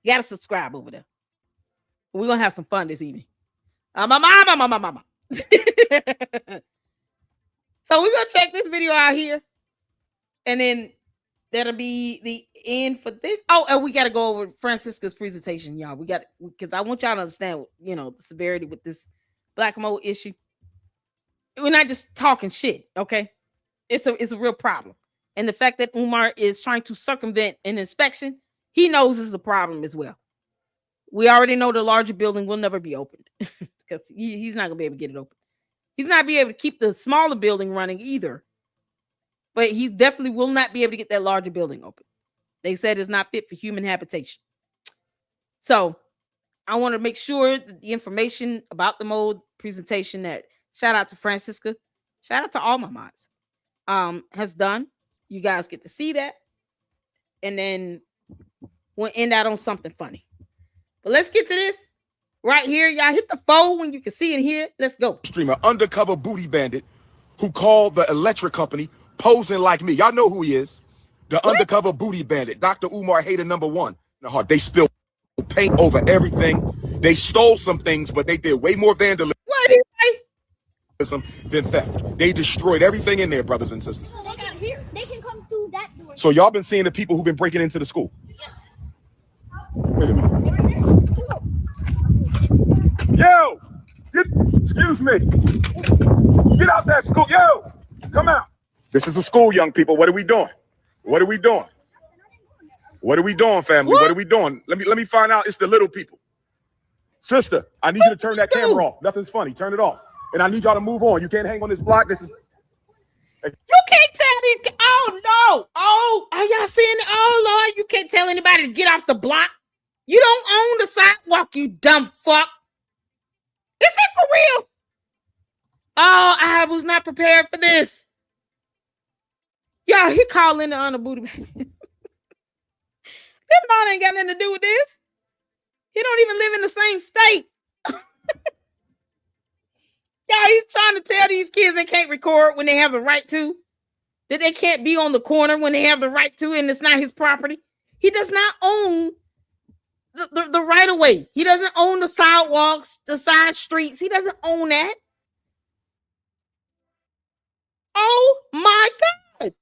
gotta subscribe over there. We're gonna have some fun this evening. Mama. So we're gonna check this video out here. And then that'll be the end for this. Oh, and we got to go over Francisca's presentation, y'all. We got, because I want y'all to understand, the severity with this black mold issue. We're not just talking shit, okay? It's a real problem. And the fact that Umar is trying to circumvent an inspection, he knows is a problem as well. We already know the larger building will never be opened because he's not gonna be able to get it open. He's not be able to keep the smaller building running either. But he definitely will not be able to get that larger building open. They said it's not fit for human habitation. So I want to make sure that the information about the mold presentation that shout out to Francisca, shout out to all my mods, has done. You guys get to see that. And then we'll end out on something funny. But let's get to this right here. Y'all hit the phone when you can see it here. Let's go. Streamer, undercover booty bandit who called the electric company posing like me. Y'all know who he is. The undercover booty bandit, Dr. Umar hater #1. They spilled paint over everything. They stole some things, but they did way more vandalism than theft. They destroyed everything in there, brothers and sisters. They got here. They can come through that door. So y'all been seeing the people who've been breaking into the school? Wait a minute. Yo! Excuse me. Get out that school. Yo! Come out. This is a school, young people. What are we doing? What are we doing? What are we doing, family? What are we doing? Let me find out. It's the little people. Sister, I need you to turn that camera off. Nothing's funny. Turn it off. And I need y'all to move on. You can't hang on this block. This is. You can't tell these. Oh no! Oh, are y'all seeing it? Oh Lord, you can't tell anybody to get off the block. You don't own the sidewalk, you dumb fuck. Is it for real? Oh, I was not prepared for this. Y'all, he calling the on the booty bag. This man ain't got nothing to do with this. He don't even live in the same state. Y'all, he's trying to tell these kids they can't record when they have the right to. That they can't be on the corner when they have the right to, and it's not his property. He does not own the right of way. He doesn't own the sidewalks, the side streets. He doesn't own that. Oh my God.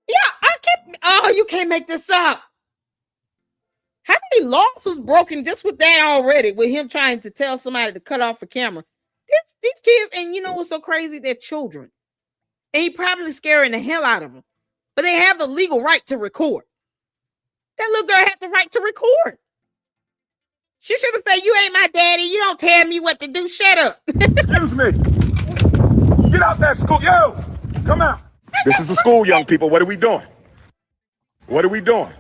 Yeah, I can't. Oh, you can't make this up. How many laws was broken just with that already? With him trying to tell somebody to cut off a camera. These kids, and you know what's so crazy? They're children. And he probably scaring the hell out of them. But they have the legal right to record. That little girl had the right to record. She should have said, "You ain't my daddy. You don't tell me what to do. Shut up." Excuse me. Get out that school. Yo, come out. This is a school, young people. What are we doing? What are we doing?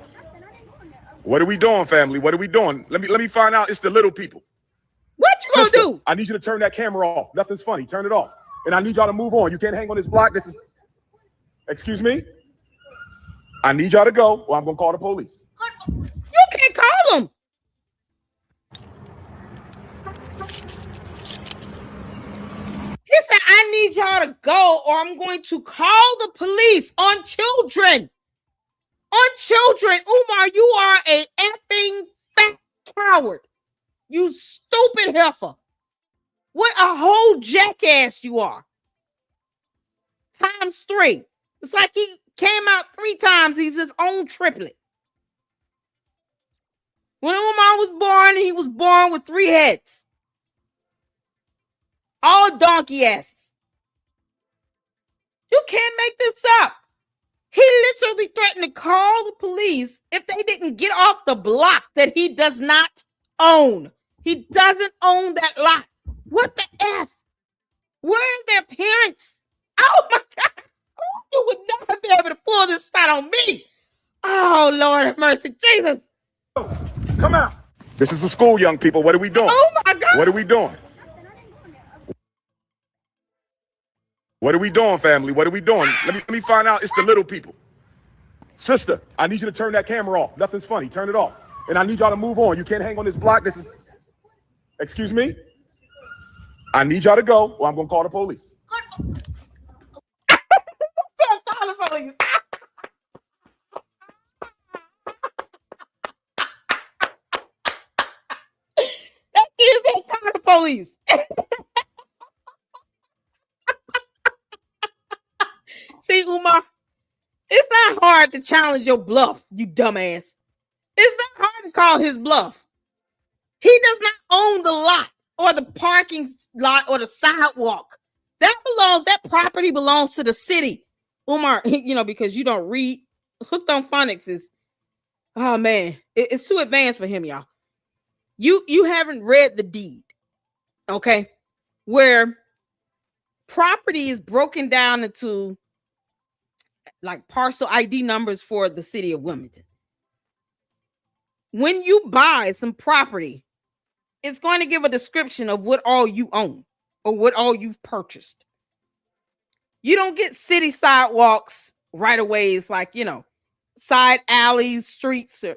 What are we doing, family? What are we doing? Let me find out. It's the little people. What you gonna do? I need you to turn that camera off. Nothing's funny. Turn it off. And I need y'all to move on. You can't hang on this block. This is. Excuse me. I need y'all to go, or I'm gonna call the police. You can't call them. He said, "I need y'all to go, or I'm going to call the police on children." On children. Umar, you are a effing fat coward. You stupid heifer. What a whole jackass you are. ×3. It's like he came out 3 times. He's his own triplet. When Umar was born, he was born with 3 heads. All donkey asses. You can't make this up. He literally threatened to call the police if they didn't get off the block that he does not own. He doesn't own that lot. What the F? Where are their parents? Oh my God. You would never be able to pull this stunt on me. Oh Lord have mercy, Jesus. Come out. This is a school, young people. What are we doing? Oh my God. What are we doing? What are we doing, family? What are we doing? Let me find out. It's the little people. Sister, I need you to turn that camera off. Nothing's funny. Turn it off. And I need y'all to move on. You can't hang on this block. This is. Excuse me? I need y'all to go, or I'm gonna call the police. Call the police. That kid said call the police. See, Umar, it's not hard to challenge your bluff, you dumbass. It's not hard to call his bluff. He does not own the lot or the parking lot or the sidewalk. That property belongs to the city. Umar, because you don't read, Hooked on Phonics is, oh man, it's too advanced for him, y'all. You haven't read the deed, okay? Where property is broken down into like parcel ID numbers for the city of Wilmington. When you buy some property, it's going to give a description of what all you own or what all you've purchased. You don't get city sidewalks, right of ways, like, side alleys, streets, or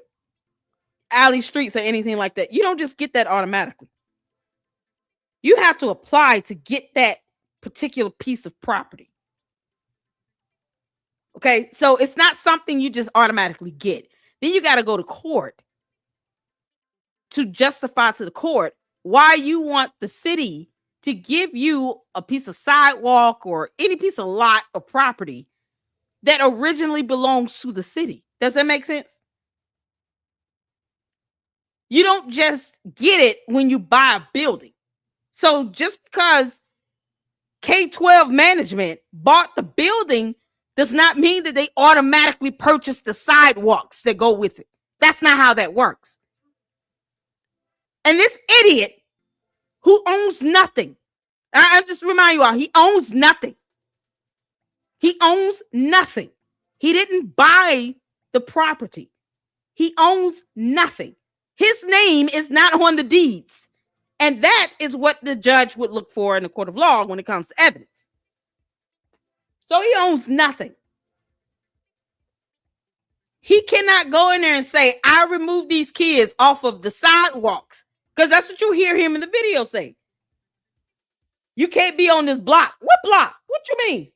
alley streets or anything like that. You don't just get that automatically. You have to apply to get that particular piece of property. Okay, so it's not something you just automatically get. Then you got to go to court to justify to the court why you want the city to give you a piece of sidewalk or any piece of lot or property that originally belongs to the city. Does that make sense? You don't just get it when you buy a building. So just because K-12 management bought the building does not mean that they automatically purchase the sidewalks that go with it. That's not how that works. And this idiot who owns nothing, I just remind you all, he owns nothing. He owns nothing. He didn't buy the property. He owns nothing. His name is not on the deeds. And that is what the judge would look for in the court of law when it comes to evidence. So he owns nothing. He cannot go in there and say, I removed these kids off of the sidewalks. Because that's what you hear him in the video say. You can't be on this block. What block? What you mean?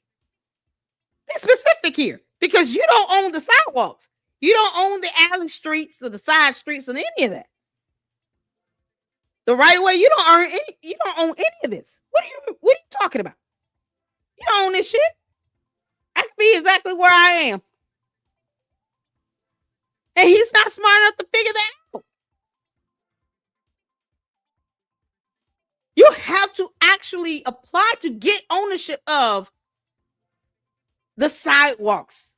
Be specific here. Because you don't own the sidewalks. You don't own the alley streets or the side streets or any of that. The right way, you don't own any of this. What are you talking about? You don't own this shit. I could be exactly where I am. And he's not smart enough to figure that out. You have to actually apply to get ownership of the sidewalks,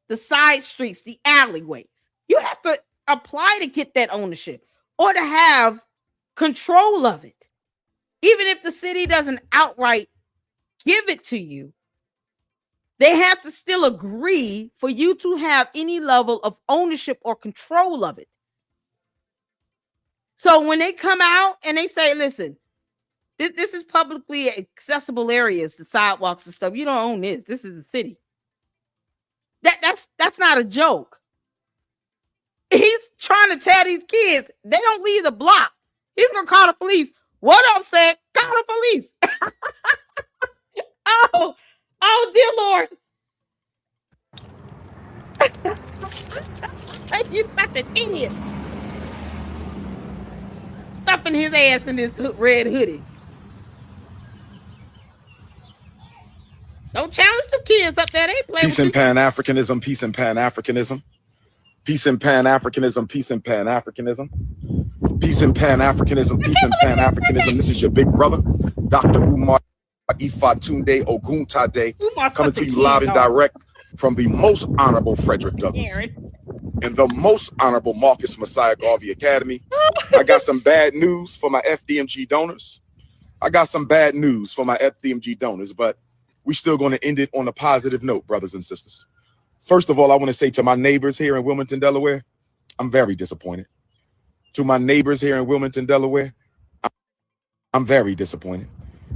the side streets, the alleyways. You have to apply to get that ownership or to have control of it. Even if the city doesn't outright give it to you, they have to still agree for you to have any level of ownership or control of it. So when they come out and they say, listen, this is publicly accessible areas, the sidewalks and stuff. You don't own this. This is the city. That's not a joke. He's trying to tell these kids they don't leave the block. He's gonna call the police. What up, said? Call the police. Oh, dear Lord. You're such an idiot. Stuffing his ass in this red hoodie. Don't challenge the kids up there. They play Peace and pan-Africanism, peace and pan-Africanism. Peace and pan-Africanism, peace and pan-Africanism. Peace and pan-Africanism, peace and pan-Africanism. This is your big brother, Dr. Umar Ifatunde Oguntade, coming to you live and direct from the most honorable Frederick Douglass and the most honorable Marcus Messiah Garvey Academy. I got some bad news for my FDMG donors. but we still going to end it on a positive note, brothers and sisters. First of all, I want to say to my neighbors here in Wilmington, Delaware, I'm very disappointed. To my neighbors here in Wilmington, Delaware, I'm very disappointed.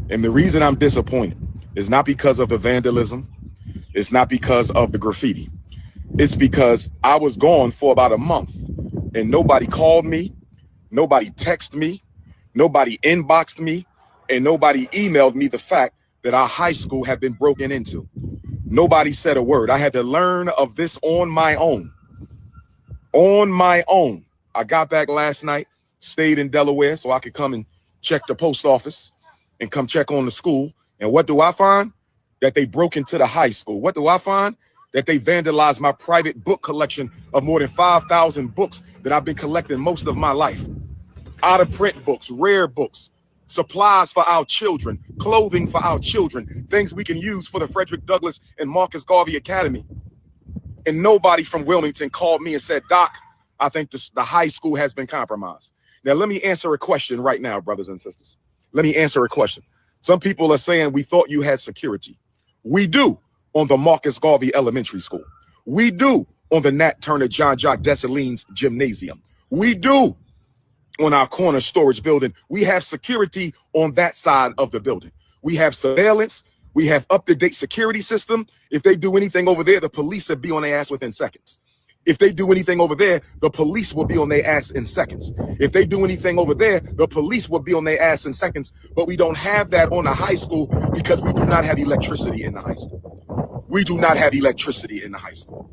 And the reason I'm disappointed is not because of the vandalism. It's not because of the graffiti. It's because I was gone for about a month and nobody called me, nobody texted me, nobody inboxed me, and nobody emailed me the fact that our high school had been broken into. Nobody said a word. I had to learn of this on my own. On my own. I got back last night, stayed in Delaware so I could come and check the post office and come check on the school. And what do I find? That they broke into the high school. What do I find? That they vandalized my private book collection of more than 5,000 books that I've been collecting most of my life. Out of print books, rare books, supplies for our children, clothing for our children, things we can use for the Frederick Douglass and Marcus Garvey Academy. And nobody from Wilmington called me and said, Doc, I think the high school has been compromised. Now, let me answer a question right now, brothers and sisters. Let me answer a question. Some people are saying we thought you had security. We do on the Marcus Garvey Elementary School. We do on the Nat Turner John Jacques Dessalines Gymnasium. We do on our corner storage building. We have security on that side of the building. We have surveillance. We have up-to-date security system. If they do anything over there, the police will be on their ass within seconds. If they do anything over there, the police will be on their ass in seconds. If they do anything over there, the police will be on their ass in seconds. But we don't have that on the high school because we do not have electricity in the high school. We do not have electricity in the high school.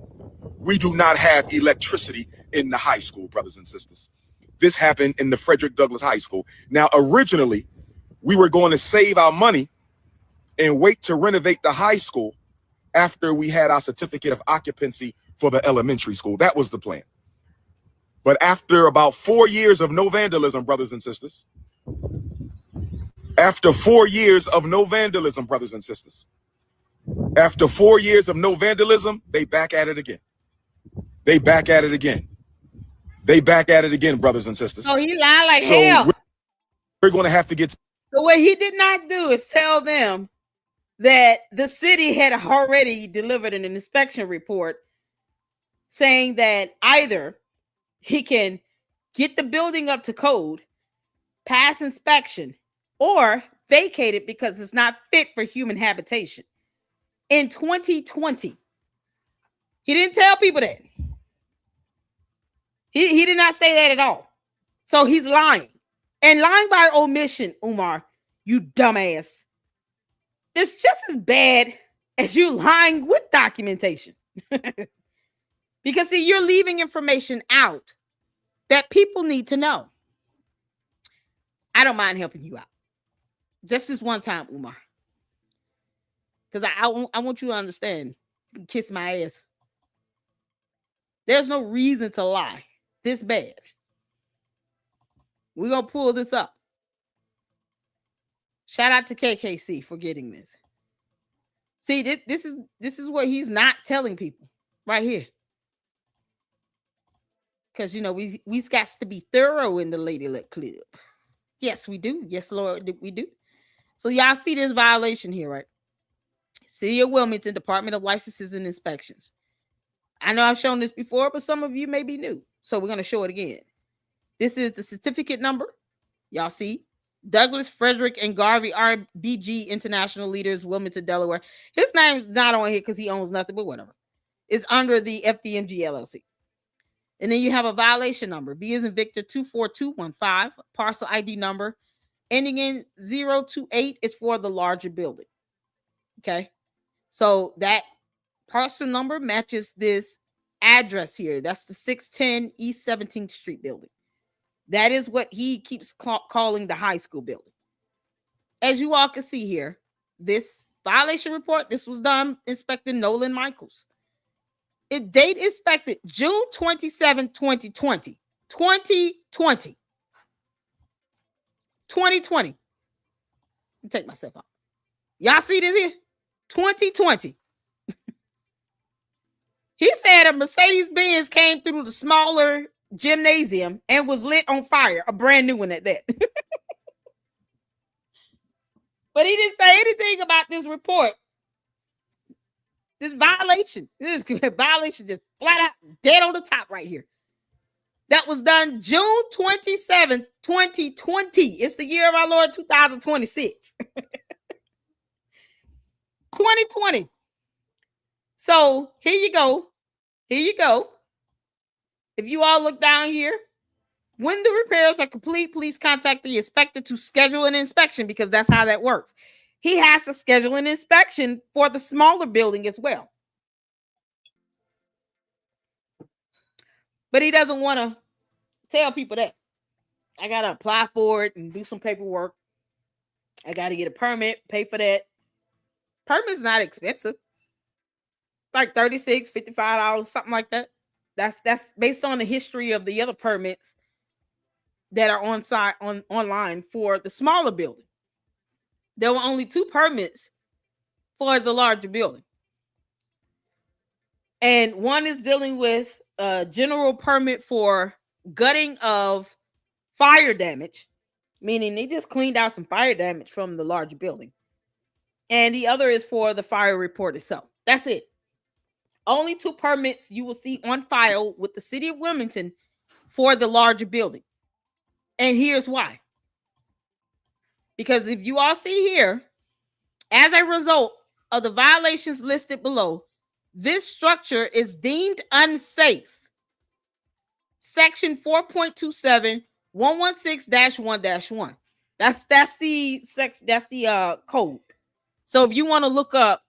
We do not have electricity in the high school, brothers and sisters. This happened in the Frederick Douglass High School. Now, originally, we were going to save our money and wait to renovate the high school after we had our certificate of occupancy for the elementary school. That was the plan. But after about 4 years of no vandalism, brothers and sisters, after 4 years of no vandalism, brothers and sisters, after 4 years of no vandalism, they back at it again. They back at it again. They back at it again, brothers and sisters. So he lied like hell. We're going to have to get. So what he did not do is tell them that the city had already delivered an inspection report saying that either he can get the building up to code, pass inspection, or vacate it because it's not fit for human habitation. In 2020, he didn't tell people that. He did not say that at all. So he's lying. And lying by omission, Umar, you dumbass. It's just as bad as you lying with documentation. Because, see, you're leaving information out that people need to know. I don't mind helping you out. Just this one time, Umar. Because I want you to understand. Kiss my ass. There's no reason to lie this bad. We're going to pull this up. Shout out to KKC for getting this. See, this is what he's not telling people right here. Because, you know, we got to be thorough in the Lady Luck Club. Yes, we do. Yes, Lord, we do. So y'all see this violation here, right? City of Wilmington, Department of Licenses and Inspections. I know I've shown this before, but some of you may be new. So we're going to show it again. This is the certificate number. Y'all see? Douglas, Frederick, and Garvey RBG International Leaders, Wilmington, Delaware. His name's not on here because he owns nothing, but whatever. It's under the FDMG LLC. And then you have a violation number. V as in Victor 24215, parcel ID number ending in 028. It's for the larger building. Okay. So that parcel number matches this address here. That's the 610 East 17th Street building. That is what he keeps calling the high school building. As you all can see here, this violation report, this was done Inspector Nolan Michaels. It date inspected June 27, 2020. 2020. 2020. Let me take myself out. Y'all see this here? 2020. He said a Mercedes-Benz came through the smaller gymnasium and was lit on fire. A brand new one at that. But he didn't say anything about this report. This violation. This violation just flat out dead on the top right here. That was done June 27th, 2020. It's the year of our Lord 2026. 2020. So here you go. Here you go. If you all look down here, when the repairs are complete, please contact the inspector to schedule an inspection, because that's how that works. He has to schedule an inspection for the smaller building as well. But he doesn't want to tell people that. I got to apply for it and do some paperwork. I got to get a permit, pay for that. Permit's not expensive. Like $36, $55, something like that. That's based on the history of the other permits that are online for the smaller building. There were only 2 permits for the larger building. And one is dealing with a general permit for gutting of fire damage, meaning they just cleaned out some fire damage from the larger building. And the other is for the fire report itself. That's it. Only 2 permits you will see on file with the city of Wilmington for the larger building. And here's why. Because if you all see here, as a result of the violations listed below, this structure is deemed unsafe. Section 4.27 116-1-1. That's the code. So if you want to look up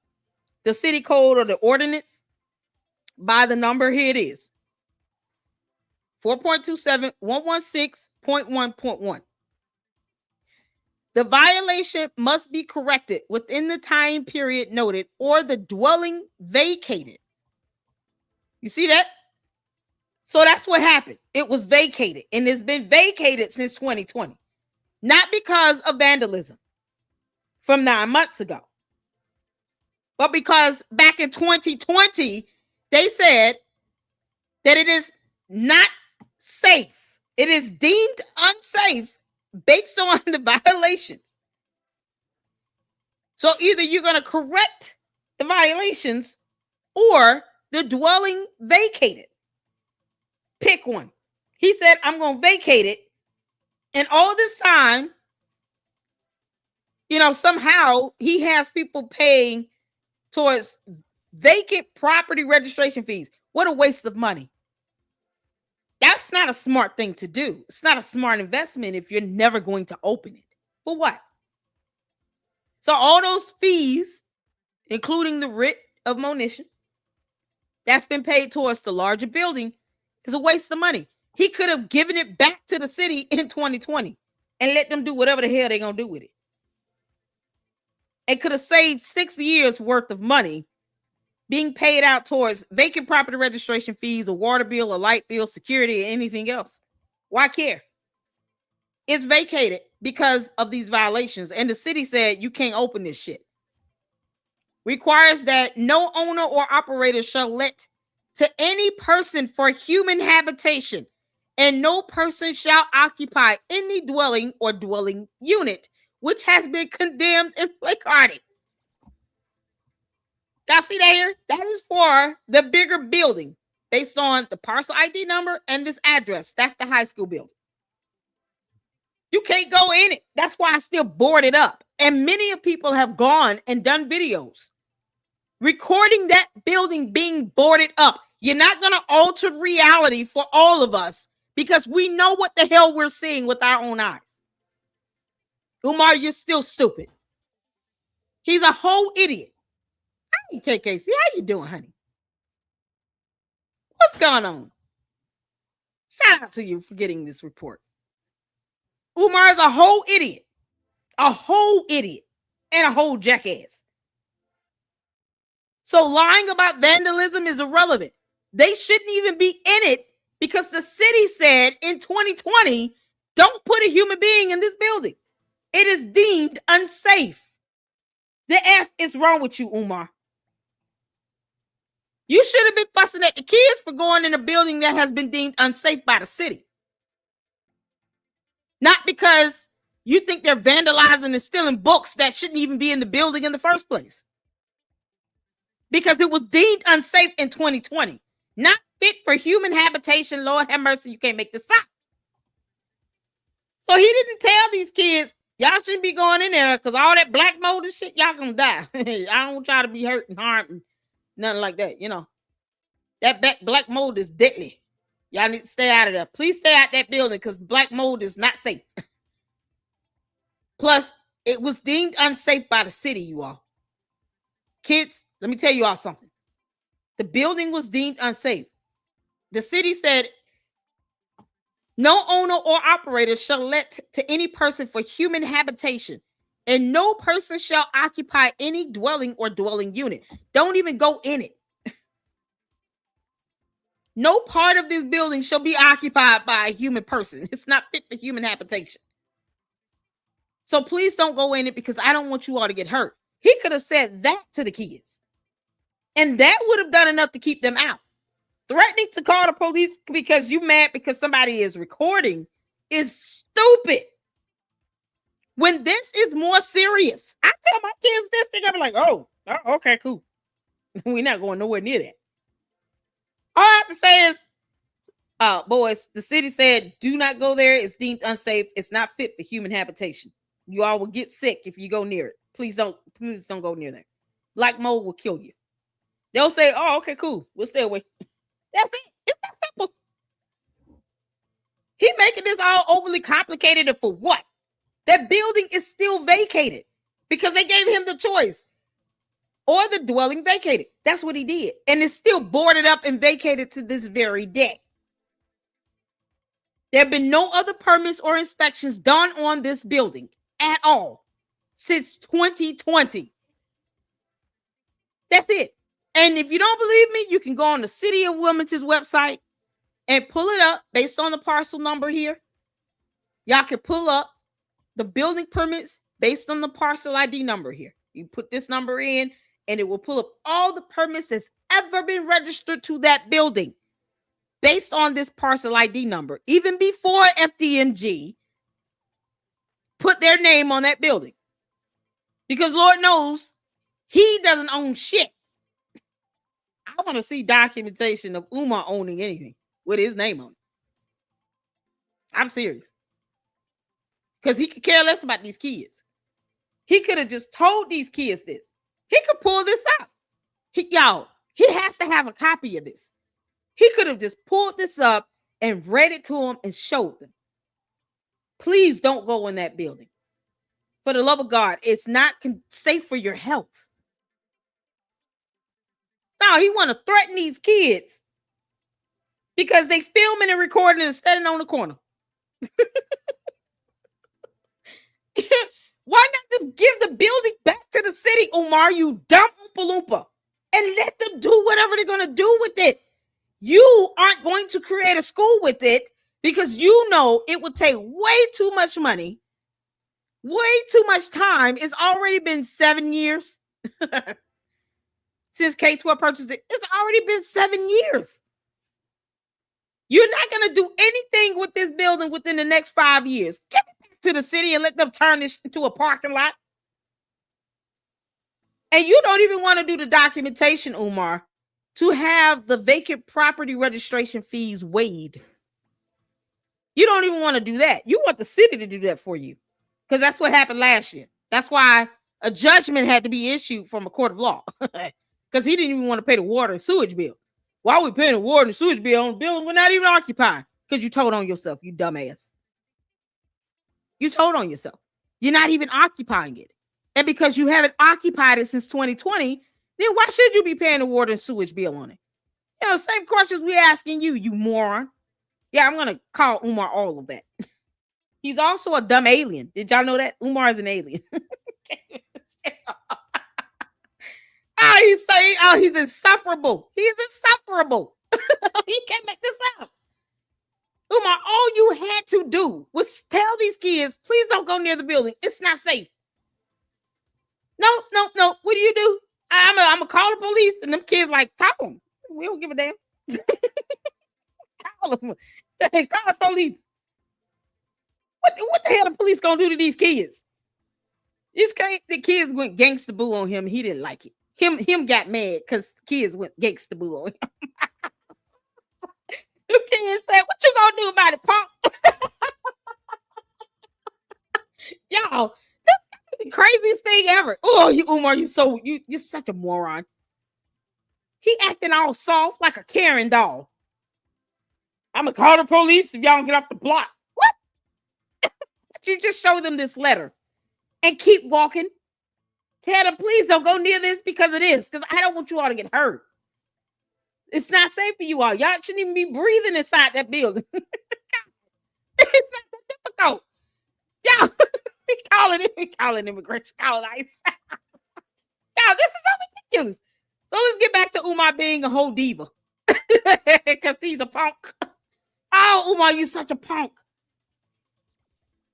the city code or the ordinance by the number, here it is. 4.27 116.1.1. The violation must be corrected within the time period noted or the dwelling vacated. You see that? So that's what happened. It was vacated, and it's been vacated since 2020. Not because of vandalism from 9 months ago, but because back in 2020, they said that it is not safe. It is deemed unsafe based on the violations. So either you're going to correct the violations or the dwelling vacated. Pick one. He said, I'm going to vacate it. And all this time, somehow he has people paying towards vacant property registration fees. What a waste of money. That's not a smart thing to do. It's not a smart investment if you're never going to open it. For what? So all those fees, including the writ of monition, that's been paid towards the larger building, is a waste of money. He could have given it back to the city in 2020 and let them do whatever the hell they're going to do with it. It could have saved 6 years worth of money being paid out towards vacant property registration fees, a water bill, a light bill, security, or anything else. Why care? It's vacated because of these violations. And the city said, you can't open this shit. Requires that no owner or operator shall let to any person for human habitation, and no person shall occupy any dwelling or dwelling unit which has been condemned and placarded. Y'all see that here? That is for the bigger building based on the parcel ID number and this address. That's the high school building. You can't go in it. That's why I still board it up. And many of people have gone and done videos recording that building being boarded up. You're not going to alter reality for all of us because we know what the hell we're seeing with our own eyes. Umar, you're still stupid. He's a whole idiot. Hey, KKC, how you doing, honey? What's going on? Shout out to you for getting this report. Umar is a whole idiot, and a whole jackass. So lying about vandalism is irrelevant. They shouldn't even be in it because the city said in 2020, don't put a human being in this building. It is deemed unsafe. The F is wrong with you, Umar. You should have been fussing at the kids for going in a building that has been deemed unsafe by the city. Not because you think they're vandalizing and stealing books that shouldn't even be in the building in the first place. because it was deemed unsafe in 2020. Not fit for human habitation. Lord have mercy, you can't make this up. So he didn't tell these kids, y'all shouldn't be going in there because all that black mold and shit, y'all gonna die. I don't want y'all to be hurt and harmed and nothing like that, you know. That black mold is deadly. Y'all need to stay out of there. Please stay out that building because black mold is not safe. Plus, it was deemed unsafe by the city, you all. Kids, let me tell you all something. The building was deemed unsafe. The city said, no owner or operator shall let to any person for human habitation, and no person shall occupy any dwelling or dwelling unit. Don't even go in it. No part of this building shall be occupied by a human person. It's not fit for human habitation. So please don't go in it because I don't want you all to get hurt. He could have said that to the kids. And that would have done enough to keep them out. Threatening to call the police because you mad because somebody is recording is stupid. When this is more serious, I tell my kids this, they're gonna be like, oh, okay, cool. We're not going nowhere near that. All I have to say is, boys, the city said, do not go there. It's deemed unsafe. It's not fit for human habitation. You all will get sick if you go near it. Please don't go near there. Black mold will kill you. They'll say, oh, okay, cool. We'll stay away. That's it. It's that simple. He making this all overly complicated and for what? That building is still vacated because they gave him the choice. Or the dwelling vacated. That's what he did. And it's still boarded up and vacated to this very day. There have been no other permits or inspections done on this building at all since 2020. That's it. And if you don't believe me, you can go on the City of Wilmington's website and pull it up based on the parcel number here. Y'all can pull up the building permits based on the parcel ID number here. You put this number in, and it will pull up all the permits that's ever been registered to that building based on this parcel ID number, even before FDMG put their name on that building. Because Lord knows he doesn't own shit. I want to see documentation of Umar owning anything with his name on it. I'm serious. Because he could care less about these kids. He could have just told these kids this. He could pull this up. He has to have a copy of this. He could have just pulled this up and read it to them and showed them. Please don't go in that building. For the love of God, it's not safe for your health. No, he want to threaten these kids because they filming and recording and standing on the corner. Why not just give the building back to the city, Umar, you dumb Oompa Loompa, and let them do whatever they're going to do with it? You aren't going to create a school with it because you know it would take way too much money, way too much time. It's already been 7 years since K-12 purchased it. It's already been 7 years. You're not going to do anything with this building within the next 5 years. Give it back to the city and let them turn this into a parking lot. And you don't even want to do the documentation, Umar, to have the vacant property registration fees waived. You don't even want to do that. You want the city to do that for you because that's what happened last year. That's why a judgment had to be issued from a court of law because he didn't even want to pay the water and sewage bill. Why are we paying the water and sewage bill on a building we're not even occupying? Because you told on yourself, you dumbass. You told on yourself. You're not even occupying it. And because you haven't occupied it since 2020, then why should you be paying the water and sewage bill on it? You know, same questions we're asking you, you moron. Yeah, I'm going to call Umar all of that. He's also a dumb alien. Did y'all know that? Umar is an alien. He's insufferable. He is insufferable. He can't make this up. Umar, all you had to do was tell these kids, please don't go near the building. It's not safe. No. What do? I'm going to call the police. And them kids like, call them. We don't give a damn. Call them. Call the police. What the hell the police going to do to these kids? The kids went gangsta boo on him. He didn't like it. Him got mad because kids went gangsta boo on him. The kid said, "What you gonna do about it, punk?" Y'all, this is the craziest thing ever. Oh, you Umar, you're such a moron. He acting all soft like a Karen doll. I'm gonna call the police if y'all don't get off the block. What? You just show them this letter and keep walking. Tell them, please don't go near this because it is. Because I don't want you all to get hurt. It's not safe for you all. Y'all shouldn't even be breathing inside that building. It's not that difficult. Y'all, calling immigration, calling ICE. Y'all, this is so ridiculous. So let's get back to Umar being a whole diva. Because he's a punk. Oh, Umar, you're such a punk.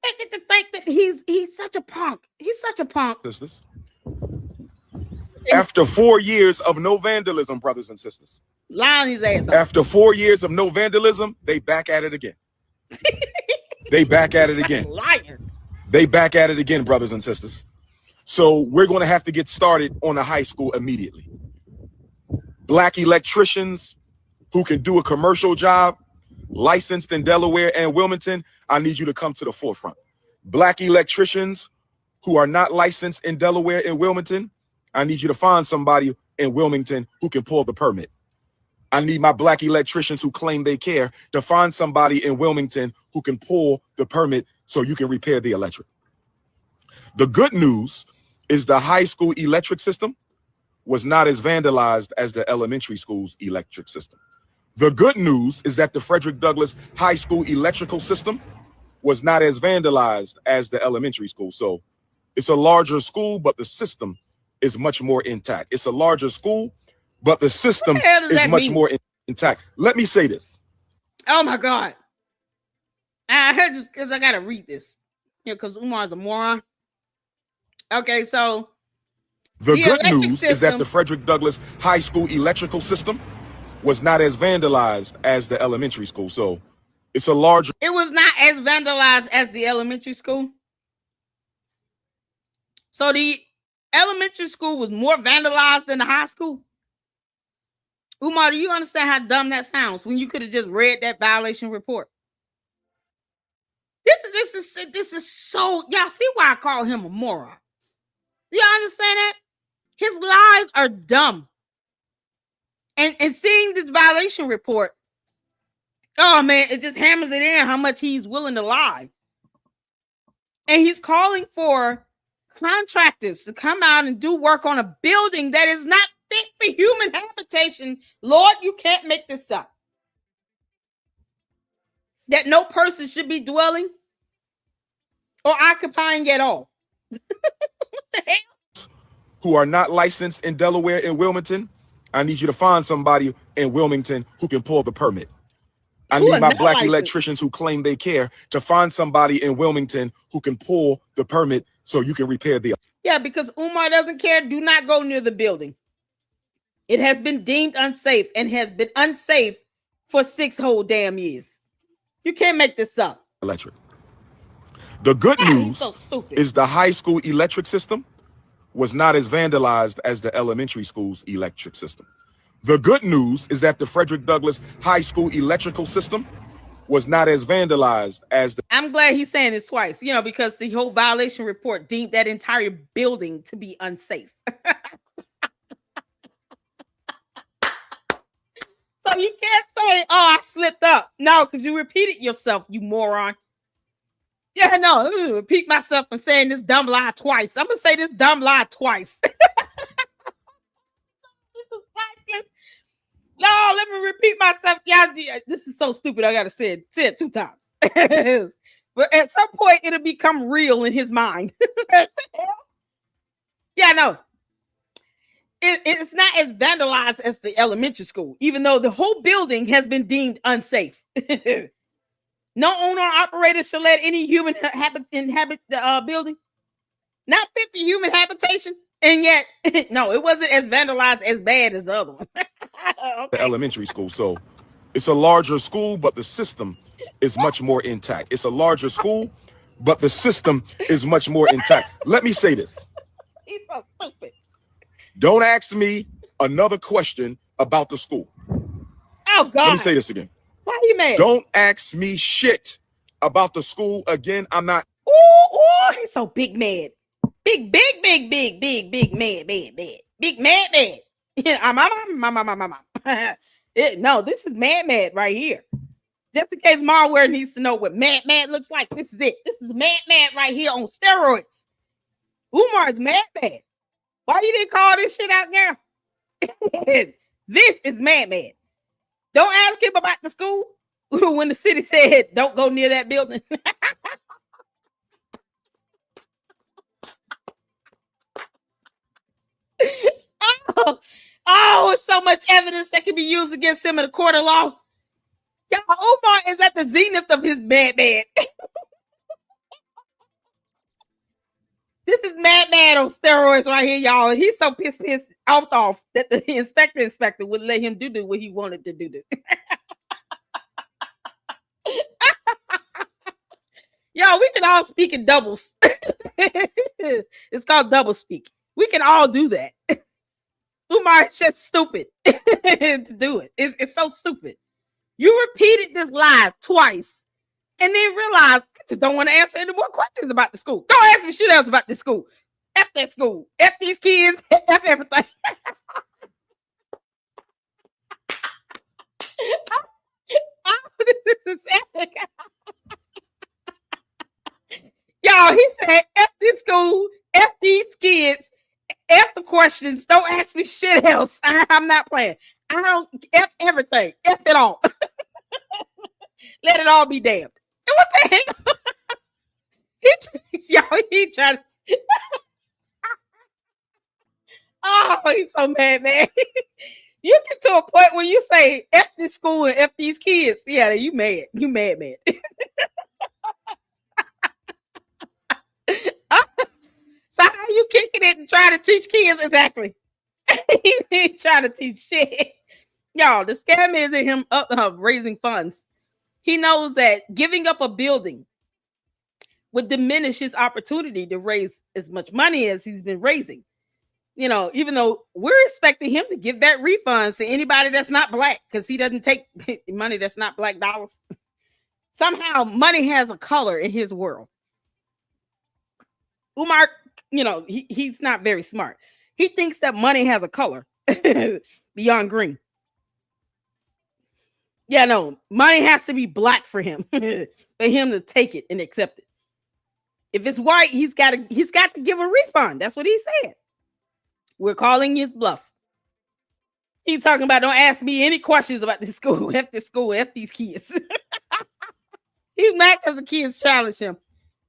To think that he's such a punk. He's such a punk. Sisters. After 4 years of no vandalism, brothers and sisters. Lying his ass off. After 4 years of no vandalism, they back at it again. They back at it again. Lying. They back at it again, brothers and sisters. So we're going to have to get started on the high school immediately. Black electricians who can do a commercial job, licensed in Delaware and Wilmington, I need you to come to the forefront. Black electricians who are not licensed in Delaware and Wilmington, I need you to find somebody in Wilmington who can pull the permit. I need my black electricians who claim they care to find somebody in Wilmington who can pull the permit so you can repair the electric. The good news is the high school electric system was not as vandalized as the elementary school's electric system. The good news is that the Frederick Douglass High School electrical system was not as vandalized as the elementary school. So it's a larger school, but the system is much more intact. It's a larger school, but the system is much more intact. Let me say this. Oh my God. I heard just because I got to read this. Because Umar's a moron. Okay, so the good news is that the Frederick Douglass High School electrical system was not as vandalized as the elementary school. So it's a larger. It was not as vandalized as the elementary school. So the elementary school was more vandalized than the high school. Umar, do you understand how dumb that sounds when you could have just read that violation report? This is so, y'all see why I call him a moron. You understand that? His lies are dumb. And seeing this violation report, oh man, it just hammers it in how much he's willing to lie. And he's calling for contractors to come out and do work on a building that is not fit for human habitation. Lord, you can't make this up. That no person should be dwelling or occupying at all. What the hell? Who are not licensed in Delaware and Wilmington, I need you to find somebody in Wilmington who can pull the permit. I need my black electricians who claim they care to find somebody in Wilmington who can pull the permit so you can repair the. Yeah, because Umar doesn't care. Do not go near the building. It has been deemed unsafe and has been unsafe for 6 whole damn years. You can't make this up. Electric. The good news is the high school electric system was not as vandalized as the elementary school's electric system. The good news is that the Frederick Douglass High School electrical system was not as vandalized as the. I'm glad he's saying this twice, because the whole violation report deemed that entire building to be unsafe. So you can't say, oh, I slipped up. No, because you repeated yourself, you moron. Yeah, no, let me repeat myself and saying this dumb lie twice. I'm going to say this dumb lie twice. No, let me repeat myself. Yeah, this is so stupid. I got to say it 2 times. But at some point, it'll become real in his mind. Yeah, no. It's not as vandalized as the elementary school, even though the whole building has been deemed unsafe. No owner or operator shall let any human inhabit the building. Not fit for human habitation. And yet, no, it wasn't as vandalized as bad as the other one. Okay. The elementary school. So it's a larger school, but the system is much more intact. It's a larger school, but the system is much more intact. Let me say this. He's so stupid. Don't ask me another question about the school. Oh God. Let me say this again. Why are you mad? Don't ask me shit about the school again. I'm not. Ooh, he's so big mad. Big mad. Yeah, no, this is mad right here. Just in case Marware needs to know what mad looks like, this is it. This is mad right here on steroids. Umar is mad. Why you didn't call this shit out, girl? This is mad. Don't ask him about the school when the city said don't go near that building. Oh, it's so much evidence that can be used against him in a court of law. Y'all, Umar is at the zenith of his mad. This is mad on steroids right here, y'all. And he's so pissed off that the inspector would let him do what he wanted to do. Y'all, we can all speak in doubles. It's called double speak. We can all do that. Umar is just stupid to do it. It's so stupid. You repeated this lie twice and then realized I just don't want to answer any more questions about the school. Don't ask me shit else about this school. F that school. F these kids. F everything. This is epic. Y'all, he said F this school, F these kids, F the questions. Don't ask me shit else. I'm not playing. I don't F everything. F it all. Let it all be damned. And what the hell? He tried to. Oh, he's so mad, man. You get to a point where you say F this school and F these kids. Yeah, you mad. You mad. So how you kicking it and trying to teach kids exactly? He ain't trying to teach shit. Y'all, the scam is in him raising funds. He knows that giving up a building would diminish his opportunity to raise as much money as he's been raising. You know, even though we're expecting him to give that refunds to anybody that's not black, because he doesn't take money that's not black dollars. Somehow money has a color in his world. Umar, you know, he's not very smart. He thinks that money has a color beyond green. Yeah, no, money has to be black for him, for him to take it and accept it. If it's white, he's got to give a refund. That's what he said. We're calling his bluff. He's talking about don't ask me any questions about this school, F this school, F these kids. He's mad because the kids challenged him.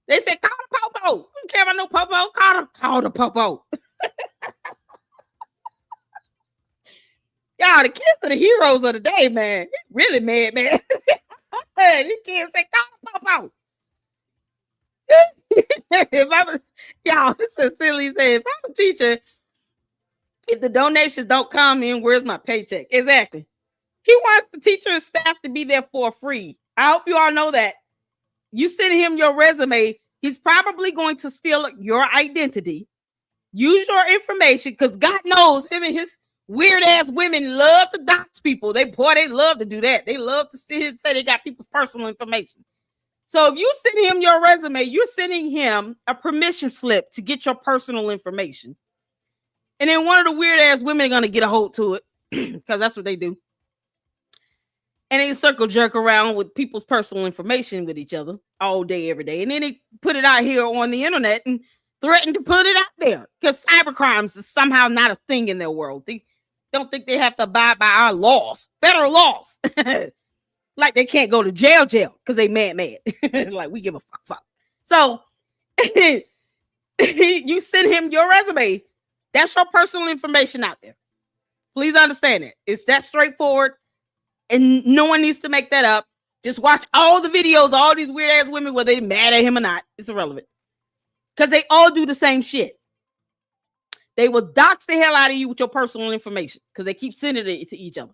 They said, call the popo. You don't care about no popo. Call the popo. Y'all, the kids are the heroes of the day, man. He's really mad, man. These kids say, call the popo. Y'all, this is silly. He said, if I'm a teacher, if the donations don't come in, where's my paycheck? Exactly. He wants the teacher and staff to be there for free. I hope you all know that. You send him your resume, he's probably going to steal your identity, use your information, because God knows him and his weird ass women love to dox people. They love to do that. They love to sit here and say they got people's personal information. So if you send him your resume, you're sending him a permission slip to get your personal information. And then one of the weird ass women are going to get a hold to it because that's what they do. And they circle jerk around with people's personal information with each other all day, every day. And then they put it out here on the internet and threaten to put it out there because cybercrimes is somehow not a thing in their world. They don't think they have to abide by our laws, federal laws. Like they can't go to jail because they mad. Like we give a fuck. So you send him your resume. That's your personal information out there. Please understand it. It's that straightforward. And no one needs to make that up. Just watch all the videos, all these weird ass women, whether they're mad at him or not. It's irrelevant. Because they all do the same shit. They will dox the hell out of you with your personal information because they keep sending it to each other.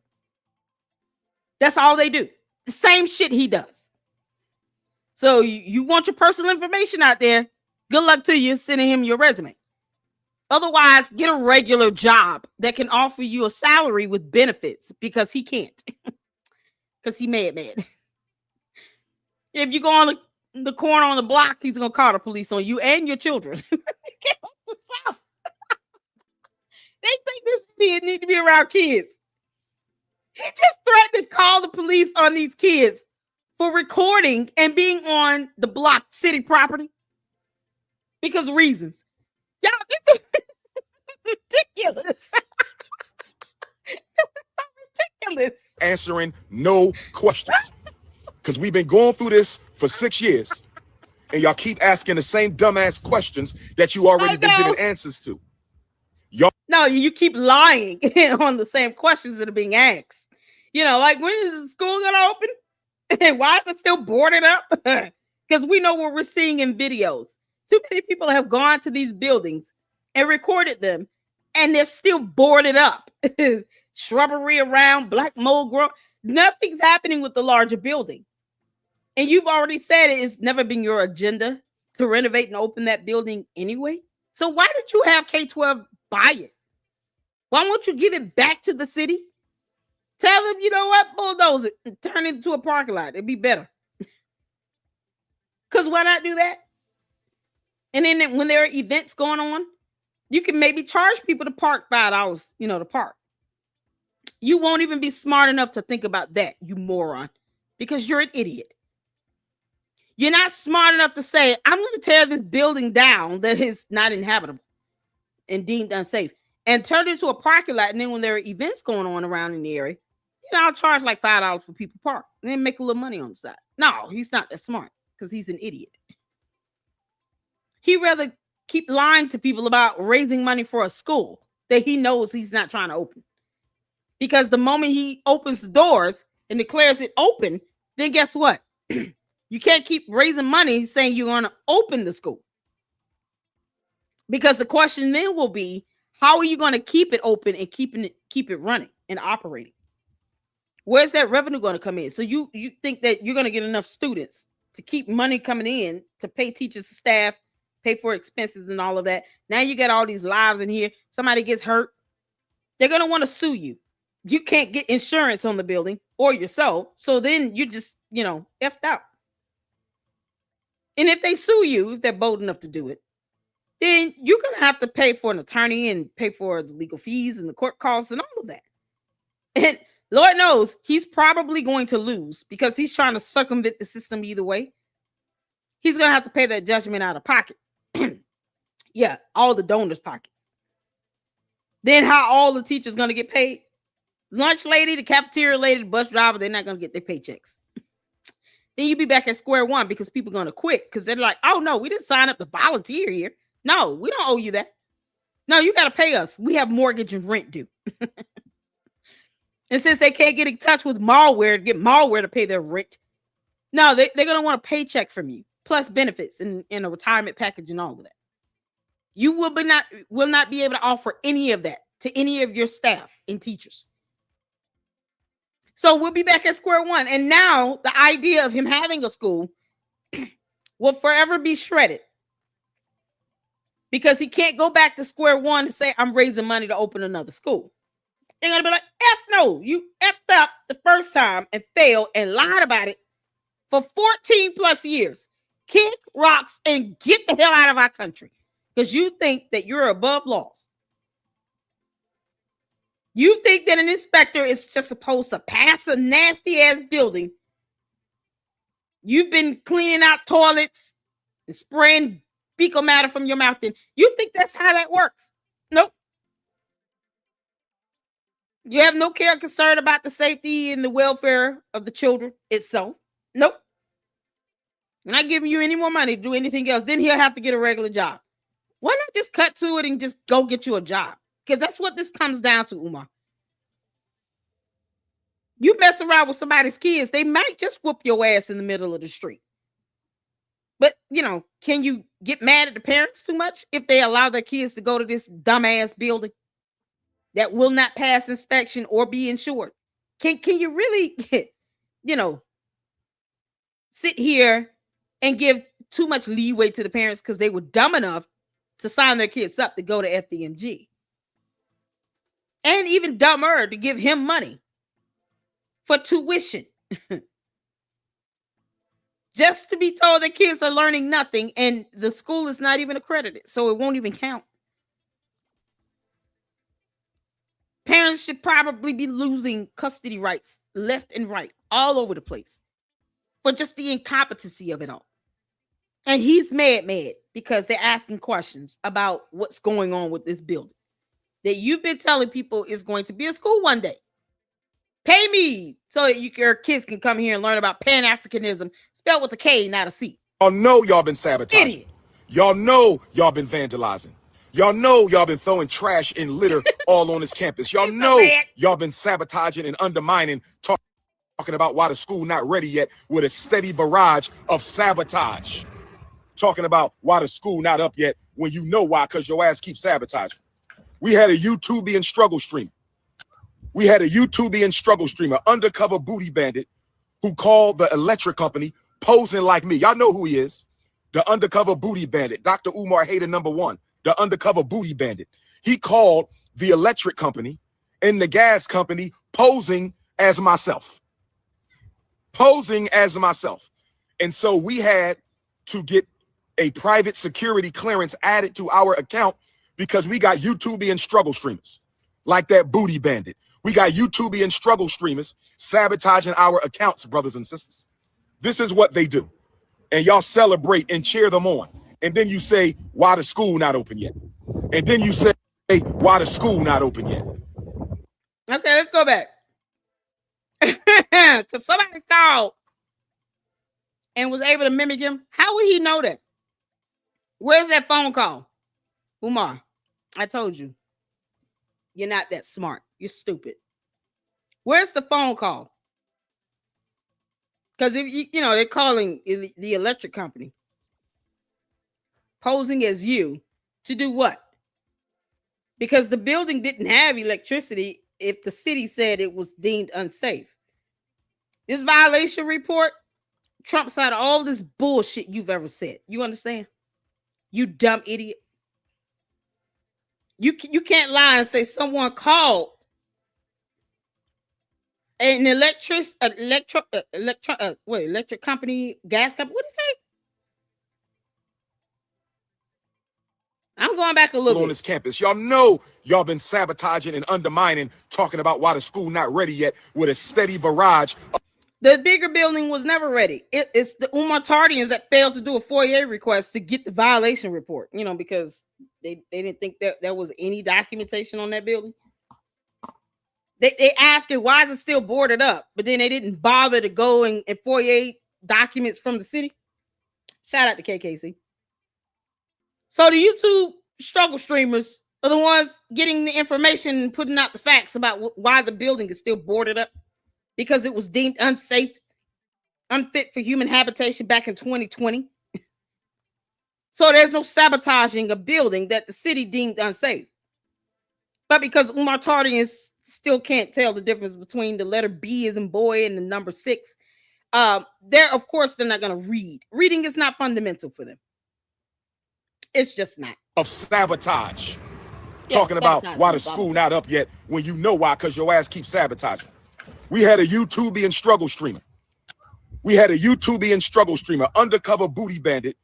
That's all they do. The same shit he does. So you want your personal information out there. Good luck to you sending him your resume. Otherwise, get a regular job that can offer you a salary with benefits, because he can't. Because he mad. If you go on the corner on the block, he's going to call the police on you and your children. They think this kid need to be around kids. He just threatened to call the police on these kids for recording and being on the block city property because of reasons. Y'all, this is ridiculous. This is so ridiculous. Answering no questions. Because we've been going through this for 6 years. And y'all keep asking the same dumbass questions that you already been giving answers to. No, you keep lying on the same questions that are being asked. You know, like, when is the school going to open? And why is it still boarded up? Because we know what we're seeing in videos. Too many people have gone to these buildings and recorded them, and they're still boarded up. Shrubbery around, black mold growth. Nothing's happening with the larger building. And you've already said it's never been your agenda to renovate and open that building anyway. So why did you have K-12 buy it? Why won't you give it back to the city? Tell them, you know what, bulldoze it and turn it into a parking lot. It'd be better. Because why not do that? And then when there are events going on, you can maybe charge people to park $5, to park. You won't even be smart enough to think about that, you moron, because you're an idiot. You're not smart enough to say, I'm going to tear this building down that is not inhabitable and deemed unsafe and turn it into a parking lot. And then when there are events going on around in the area, I'll charge like $5 for people to park and then make a little money on the side. No, he's not that smart because he's an idiot. He'd rather keep lying to people about raising money for a school that he knows he's not trying to open. Because the moment he opens the doors and declares it open, then guess what? You can't keep raising money saying you're going to open the school. Because the question then will be, how are you going to keep it open and keep it running and operating? Where's that revenue going to come in? So you think that you're going to get enough students to keep money coming in to pay teachers, staff, pay for expenses and all of that. Now you got all these lives in here. Somebody gets hurt. They're going to want to sue you. You can't get insurance on the building or yourself. So then you're just, effed out. And if they sue you, if they're bold enough to do it, then you're going to have to pay for an attorney and pay for the legal fees and the court costs and all of that. And Lord knows he's probably going to lose because he's trying to circumvent the system either way. He's going to have to pay that judgment out of pocket. Yeah, all the donors' pockets. Then how all the teachers going to get paid? Lunch lady, the cafeteria lady, the bus driver, they're not going to get their paychecks. Then you be back at square one because people are going to quit because they're like, oh, no, we didn't sign up to volunteer here. No, we don't owe you that. No, you got to pay us. We have mortgage and rent due. And since they can't get in touch with malware to get malware to pay their rent, no, they're going to want a paycheck from you, plus benefits and a retirement package and all of that. You will not be able to offer any of that to any of your staff and teachers. So we'll be back at square one. And now the idea of him having a school will forever be shredded because he can't go back to square one and say, I'm raising money to open another school. They're going to be like, F no, you effed up the first time and failed and lied about it for 14 plus years. Kick rocks and get the hell out of our country because you think that you're above laws. You think that an inspector is just supposed to pass a nasty ass building. You've been cleaning out toilets and spraying fecal matter from your mouth. And you think that's how that works? Nope. You have no care or concern about the safety and the welfare of the children itself. Nope. I'm not giving you any more money to do anything else. Then he'll have to get a regular job. Why not just cut to it and just go get you a job? Because that's what this comes down to, Umar. You mess around with somebody's kids, they might just whoop your ass in the middle of the street. But, can you get mad at the parents too much if they allow their kids to go to this dumbass building that will not pass inspection or be insured? Can you really, sit here and give too much leeway to the parents because they were dumb enough to sign their kids up to go to FDMG. And even dumber to give him money for tuition. Just to be told that kids are learning nothing and the school is not even accredited, so it won't even count. Parents should probably be losing custody rights left and right, all over the place, for just the incompetency of it all. And he's mad because they're asking questions about what's going on with this building that you've been telling people is going to be a school one day. Pay me so that your kids can come here and learn about pan-Africanism, spelled with a K, not a C. Y'all know y'all been sabotaging. Idiot. Y'all know y'all been vandalizing. Y'all know y'all been throwing trash and litter all on this campus. Y'all know y'all been sabotaging and undermining, talking about why the school not ready yet with a steady barrage of sabotage. Talking about why the school not up yet when you know why, because your ass keeps sabotaging. We had a YouTubian struggle streamer. We had a YouTubian struggle streamer, undercover booty bandit, who called the electric company posing like me. Y'all know who he is. The undercover booty bandit, Dr. Umar Hater #1, the undercover booty bandit. He called the electric company and the gas company posing as myself. Posing as myself. And so we had to get a private security clearance added to our account because we got YouTubian struggle streamers like that booty bandit. We got YouTubian struggle streamers sabotaging our accounts, brothers and sisters. This is what they do. And y'all celebrate and cheer them on. And then you say, why the school not open yet? And then you say, hey, why the school not open yet? Okay, let's go back. Because somebody called and was able to mimic him. How would he know that? Where's that phone call? Umar, I told you. You're not that smart. You're stupid. Where's the phone call? Because if you know, they're calling the electric company, posing as you to do what? Because the building didn't have electricity if the city said it was deemed unsafe. This violation report trumps out all this bullshit you've ever said. You understand? You dumb idiot. You can't lie and say someone called an electric company, gas company. What did he say? I'm going back a little on this campus. Y'all know y'all been sabotaging and undermining, talking about why the school not ready yet with a steady barrage. The bigger building was never ready. It's the Umar Tardians that failed to do a FOIA request to get the violation report, you know, because they didn't think that there was any documentation on that building. They asked it, why is it still boarded up? But then they didn't bother to go and FOIA documents from the city. Shout out to KKC. So the YouTube struggle streamers are the ones getting the information and putting out the facts about why the building is still boarded up. Because it was deemed unsafe, unfit for human habitation back in 2020. So there's no sabotaging a building that the city deemed unsafe. But because Umar Tardians still can't tell the difference between the letter B as in boy and the number 6, of course they're not going to read. Reading is not fundamental for them. It's just not. Of sabotage. Talking about why the school not up yet when you know why, because your ass keeps sabotaging. We had a YouTubian struggle streamer. We had a YouTubian struggle streamer, undercover booty bandit,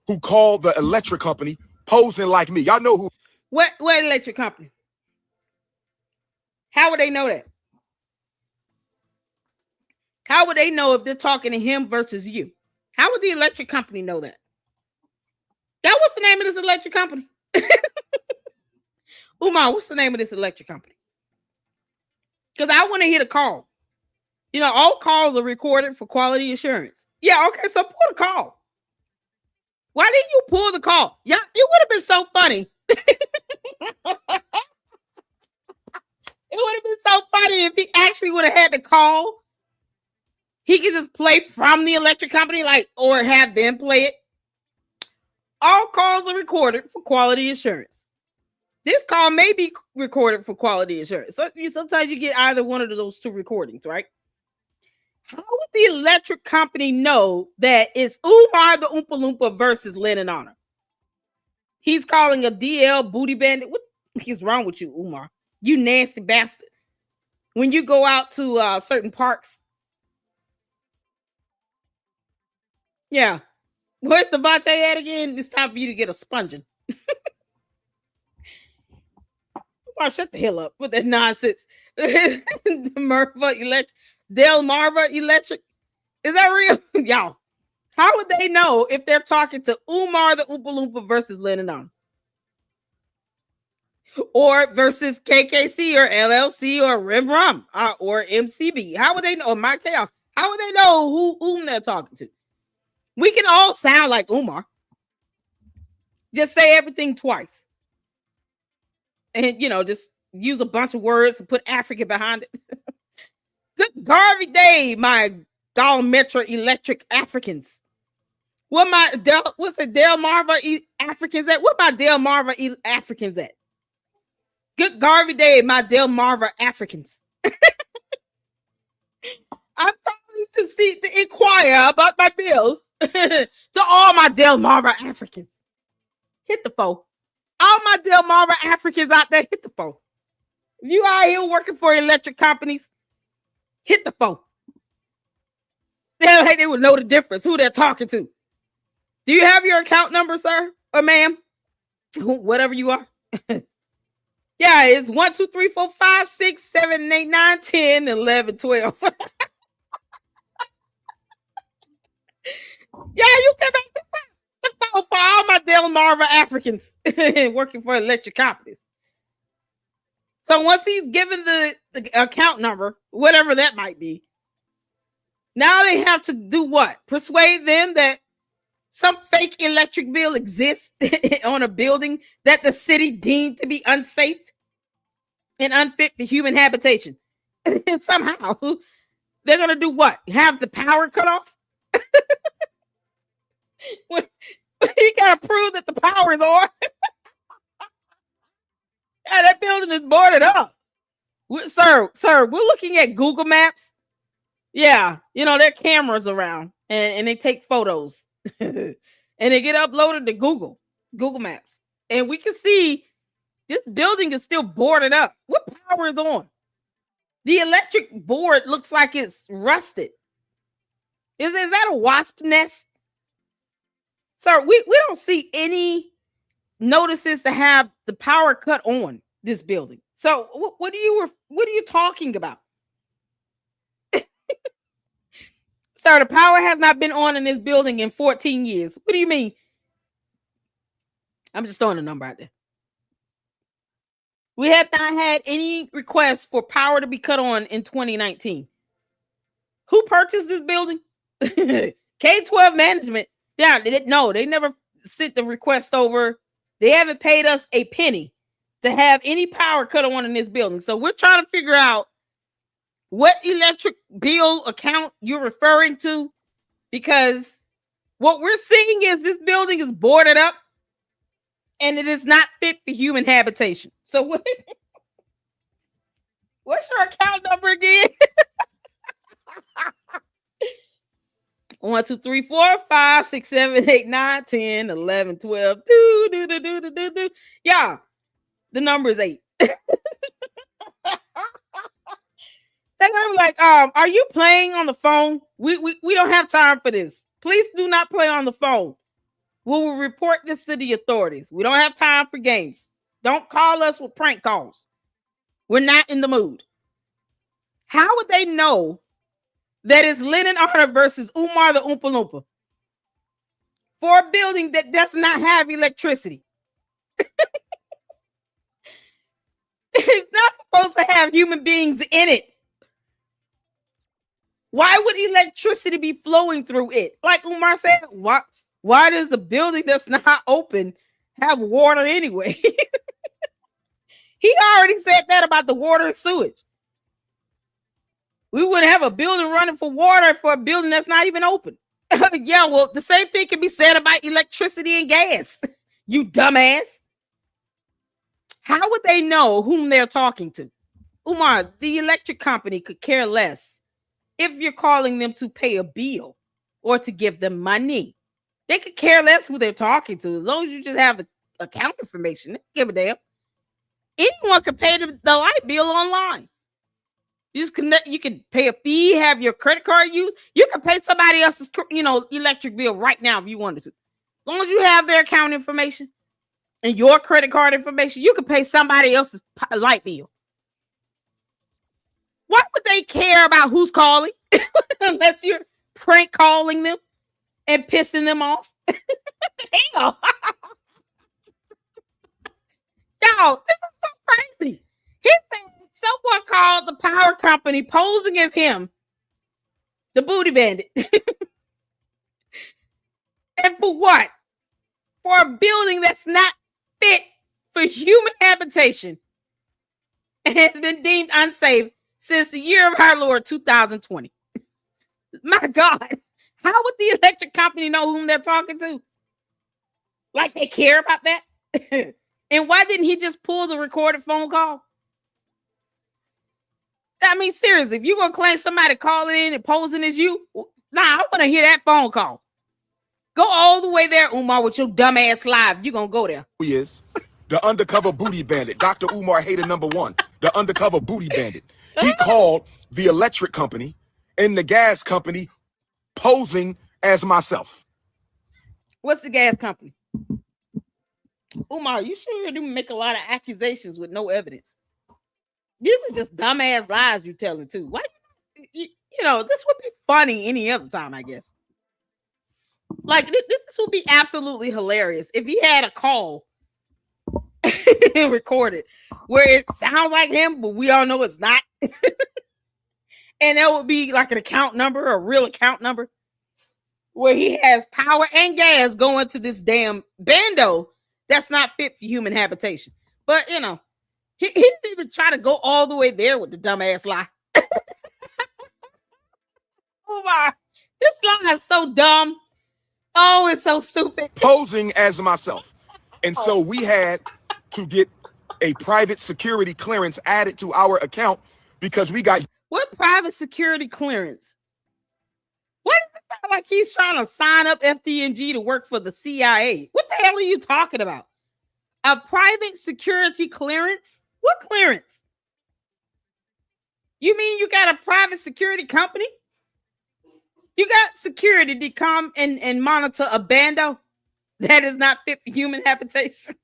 who called the electric company posing like me. Y'all know who. What electric company? How would they know that? How would they know if they're talking to him versus you? How would the electric company know that? What's the name of this electric company? Umar, what's the name of this electric company? Because I want to hear the call. You know, all calls are recorded for quality assurance. Yeah, okay, so pull the call. Why didn't you pull the call? Yeah, it would have been so funny. It would have been so funny if he actually would have had the call. He could just play from the electric company, or have them play it. All calls are recorded for quality assurance. This call may be recorded for quality assurance. So sometimes you get either one of those two recordings, right? How would the electric company know that it's Umar the Oompa Loompa versus Lynn and Honor? He's calling a DL booty bandit. What is wrong with you, Umar? You nasty bastard. When you go out to certain parks. Yeah. Where's Devontae at again? It's time for you to get a sponging. Oh, shut the hell up with that nonsense. Delmarva Electric. Is that real? Y'all, how would they know if they're talking to Umar the Oompa Loompa versus Lennon or versus KKC or LLC or Rim Rum or MCB? How would they know? Or My Chaos? How would they know whom they're talking to? We can all sound like Umar. Just say everything twice. And, just use a bunch of words and put African behind it. Good Garvey Day, my Metro Electric Africans. What's it, Delmarva Africans at? What my Delmarva Africans at? Good Garvey Day, my Delmarva Africans. I'm calling to inquire about my bill to all my Delmarva Africans. Hit the phone. All my Delmarva Africans out there, hit the phone. If you out here working for electric companies, hit the phone. They would know the difference, who they're talking to. Do you have your account number, sir or ma'am? Whatever you are. Yeah, it's 1, 2, 3, 4, 5, 6, 7, 8, 9, 10, 11, 12. Yeah, you can make the phone for all my Delmarva Africans working for electric companies. So once he's given the account number, whatever that might be, now they have to do what? Persuade them that some fake electric bill exists on a building that the city deemed to be unsafe and unfit for human habitation. And somehow they're going to do what? Have the power cut off? You got to prove that the power is on. Yeah, that building is boarded up. Sir, we're looking at Google Maps. Yeah, there are cameras around and they take photos and they get uploaded to Google Maps. And we can see this building is still boarded up. What power is on? The electric board looks like it's rusted. Is that a wasp nest? Sir, we don't see any notices to have the power cut on this building. So what are you talking about? Sir, the power has not been on in this building in 14 years. What do you mean? I'm just throwing a number out there. We have not had any requests for power to be cut on in 2019. Who purchased this building? K-12 management. Yeah, they never sent the request over. They haven't paid us a penny to have any power cut on in this building. So we're trying to figure out what electric bill account you're referring to, because what we're seeing is this building is boarded up and it is not fit for human habitation. So what's your account number again? 1, 2, 3, 4, 5, 6, 7, 8, 9, 10, 11, 12. Yeah, the number is 8. And I'm like, are you playing on the phone? We don't have time for this. Please do not play on the phone. We will report this to the authorities. We don't have time for games. Don't call us with prank calls. We're not in the mood. How would they know that it's Lennon Honor versus Umar the Oompa Loompa for a building that does not have electricity? It's not supposed to have human beings in it. Why would electricity be flowing through it? Like Umar said, why does the building that's not open have water anyway? He already said that about the water and sewage. We wouldn't have a building running for water for a building that's not even open. Yeah, well, the same thing can be said about electricity and gas. You dumbass. How would they know whom they're talking to? Umar, the electric company could care less if you're calling them to pay a bill or to give them money. They could care less who they're talking to, as long as you just have account information. They don't give a damn. Anyone can pay the light bill online. You just connect. You can pay a fee, have your credit card used. You can pay somebody else's, electric bill right now if you wanted to. As long as you have their account information and your credit card information, you can pay somebody else's light bill. Why would they care about who's calling unless you're prank calling them and pissing them off? Hell. Yo, this is so crazy. He said someone called the power company posing as him, the booty bandit. And for what? For a building that's not fit for human habitation and has been deemed unsafe since the year of our Lord 2020. My God, how would the electric company know whom they're talking to? Like they care about that? And why didn't he just pull the recorded phone call? I mean, seriously, if you're going to claim somebody calling in and posing as you, I want to hear that phone call. Go all the way there, Umar, with your dumb ass live. You're going to go there. He is the undercover booty bandit. Dr. Umar hater number one, the undercover booty bandit. He called the electric company and the gas company posing as myself. What's the gas company? Umar, you sure you make a lot of accusations with no evidence? These are just dumbass lies you're telling too. Why? This would be funny any other time, I guess. Like this would be absolutely hilarious if he had a call recorded where it sounds like him, but we all know it's not. And that would be like an account number, a real account number, where he has power and gas going to this damn bando that's not fit for human habitation. But he didn't even try to go all the way there with the dumbass lie. Oh my, this lie is so dumb. Oh, it's so stupid. Posing as myself. And so we had to get a private security clearance added to our account because we got... What private security clearance? What does it sound like he's trying to sign up FDMG to work for the CIA? What the hell are you talking about? A private security clearance? What clearance? You mean you got a private security company? You got security to come and monitor a bando that is not fit for human habitation?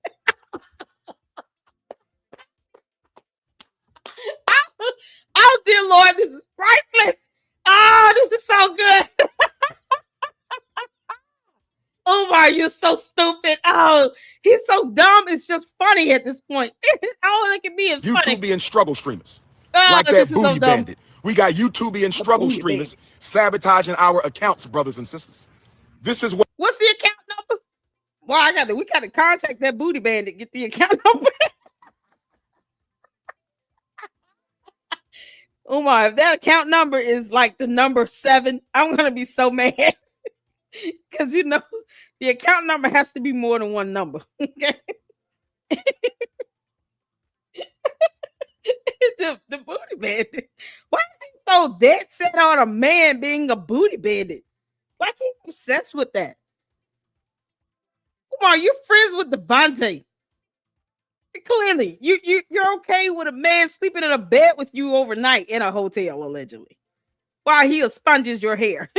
Oh, dear Lord, this is priceless. Oh, this is so good. Umar, you're so stupid. Oh, he's so dumb. It's just funny at this point. All it can be is funny. YouTubian struggle streamers. Like that booty bandit. We got YouTubian struggle streamers sabotaging our accounts, brothers and sisters. This is what... What's the account number? Well, we got to contact that booty bandit, get the account number. Umar, if that account number is like the number 7, I'm going to be so mad. Because, the account number has to be more than one number. Okay? the booty bandit. Why is he so dead set on a man being a booty bandit? Why is he obsessed with that? Umar, you're friends with Devontae. Clearly, you're okay with a man sleeping in a bed with you overnight in a hotel, allegedly, while he sponges your hair.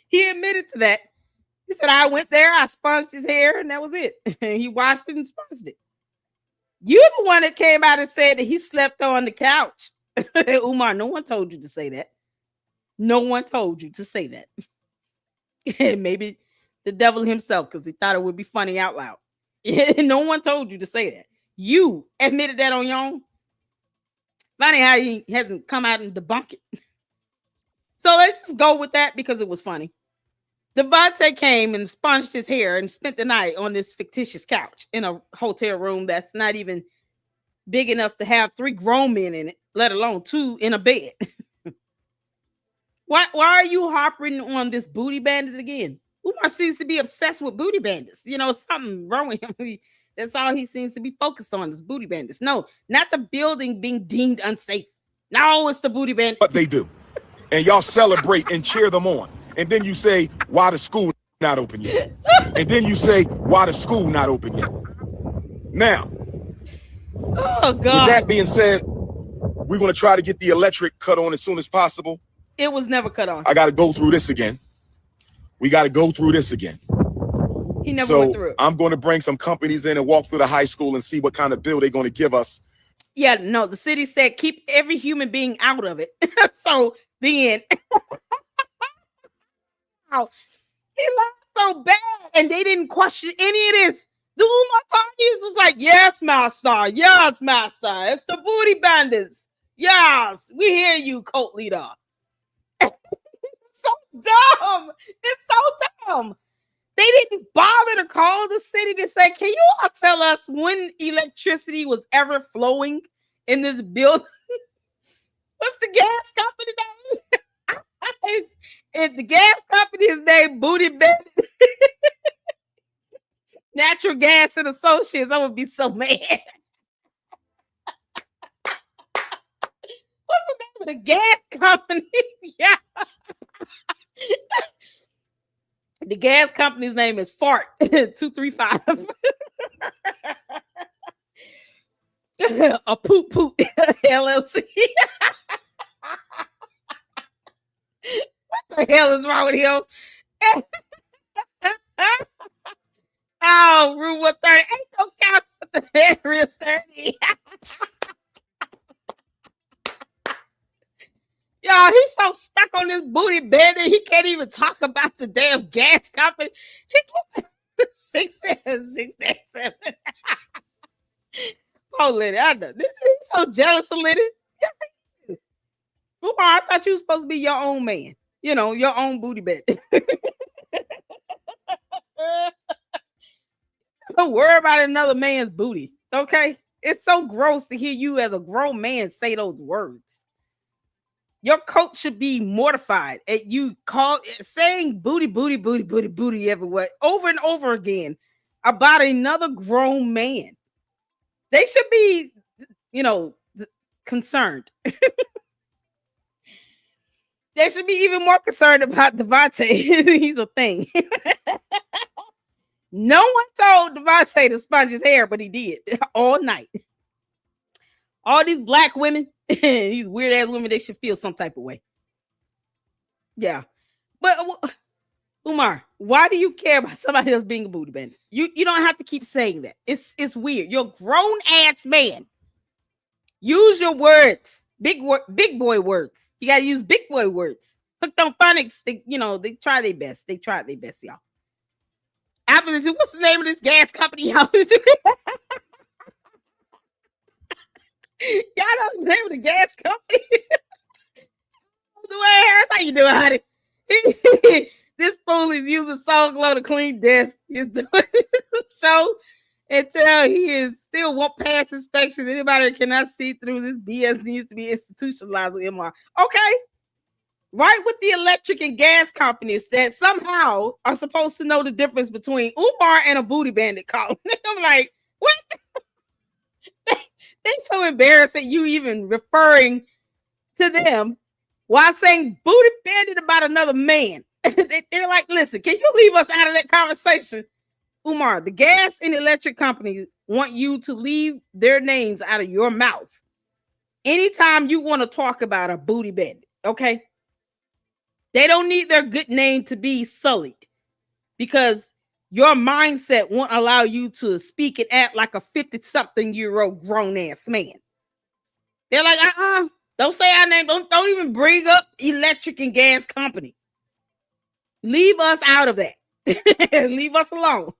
He admitted to that. He said, I went there, I sponged his hair, and that was it. And he washed it and sponged it. You're the one that came out and said that he slept on the couch. Umar, no one told you to say that. No one told you to say that. Maybe the devil himself, because he thought it would be funny out loud. No one told you to say that. You admitted that on your own. Funny how he hasn't come out and debunked it. So let's just go with that because it was funny. Devontae came and sponged his hair and spent the night on this fictitious couch in a hotel room that's not even big enough to have 3 grown men in it, let alone 2 in a bed. Why are you harping on this booty bandit again? Umar seems to be obsessed with booty bandits. Something wrong with him. That's all he seems to be focused on is booty bandits. No, not the building being deemed unsafe. No, it's the booty bandit. What they do. And y'all celebrate and cheer them on. And then you say, why the school? not open yet. And then you say, why the school not open yet? Now, oh God. With that being said, we're going to try to get the electric cut on as soon as possible. It was never cut on. I got to go through this again. We got to go through this again. He never went through it. I'm going to bring some companies in and walk through the high school and see what kind of bill they're going to give us. Yeah, no, the city said keep every human being out of it. So then, oh, he laughed so bad, and they didn't question any of this. The Umar Talkies was like, yes, master. Yes, master. It's the booty bandits. Yes, we hear you, cult leader. So dumb. It's so dumb. They didn't bother to call the city to say, can you all tell us when electricity was ever flowing in this building? What's the gas company name? If the gas company is named Booty Bandit, Natural Gas and Associates, I would be so mad. What's the name of the gas company? Yeah. The gas company's name is Fart 235. A poop LLC. What the hell is wrong with him? Oh, Rule 130. Ain't no couch with the head real 30. Y'all, he's so stuck on this booty bed that he can't even talk about the damn gas company. He gets 677. Oh, Liddy, I know. He's so jealous of Liddy. Umar, I thought you were supposed to be your own man. You know, your own booty bed. Don't worry about another man's booty, okay? It's so gross to hear you as a grown man say those words. Your coach should be mortified at you saying booty, booty, booty, booty, booty everywhere over and over again about another grown man. They should be, concerned. They should be even more concerned about Devontae. He's a thing. No one told Devontae to sponge his hair, but he did all night. All these black women, these weird ass women, they should feel some type of way. Yeah. But Umar, why do you care about somebody else being a booty bandit? You don't have to keep saying that. It's weird. You're a grown ass man. Use your words. Big boy words. You gotta use big boy words. Hooked on phonics, they try their best. They tried their best, y'all. What's the name of this gas company? Y'all know the name of the gas company? Dwayne Harris, how you doing, honey? This fool is using Soul Glow to clean desk. He's doing this show until he still won't pass inspections. Anybody that cannot see through this BS needs to be institutionalized with MR. Okay. Right with the electric and gas companies that somehow are supposed to know the difference between Umar and a booty bandit calling. I'm like, what? They so embarrassed at you even referring to them while saying booty bandit about another man. They're like, listen, can you leave us out of that conversation? Umar, the gas and electric companies want you to leave their names out of your mouth anytime you want to talk about a booty bandit, okay? They don't need their good name to be sullied because your mindset won't allow you to speak and act like a 50-something-year-old grown-ass man. They're like, don't say our name. Don't even bring up electric and gas company. Leave us out of that. Leave us alone.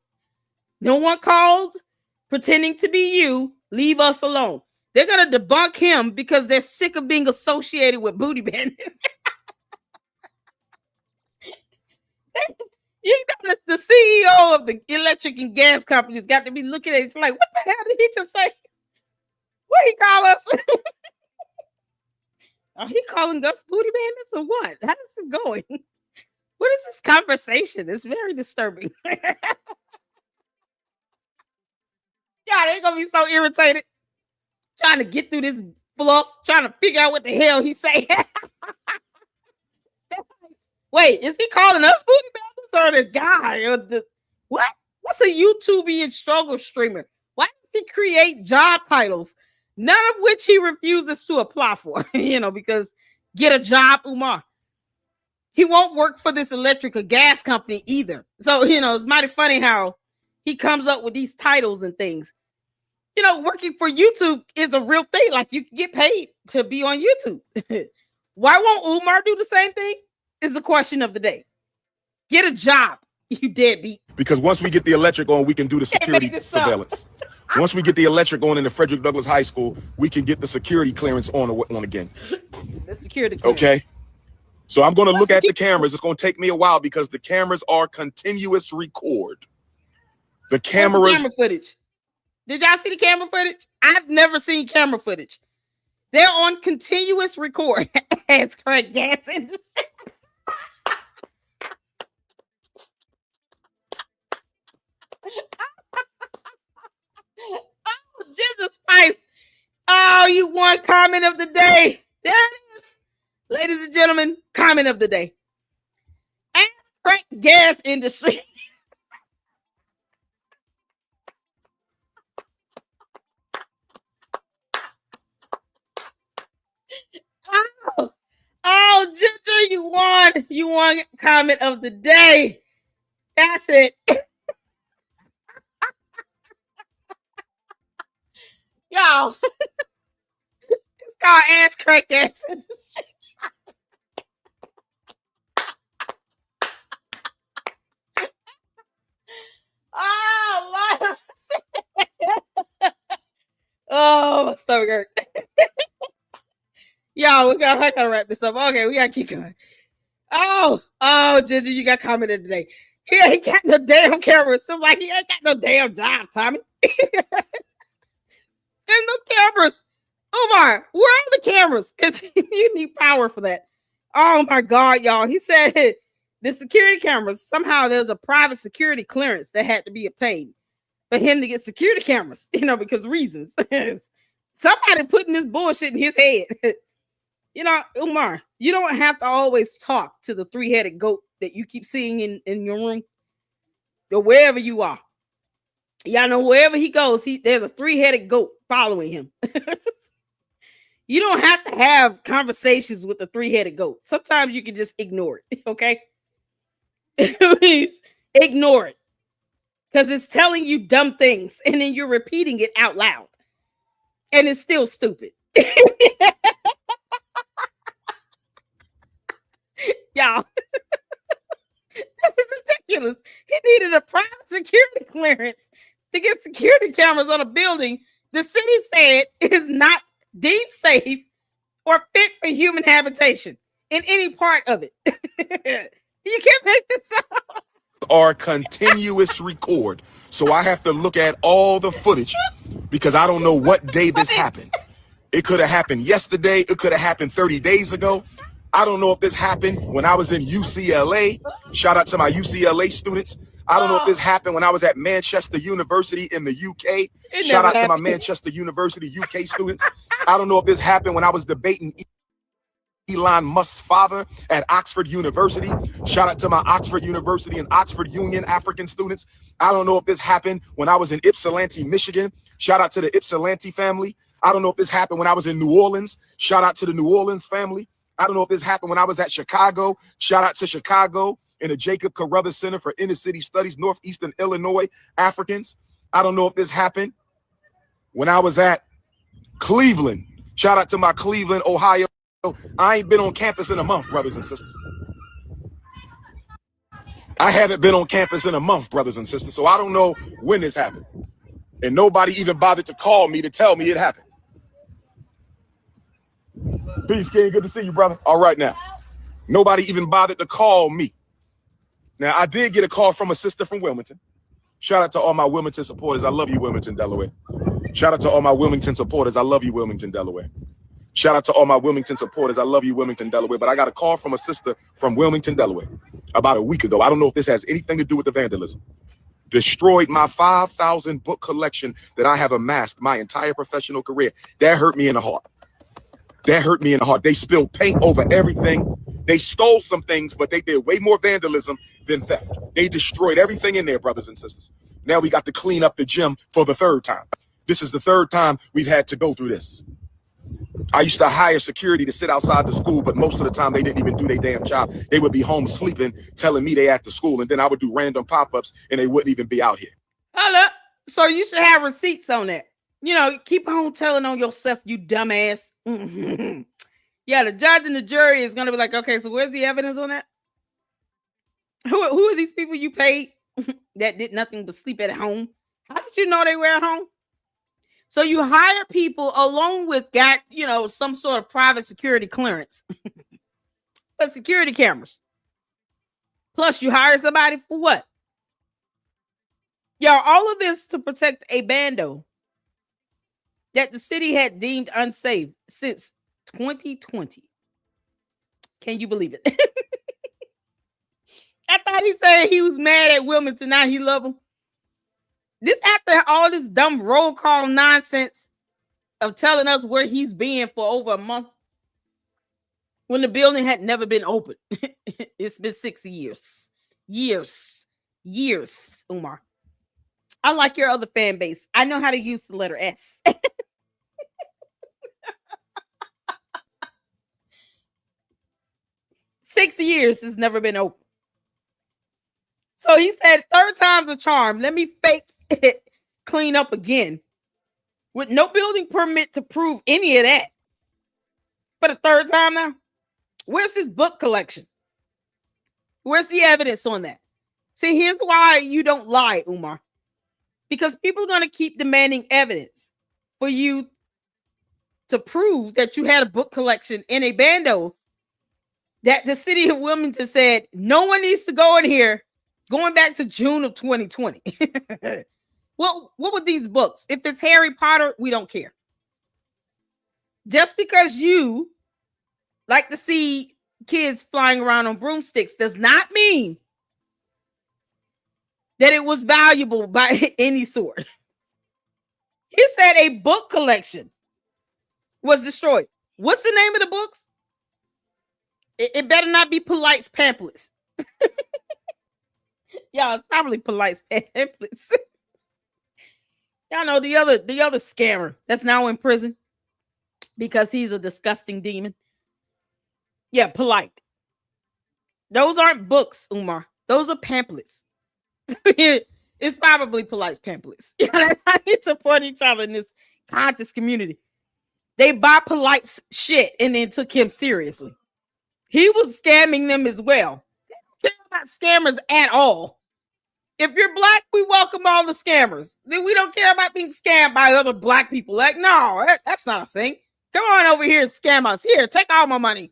No one called pretending to be you. Leave us alone. They're going to debunk him because they're sick of being associated with booty bandits. You know, the CEO of the electric and gas companies got to be looking at it like, what the hell did he just say? What he call us? Are he calling us booty bandits or what? How is this going? What is this conversation? It's very disturbing. Yeah, they're going to be so irritated trying to get through this fluff, trying to figure out what the hell he's saying. Wait, is he calling us booty bandits? concern a guy or the what? What's a YouTubian struggle streamer? Why does he create job titles, none of which he refuses to apply for? Because get a job, Umar. He won't work for this electric or gas company either. So, it's mighty funny how he comes up with these titles and things. Working for YouTube is a real thing. Like, you can get paid to be on YouTube. Why won't Umar do the same thing? Is the question of the day. Get a job, you deadbeat. Because once we get the electric on, we can do the security surveillance. Once we get the electric on in the Frederick Douglass High School, we can get the security clearance on again. The security clearance. Okay. So I'm going to look at the cameras. It's going to take me a while because the cameras are continuous record. The cameras. Camera footage. Did y'all see the camera footage? I've never seen camera footage. They're on continuous record. It's Craig Ganson. Oh, Jesus Christ. Oh, you won comment of the day. There it is. Ladies and gentlemen, comment of the day. Ask crack gas industry. Oh, Ginger, you won. You won comment of the day. That's it. Y'all. It's called Ask Crack Gas Industry. Oh, Lord. Oh, my stomach hurt. Y'all, I gotta wrap this up. Okay, we gotta keep going. Oh, Ginger, you got commented today. He ain't got no damn camera. So like he ain't got no damn job, Tommy. There's no cameras. Umar, where are the cameras? Because you need power for that. Oh my God, y'all. He said the security cameras, somehow there's a private security clearance that had to be obtained for him to get security cameras, because reasons. Somebody putting this bullshit in his head. Umar, you don't have to always talk to the three-headed goat that you keep seeing in your room or wherever you are. Y'all know wherever he goes, there's a three-headed goat following him. You don't have to have conversations with the three-headed goat. Sometimes you can just ignore it, okay? Please ignore it because it's telling you dumb things and then you're repeating it out loud and it's still stupid. Y'all, this is ridiculous. He needed a private security clearance to get security cameras on a building the city said is not deemed safe or fit for human habitation in any part of it. You can't make this up. Are continuous record. So I have to look at all the footage because I don't know what day this happened. It could have happened yesterday. It could have happened 30 days ago. I don't know if this happened when I was in UCLA. Shout out to my UCLA students. I don't know if this happened when I was at Manchester University in the UK. Shout out to my Manchester University UK students. I don't know if this happened when I was debating Elon Musk's father at Oxford University. Shout out to my Oxford University and Oxford Union African students. I don't know if this happened when I was in Ypsilanti, Michigan. Shout out to the Ypsilanti family. I don't know if this happened when I was in New Orleans. Shout out to the New Orleans family. I don't know if this happened when I was at Chicago. Shout out to Chicago and the Jacob Carruthers Center for Inner City Studies, Northeastern Illinois Africans. I don't know if this happened when I was at Cleveland. Shout out to my Cleveland, Ohio. I ain't been on campus in a month, brothers and sisters. I haven't been on campus in a month, brothers and sisters. So I don't know when this happened. And nobody even bothered to call me to tell me it happened. Peace, King. Good to see you, brother. All right, now. Nobody even bothered to call me. Now, I did get a call from a sister from Wilmington. Shout out to all my Wilmington supporters. I love you, Wilmington, Delaware. Shout out to all my Wilmington supporters. I love you, Wilmington, Delaware. Shout out to all my Wilmington supporters. I love you, Wilmington, Delaware. But I got a call from a sister from Wilmington, Delaware about a week ago. I don't know if this has anything to do with the vandalism. Destroyed my 5,000 book collection that I have amassed my entire professional career. That hurt me in the heart. That hurt me in the heart. They spilled paint over everything. They stole some things, but they did way more vandalism than theft. They destroyed everything in there, brothers and sisters. Now we got to clean up the gym for the third time. This is the third time we've had to go through this. I used to hire security to sit outside the school, but most of the time they didn't even do their damn job. They would be home sleeping, telling me they at the school, and then I would do random pop-ups, and they wouldn't even be out here. Hold up. So you should have receipts on that. You know, keep on telling on yourself, you dumbass. Yeah, the judge and the jury is going to be like, okay, so where's the evidence on that? Who are these people you paid that did nothing but sleep at home? How did you know they were at home? So you hire people along with some sort of private security clearance, but security cameras. Plus you hire somebody for what? Y'all, all of this to protect a bando that the city had deemed unsafe since 2020. Can you believe it? I thought he said he was mad at Wilmington. Now he love him. This after all this dumb roll call nonsense of telling us where he's been for over a month when the building had never been open. It's been 6 years. Years, Umar. I like your other fan base. I know how to use the letter S. 6 years has never been open. So he said, third time's a charm. Let me fake it, clean up again. With no building permit to prove any of that. For the third time now? Where's his book collection? Where's the evidence on that? See, here's why you don't lie, Umar. Because people are going to keep demanding evidence for you to prove that you had a book collection in a bando that the city of Wilmington said no one needs to go in here going back to June of 2020. Well, what were these books? If it's Harry Potter, we don't care. Just because you like to see kids flying around on broomsticks does not mean that it was valuable by any sort. He said a book collection was destroyed. What's the name of the books? It better not be Polite's pamphlets. Y'all, it's probably Polite's pamphlets. Y'all know the other scammer that's now in prison because he's a disgusting demon. Yeah, Polite. Those aren't books, Umar. Those are pamphlets. It's probably Polite's pamphlets. I need to support each other in this conscious community. They buy Polite's shit and then took him seriously. He was scamming them as well. They don't care about scammers at all. If you're black, we welcome all the scammers. Then we don't care about being scammed by other black people. Like, no, that's not a thing. Come on over here and scam us. Here, take all my money.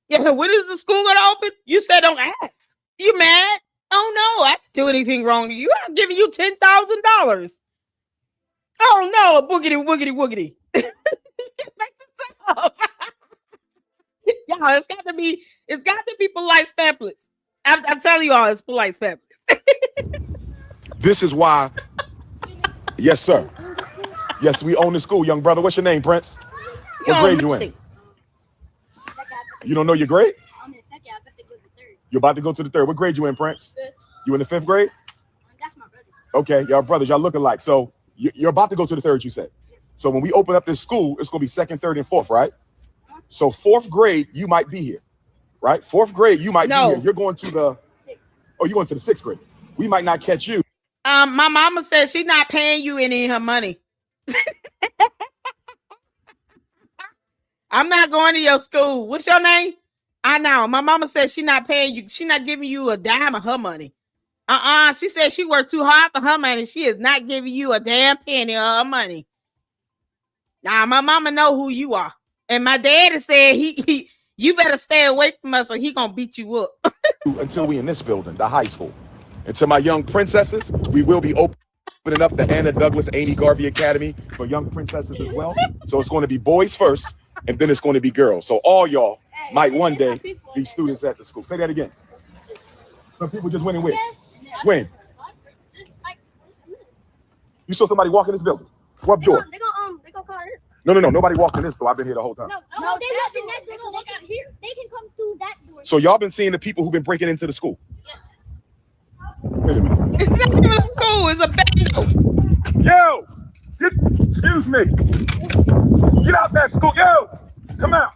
Yeah, when is the school going to open? You said don't ask. You mad? Oh, no, I didn't do anything wrong to you. I'm giving you $10,000. Oh, no, boogity, woogity, woogity. Make this up. Y'all, it's got to be Polite's pamphlets. I'm telling you all, it's Polite's pamphlets. This is why. Yes, sir. Yes, we own the school, young brother. What's your name, Prince? What grade you in? You don't know your grade? I'm in second. I'm about to go to the third. You're about to go to the third. What grade you in, Prince? Fifth. You in the 5th grade? That's my brother. Okay, y'all brothers, y'all look alike. So you're about to go to the third, you said. So when we open up this school, it's going to be 2nd, 3rd, and 4th, right? So 4th grade, you might be here, right? 4th grade, you might be here. You're going to the, you're going to the 6th grade. We might not catch you. My mama says she's not paying you any of her money. I'm not going to your school. What's your name? I know. My mama says she's not paying you. She's not giving you a dime of her money. She said she worked too hard for her money. She is not giving you a damn penny of her money. Nah, my mama know who you are. And my daddy said you better stay away from us or he gonna beat you up. Until we in this building, the high school. And to my young princesses, we will be opening up the Anna Douglas Amy Garvey Academy for young princesses as well. So it's going to be boys first, and then it's going to be girls. So all y'all might one day be students at the school. Say that again. Some people just went and win. When? You saw somebody walk in this building. What door? They gonna call her. No. Nobody walked in this door. I've been here the whole time. No, they walked in that door. They got here. They can come through that door. So y'all been seeing the people who've been breaking into the school? Wait a minute. It's not even a school. It's a bando. Yo, excuse me. Get out that school. Yo, come out.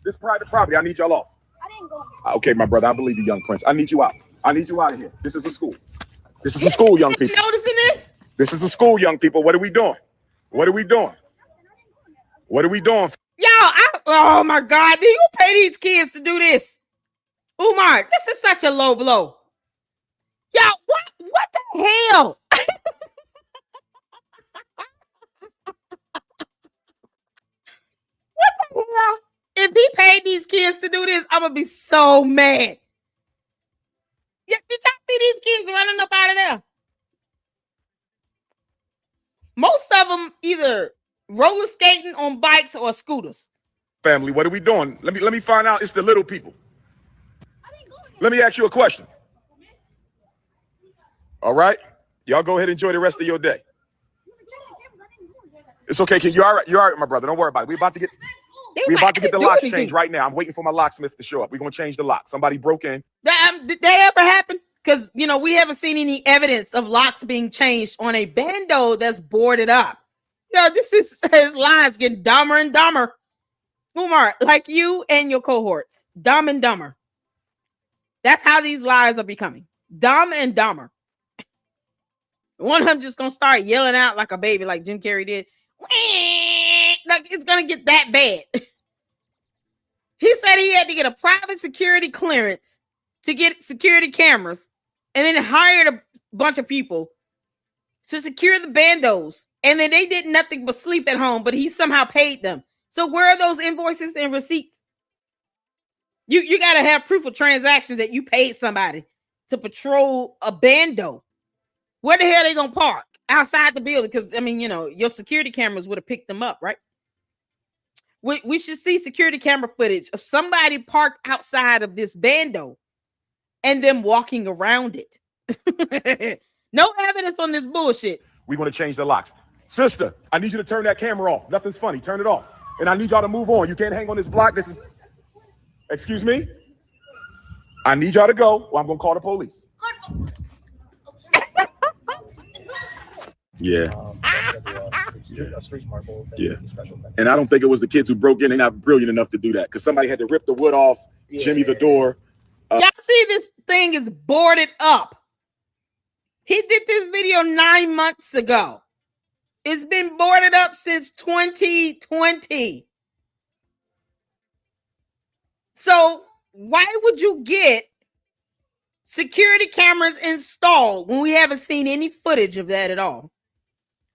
This private property. I need y'all off. I didn't go. Okay, my brother. I believe you, young prince. I need you out. I need you out of here. This is a school. This is a school, young people. Noticing this? This is a school, young people. What are we doing? What are we doing? What are we doing? Oh my God. Do you pay these kids to do this? Umar, this is such a low blow. Yo, what the hell? What the hell? If he paid these kids to do this, I'm gonna be so mad. Yeah, did y'all see these kids running up out of there? Most of them either roller skating on bikes or scooters. Family, what are we doing? Let me find out. It's the little people. Let me ask you a question. All right, y'all go ahead and enjoy the rest of your day. It's okay, kid. You all right? You all right, my brother? Don't worry about it. We're about to get the locks changed right now. I'm waiting for my locksmith to show up. We're gonna change the lock. Somebody broke in. Did that ever happen? Because we haven't seen any evidence of locks being changed on a bando that's boarded up. This is his lines getting dumber and dumber. Umar, like you and your cohorts, dumb and dumber. That's how these lies are becoming. Dumb and dumber. One of them just gonna start yelling out like a baby, like Jim Carrey did. Like it's gonna get that bad. He said he had to get a private security clearance to get security cameras, and then hired a bunch of people to secure the bandos. And then they did nothing but sleep at home, but he somehow paid them. So where are those invoices and receipts? You got to have proof of transaction that you paid somebody to patrol a bando. Where the hell are they going to park? Outside the building? Because, your security cameras would have picked them up, right? We should see security camera footage of somebody parked outside of this bando and them walking around it. No evidence on this bullshit. We're going to change the locks. Sister, I need you to turn that camera off. Nothing's funny. Turn it off. And I need y'all to move on. You can't hang on this block. Excuse me? I need y'all to go or I'm going to call the police. Yeah. Yeah. And I don't think it was the kids who broke in. They're not brilliant enough to do that because somebody had to rip the wood off, Jimmy the door. Y'all see this thing is boarded up. He did this video 9 months ago. It's been boarded up since 2020. So why would you get security cameras installed when we haven't seen any footage of that at all?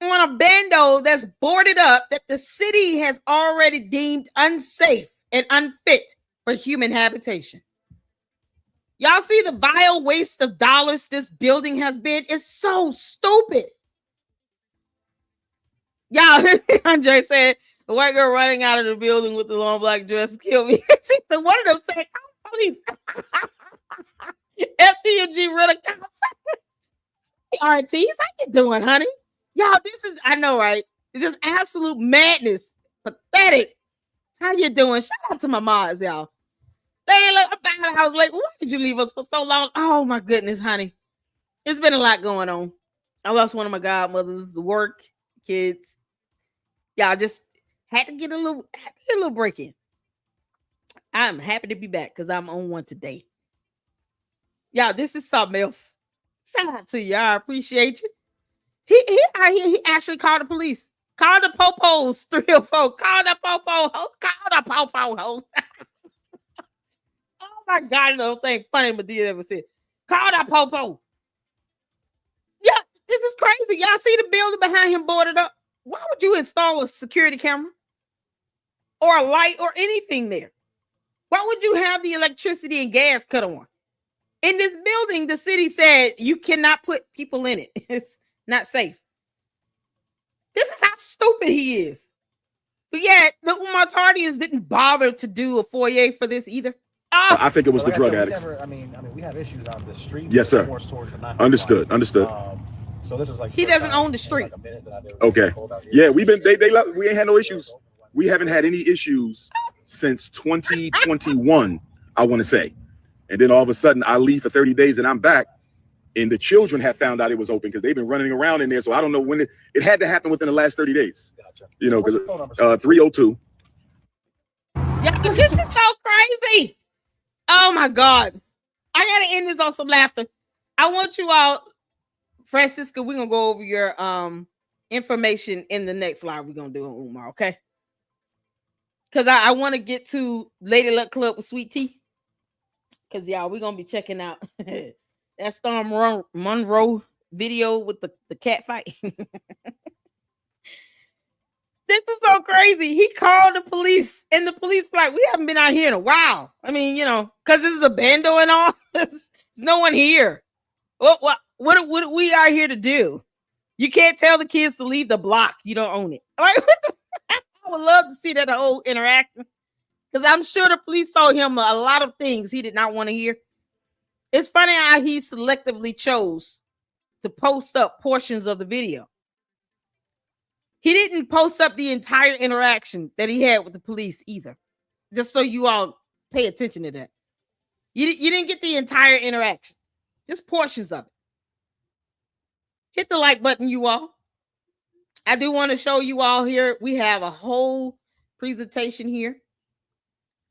On a bando that's boarded up that the city has already deemed unsafe and unfit for human habitation. Y'all see the vile waste of dollars this building has been? It's so stupid. Y'all, Andre said, the white girl running out of the building with the long black dress killed me. So one of them said, police. FDMG run a cops. RTs, how you doing, honey? Y'all, this is, I know, right? It's just absolute madness. Pathetic. How you doing? Shout out to my moms, y'all. They look about. I was like, why did you leave us for so long? Oh my goodness, honey. It's been a lot going on. I lost one of my godmothers, work, kids. Y'all just had to get a little break in. I'm happy to be back because I'm on one today. Y'all, this is something else. Shout out to you. I appreciate you. He out here, he actually called the police. Call the popos 304. Call the popo ho. Call the popo ho. Oh my God, I don't think funny Medea ever said. Call that popo. Yeah, this is crazy. Y'all see the building behind him boarded up? Why would you install a security camera or a light or anything there? Why would you have the electricity and gas cut on? In this building, the city said you cannot put people in it. It's not safe. This is how stupid he is. But yeah, the Umar Tardians didn't bother to do a foyer for this either. I think it was the drug addicts. I mean, we have issues on the street. Yes, sir. Understood. So this is like he doesn't own the street. Okay. Yeah, we ain't had no issues. We haven't had any issues since 2021, I want to say. And then all of a sudden I leave for 30 days and I'm back. And the children have found out it was open because they've been running around in there. So I don't know when it had to happen within the last 30 days. Gotcha. You know, because 302. Yeah, this is so crazy. Oh my God. I gotta end this on some laughter. I want you all, Francisca, we're gonna go over your information in the next live we're gonna do on Umar, okay? Because I want to get to Lady Luck Club with Sweet Tea. Because y'all, we're gonna be checking out that Storm Monroe video with the cat fight. This is so crazy. He called the police, and the police like, we haven't been out here in a while. I mean, you know, because this is a bando and all. There's no one here. What we are here to do? You can't tell the kids to leave the block. You don't own it. Like, I would love to see that whole interaction, because I'm sure the police told him a lot of things he did not want to hear. It's funny how he selectively chose to post up portions of the video. He didn't post up the entire interaction that he had with the police either. Just so you all pay attention to that. You didn't get the entire interaction. Just portions of it. Hit the like button, you all. I do want to show you all here. We have a whole presentation here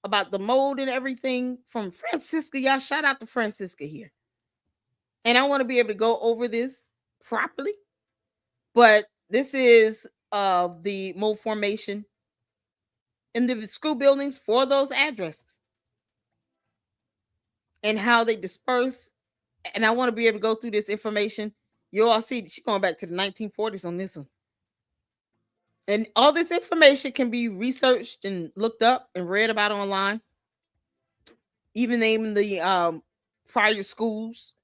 about the mold and everything from Francisca. Y'all, shout out to Francisca here. And I want to be able to go over this properly. But this is the mold formation in the school buildings for those addresses and how they disperse. And I want to be able to go through this information. You all see she's going back to the 1940s on this one. And all this information can be researched and looked up and read about online. Even naming the prior schools.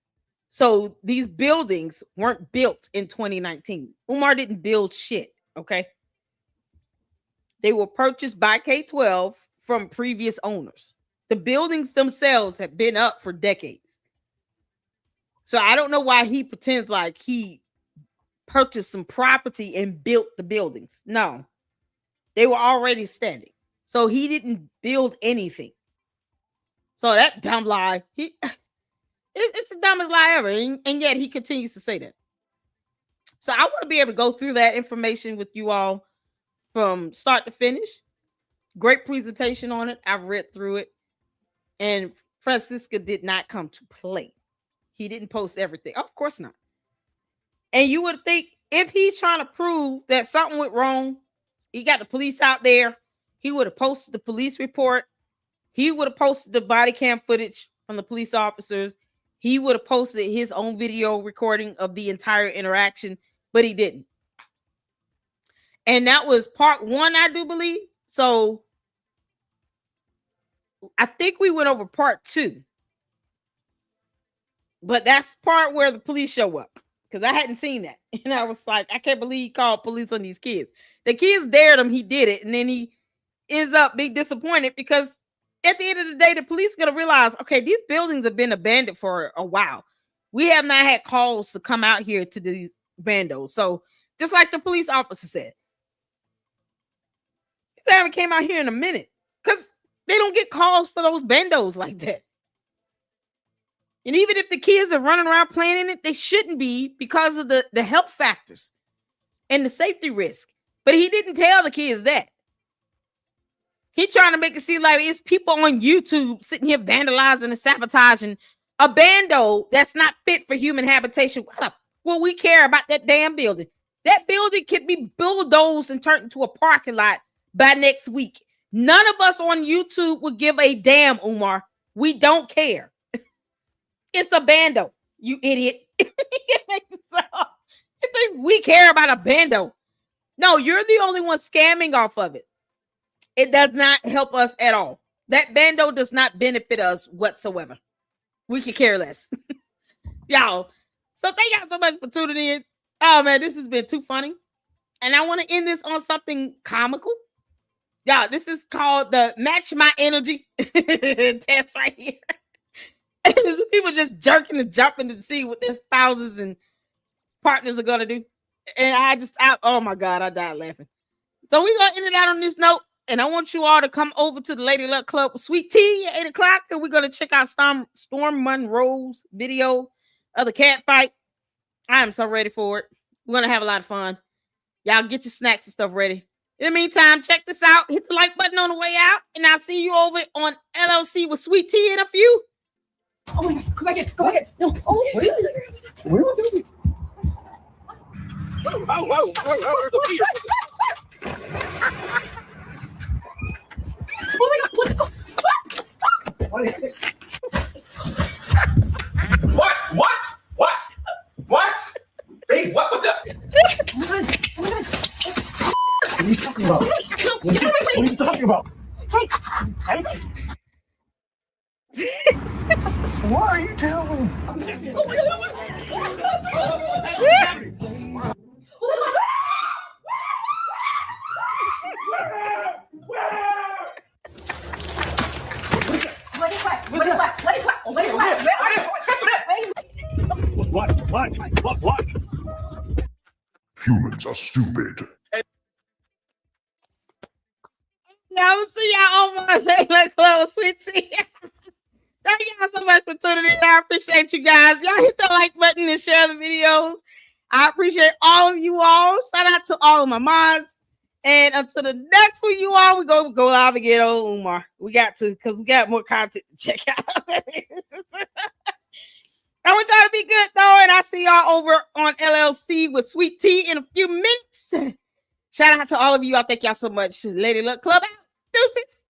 So these buildings weren't built in 2019. Umar didn't build shit, okay? They were purchased by K-12 from previous owners. The buildings themselves have been up for decades. So I don't know why he pretends like he purchased some property and built the buildings. No, they were already standing. So he didn't build anything. So that dumb lie, it's the dumbest lie ever. And yet he continues to say that. So I want to be able to go through that information with you all from start to finish. Great presentation on it. I've read through it. And Francisca did not come to play. He didn't post everything. Of course not. And you would think if he's trying to prove that something went wrong, he got the police out there, he would have posted the police report. He would have posted the body cam footage from the police officers. He would have posted his own video recording of the entire interaction, but he didn't. And that was part one, I do believe. So I think we went over part two. But that's part where the police show up. Because I hadn't seen that. And I was like, I can't believe he called police on these kids. The kids dared him. He did it. And then he ends up being disappointed because at the end of the day, the police are going to realize, okay, these buildings have been abandoned for a while. We have not had calls to come out here to these bandos. So just like the police officer said, they haven't came out here in a minute because they don't get calls for those bandos like that. And even if the kids are running around playing in it, they shouldn't be because of the health factors and the safety risk. But he didn't tell the kids that. He trying to make it seem like it's people on YouTube sitting here vandalizing and sabotaging a bando that's not fit for human habitation. Well, we care about that damn building. That building could be bulldozed and turned into a parking lot by next week. None of us on YouTube would give a damn, Umar. We don't care. It's a bando, you idiot. We care about a bando. No, you're the only one scamming off of it. It does not help us at all. That bando does not benefit us whatsoever. We could care less. Y'all. So thank y'all so much for tuning in. Oh, man, this has been too funny. And I want to end this on something comical. Y'all, this is called the Match My Energy test right here. People just jerking and jumping to see with their spouses and partners are gonna do. And oh my God, I died laughing. So we're gonna end it out on this note. And I want you all to come over to the Lady Luck Club with Sweet Tea at 8 o'clock. And we're gonna check out Storm Monroe's video of the cat fight. I am so ready for it. We're gonna have a lot of fun. Y'all get your snacks and stuff ready. In the meantime, check this out. Hit the like button on the way out, and I'll see you over on LLC with Sweet Tea in a few. Oh my God, come back in. Go ahead. No. Oh, What is it? What are we doing? Oh my God, What is it? What? Hey, what the? What are you talking about? What are you talking about? What are you doing? What? Humans are stupid. Yeah, I'm gonna see y'all over on Lady Luck Club with Sweet Tea. Thank y'all so much for tuning in. I appreciate you guys. Y'all hit the like button and share the videos. I appreciate all of you all. Shout out to all of my mods. And until the next one, you all, we go live and get old Umar. We got to, because we got more content to check out. I want y'all to be good though, and I'll see y'all over on LLC with Sweet Tea in a few minutes. Shout out to all of you. I thank y'all so much. Lady Luck Club out. Deuces.